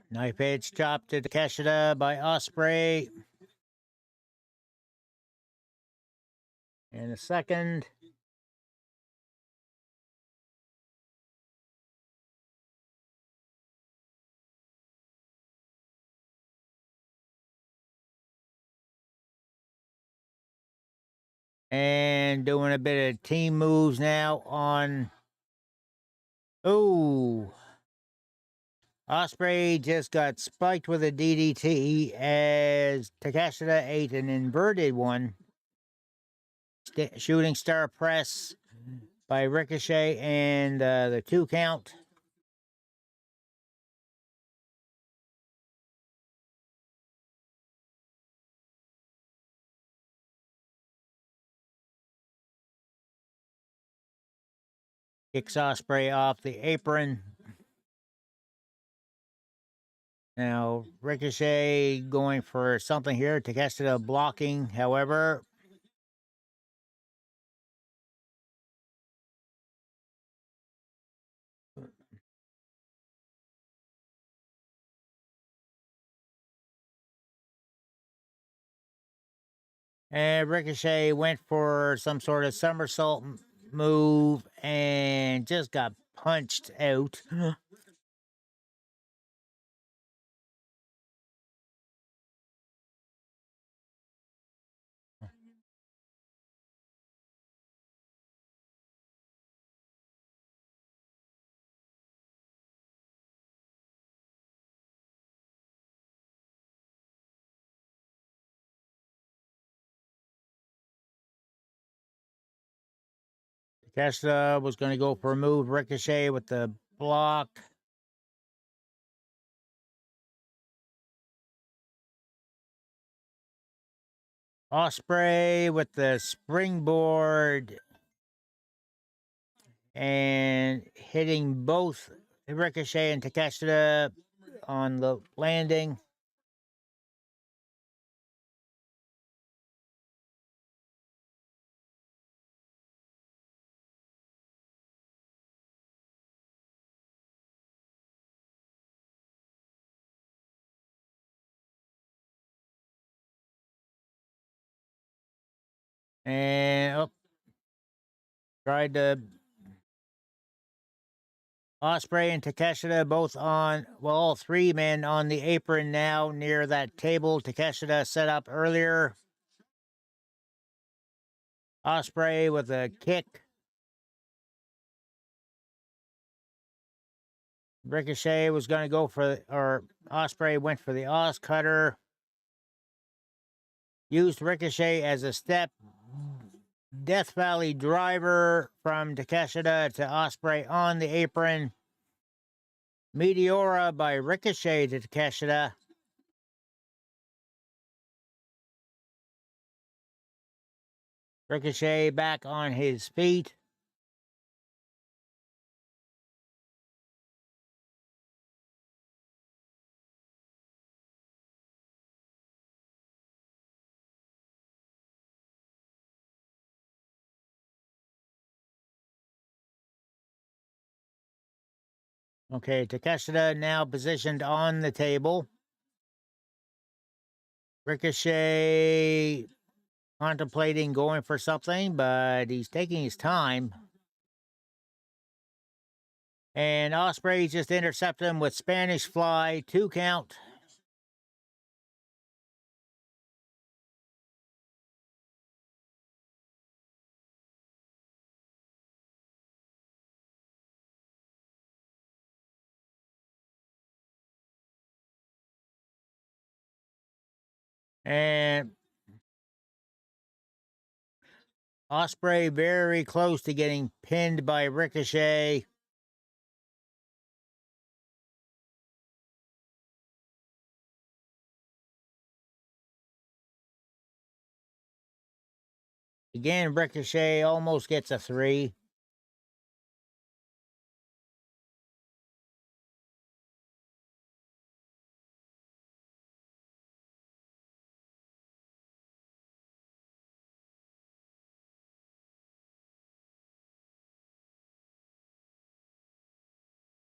Speaker 3: Knife edge chop to Takeshita by Ospreay. And a second. And doing a bit of team moves now on... Ooh. Ospreay just got spiked with a DDT as Takeshita ate an inverted one. Shooting star press by Ricochet and the 2 count. Kicks Osprey off the apron. Now, Ricochet going for something here. Takeshita blocking, however. And Ricochet went for some sort of somersault move and just got punched out. Takeshita was going to go for a move. Ricochet with the block. Osprey with the springboard and hitting both Ricochet and Takeshita on the landing. And tried to Osprey and Takeshita both on, well, all three men on the apron now near that table Takeshita set up earlier. Osprey with a kick. Ricochet was going to go for, or Osprey went for the Oz Cutter. Used Ricochet as a step. Death Valley driver from Takeshita to Osprey on the apron. Meteora by Ricochet to Takeshita. Ricochet back on his feet. Okay, Takeshita now positioned on the table. Ricochet contemplating going for something, but he's taking his time. And Osprey just intercepted him with Spanish Fly, 2 count. And Osprey very close to getting pinned by Ricochet. Again, Ricochet almost gets a 3.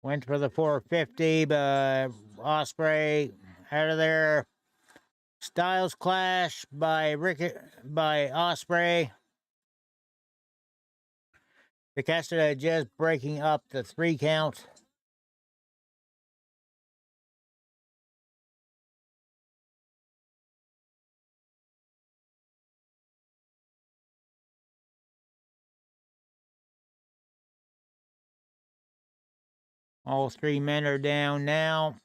Speaker 3: Went for the 450, but Osprey out of there. Styles Clash by Osprey. Takeshita just breaking up the 3 count. All 3 men are down now.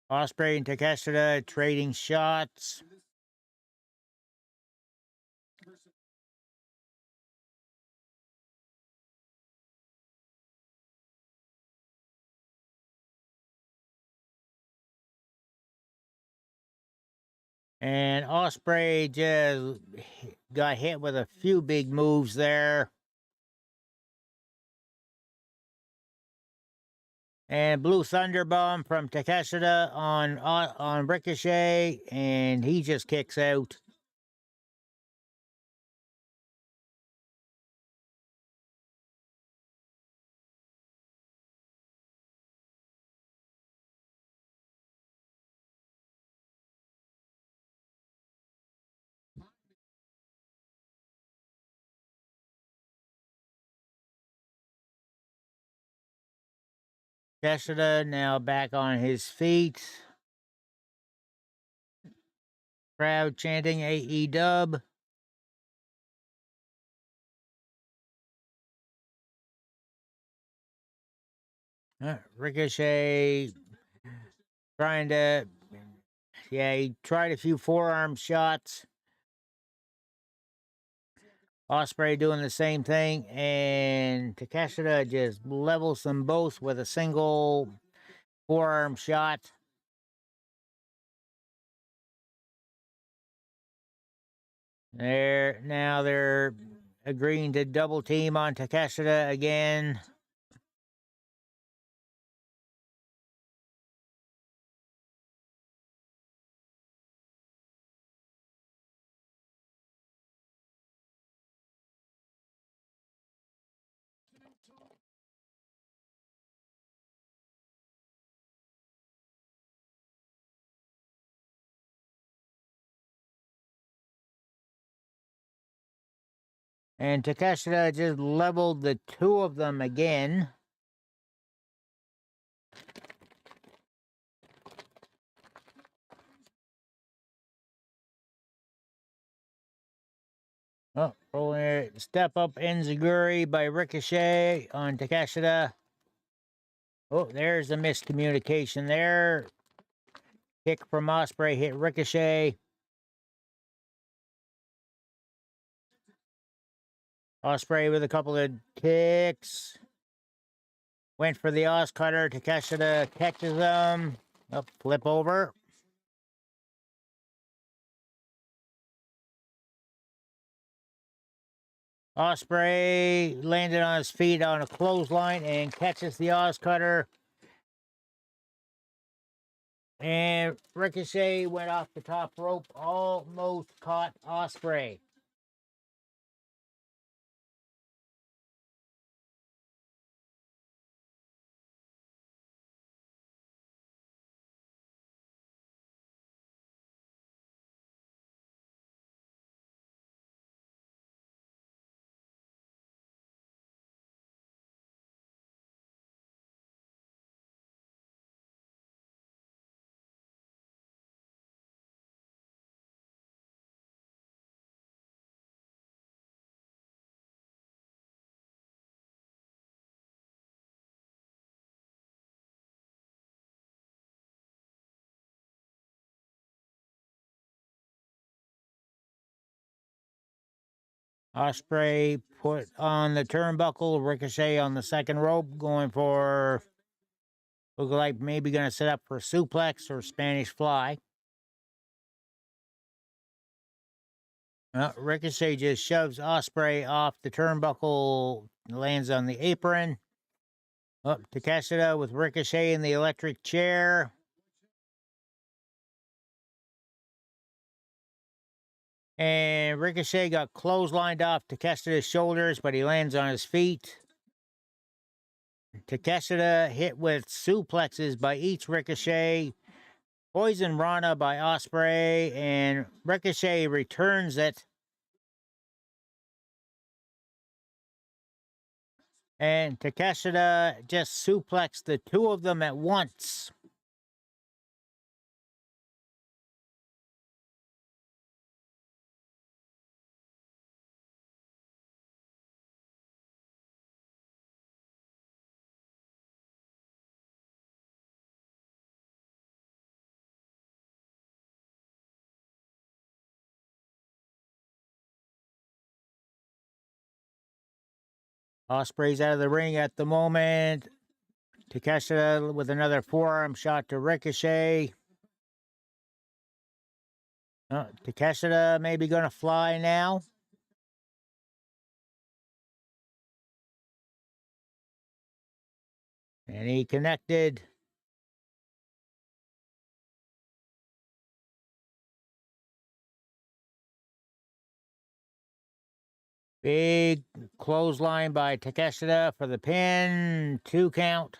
Speaker 3: Osprey and Takeshita trading shots. And Ospreay just got hit with a few big moves there. And Blue Thunder Bomb from Takeshita on Ricochet, and he just kicks out. Takeshita now back on his feet. Crowd chanting AEW. Ricochet trying to, he tried a few forearm shots. Ospreay doing the same thing, and Takeshita just levels them both with a single forearm shot. Now they're agreeing to double team on Takeshita again. And Takeshita just leveled the two of them again. Oh, step up Enziguri by Ricochet on Takeshita. Oh, there's a miscommunication there. Kick from Ospreay hit Ricochet. Ospreay with a couple of kicks. Went for the Os cutter. Takeshita catches him. Oh, flip over. Ospreay landed on his feet on a clothesline and catches the Os cutter. And Ricochet went off the top rope, almost caught Ospreay. Ospreay put on the turnbuckle, Ricochet on the second rope, going for, look like maybe going to set up for suplex or Spanish fly. Ricochet just shoves Ospreay off the turnbuckle, lands on the apron. Up to Takeshita with Ricochet in the electric chair. And Ricochet got clotheslined off Takeshita's shoulders, but he lands on his feet. Takeshita hit with suplexes by each Ricochet. Poison Rana by Ospreay, and Ricochet returns it. And Takeshita just suplexed the two of them at once. Ospreay's out of the ring at the moment. Takeshita with another forearm shot to Ricochet. Takeshita maybe going to fly now. And he connected. Big clothesline by Takeshita for the pin. 2 count.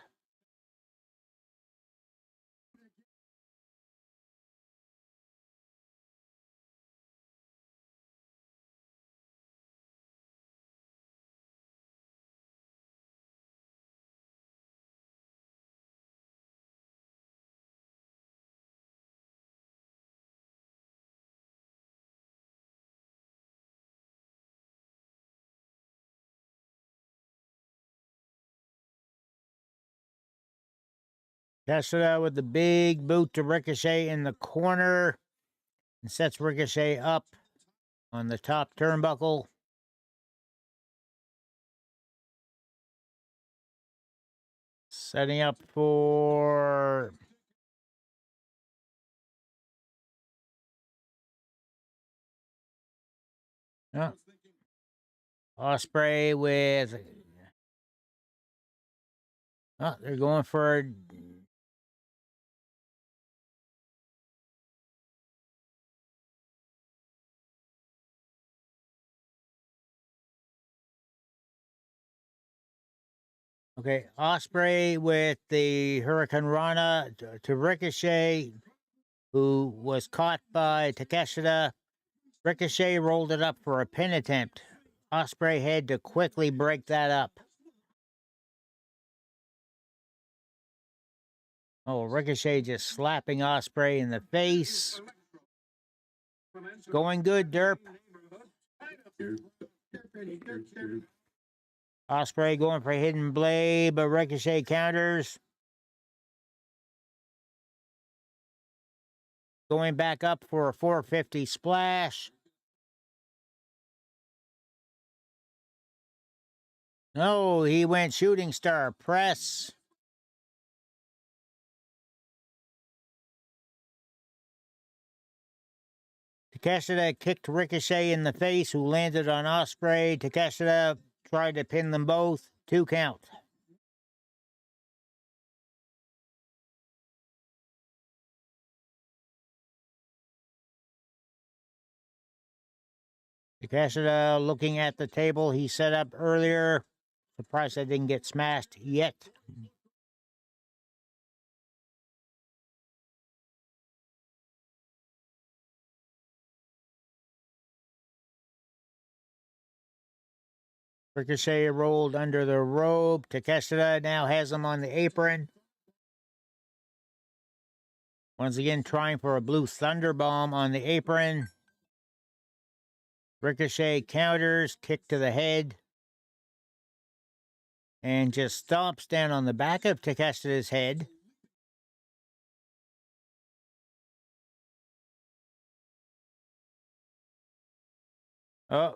Speaker 3: Takeshita with the big boot to Ricochet in the corner. And sets Ricochet up on the top turnbuckle. Setting up for Ospreay with. They're going for. Okay, Ospreay with the Hurricane Rana to Ricochet, who was caught by Takeshita. Ricochet rolled it up for a pin attempt. Ospreay had to quickly break that up. Oh, Ricochet just slapping Ospreay in the face. Going good, Derp. Ospreay going for a hidden blade, but Ricochet counters. Going back up for a 450 splash. No, he went shooting star press. Takeshita kicked Ricochet in the face, who landed on Ospreay. Takeshita tried to pin them both. 2 count. Takeshita looking at the table he set up earlier. Surprised I didn't get smashed yet. Ricochet rolled under the rope. Takeshita now has him on the apron. Once again, trying for a blue thunder bomb on the apron. Ricochet counters, kick to the head. And just stomps down on the back of Takeshita's head. Oh,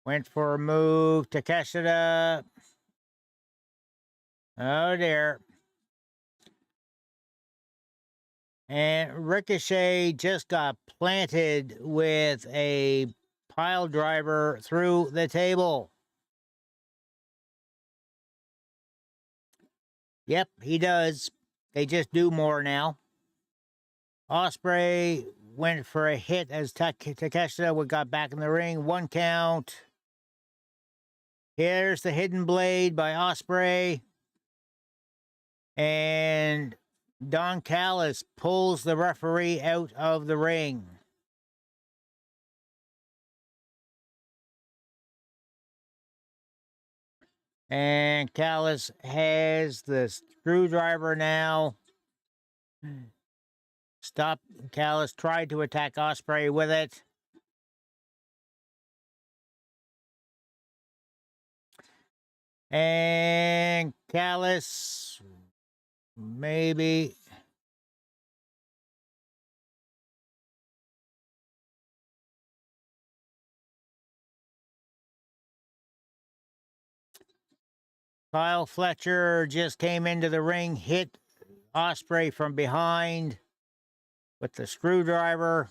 Speaker 3: went for a move. Takeshita. Oh, dear. And Ricochet just got planted with a pile driver through the table. Yep, he does. They just do more now. Ospreay went for a hit as Takeshita got back in the ring. 1 count. Here's the hidden blade by Ospreay. And Don Callis pulls the referee out of the ring. And Callis has the screwdriver now. Stop. Callis tried to attack Ospreay with it. And Callis maybe. Kyle Fletcher just came into the ring, hit Ospreay from behind with the screwdriver.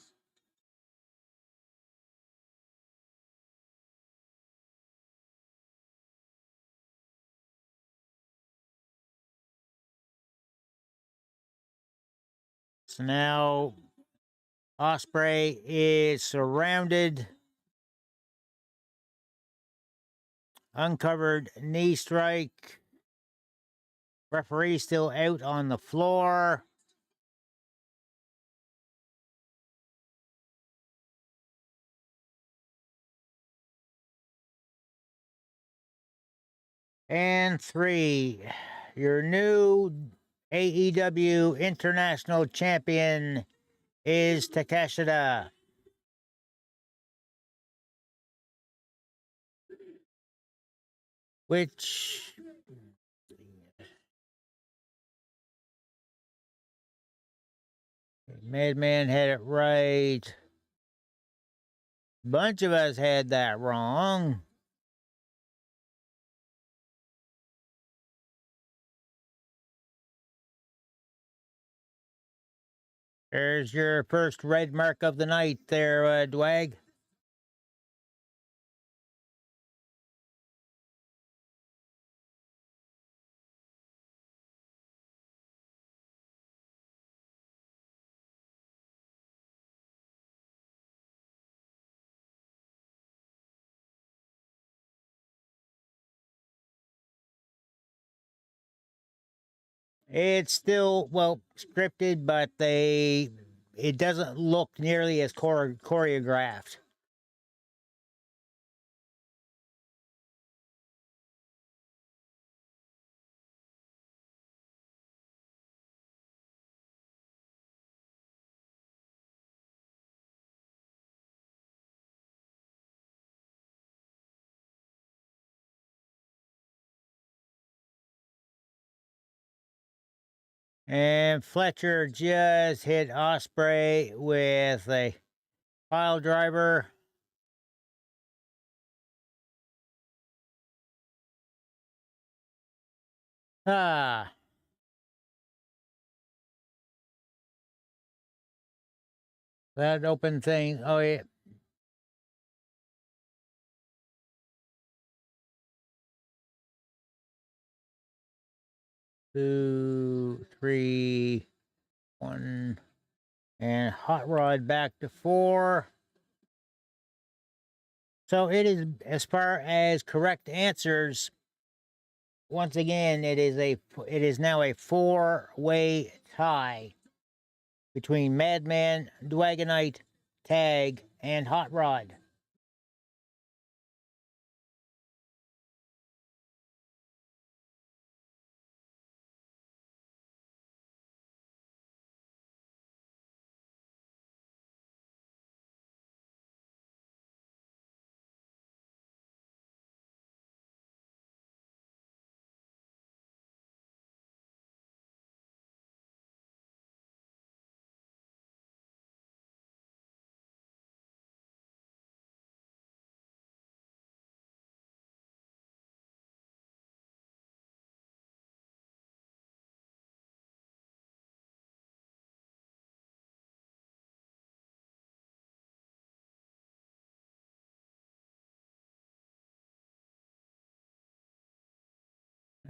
Speaker 3: So now Ospreay is surrounded. Uncovered knee strike. Referee still out on the floor. And 3. Your new AEW International Champion is Takeshita. Which Madman had it right. Bunch of us had that wrong. There's your first red mark of the night there, Dwag. It's still, well, scripted, but it doesn't look nearly as choreographed. And Fletcher just hit Ospreay with a pile driver. Ah. That open thing. Oh, yeah. Two, three, one. And Hot Rod back to 4. So it is, as far as correct answers, once again, it is now a 4-way tie between Madman, Dwagonite, Tag, and Hot Rod.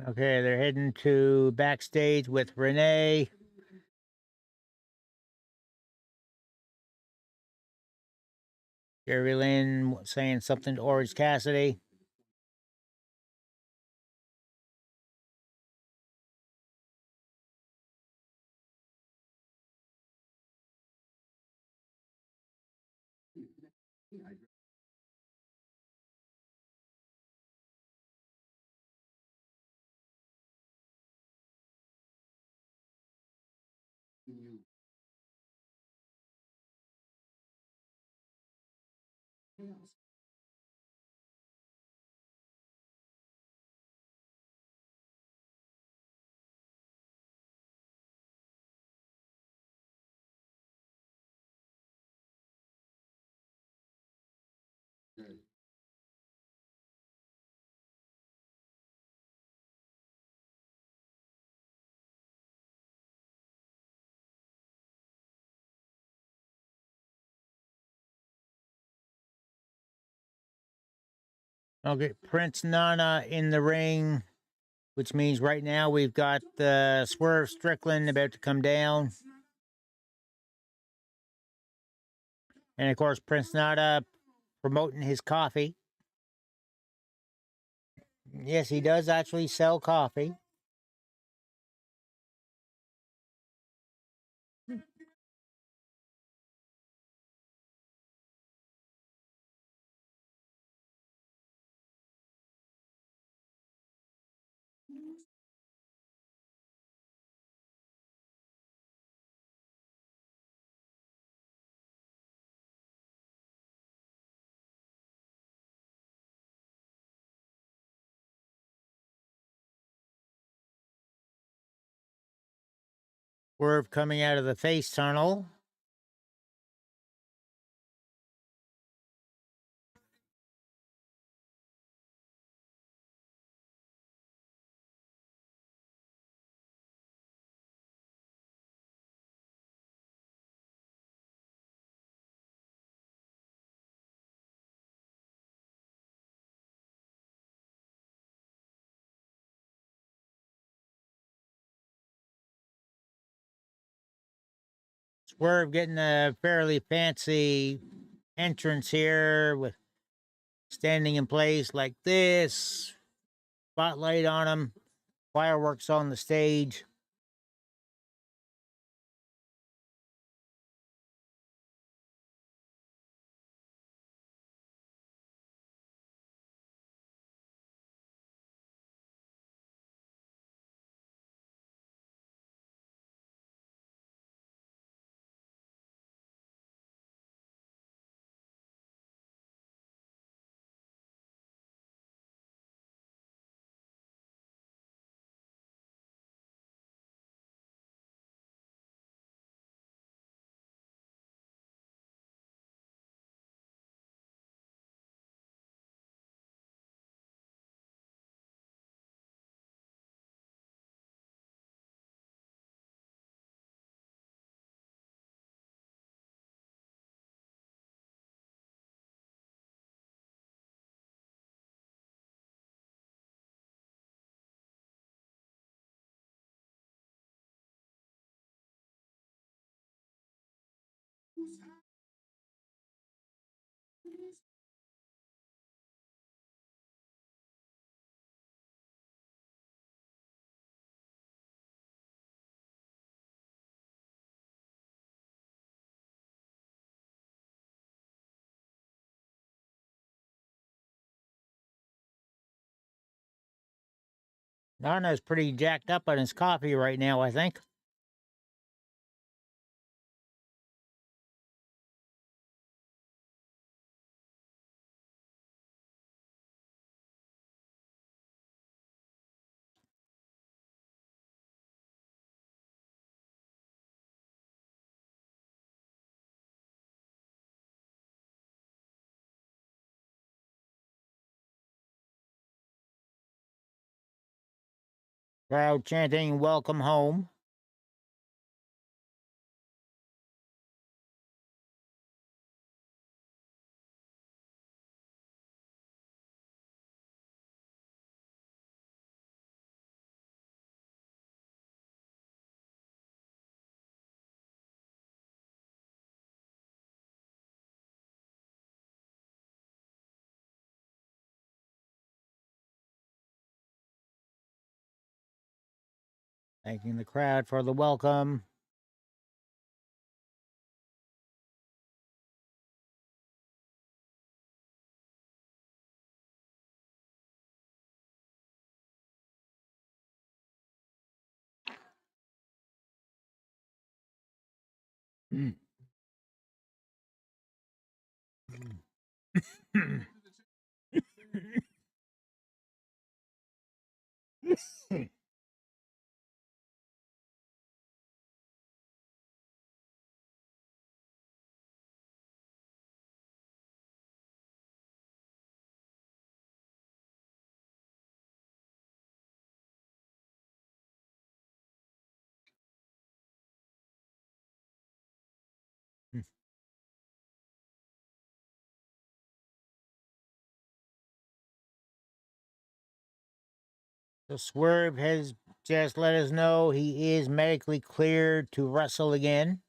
Speaker 3: Okay, they're heading to backstage with Renee. Jerry Lynn saying something to Orange Cassidy. Okay, Prince Nana in the ring, which means right now we've got Swerve Strickland about to come down. And of course, Prince Nana promoting his coffee. Yes, he does actually sell coffee. Swerve coming out of the face tunnel. Swerve getting a fairly fancy entrance here with standing in place like this. Spotlight on him. Fireworks on the stage. Nana's pretty jacked up on his coffee right now, I think. Crowd chanting, "Welcome home." Thanking the crowd for the welcome. So Swerve has just let us know he is medically cleared to wrestle again.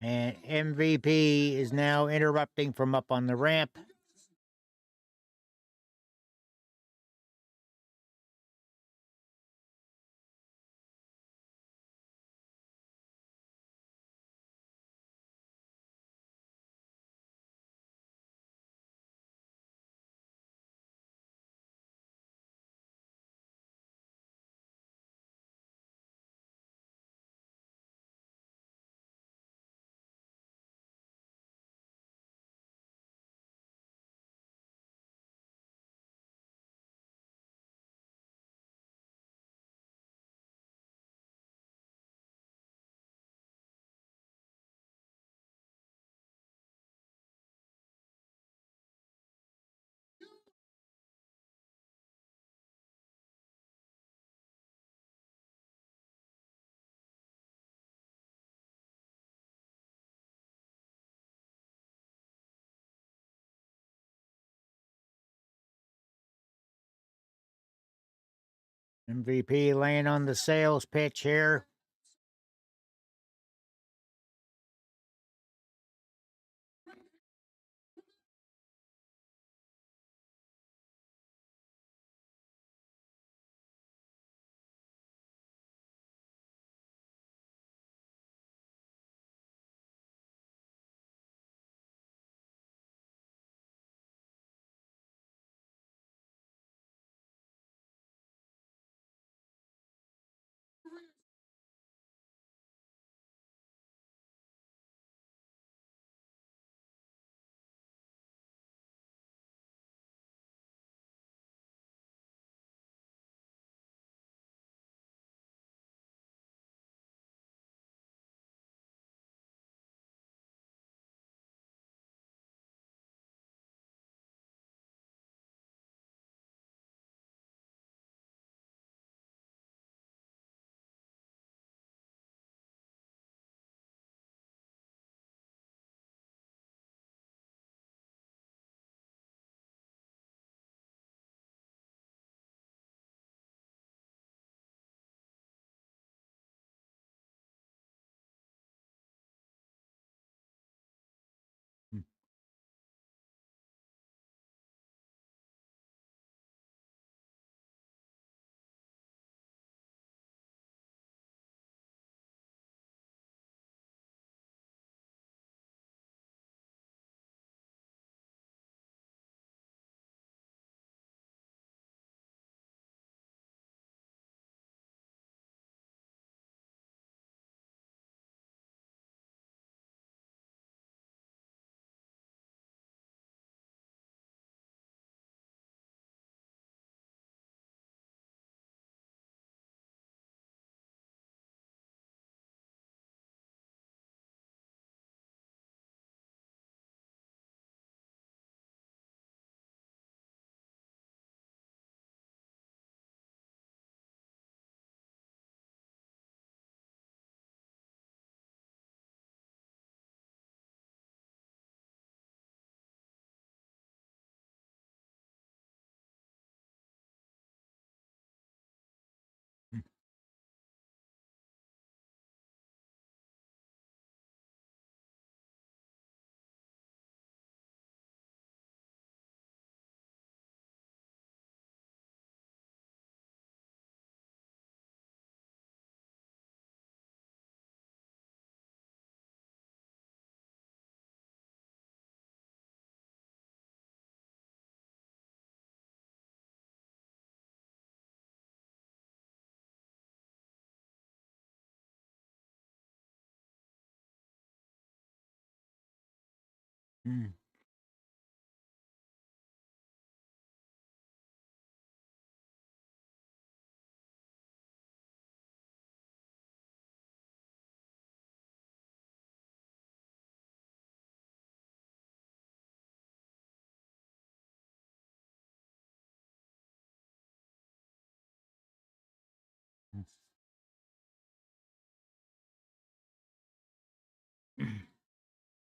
Speaker 3: And MVP is now interrupting from up on the ramp. MVP laying on the sales pitch here.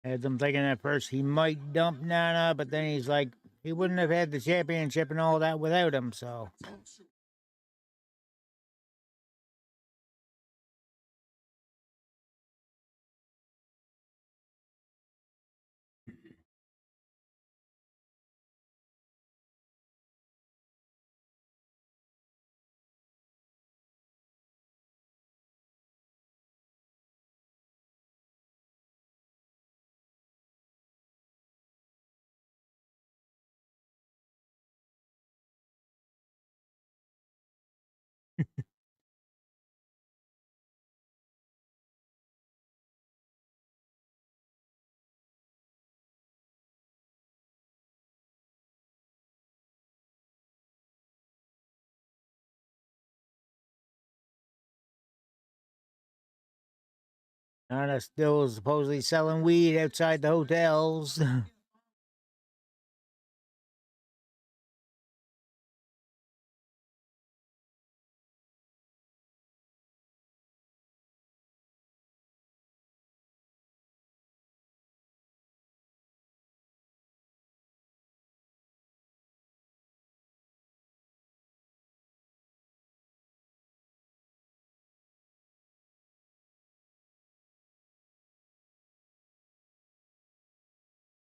Speaker 3: Had them thinking at first he might dump Nana, but then he's like, he wouldn't have had the championship and all that without him, so. Anna still supposedly selling weed outside the hotels.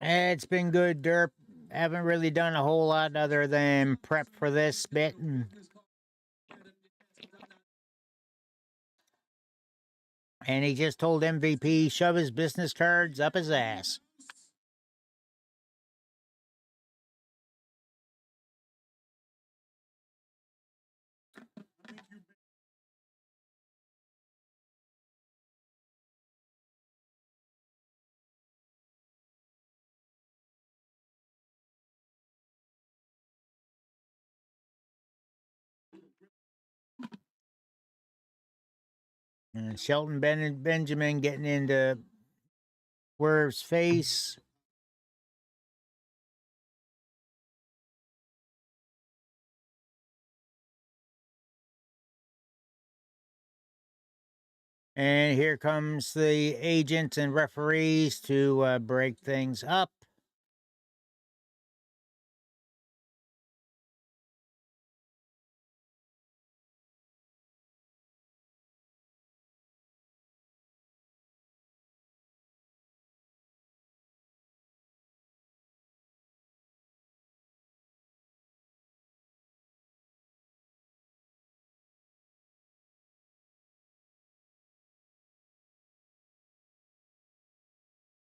Speaker 3: It's been good, Derp. Haven't really done a whole lot other than prep for this bit. And he just told MVP shove his business cards up his ass. And Shelton Benjamin getting into Swerve's face. And here comes the agents and referees to break things up.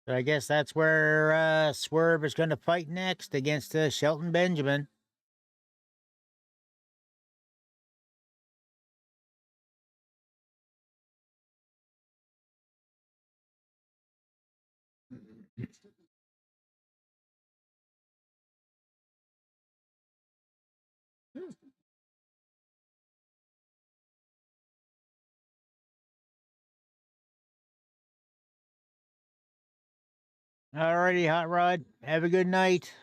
Speaker 3: So I guess that's where Swerve is going to fight next against Shelton Benjamin. Alrighty, Hot Rod. Have a good night.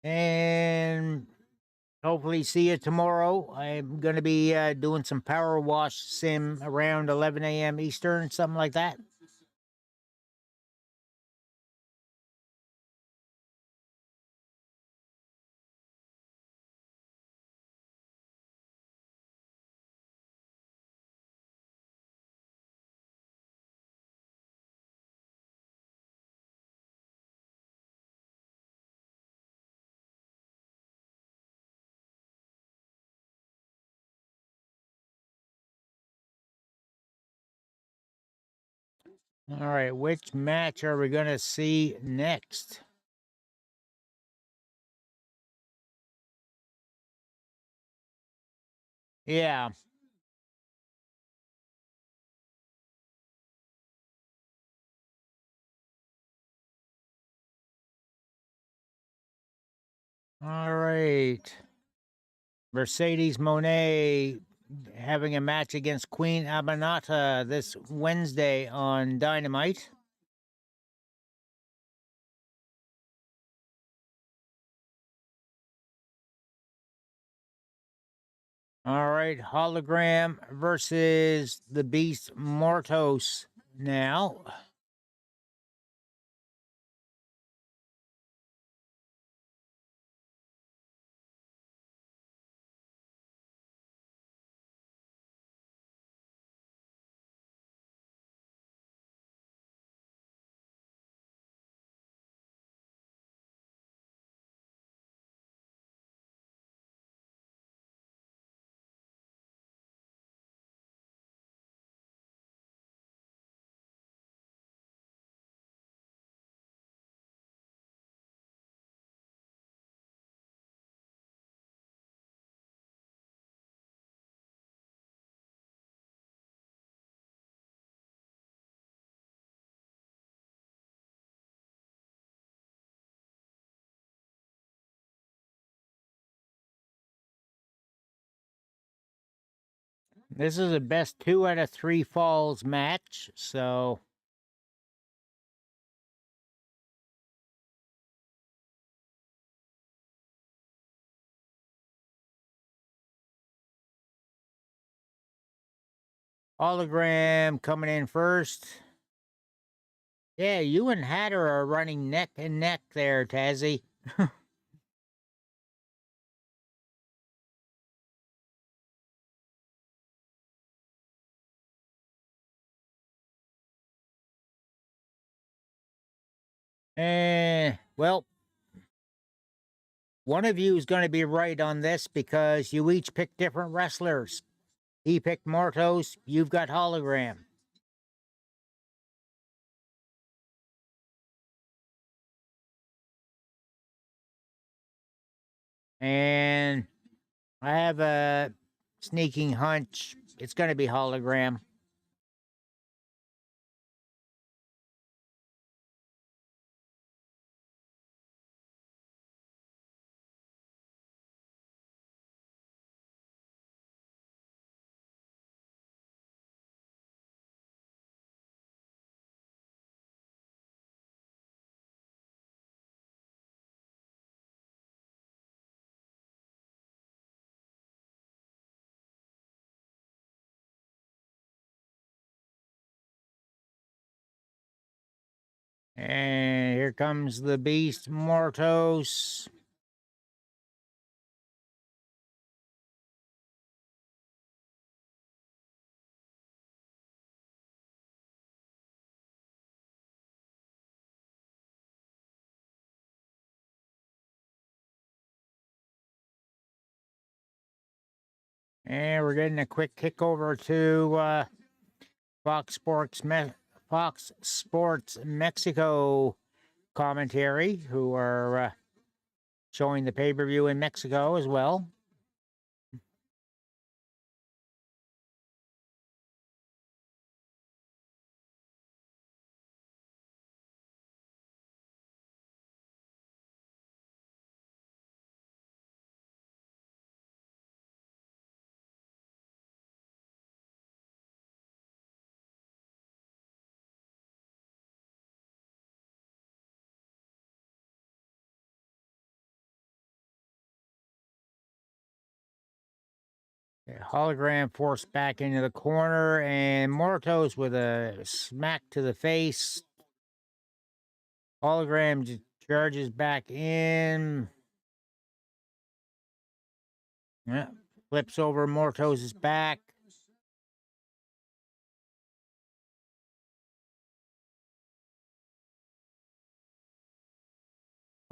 Speaker 3: And hopefully see you tomorrow. I'm going to be doing some power wash sim around 11 a.m. Eastern, something like that. All right, which match are we going to see next? Yeah. All right. Mercedes Monet having a match against Queen Abanata this Wednesday on Dynamite. All right, Hologram versus the Beast Mortos now. This is a best 2 out of 3 falls match, so Hologram coming in first. Yeah, you and Hatter are running neck and neck there, Tazzy. Well, one of you is going to be right on this because you each picked different wrestlers. He picked Mortos, you've got Hologram. And I have a sneaking hunch it's going to be Hologram. And here comes the beast, Mortos. And we're getting a quick kick over to Fox Sports Mexico commentary, who are showing the pay-per-view in Mexico as well. Hologram forced back into the corner, and Mortos with a smack to the face. Hologram charges back in. Yeah, flips over Mortos' back.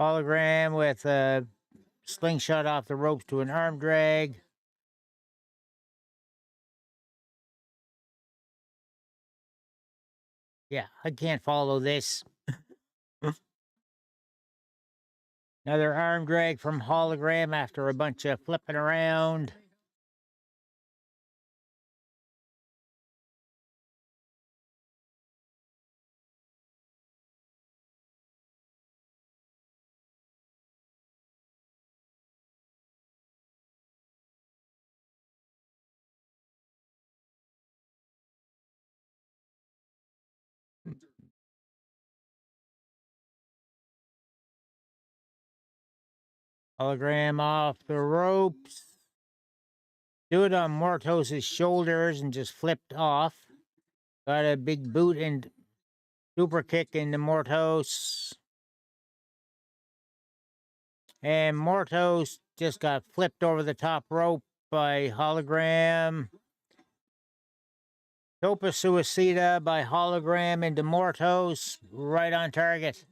Speaker 3: Hologram with a slingshot off the ropes to an arm drag. Yeah, I can't follow this. Another arm drag from Hologram after a bunch of flipping around. Hologram off the ropes. Do it on Mortos' shoulders and just flipped off. Got a big boot and super kick into Mortos. And Mortos just got flipped over the top rope by Hologram. Topa Suicida by Hologram into Mortos. Right on target.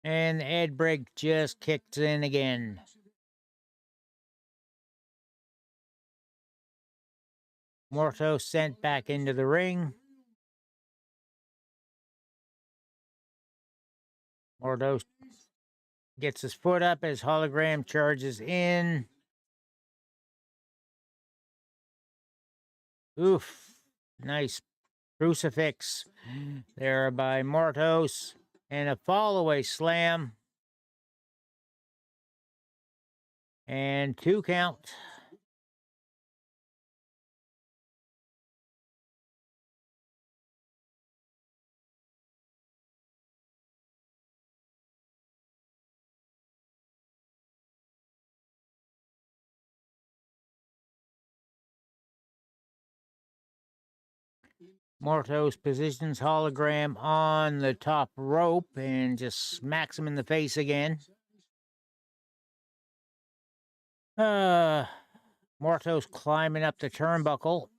Speaker 3: And the Ed break just kicks in again. Mortos sent back into the ring. Mortos gets his foot up as Hologram charges in. Oof. Nice Crucifix there by Mortos. And a fall-away slam. And 2 count. Mortos positions Hologram on the top rope and just smacks him in the face again. Mortos climbing up the turnbuckle,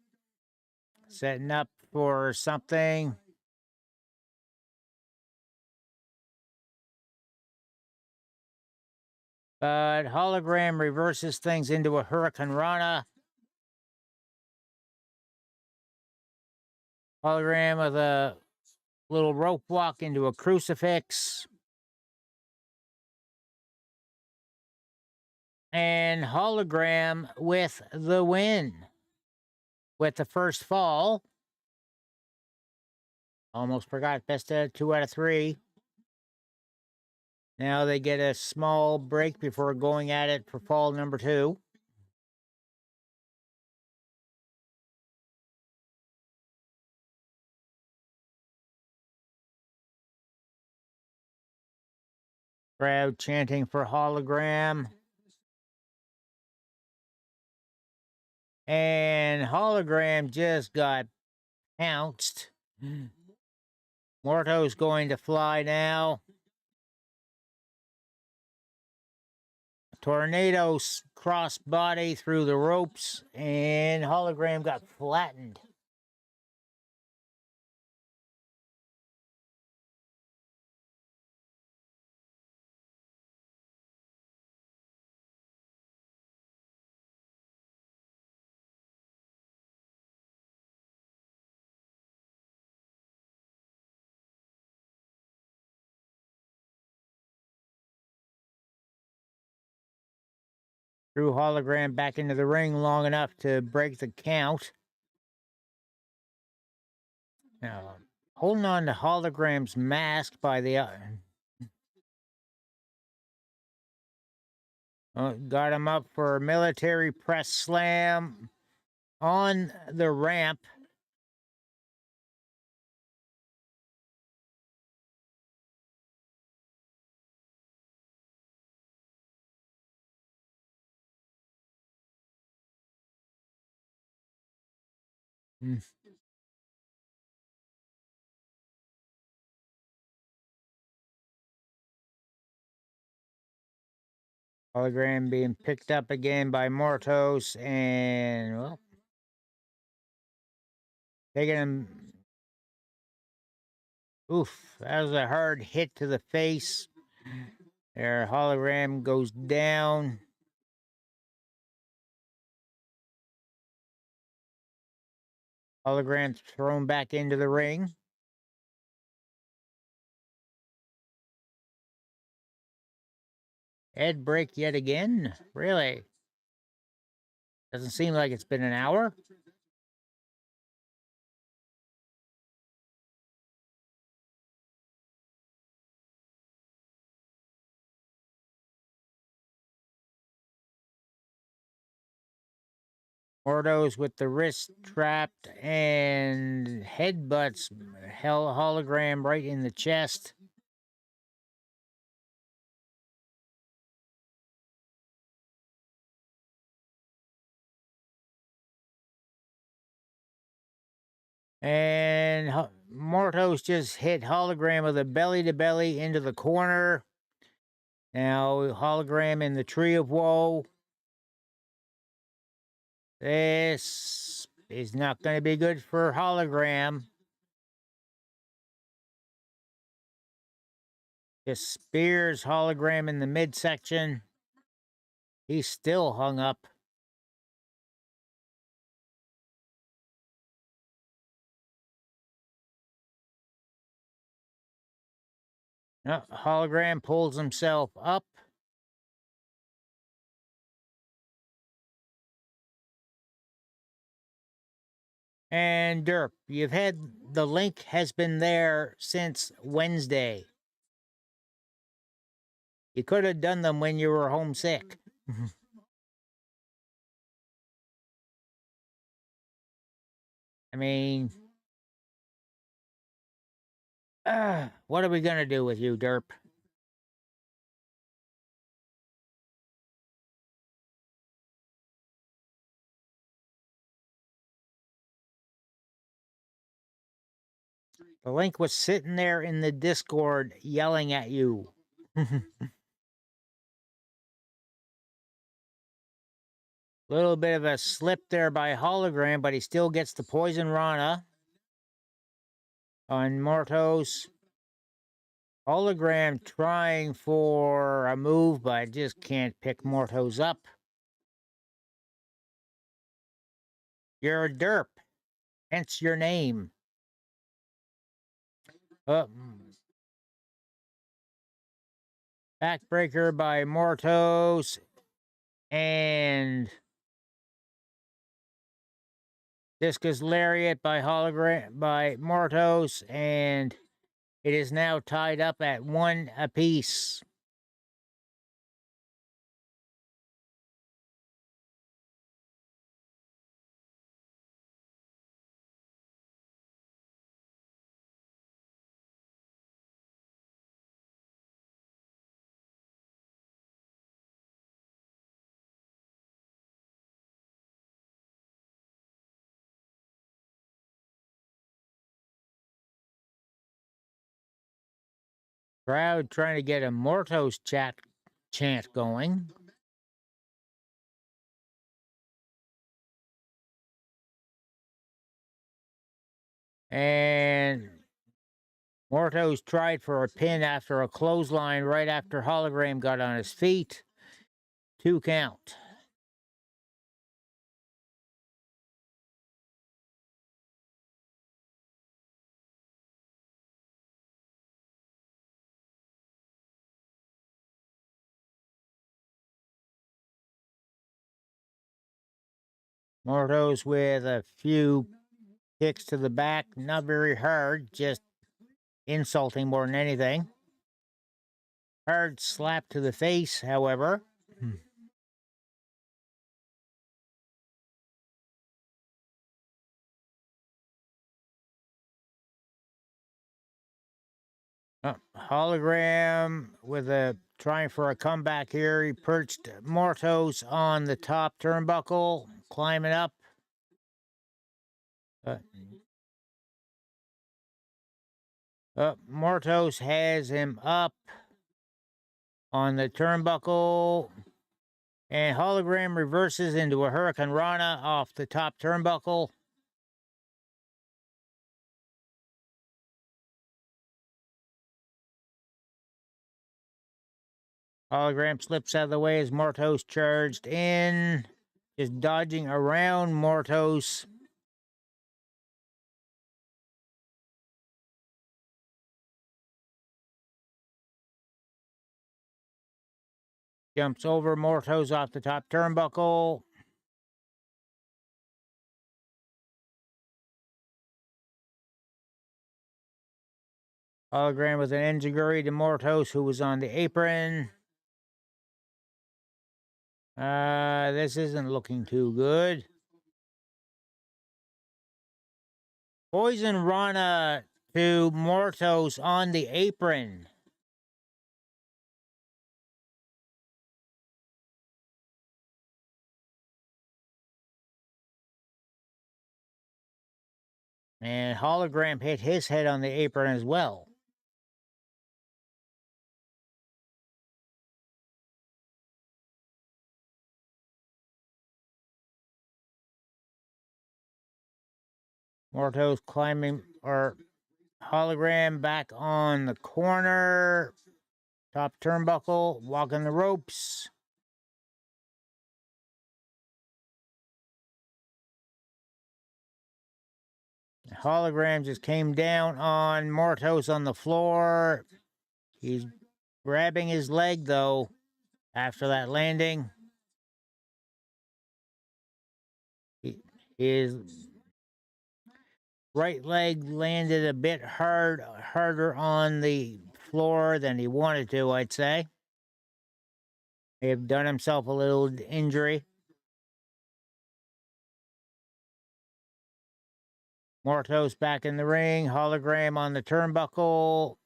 Speaker 3: setting up for something. But Hologram reverses things into a Hurricane Rana. Hologram with a little rope walk into a crucifix. And Hologram with the win. With the first fall. Almost forgot, best of 2 out of 3. Now they get a small break before going at it for fall number 2. Crowd chanting for Hologram. And Hologram just got pounced. Morto's going to fly now. Tornado crossbody through the ropes, and Hologram got flattened. Threw Hologram back into the ring long enough to break the count. Now, holding on to Hologram's mask by the... got him up for a military press slam on the ramp. Hologram being picked up again by Mortos, and, well, taking him. Oof, that was a hard hit to the face. There, Hologram goes down. Hologram's thrown back into the ring. Head break yet again? Really? Doesn't seem like it's been an hour. Mortos with the wrist trapped and headbutts Hologram right in the chest. And Mortos just hit Hologram with a belly-to-belly into the corner. Now Hologram in the Tree of Woe. This is not going to be good for Hologram. Just spears Hologram in the midsection. He's still hung up. Hologram pulls himself up. And Derp, the link has been there since Wednesday. You could have done them when you were homesick. I mean, what are we going to do with you, Derp? The link was sitting there in the Discord yelling at you. Little bit of a slip there by Hologram, but he still gets the Poison Rana on Mortos. Hologram trying for a move, but just can't pick Mortos up. You're a derp, hence your name. Backbreaker by Mortos, and Discus Lariat by Mortos, and it is now tied up at 1 apiece. Crowd trying to get a Mortos chant going. And Mortos tried for a pin after a clothesline right after Hologram got on his feet. 2 count. Mortos with a few kicks to the back, not very hard, just insulting more than anything. Hard slap to the face, however. Hologram with trying for a comeback here. He perched Mortos on the top turnbuckle, climbing up. Mortos has him up on the turnbuckle, and Hologram reverses into a Hurricane Rana off the top turnbuckle. Hologram slips out of the way as Mortos charged in, just dodging around Mortos. Jumps over Mortos off the top turnbuckle. Hologram with an enziguri to Mortos, who was on the apron. This isn't looking too good. Poison Rana to Mortos on the apron. And Hologram hit his head on the apron as well. Mortos climbing, or Hologram back on the corner. Top turnbuckle, walking the ropes. Hologram just came down on Mortos on the floor. He's grabbing his leg, though, after that landing. He is Right leg landed a bit harder on the floor than he wanted to, I'd say. May have done himself a little injury. Mortos back in the ring. Hologram on the turnbuckle.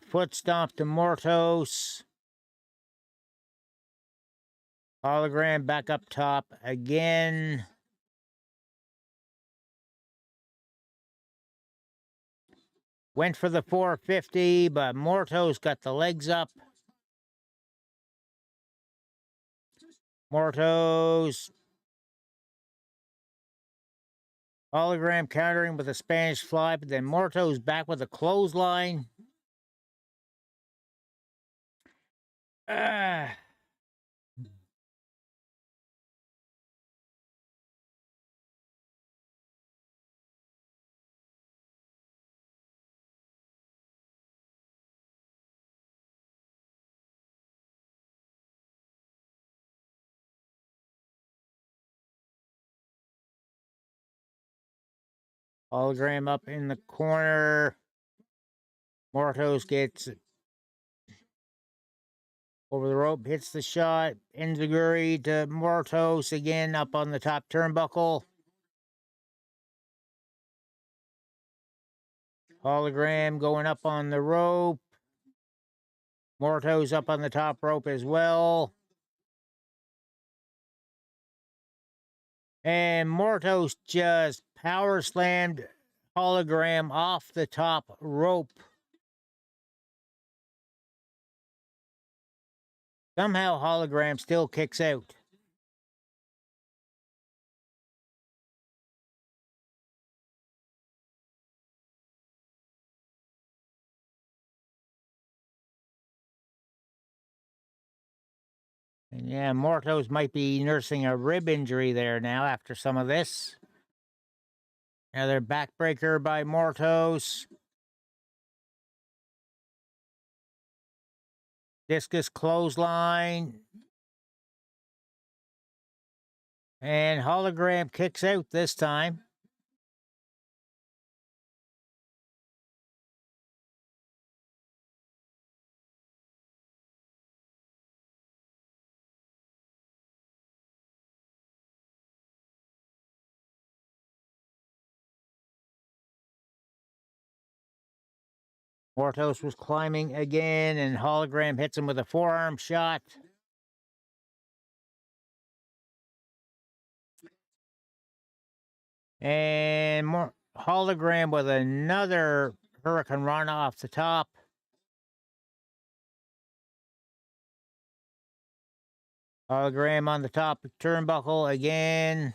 Speaker 3: Foot stomp to Mortos. Hologram back up top again. Went for the 450, but Mortos got the legs up. Mortos. Hologram countering with a Spanish fly, but then Mortos back with a clothesline. Hologram up in the corner. Mortos gets over the rope, hits the shot. Enziguri to Mortos again up on the top turnbuckle. Hologram going up on the rope. Mortos up on the top rope as well. And Mortos just power slammed Hologram off the top rope. Somehow Hologram still kicks out. And yeah, Mortos might be nursing a rib injury there now after some of this. Another backbreaker by Mortos. Discus clothesline. And Hologram kicks out this time. Mortos was climbing again, and Hologram hits him with a forearm shot. And more Hologram with another Hurricane Rana off the top. Hologram on the top turnbuckle again.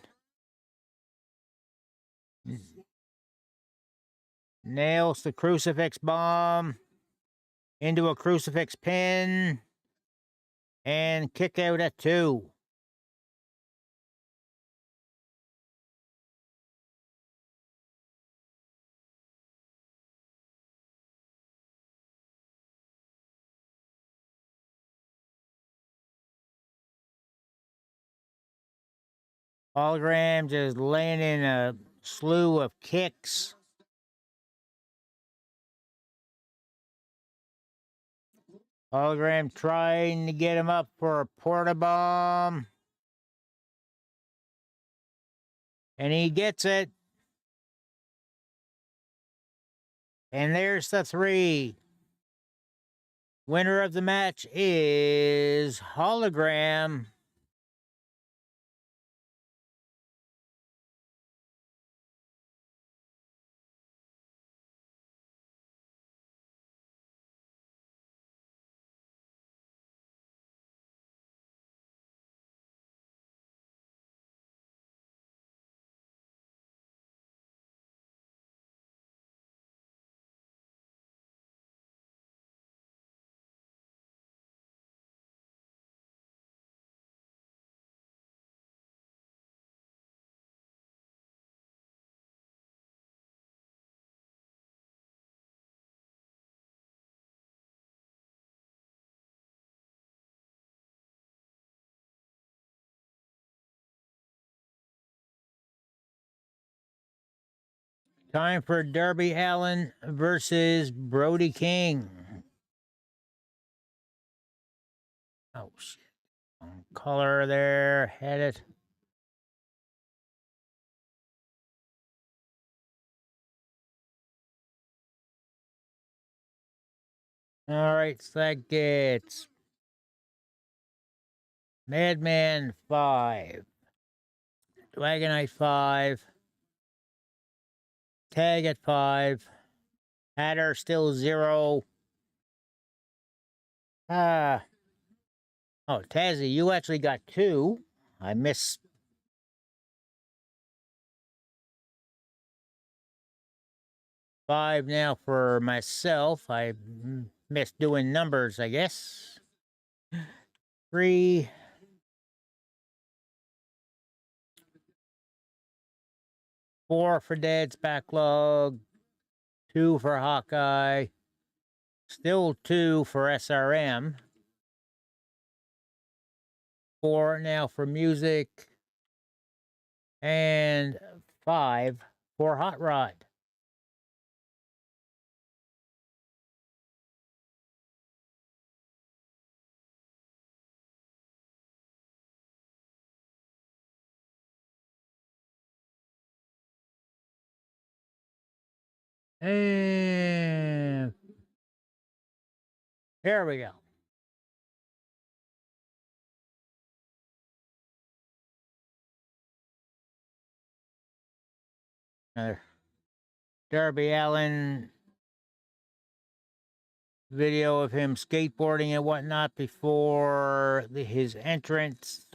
Speaker 3: Nails the crucifix bomb into a crucifix pin. And kick out at 2. Hologram just laying in a slew of kicks. Hologram trying to get him up for a porta bomb. And he gets it. And there's the 3. Winner of the match is Hologram. Time for Darby Allin versus Brody King. Oh, shit. Color there. Had it. All right, so that gets Madman 5, Dragonite 5, Tag at 5, Hatter still 0. Oh, Tazzy, you actually got 2. I missed. Five now for myself. I missed doing numbers, I guess. 3. 4 for Dad's backlog. 2 for Hawkeye. Still 2 for SRM. 4 now for music. And 5 for Hot Rod. And here we go. Darby Allin video of him skateboarding and whatnot before his entrance.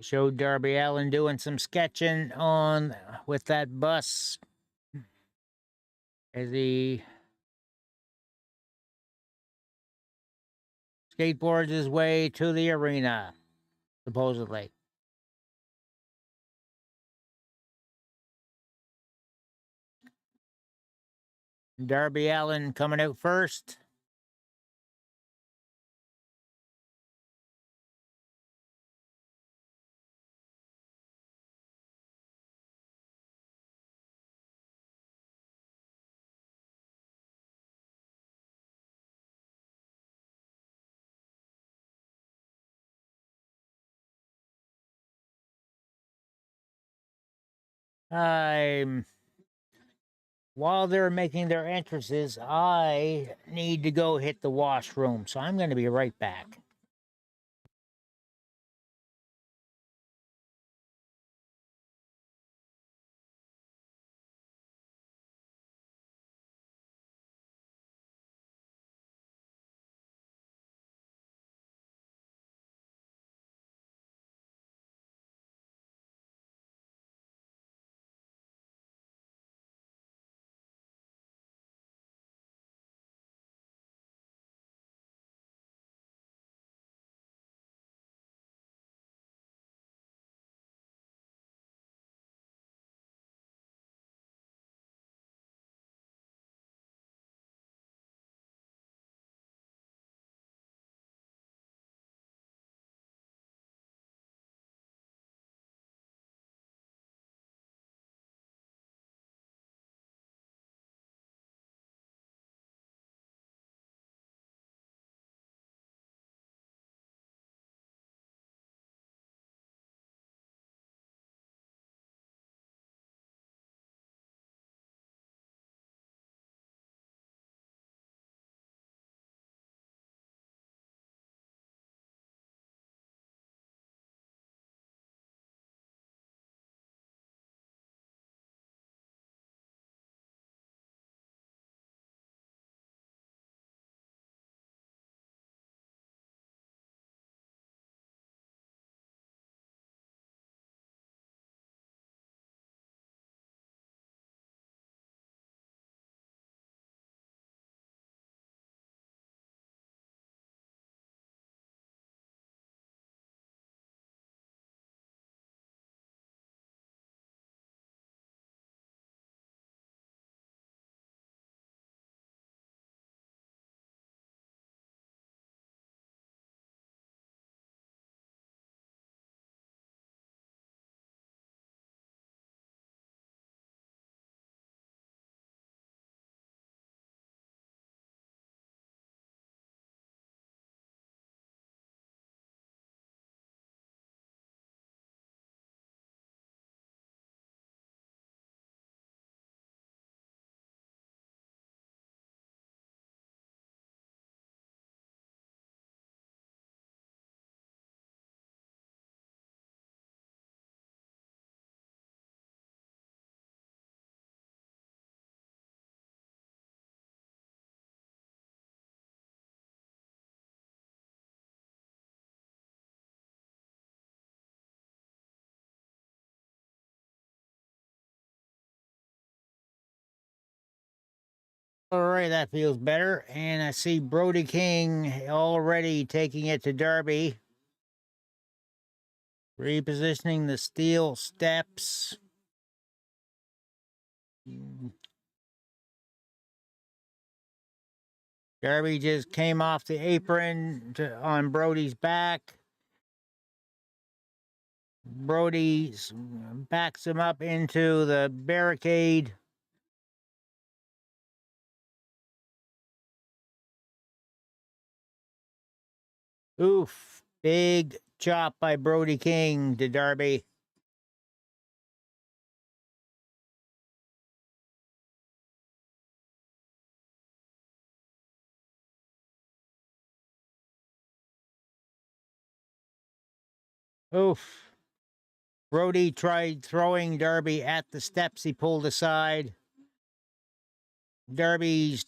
Speaker 3: Showed Darby Allin doing some sketching on with that bus as he skateboards his way to the arena, supposedly. Darby Allin coming out first. While they're making their entrances, I need to go hit the washroom, so I'm going to be right back. All right, that feels better. And I see Brody King already taking it to Darby. Repositioning the steel steps. Darby just came off the apron on Brody's back. Brody backs him up into the barricade. Oof. Big chop by Brody King to Darby. Oof. Brody tried throwing Darby at the steps he pulled aside. Darby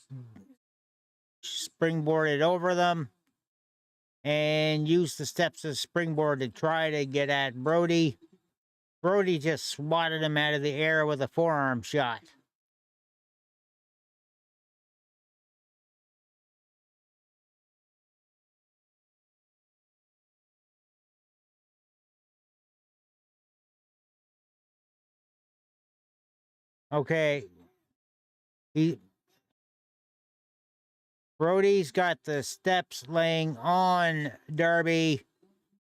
Speaker 3: springboarded over them and used the steps as springboard to try to get at Brody. Brody just swatted him out of the air with a forearm shot. Okay. Brody's got the steps laying on Darby.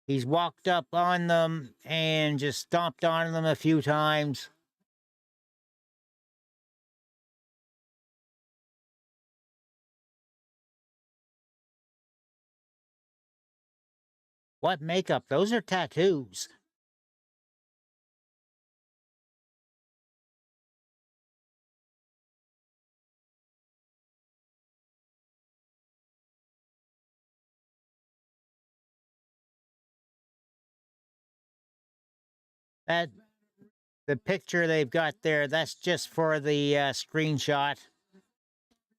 Speaker 3: He's walked up on them and just stomped on them a few times. What makeup? Those are tattoos. The picture they've got there, that's just for the screenshot.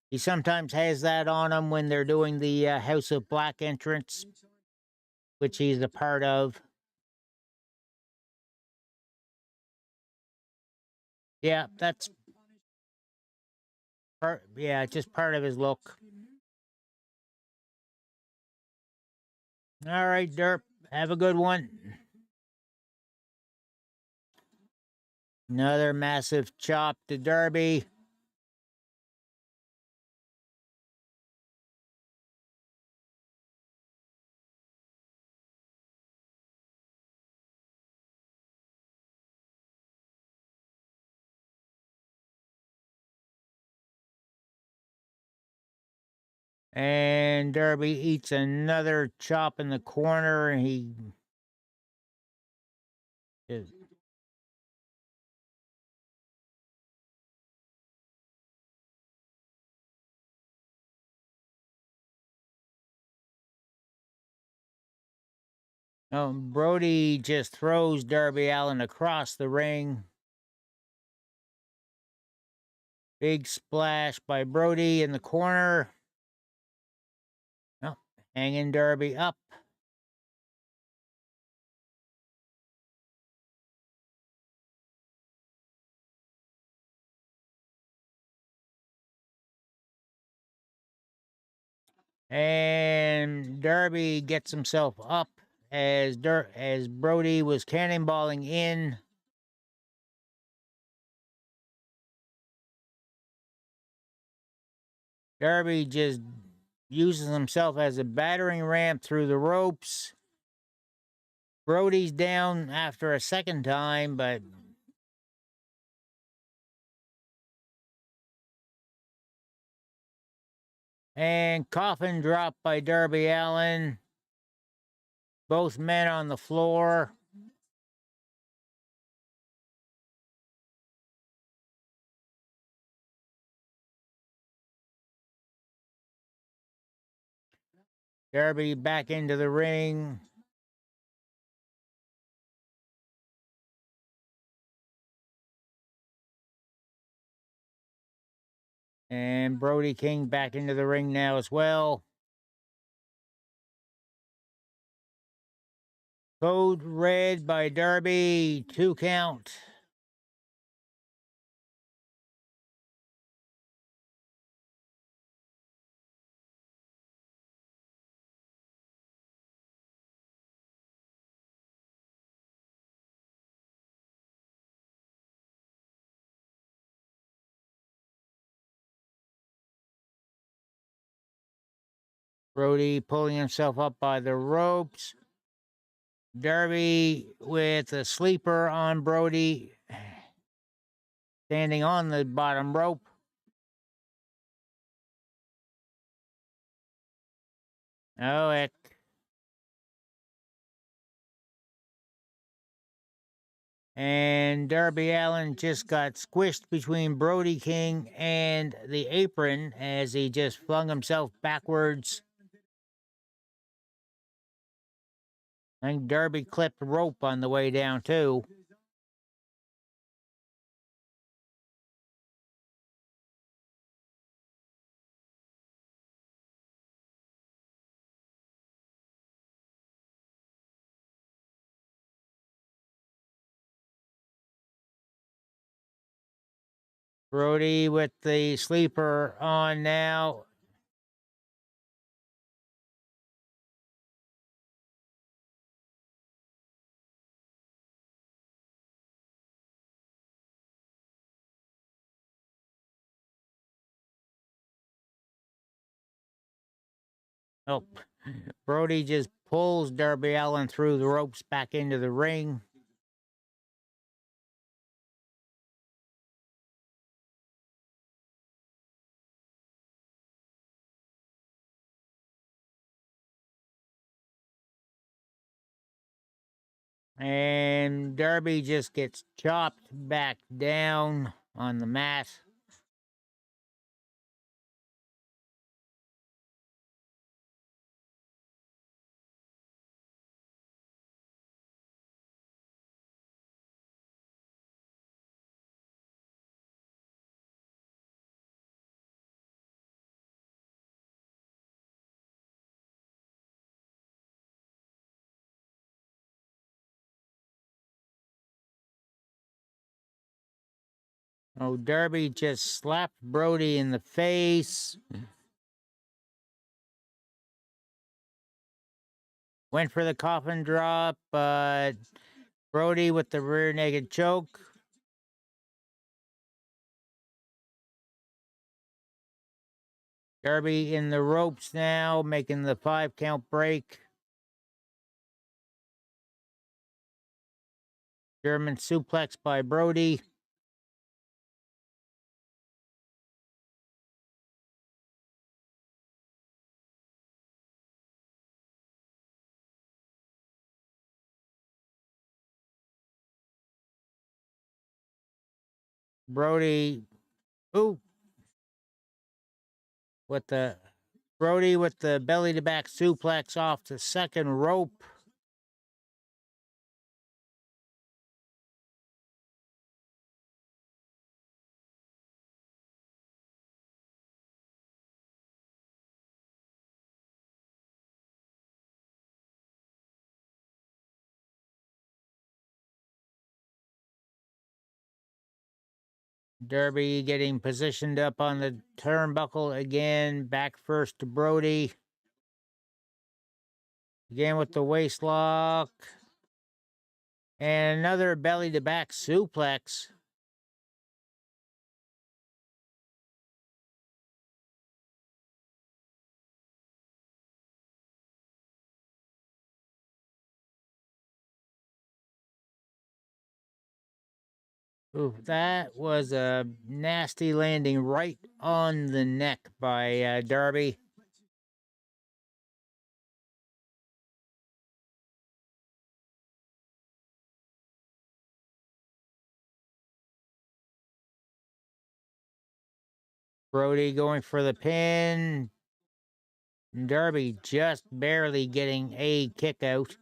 Speaker 3: He sometimes has that on him when they're doing the House of Black entrance, which he's a part of. Yeah, that's just part of his look. All right, Derp, have a good one. Another massive chop to Darby. And Darby eats another chop in the corner, and he just Brody just throws Darby Allin across the ring. Big splash by Brody in the corner. Oh, hanging Darby up. And Darby gets himself up as Brody was cannonballing in. Darby just uses himself as a battering ramp through the ropes. Brody's down after a second time, but and coffin drop by Darby Allin. Both men on the floor. Darby back into the ring. And Brody King back into the ring now as well. Code red by Darby. 2 count. Brody pulling himself up by the ropes. Darby with a sleeper on Brody. Standing on the bottom rope. Oh, heck. And Darby Allin just got squished between Brody King and the apron as he just flung himself backwards. I think Darby clipped rope on the way down, too. Brody with the sleeper on now. Oh, Brody just pulls Darby Allin through the ropes back into the ring. And Darby just gets chopped back down on the mat. Oh, Darby just slapped Brody in the face. Went for the coffin drop, but Brody with the rear naked choke. Darby in the ropes now, making the 5 count break. German suplex by Brody. Brody, ooh, with the Brody with the belly to back suplex off the second rope. Darby getting positioned up on the turnbuckle again. Back first to Brody. Again with the waist lock. And another belly to back suplex. Ooh, that was a nasty landing right on the neck by Darby. Brody going for the pin. Darby just barely getting a kick out.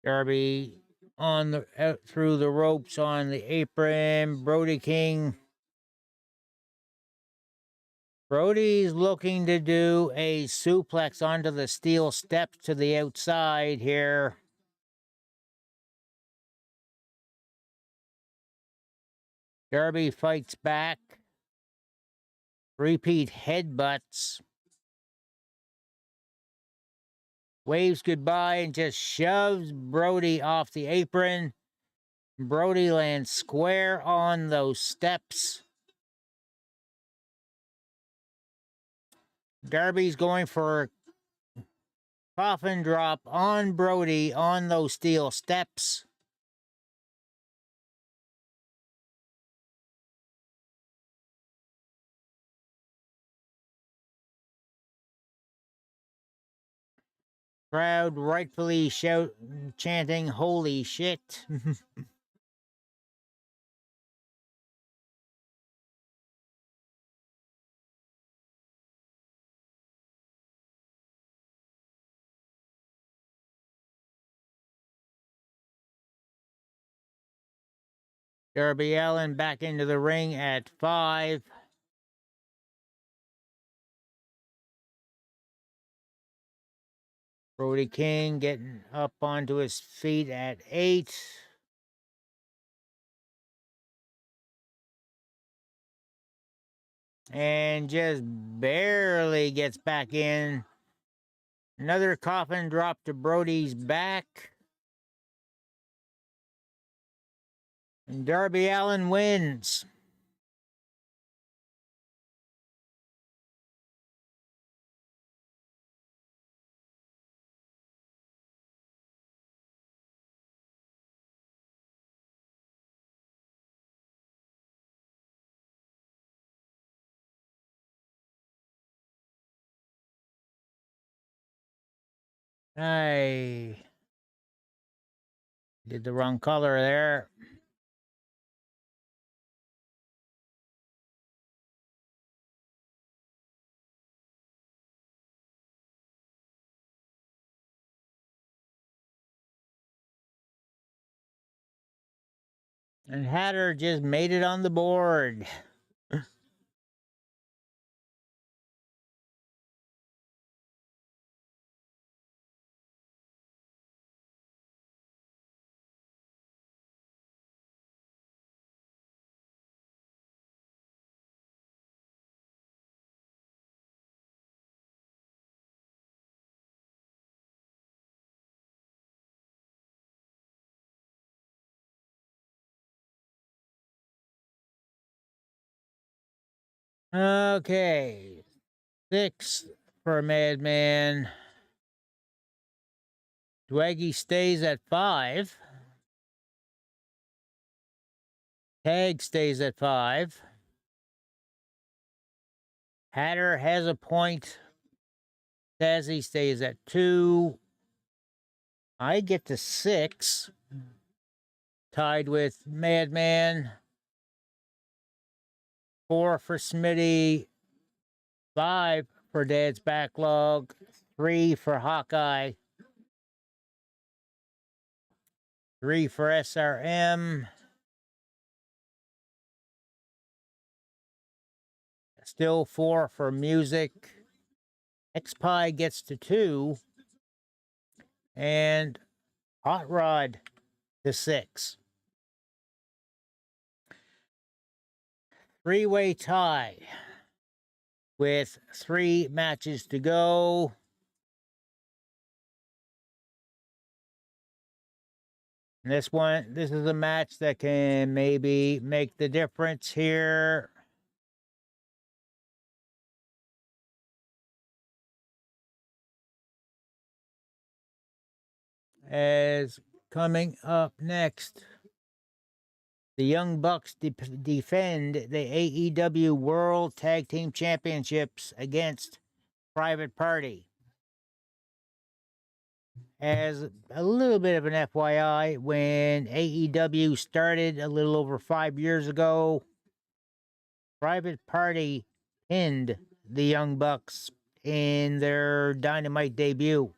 Speaker 3: Darby on the out through the ropes on the apron. Brody King. Brody's looking to do a suplex onto the steel steps to the outside here. Darby fights back. Repeat headbutts. Waves goodbye and just shoves Brody off the apron. Brody lands square on those steps. Darby's going for a coffin drop on Brody on those steel steps. Crowd rightfully chanting, "Holy shit." Darby Allin back into the ring at 5. Brody King getting up onto his feet at 8. And just barely gets back in. Another coffin drop to Brody's back. And Darby Allin wins. I did the wrong color there. And Hatter just made it on the board. Okay. 6 for Madman. Dwaggy stays at 5. Tag stays at 5. Hatter has a point. Stazzy stays at 2. I get to 6. Tied with Madman. 4 for Smitty. 5 for Dad's Backlog. 3 for Hawkeye. 3 for SRM. Still 4 for Music. X-Pie gets to 2. And Hot Rod to 6. 3-way tie with 3 matches to go. This is a match that can maybe make the difference here. As coming up next, the Young Bucks defend the AEW World Tag Team Championships against Private Party. As a little bit of an FYI, when AEW started a little over 5 years ago, Private Party pinned the Young Bucks in their Dynamite debut.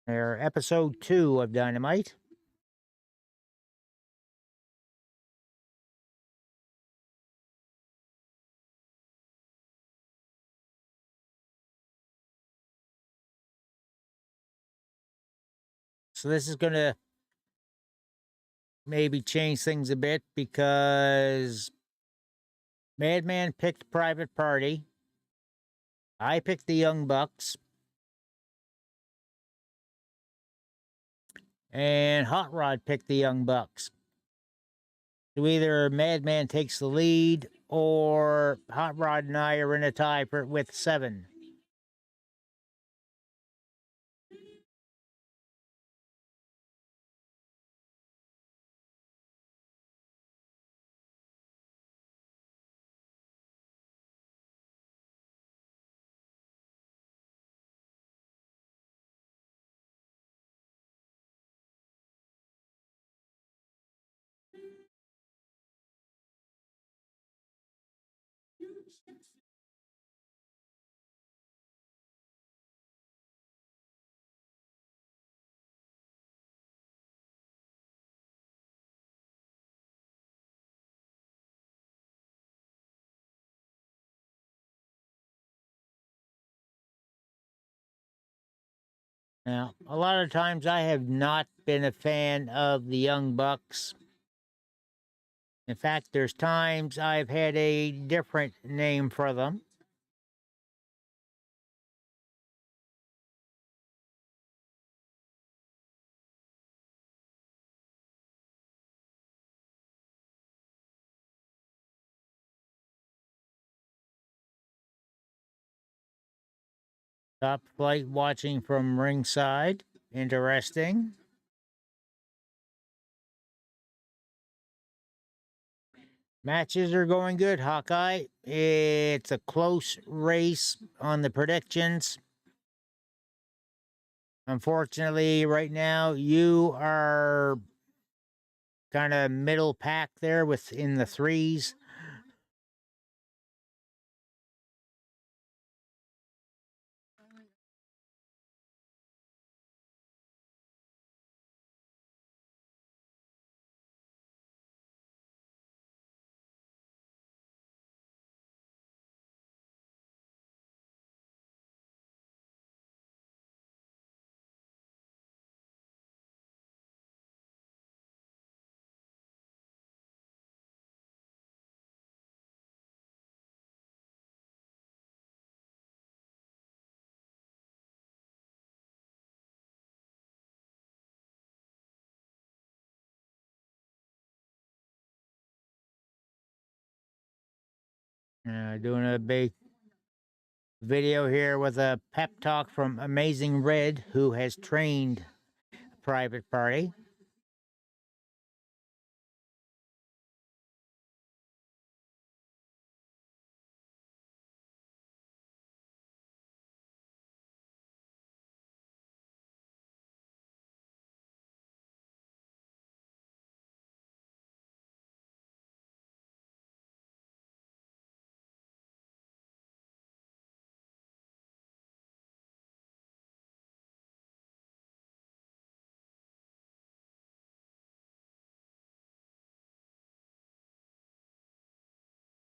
Speaker 3: They're episode 2 of Dynamite. So this is going to maybe change things a bit because Madman picked Private Party. I picked the Young Bucks. And Hot Rod picked the Young Bucks. So either Madman takes the lead or Hot Rod and I are in a tie with 7. Now, a lot of times I have not been a fan of the Young Bucks. In fact, there's times I've had a different name for them. Top flight watching from ringside. Interesting. Matches are going good, Hawkeye. It's a close race on the predictions. Unfortunately, right now, you are kind of middle pack there within the 3s. Doing a big video here with a pep talk from Amazing Red, who has trained Private Party.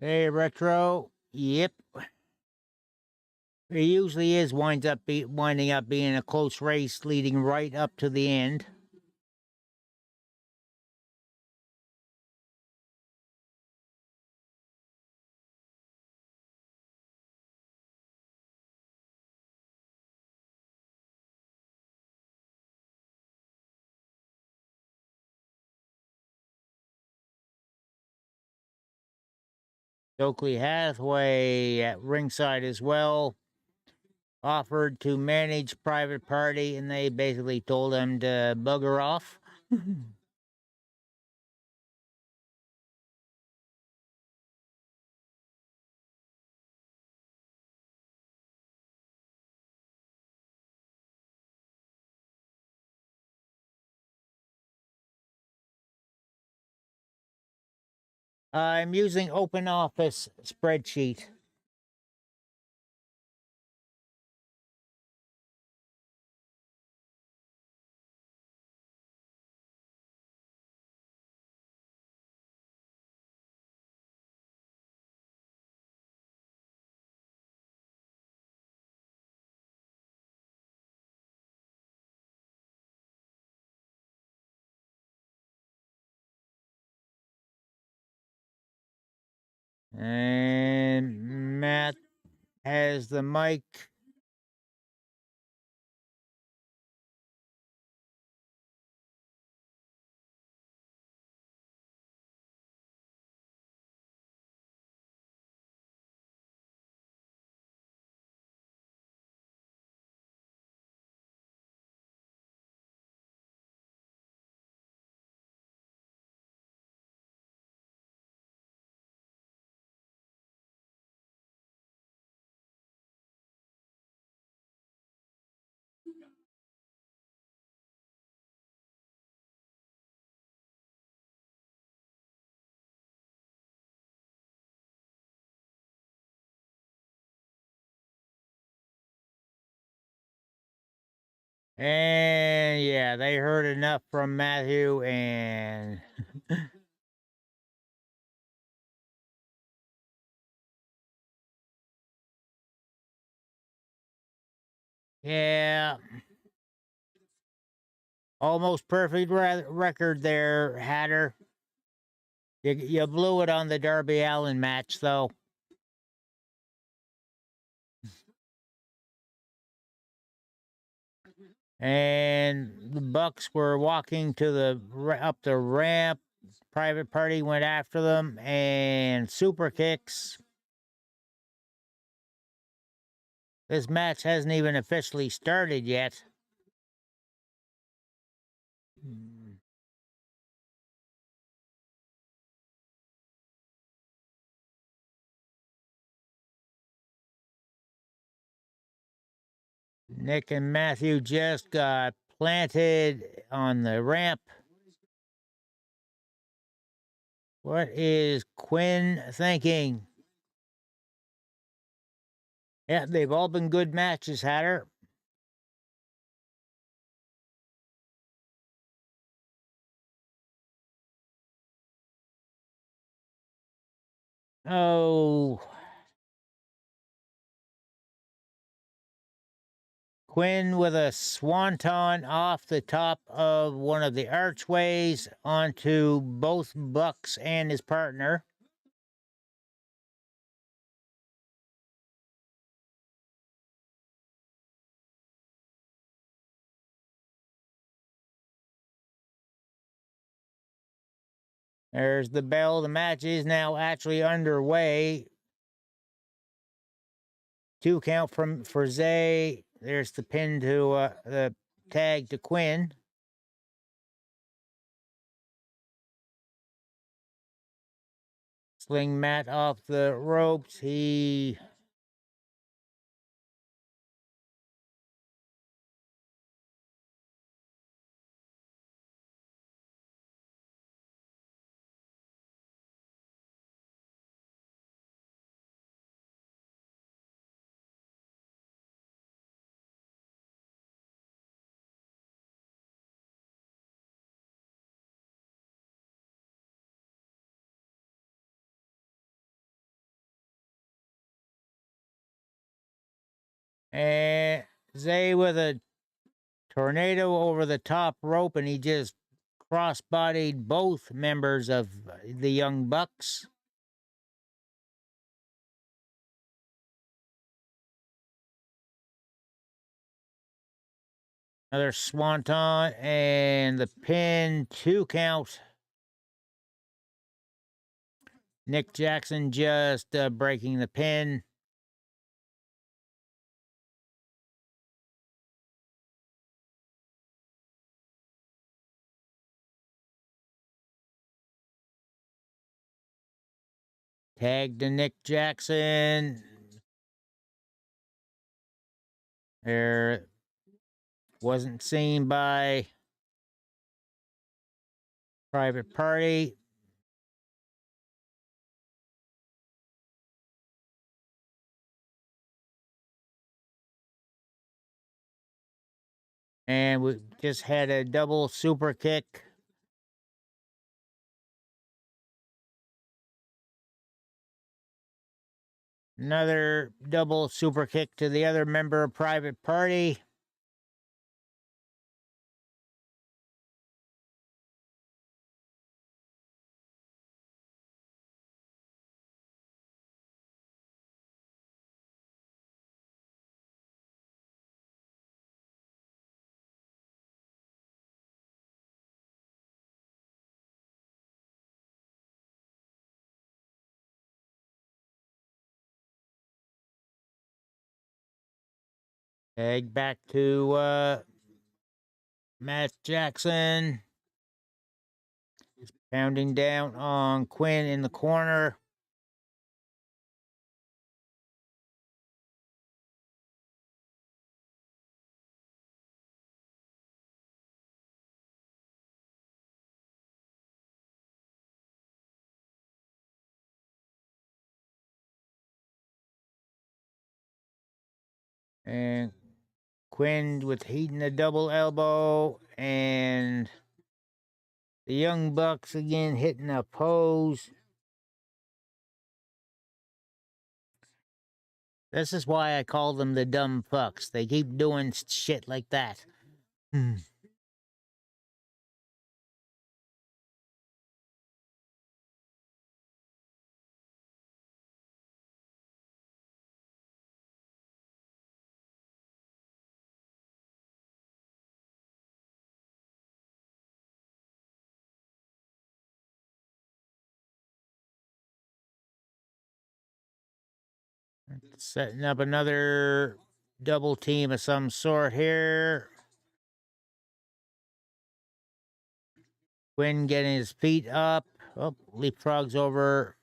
Speaker 3: Hey, Retro. Yep. It usually is winding up being a close race leading right up to the end. Stokely Hathaway at ringside as well offered to manage Private Party, and they basically told him to bugger off. I'm using Open Office spreadsheet. And Matt has the mic. And yeah, they heard enough from Matthew and yeah. Almost perfect record there, Hatter. You blew it on the Darby Allin match, though. And the Bucks were walking to the up the ramp. Private Party went after them and super kicks. This match hasn't even officially started yet. Nick and Matthew just got planted on the ramp. What is Quinn thinking? Yeah, they've all been good matches, Hatter. Oh. Quinn with a swanton off the top of one of the archways onto both Bucks and his partner. There's the bell. The match is now actually underway. 2 count for Zay. There's the pin to the tag to Quinn. Sling Matt off the ropes. He and Zay with a tornado over the top rope, and he just cross-bodied both members of the Young Bucks. Another swanton and the pin, 2 count. Nick Jackson just breaking the pin. Tag to Nick Jackson. There wasn't seen by Private Party. And we just had a double super kick. Another double super kick to the other member of Private Party. Tag back to Matt Jackson. He's pounding down on Quinn in the corner. And Quinn with heat in the double elbow. And the Young Bucks again hitting a pose. This is why I call them the dumb fucks. They keep doing shit like that. Setting up another double team of some sort here. Quinn getting his feet up. Oh, leapfrogs over.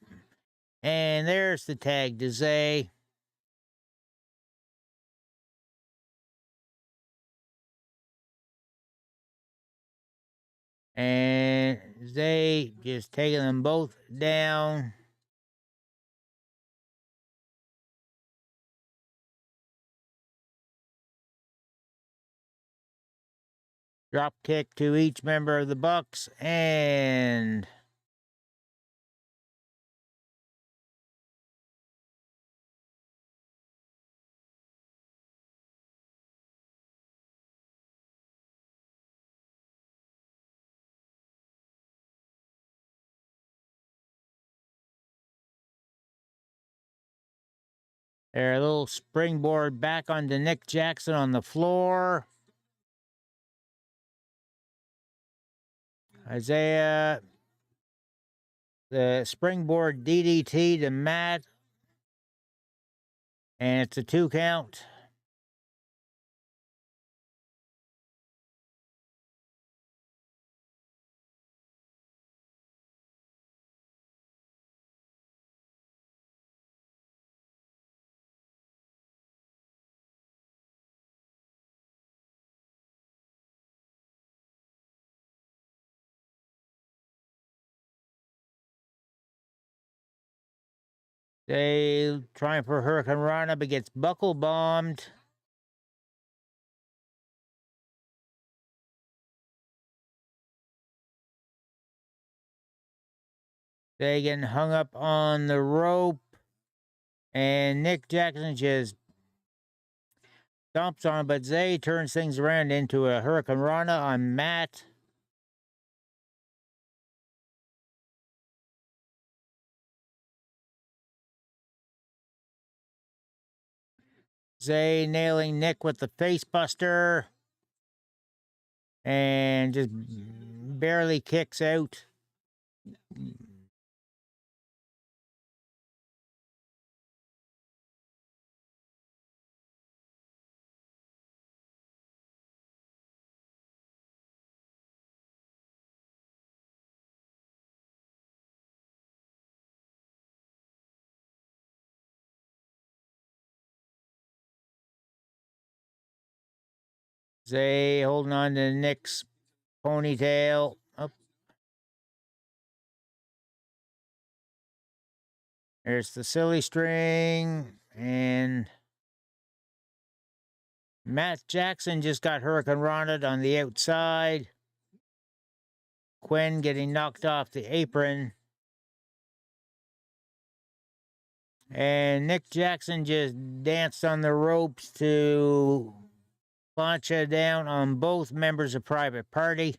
Speaker 3: And there's the tag to Zay. And Zay just taking them both down. Drop kick to each member of the Bucks. And their little springboard back onto Nick Jackson on the floor. Isaiah, the springboard DDT to Matt. And it's a 2 count. They trying for Hurricane Rana, but gets buckle bombed. They getting hung up on the rope. And Nick Jackson just stomps on him, but Zay turns things around into a Hurricane Rana on Matt. Zay nailing Nick with the face buster. And just barely kicks out. Zay holding on to Nick's ponytail. Oh. There's the silly string. And Matt Jackson just got Hurricane Rana on the outside. Quinn getting knocked off the apron. And Nick Jackson just danced on the ropes to plancha down on both members of Private Party.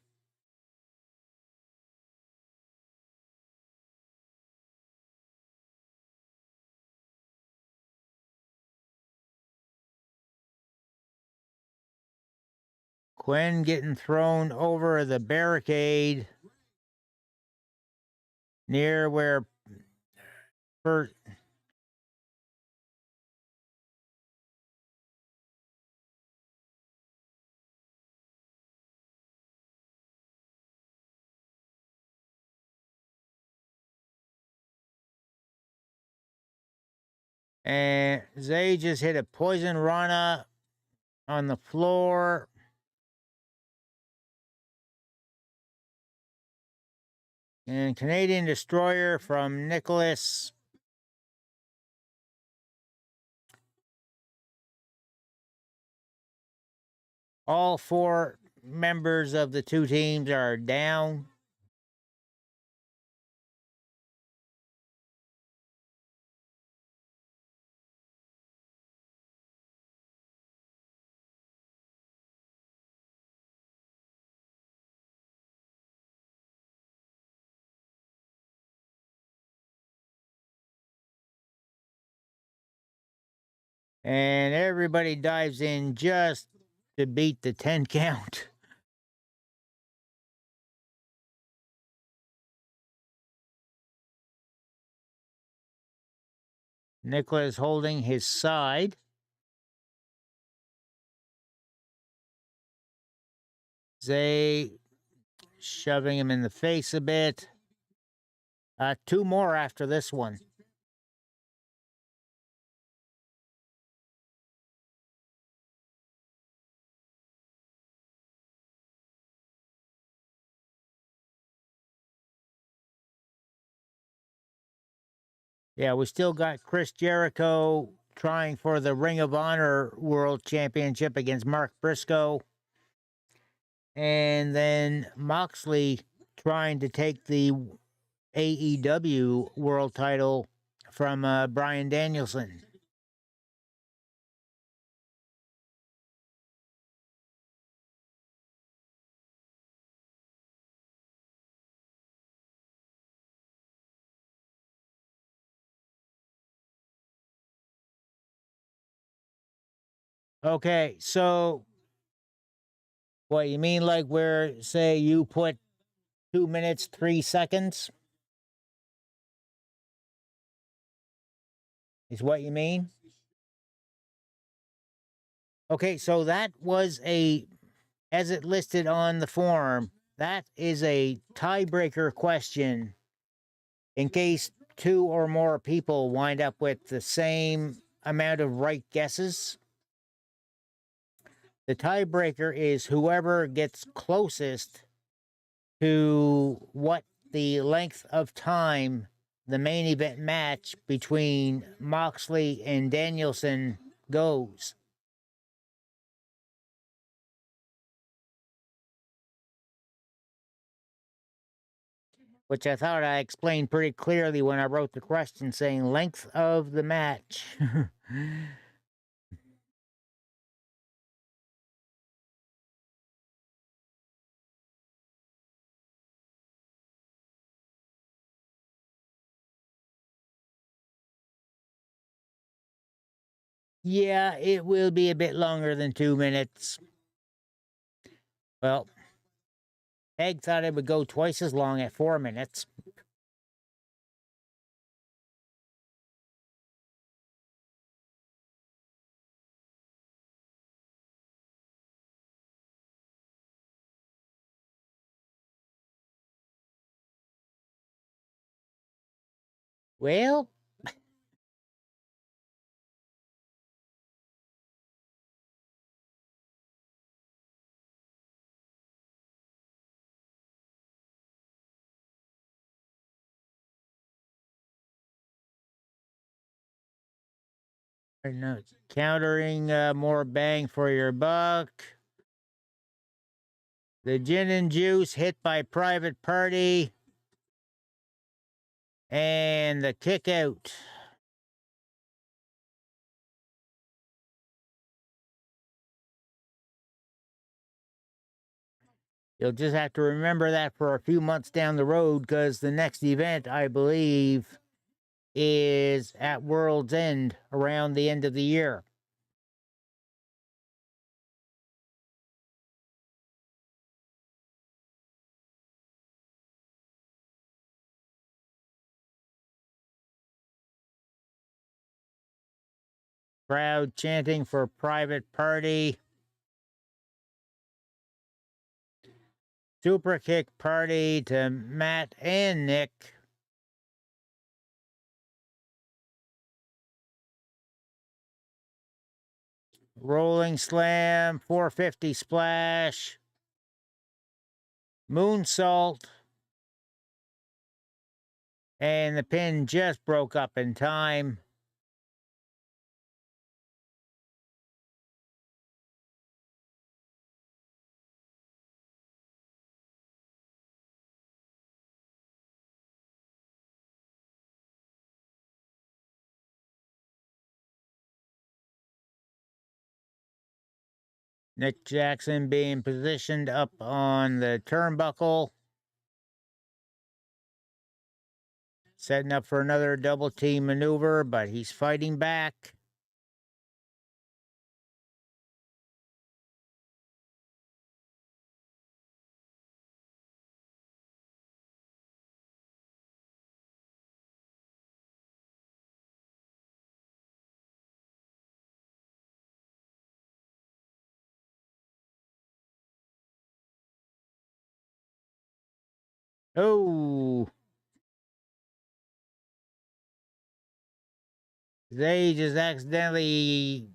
Speaker 3: Quinn getting thrown over the barricade near where first. And Zay just hit a poison rana on the floor. And Canadian Destroyer from Nicholas. All four members of the two teams are down. And everybody dives in just to beat the 10 count. Nicholas holding his side. Zay shoving him in the face a bit. Two more after this one. Yeah, we still got Chris Jericho trying for the Ring of Honor World Championship against Mark Briscoe. And then Moxley trying to take the AEW World title from Bryan Danielson. Okay, so what you mean, like where, say, you put 2 minutes, 3 seconds? Is what you mean? Okay, so that was as it listed on the form, that is a tiebreaker question in case 2 or more people wind up with the same amount of right guesses. The tiebreaker is whoever gets closest to what the length of time the main event match between Moxley and Danielson goes. Which I thought I explained pretty clearly when I wrote the question saying length of the match. Yeah, it will be a bit longer than 2 minutes. Well, Peg thought it would go twice as long at 4 minutes. Well, no, countering more bang for your buck. The gin and juice hit by Private Party. And the kick out. You'll just have to remember that for a few months down the road because the next event, I believe, is at World's End around the end of the year. Crowd chanting for Private Party. Super kick party to Matt and Nick. Rolling slam, 450 splash, moonsault, and the pin just broke up in time. Nick Jackson being positioned up on the turnbuckle. Setting up for another double team maneuver, but he's fighting back. Oh. They just accidentally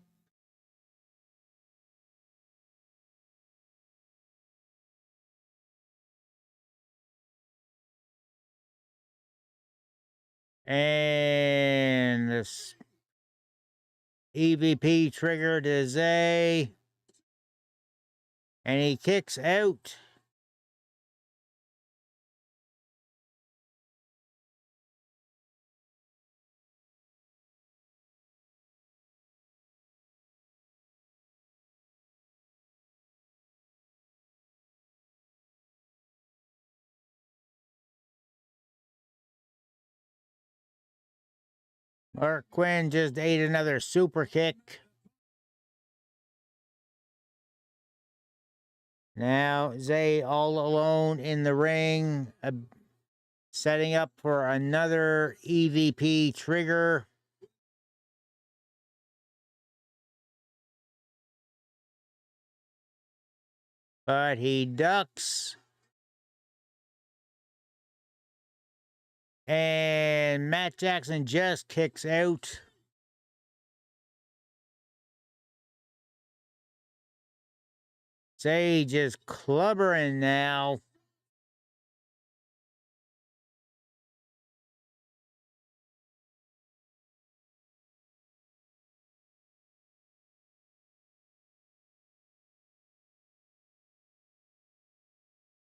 Speaker 3: and this EVP triggered his A, and he kicks out. Mark Quinn just ate another super kick. Now Zay all alone in the ring, setting up for another EVP trigger. But he ducks. And Matt Jackson just kicks out. Sage is clubbering now.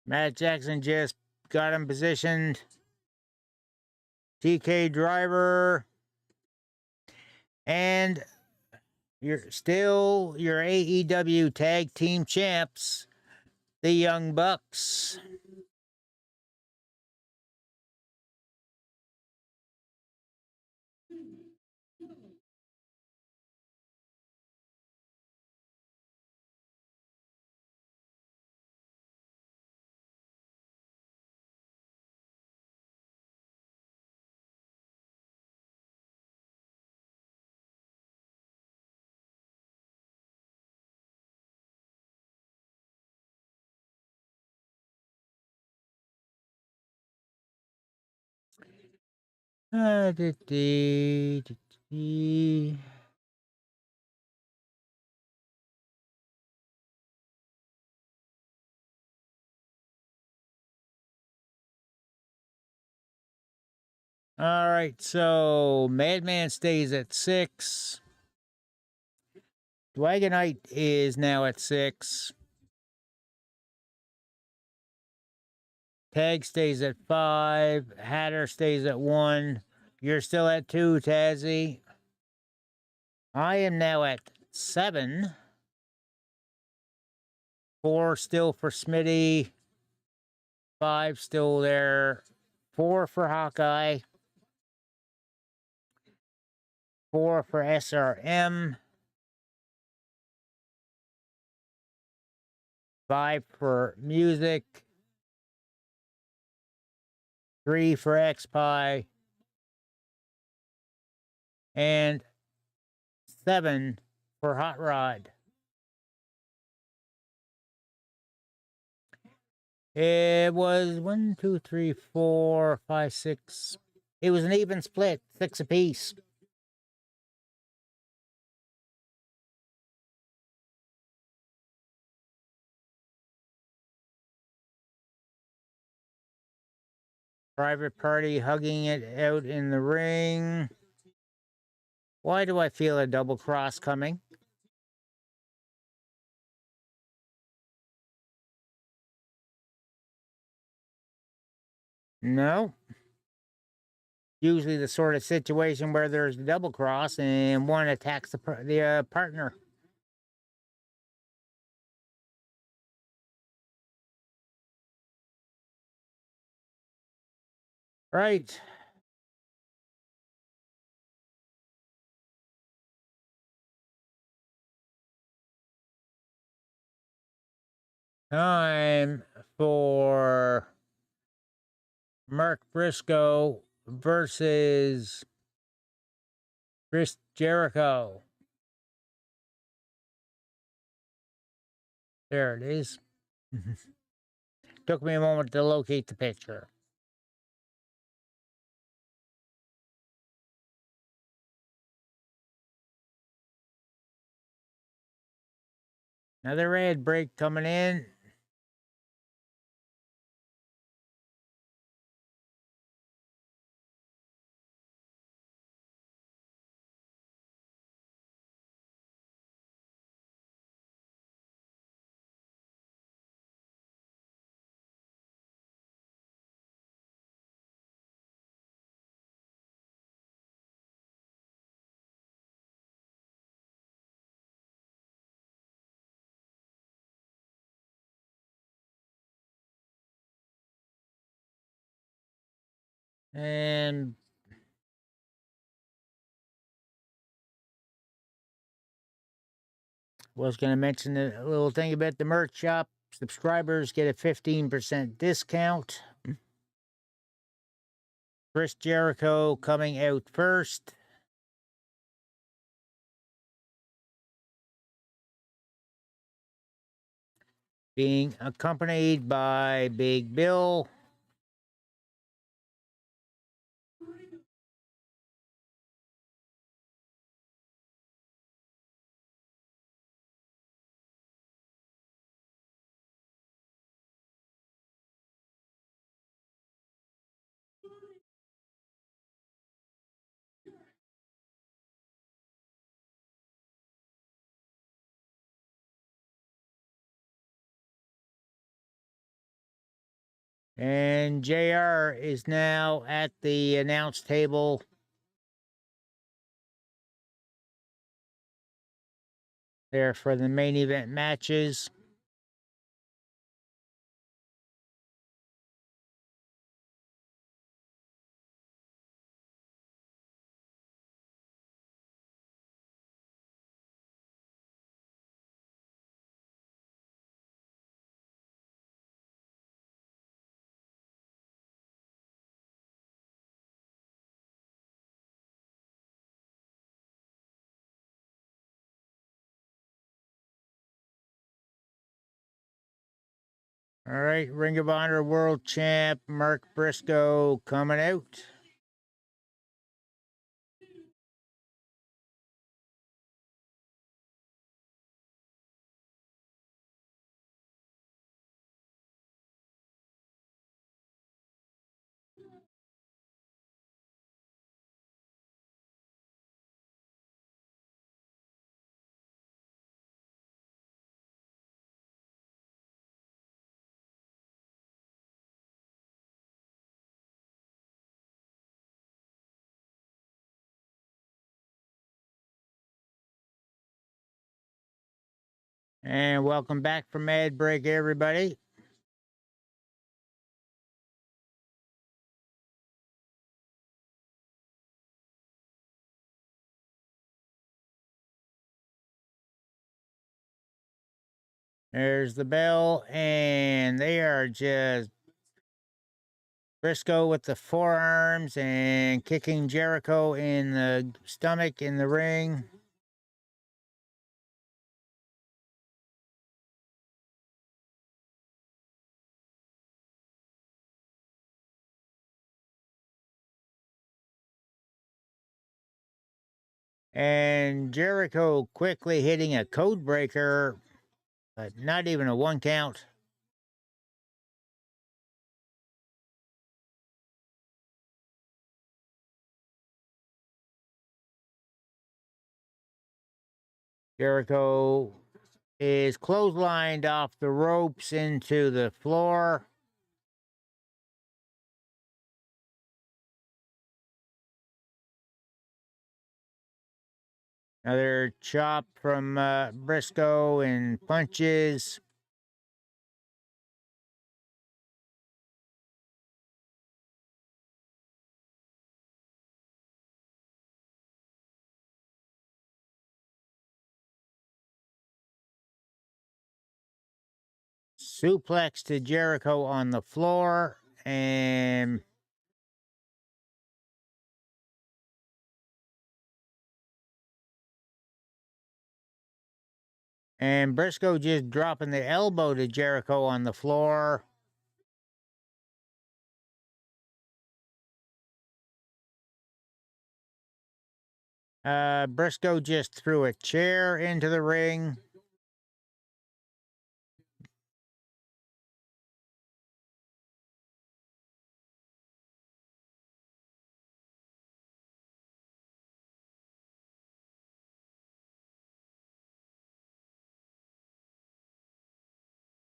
Speaker 3: Matt Jackson just got him positioned. TK driver. And you're still your AEW tag team champs, the Young Bucks. All right, so Madman stays at 6. Dwagonite is now at 6. Tag stays at 5. Hatter stays at 1. You're still at 2, Tazzy. I am now at 7. 4 still for Smitty. 5 still there. 4 for Hawkeye. 4 for SRM. 5 for Music. 3 for X-Pie. And 7 for Hot Rod. It was 1, 2, 3, 4, 5, 6. It was an even split, 6 apiece. Private Party hugging it out in the ring. Why do I feel a double cross coming? No. Usually the sort of situation where there's a double cross and one attacks the partner. Right. Time for Mark Briscoe versus Chris Jericho. There it is. Took me a moment to locate the picture. Another ad break coming in. And was going to mention a little thing about the merch shop. Subscribers get a 15% discount. Chris Jericho coming out first. Being accompanied by Big Bill. And JR is now at the announce table. There for the main event matches. All right, Ring of Honor World Champ Mark Briscoe coming out. And welcome back from ad break, everybody. There's the bell, and they are just Briscoe with the forearms and kicking Jericho in the stomach in the ring. And Jericho quickly hitting a code breaker, but not even a 1 count. Jericho is clotheslined off the ropes into the floor. Another chop from Briscoe and punches. Suplex to Jericho on the floor, and Briscoe just dropping the elbow to Jericho on the floor. Briscoe just threw a chair into the ring.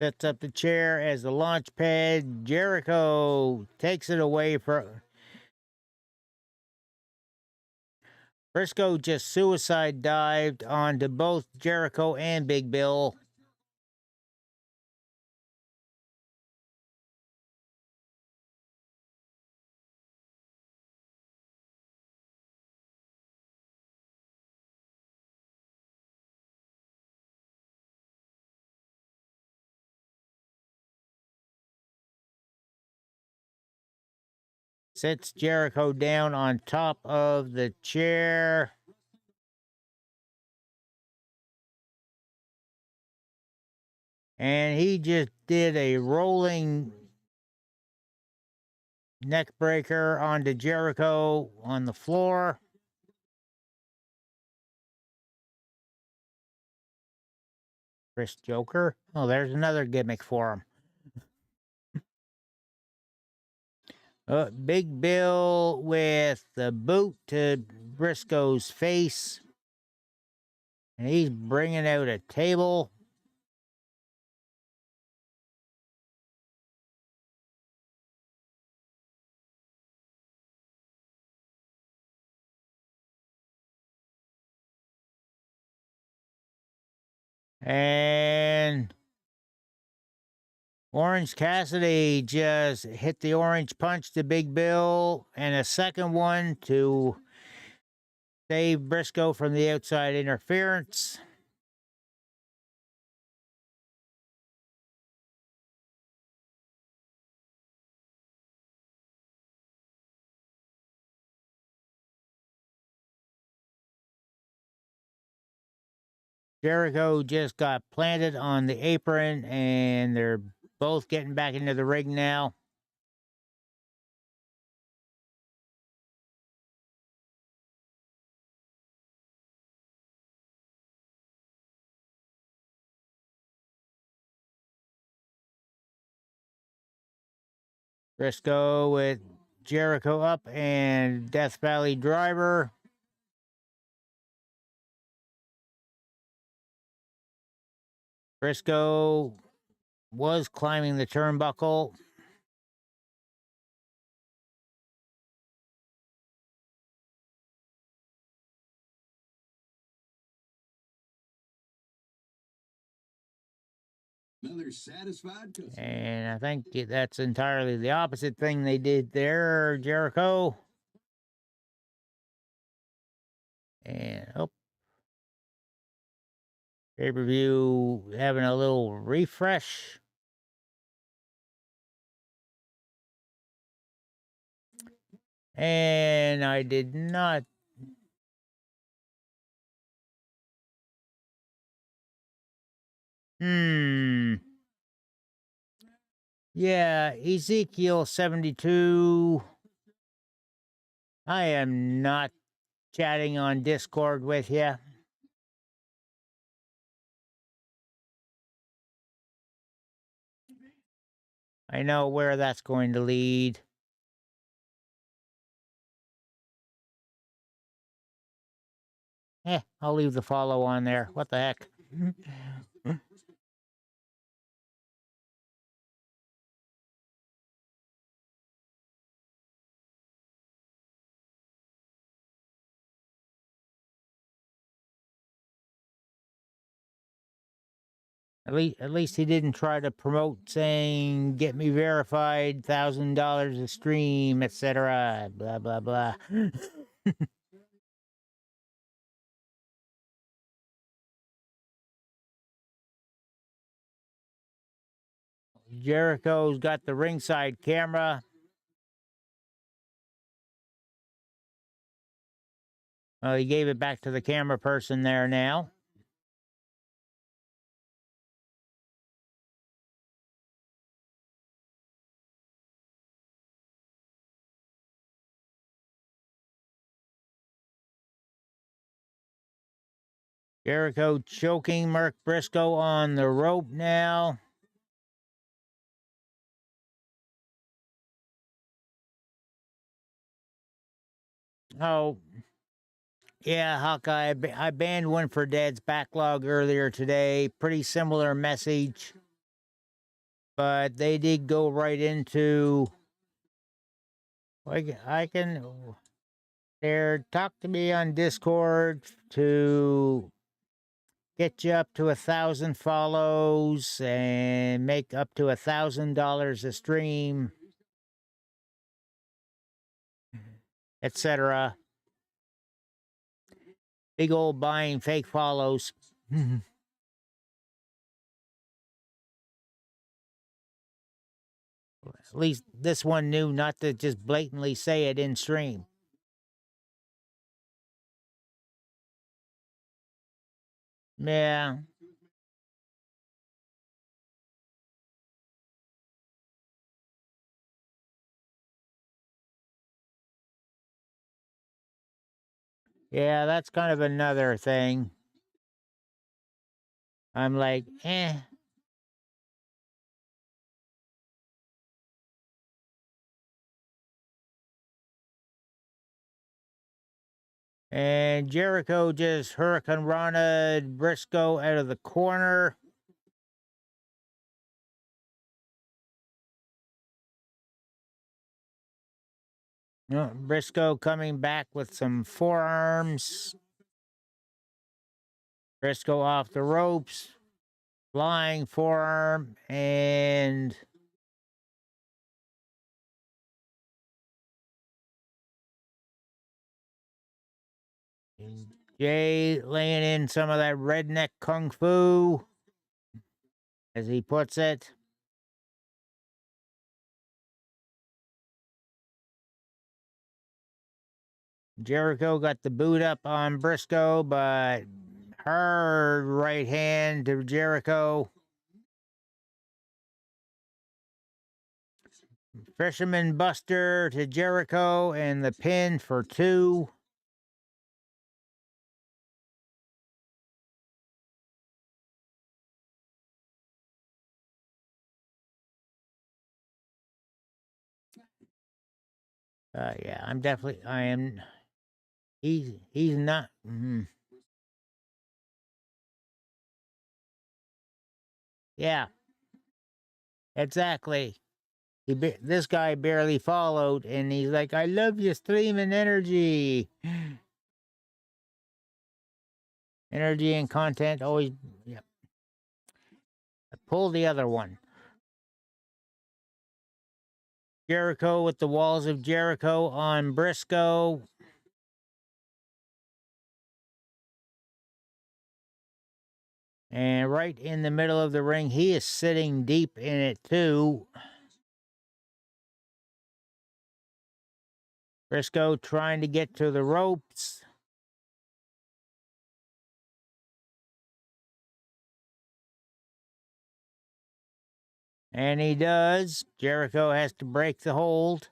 Speaker 3: Sets up the chair as the launch pad. Jericho takes it away from... Briscoe just suicide dived onto both Jericho and Big Bill. Sets Jericho down on top of the chair. And he just did a rolling neck breaker onto Jericho on the floor. Chris Joker. Oh, there's another gimmick for him. Big Bill with the boot to Briscoe's face. And he's bringing out a table. And Orange Cassidy just hit the orange punch to Big Bill and a second one to save Briscoe from the outside interference. Jericho just got planted on the apron, and they're both getting back into the ring now. Briscoe with Jericho up and Death Valley Driver. Briscoe was climbing the turnbuckle.
Speaker 15: Another satisfied customer.
Speaker 3: And I think that's entirely the opposite thing they did there, Jericho. And pay-per-view having a little refresh. And I did not. Yeah, Ezekiel 72. I am not chatting on Discord with you. I know where that's going to lead. I'll leave the follow on there. What the heck? At least he didn't try to promote saying, get me verified, $1,000 a stream, etc. Blah, blah, blah. Jericho's got the ringside camera. He gave it back to the camera person there now. Jericho choking Mark Briscoe on the rope now. Oh, yeah, Hawkeye. I banned one for Dad's backlog earlier today. Pretty similar message. But they did go right into... They're talk to me on Discord to get you up to 1,000 follows and make up to $1,000 a stream, etc. Big old buying fake follows. At least this one knew not to just blatantly say it in stream. Yeah. Yeah, that's kind of another thing. I'm like, eh. And Jericho just Hurricane Rana Briscoe out of the corner. Briscoe coming back with some forearms. Briscoe off the ropes. Flying forearm. And Jay laying in some of that redneck kung fu, as he puts it. Jericho got the boot up on Briscoe, but hard right hand to Jericho. Fisherman Buster to Jericho and the pin for 2. Yeah, I am. He's not. Yeah, exactly. This guy barely followed, and he's like, I love your stream and energy. Energy and content always, yeah. Pull the other one. Jericho with the walls of Jericho on Briscoe. And right in the middle of the ring, he is sitting deep in it too. Briscoe trying to get to the ropes. And he does. Jericho has to break the hold.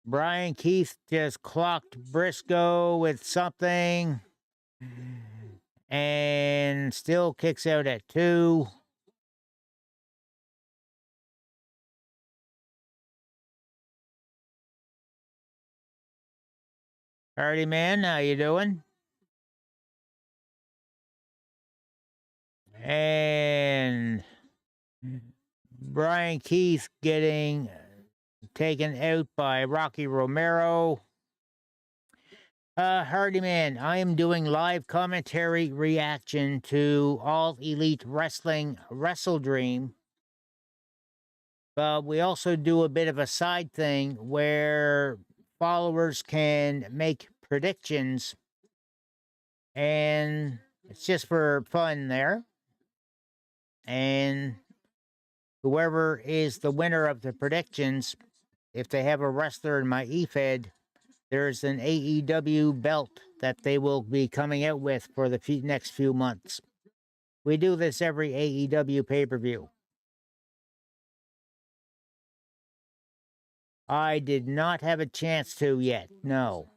Speaker 3: Brian Keith just clocked Briscoe with something. And still kicks out at 2. Hardy Man, how you doing? And Brian Keith getting taken out by Rocky Romero. Hardy Man, I am doing live commentary reaction to All Elite Wrestling Wrestledream. But we also do a bit of a side thing where followers can make predictions. And it's just for fun there. And whoever is the winner of the predictions, if they have a wrestler in my eFed, there's an AEW belt that they will be coming out with for the next few months. We do this every AEW pay-per-view. I did not have a chance to yet, no.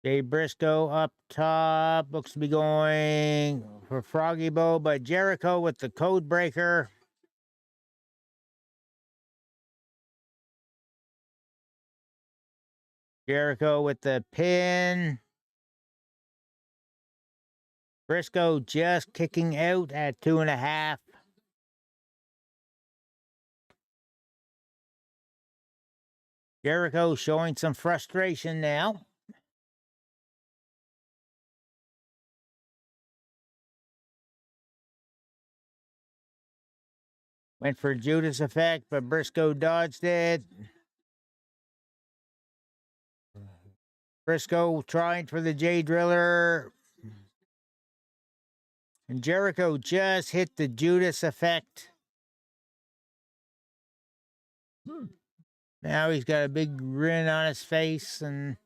Speaker 3: Jay Briscoe up top. Looks to be going for Froggy Bow, but Jericho with the code breaker. Jericho with the pin. Briscoe just kicking out at 2.5. Jericho showing some frustration now. Went for Judas effect, but Briscoe dodged it. Briscoe trying for the J Driller. And Jericho just hit the Judas effect. Now he's got a big grin on his face and...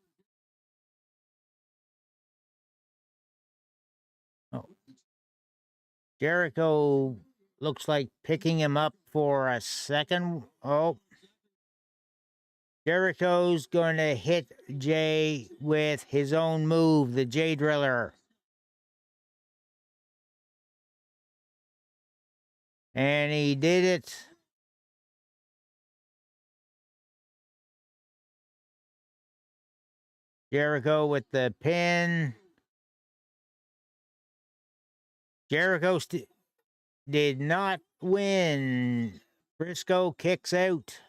Speaker 3: Oh. Jericho looks like picking him up for a second. Oh. Jericho's going to hit Jay with his own move, the J Driller. And he did it. Jericho with the pin. Jericho did not win. Briscoe kicks out.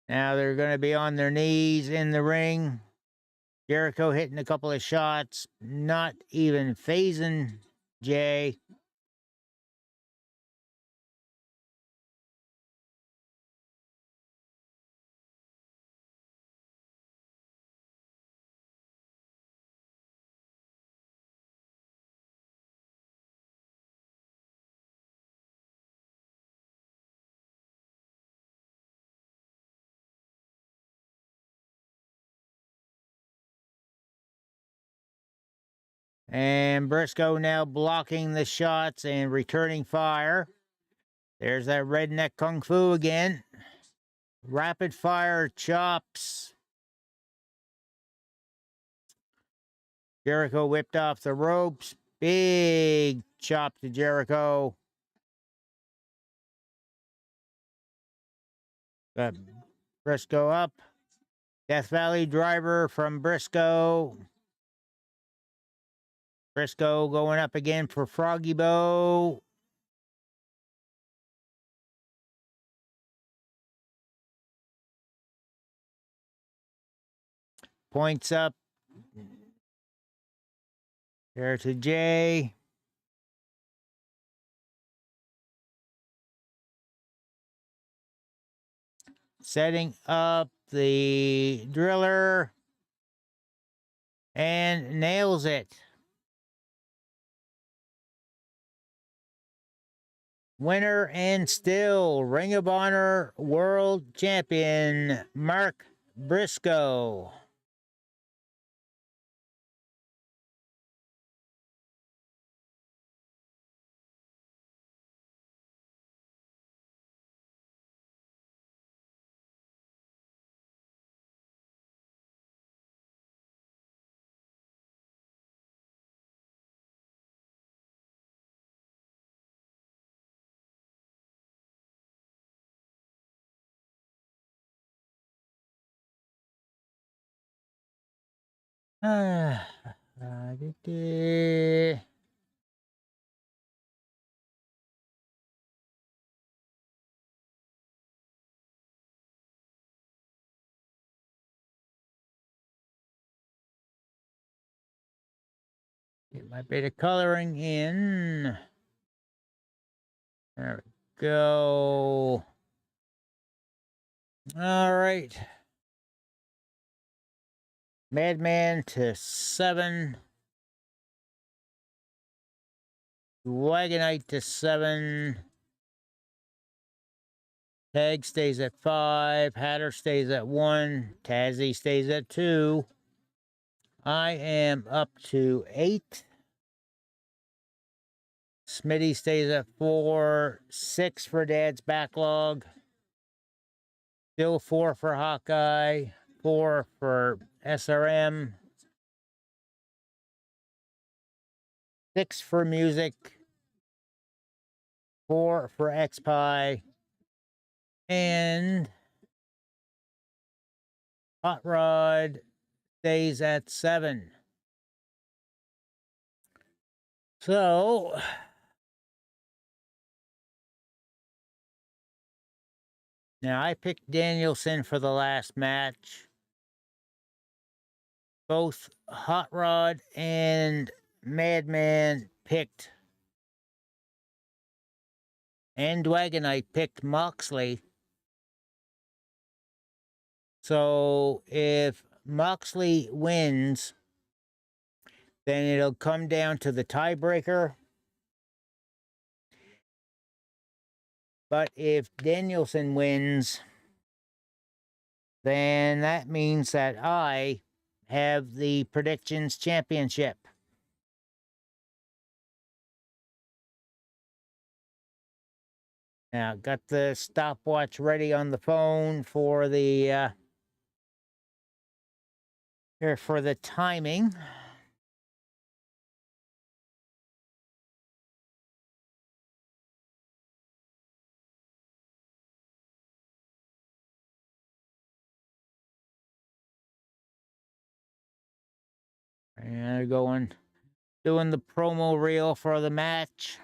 Speaker 3: Now they're going to be on their knees in the ring. Jericho hitting a couple of shots, not even phasing Jay. And Briscoe now blocking the shots and returning fire. There's that redneck kung fu again. Rapid fire chops. Jericho whipped off the ropes. Big chop to Jericho. Got Briscoe up. Death Valley driver from Briscoe. Briscoe going up again for Froggy Bow. Points up. There to Jay. Setting up the driller. And nails it. Winner and still Ring of Honor World Champion Mark Briscoe. Get my bit of coloring in. There we go. All right. Madman to 7. Wagonite to 7. Tag stays at 5. Hatter stays at 1. Tazzy stays at 2. I am up to 8. Smitty stays at 4. 6 for Dad's backlog. Still 4 for Hawkeye. 4 for SRM. 6 for music. 4 for XPie. And Hot Rod stays at 7. So now I picked Danielson for the last match. Both Hot Rod and Madman picked, and Wagonite picked Moxley. So if Moxley wins, then it'll come down to the tiebreaker. But if Danielson wins, then that means that I have the predictions championship. Now, got the stopwatch ready on the phone for the here for the timing. And doing the promo reel for the match.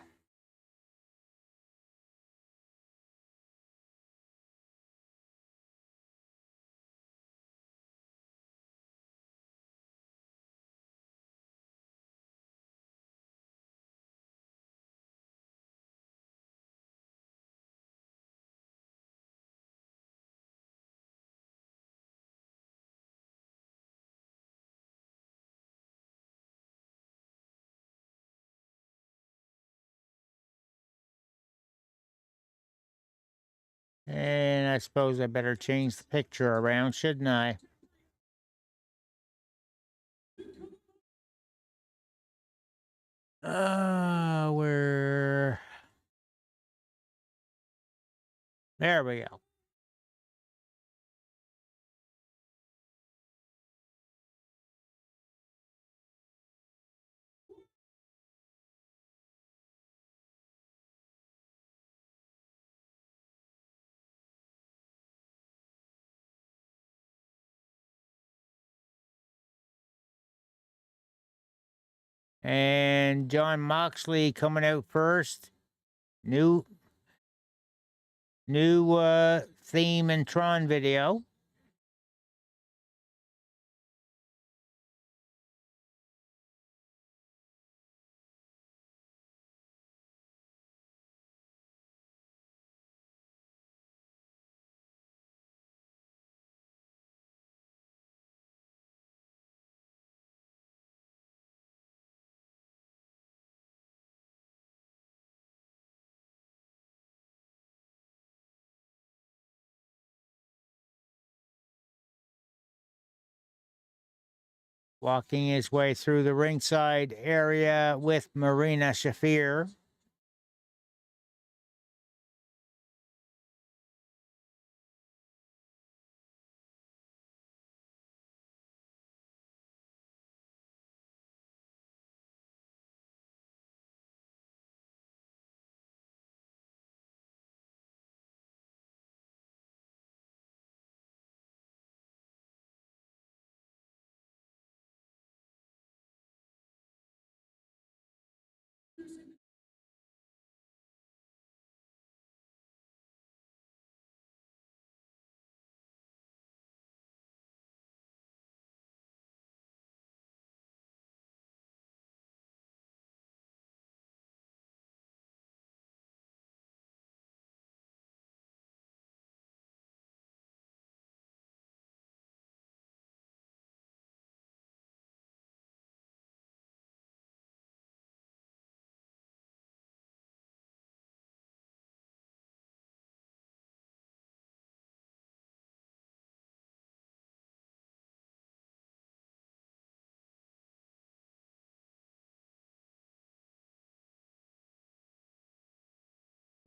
Speaker 3: And I suppose I better change the picture around, shouldn't I? There we go. And John Moxley coming out first. New theme and Tron video. Walking his way through the ringside area with Marina Shafir.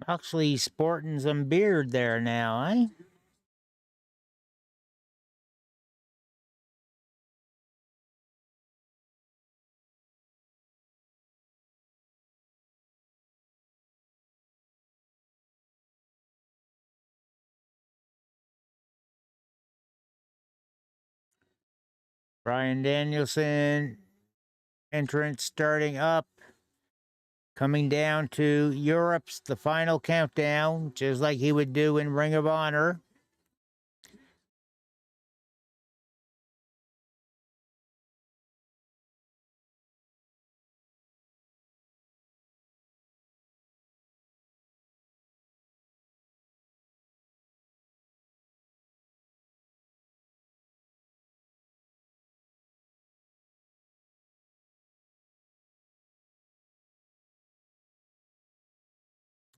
Speaker 3: Moxley sporting some beard there now, eh? Bryan Danielson entrance starting up. Coming down to Europe's the final countdown, just like he would do in Ring of Honor.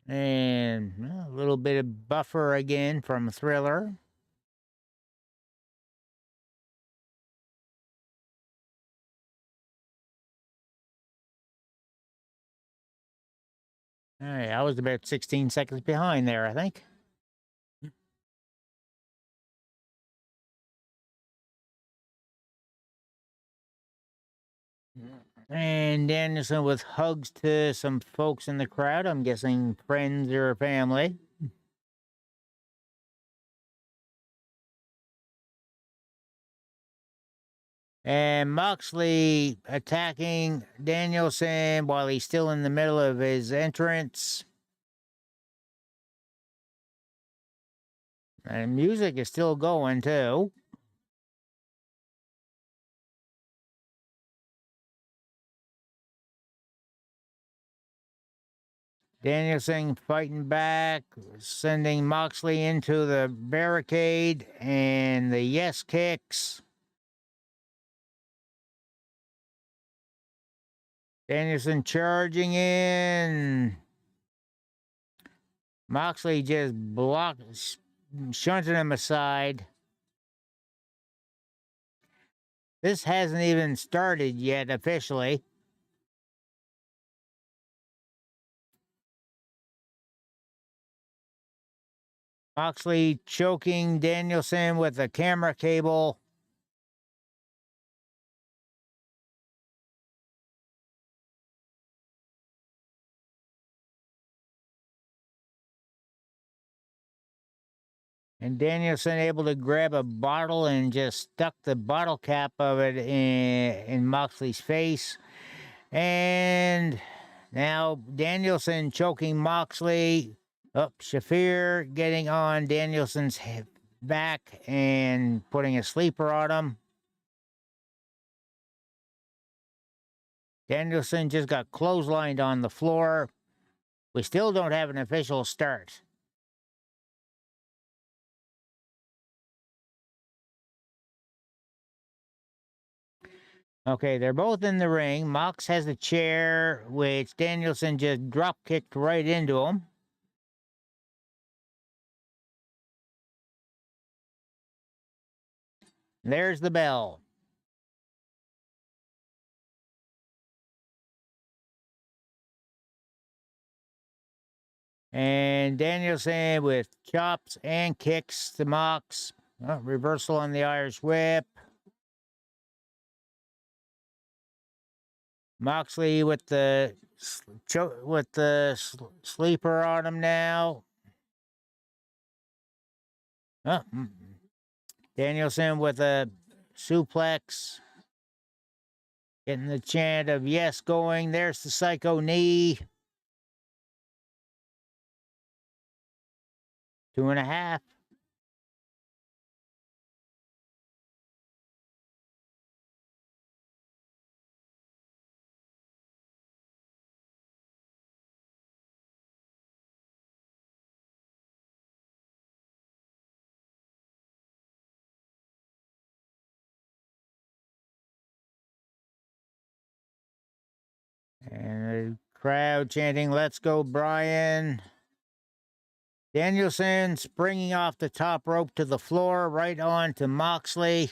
Speaker 3: And a little bit of buffer again from Thriller. All right, I was about 16 seconds behind there, I think. And Danielson with hugs to some folks in the crowd. I'm guessing friends or family. And Moxley attacking Danielson while he's still in the middle of his entrance. And music is still going, too. Danielson fighting back, sending Moxley into the barricade and the yes kicks. Danielson charging in. Moxley just shunting him aside. This hasn't even started yet officially. Moxley choking Danielson with a camera cable. And Danielson able to grab a bottle and just stuck the bottle cap of it in Moxley's face. And now Danielson choking Moxley. Oh, Shafir getting on Danielson's back and putting a sleeper on him. Danielson just got clotheslined on the floor. We still don't have an official start. Okay, they're both in the ring. Mox has a chair, which Danielson just drop kicked right into him. There's the bell. And Danielson with chops and kicks to Mox. Oh, reversal on the Irish whip. Moxley with the sleeper on him now. Oh, Danielson with a suplex. Getting the chant of yes going. There's the psycho knee. 2.5. And the crowd chanting, let's go, Bryan. Danielson springing off the top rope to the floor, right on to Moxley.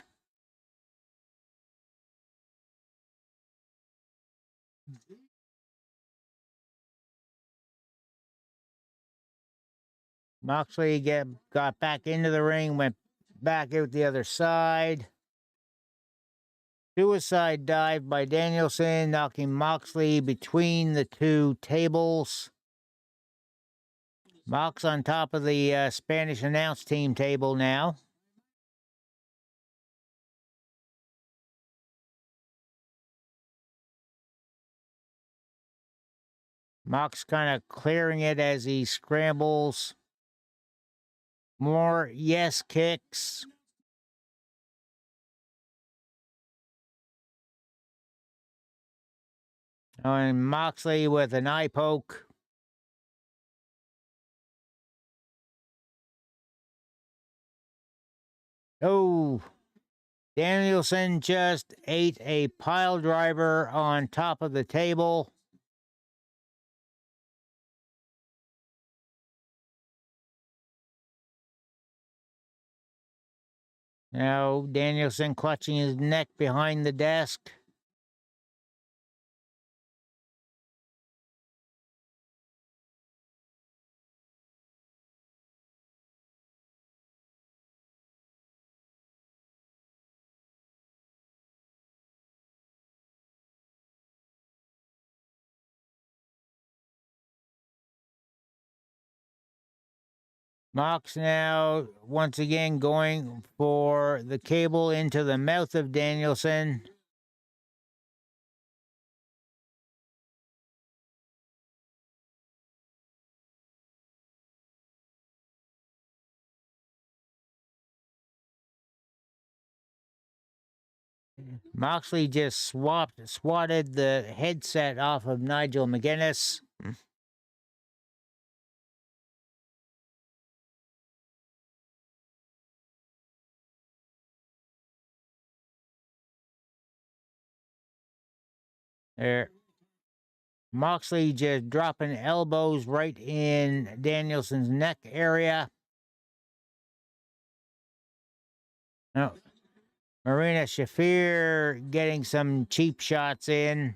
Speaker 3: Moxley got back into the ring, went back out the other side. Suicide dive by Danielson, knocking Moxley between the two tables. Mox on top of the Spanish announce team table now. Mox kind of clearing it as he scrambles. More yes kicks. And Moxley with an eye poke. Oh, Danielson just ate a pile driver on top of the table. Now Danielson clutching his neck behind the desk. Mox now once again going for the cable into the mouth of Danielson. Moxley just swatted the headset off of Nigel McGuinness. There. Moxley just dropping elbows right in Danielson's neck area. Oh, Marina Shafir getting some cheap shots in.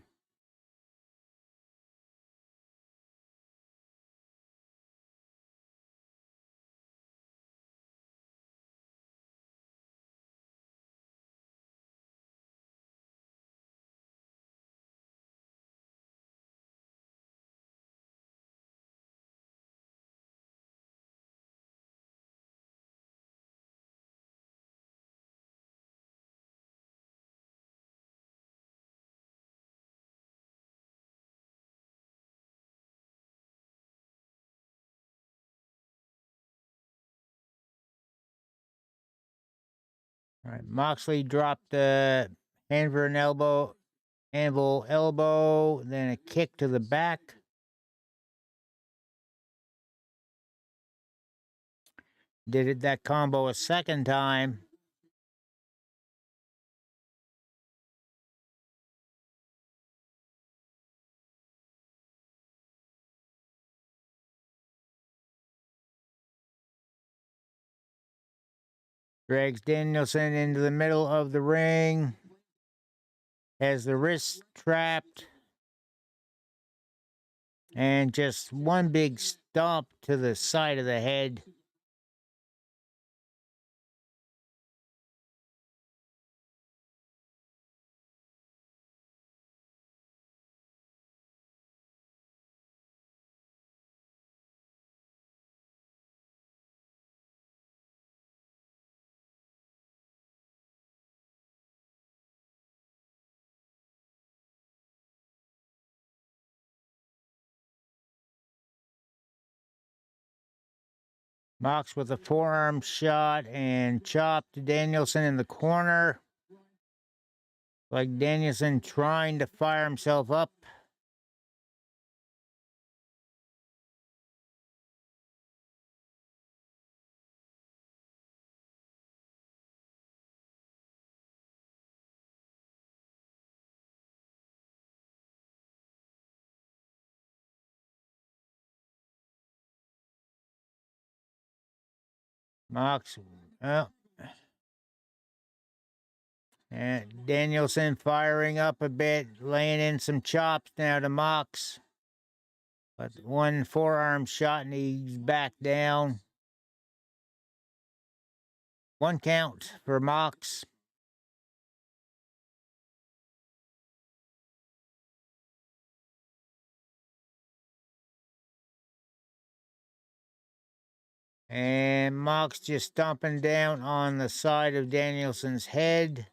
Speaker 3: All right, Moxley dropped the anvil elbow, then a kick to the back. Did that combo a second time. Drags Danielson into the middle of the ring. Has the wrist trapped. And just one big stomp to the side of the head. Mox with a forearm shot and chop to Danielson in the corner. Like Danielson trying to fire himself up. Mox, oh. And Danielson firing up a bit, laying in some chops now to Mox. But one forearm shot and he's back down. 1 count for Mox. And Mox just stomping down on the side of Danielson's head.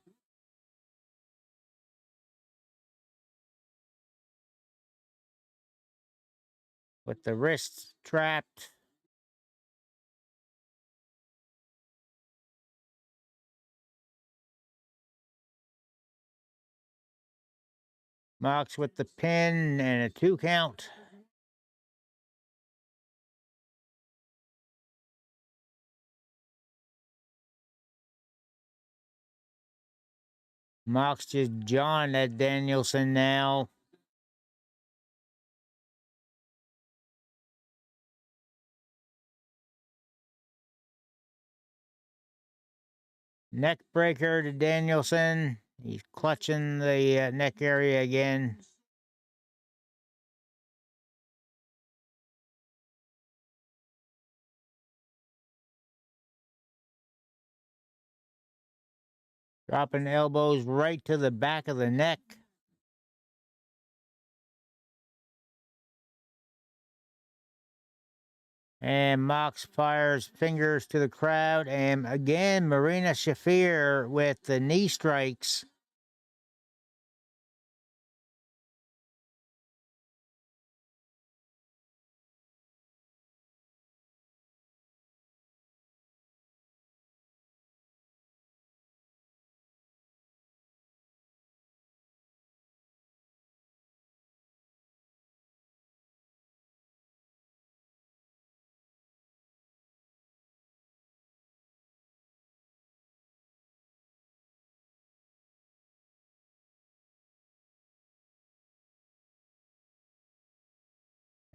Speaker 3: With the wrists trapped. Mox with the pin and a 2 count. Mox just jawing at Danielson now. Neck breaker to Danielson. He's clutching the neck area again. Dropping elbows right to the back of the neck. And Mox fires fingers to the crowd. And again, Marina Shafir with the knee strikes.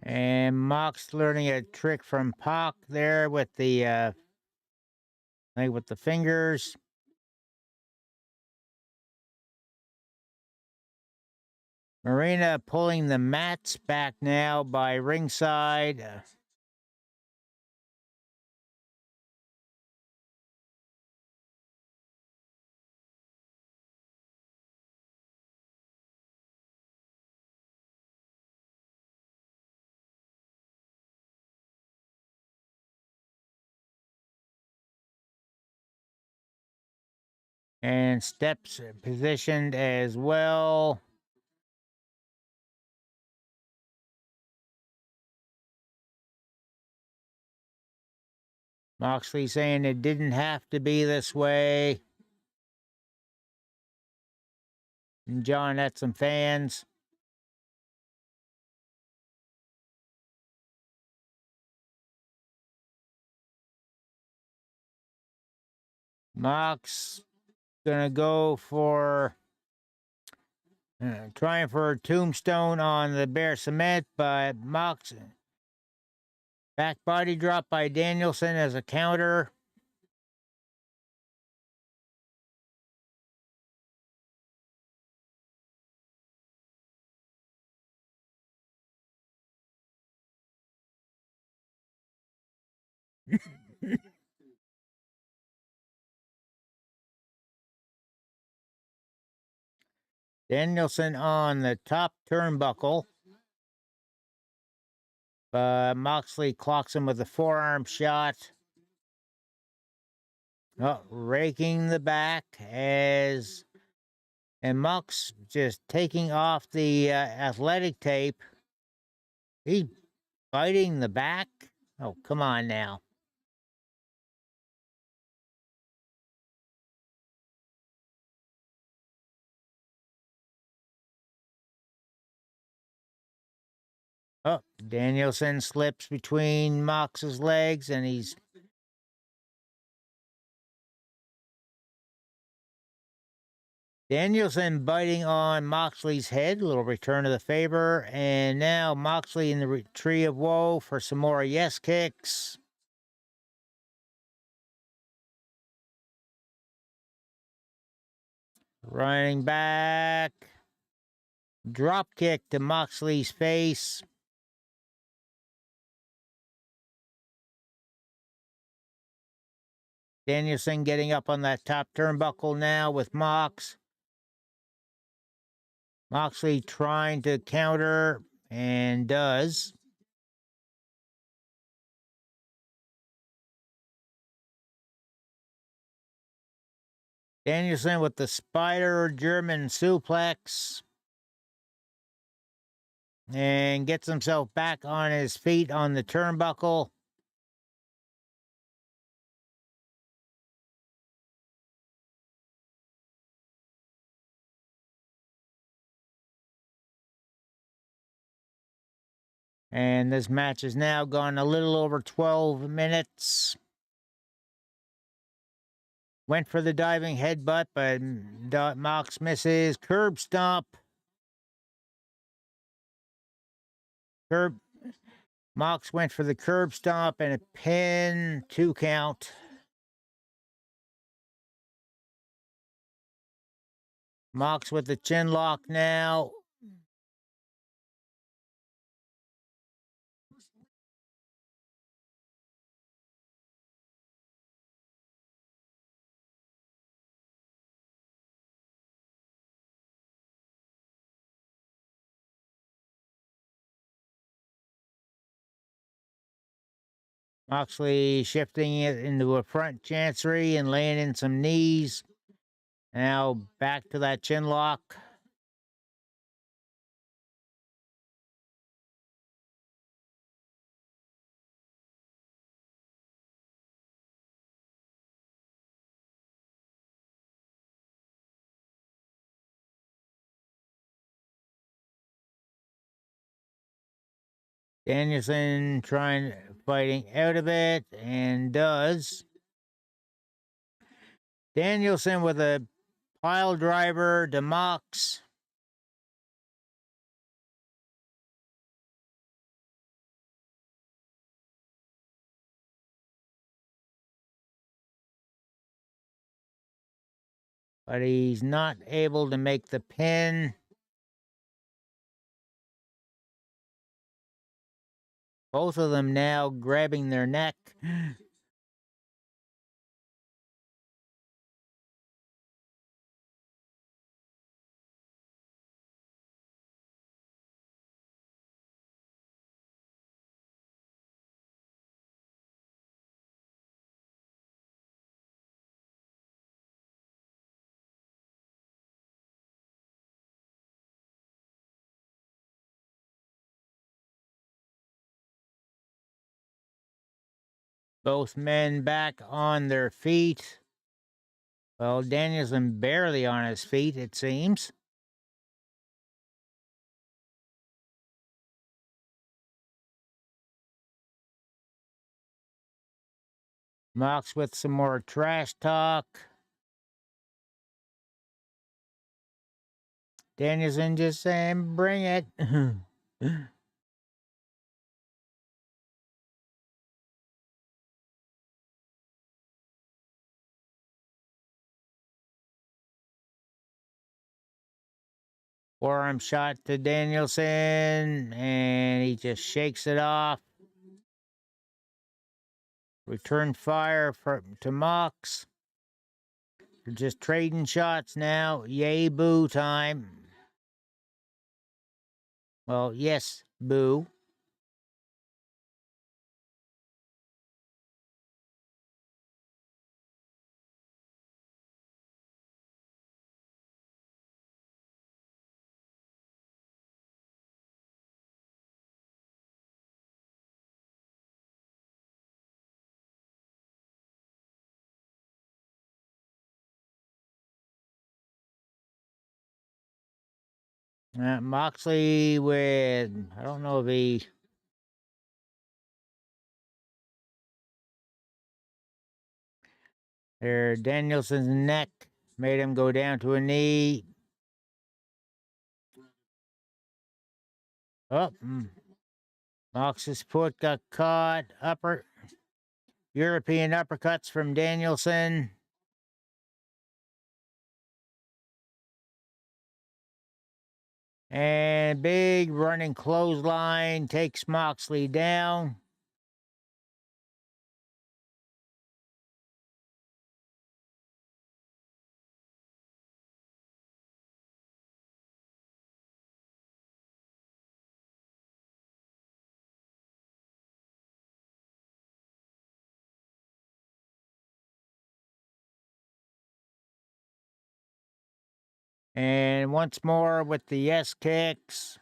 Speaker 3: And Mox learning a trick from Pac there with the fingers. Marina pulling the mats back now by ringside. And steps positioned as well. Moxley saying it didn't have to be this way. And John had some fans. Mox gonna go for trying for a tombstone on the bare cement, but Mox back body drop by Danielson as a counter. Danielson on the top turnbuckle. Moxley clocks him with a forearm shot. Oh, raking the back and Mox just taking off the athletic tape. He's biting the back. Oh, come on now. Oh, Danielson slips between Mox's legs and he's Danielson biting on Moxley's head, a little return of the favor, and now Moxley in the tree of woe for some more yes kicks. Running back, drop kick to Moxley's face. Danielson getting up on that top turnbuckle now with Mox. Moxley trying to counter and does. Danielson with the spider German suplex. And gets himself back on his feet on the turnbuckle. And this match has now gone a little over 12 minutes. Went for the diving headbutt, but Mox misses. Curb stomp. Mox went for the curb stomp and a pin, 2 count. Mox with the chin lock now. Moxley shifting it into a front chancery and laying in some knees. Now back to that chin lock. Danielson fighting out of it and does. Danielson with a pile driver to Mox. But he's not able to make the pin. Both of them now grabbing their neck. Both men back on their feet. Well, Danielson barely on his feet, it seems. Mox with some more trash talk. Danielson just saying, bring it. Forearm shot to Danielson, and he just shakes it off. Return fire to Mox. They're just trading shots now. Yay, boo time. Well, yes, boo. Moxley with, I don't know if he... There, Danielson's neck made him go down to a knee. Oh, Mox's foot got caught. European uppercuts from Danielson. And big running clothesline takes Moxley down. And once more with the yes kicks.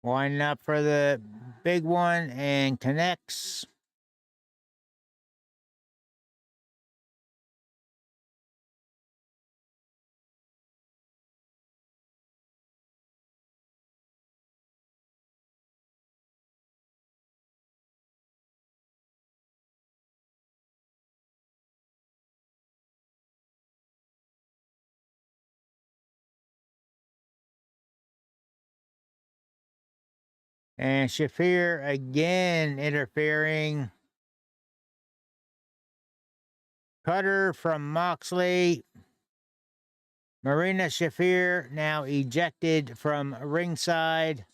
Speaker 3: Winding up for the big one and connects. And Shafir again interfering. Cutter from Moxley. Marina Shafir now ejected from ringside.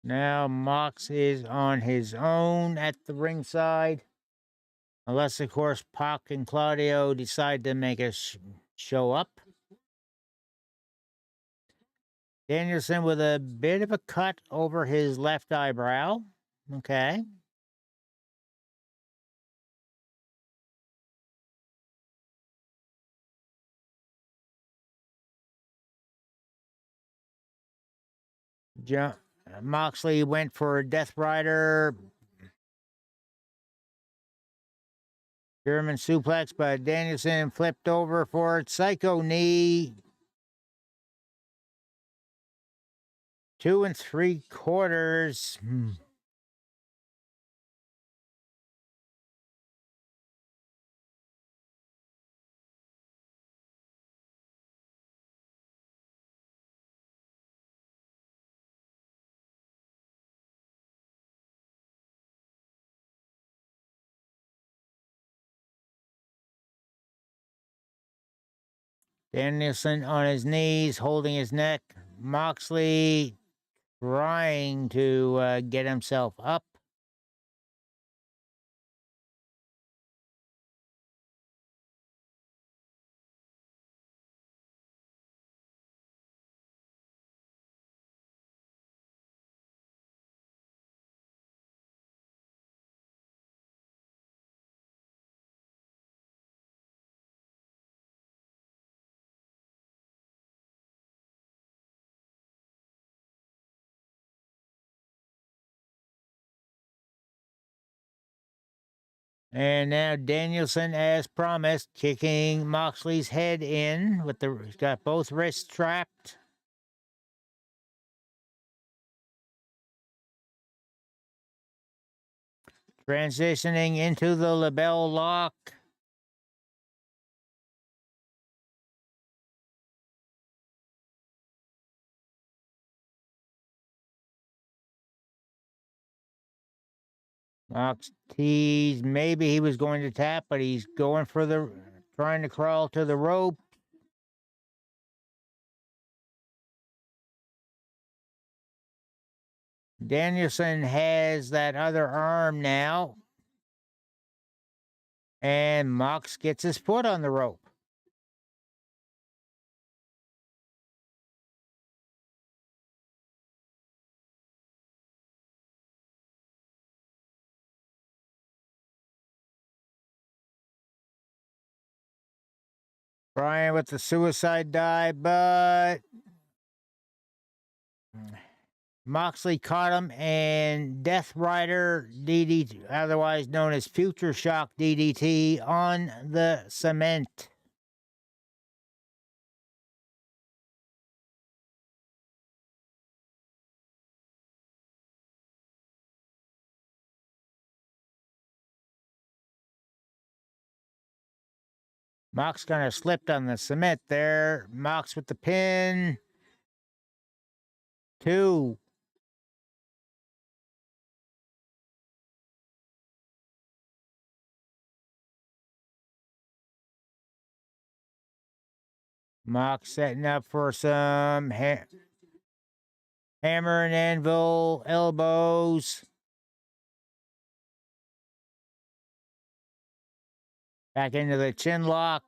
Speaker 3: Now Mox is on his own at the ringside. Unless, of course, Pac and Claudio decide to make a show up. Danielson with a bit of a cut over his left eyebrow. Okay. Moxley went for a Death Rider. German suplex, but Danielson flipped over for it. Psycho knee. 2 3/4. Danielson on his knees, holding his neck. Moxley trying to get himself up. And now Danielson, as promised, kicking Moxley's head in with he's got both wrists trapped. Transitioning into the label lock. Mox teased maybe he was going to tap, but he's going for trying to crawl to the rope. Danielson has that other arm now. And Mox gets his foot on the rope. Brian with the suicide dive, but Moxley caught him, and Death Rider DDT, otherwise known as Future Shock DDT, on the cement. Mox kind of slipped on the cement there. Mox with the pin. 2. Mox setting up for some hammer and anvil elbows. Back into the chin lock.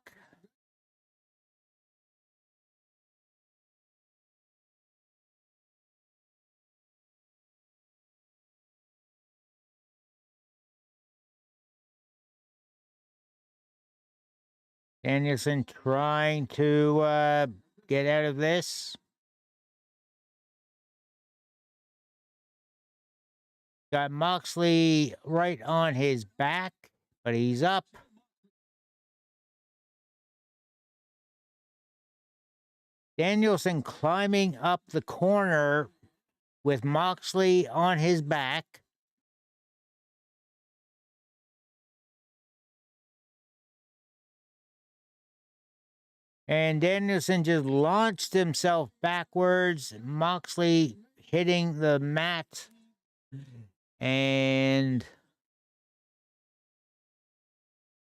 Speaker 3: Danielson trying to get out of this. Got Moxley right on his back, but he's up. Danielson climbing up the corner with Moxley on his back. And Danielson just launched himself backwards. Moxley hitting the mat. And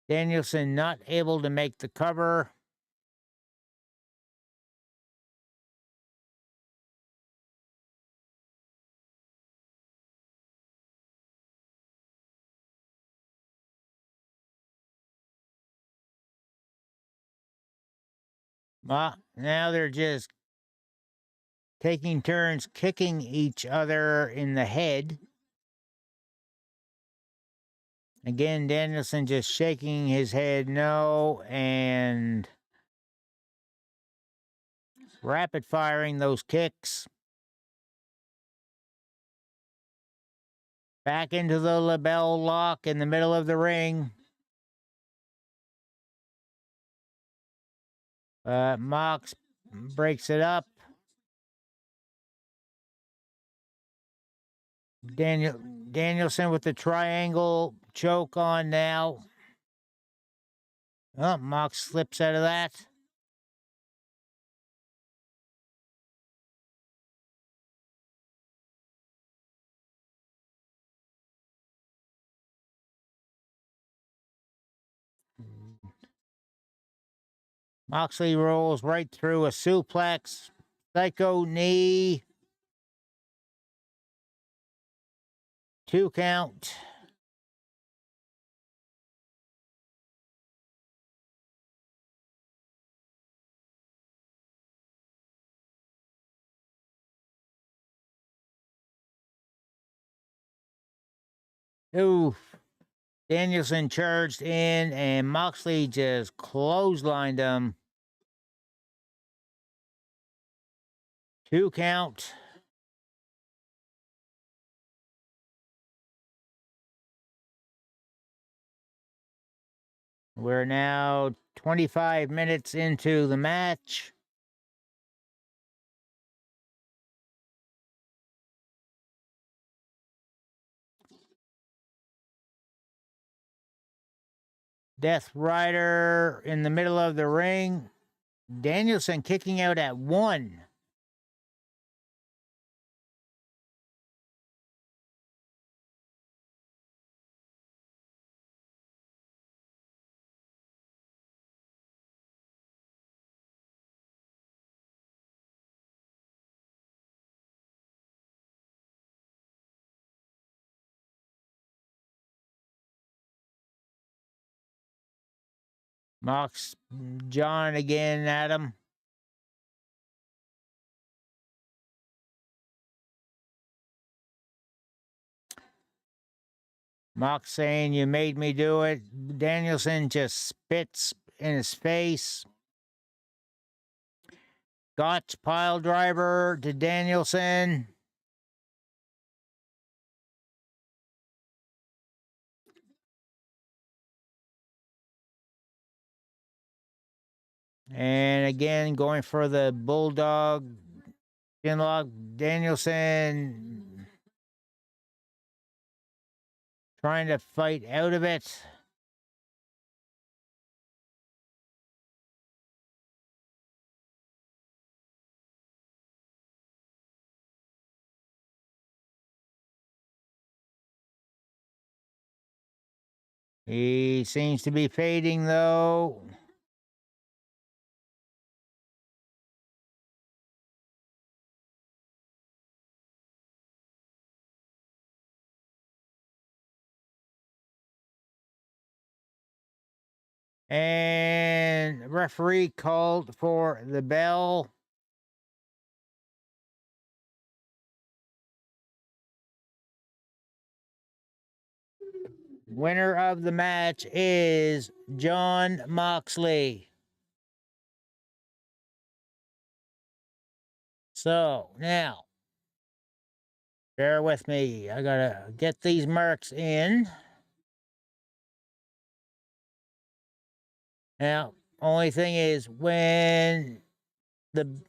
Speaker 3: Danielson not able to make the cover. Now they're just taking turns kicking each other in the head. Again, Danielson just shaking his head no and rapid firing those kicks. Back into the label lock in the middle of the ring. Mox breaks it up. Danielson with the triangle choke on now. Oh, Mox slips out of that. Moxley rolls right through a suplex. Psycho knee. 2 count. Oof. Danielson charged in and Moxley just clotheslined him. 2 count. We're now 25 minutes into the match. Death Rider in the middle of the ring. Danielson kicking out at 1. Mox John again at him. Mox saying, "You made me do it." Danielson just spits in his face. Gotch pile driver to Danielson. And again, going for the bulldog chinlock. Danielson trying to fight out of it. He seems to be fading, though. And referee called for the bell. Winner of the match is John Moxley. So, now, bear with me. I gotta get these marks in. Now, only thing is, when the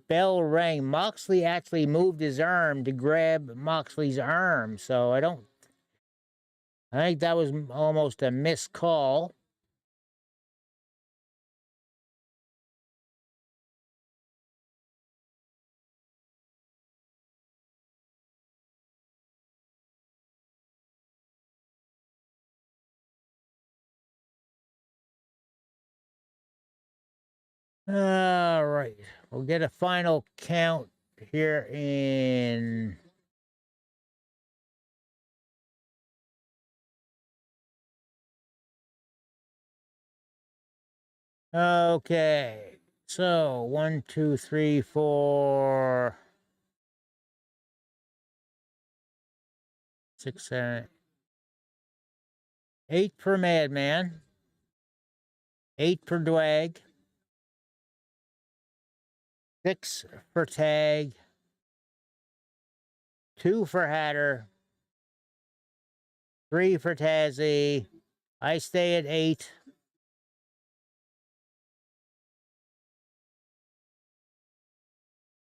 Speaker 3: bell rang, Moxley actually moved his arm to grab Moxley's arm. So, I think that was almost a missed call. All right, we'll get a final count here in okay. So 1, 2, 3, 4, 6, 7, 8 for Madman, 8 for Dwag, 6 for Tag, 2 for Hatter, 3 for Tazzy. I stay at 8.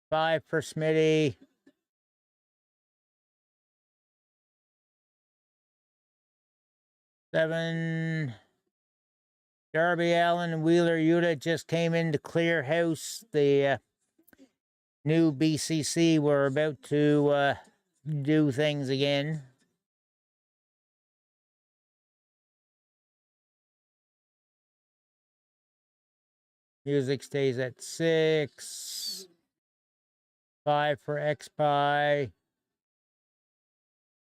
Speaker 3: Five for Smitty. 7. Darby Allin and Wheeler Yuta just came in to clear house. The new BCC were about to do things again. Music stays at 6. 5 for X-Pie.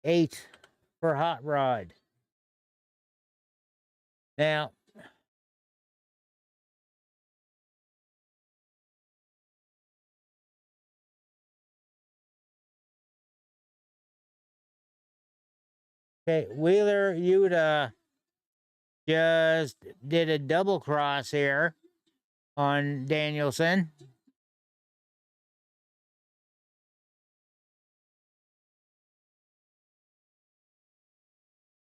Speaker 3: 8 for Hot Rod. Now, okay, Wheeler Yuta just did a double cross here on Danielson.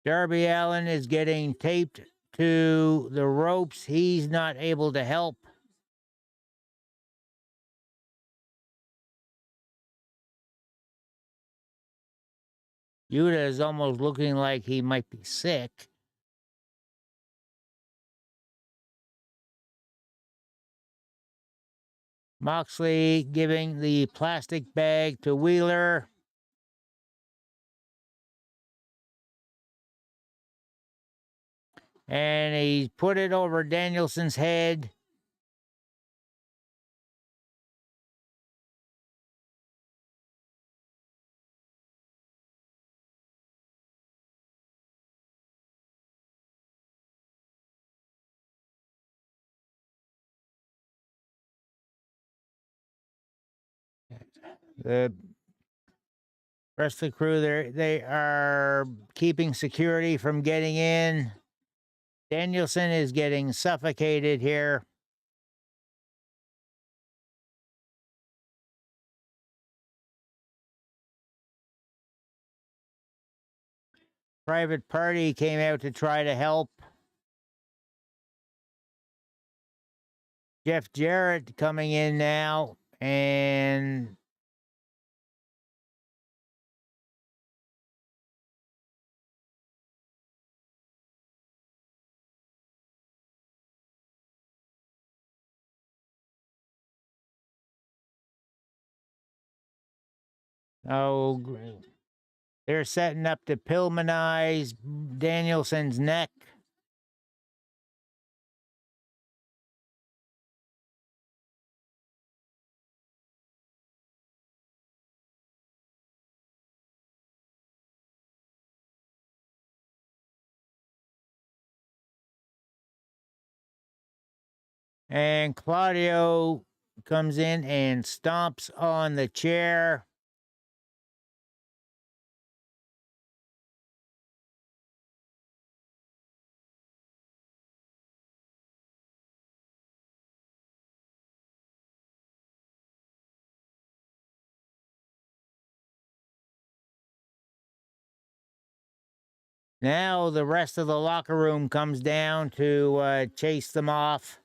Speaker 3: Darby Allin is getting taped to the ropes. He's not able to help. Yuta is almost looking like he might be sick. Moxley giving the plastic bag to Wheeler. And he put it over Danielson's head. The rest of the crew, they are keeping security from getting in. Danielson is getting suffocated here. Private Party came out to try to help. Jeff Jarrett coming in now, and oh, they're setting up to Pillmanize Danielson's neck. And Claudio comes in and stomps on the chair. Now the rest of the locker room comes down to chase them off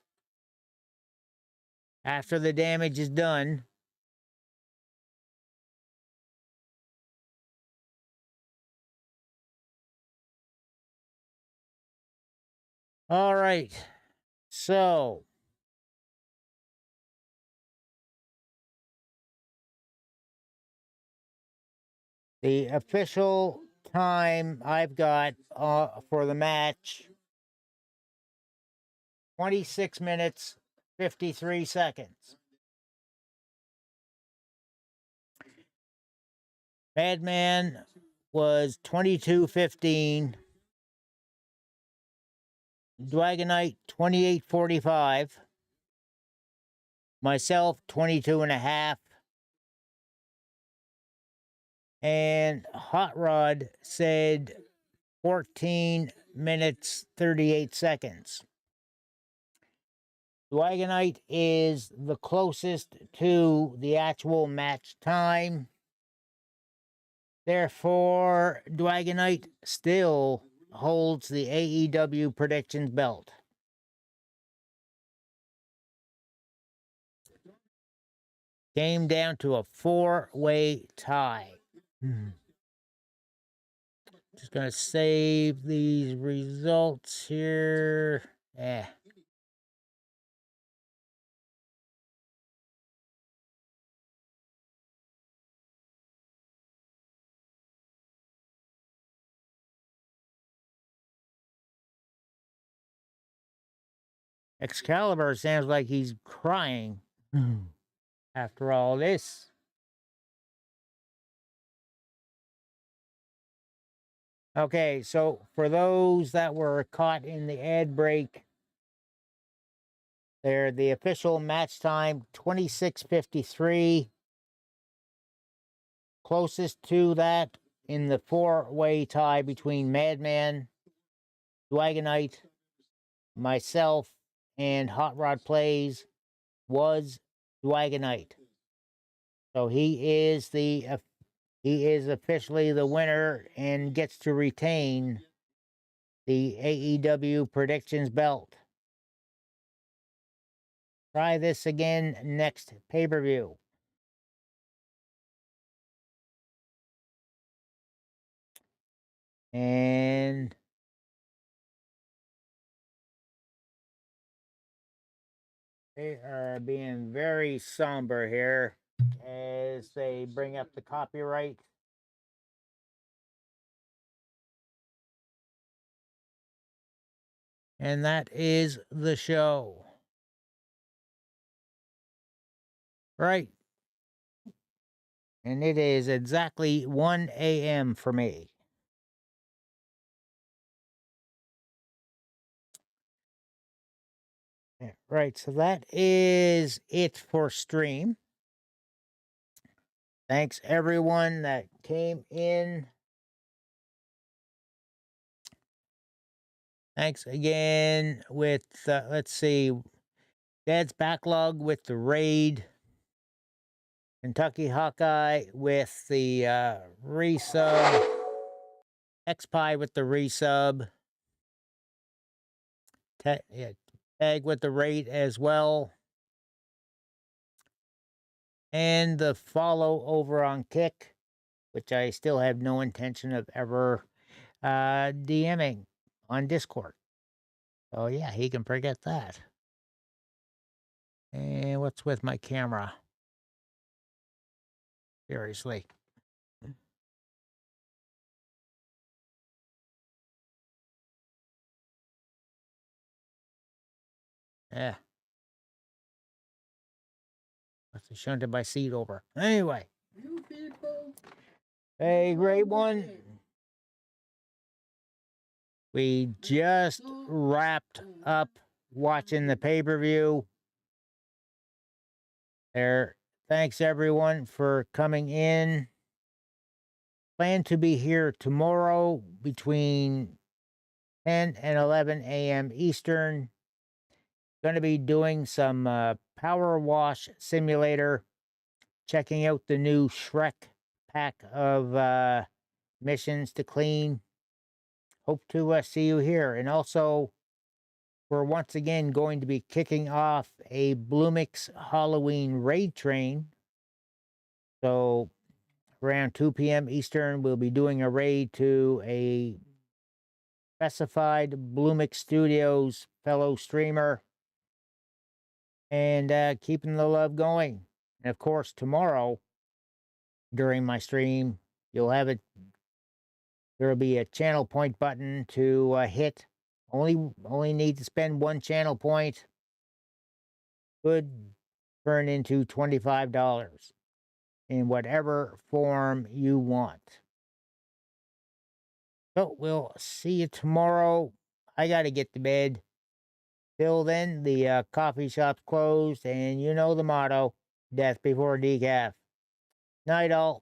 Speaker 3: after the damage is done. All right, so the official time I've got for the match, 26 minutes, 53 seconds. Madman was 22:15. Dragonite 28:45. Myself 22.5. And Hot Rod said 14 minutes 38 seconds. Dragonite is the closest to the actual match time. Therefore, Dragonite still holds the AEW predictions belt. Came down to a 4-way tie. Just gonna save these results here. Excalibur sounds like he's crying after all this. Okay, so for those that were caught in the ad break, they're the official match time, 26:53. Closest to that in the 4-way tie between Madman, Dragonite, myself, and Hot Rod Plays was Dragonite. So he is officially the winner and gets to retain the AEW Predictions belt. Try this again next pay-per-view. And they are being very somber here as they bring up the copyright. And that is the show. Right. And it is exactly 1 a.m. for me. Right, so that is it for stream. Thanks everyone that came in. Thanks again with, let's see, Dad's Backlog with the raid. Kentucky Hawkeye with the resub. X-Pie with the resub. Tag with the raid as well. And the follow over on Kick, which I still have no intention of ever DMing on Discord. Oh yeah, he can forget that. And what's with my camera? Seriously. Yeah. Must have shunted my seat over. Anyway.
Speaker 10: You people.
Speaker 3: Hey, great one. We just wrapped up watching the pay-per-view. there. Thanks everyone for coming in. Plan to be here tomorrow between 10 and 11 a.m. Eastern. Going to be doing some Power Wash Simulator, checking out the new Shrek pack of missions to clean. Hope to see you here. And also, we're once again going to be kicking off a Bloomix Halloween raid train. So around 2 p.m. Eastern, we'll be doing a raid to a specified Bloomix Studios fellow streamer and keeping the love going. And of course, tomorrow during my stream, you'll have it. There'll be a channel point button to hit. Only need to spend one channel point. Could turn into $25 in whatever form you want. So we'll see you tomorrow. I got to get to bed. Till then, the coffee shop's closed, and you know the motto, death before decaf. Night all.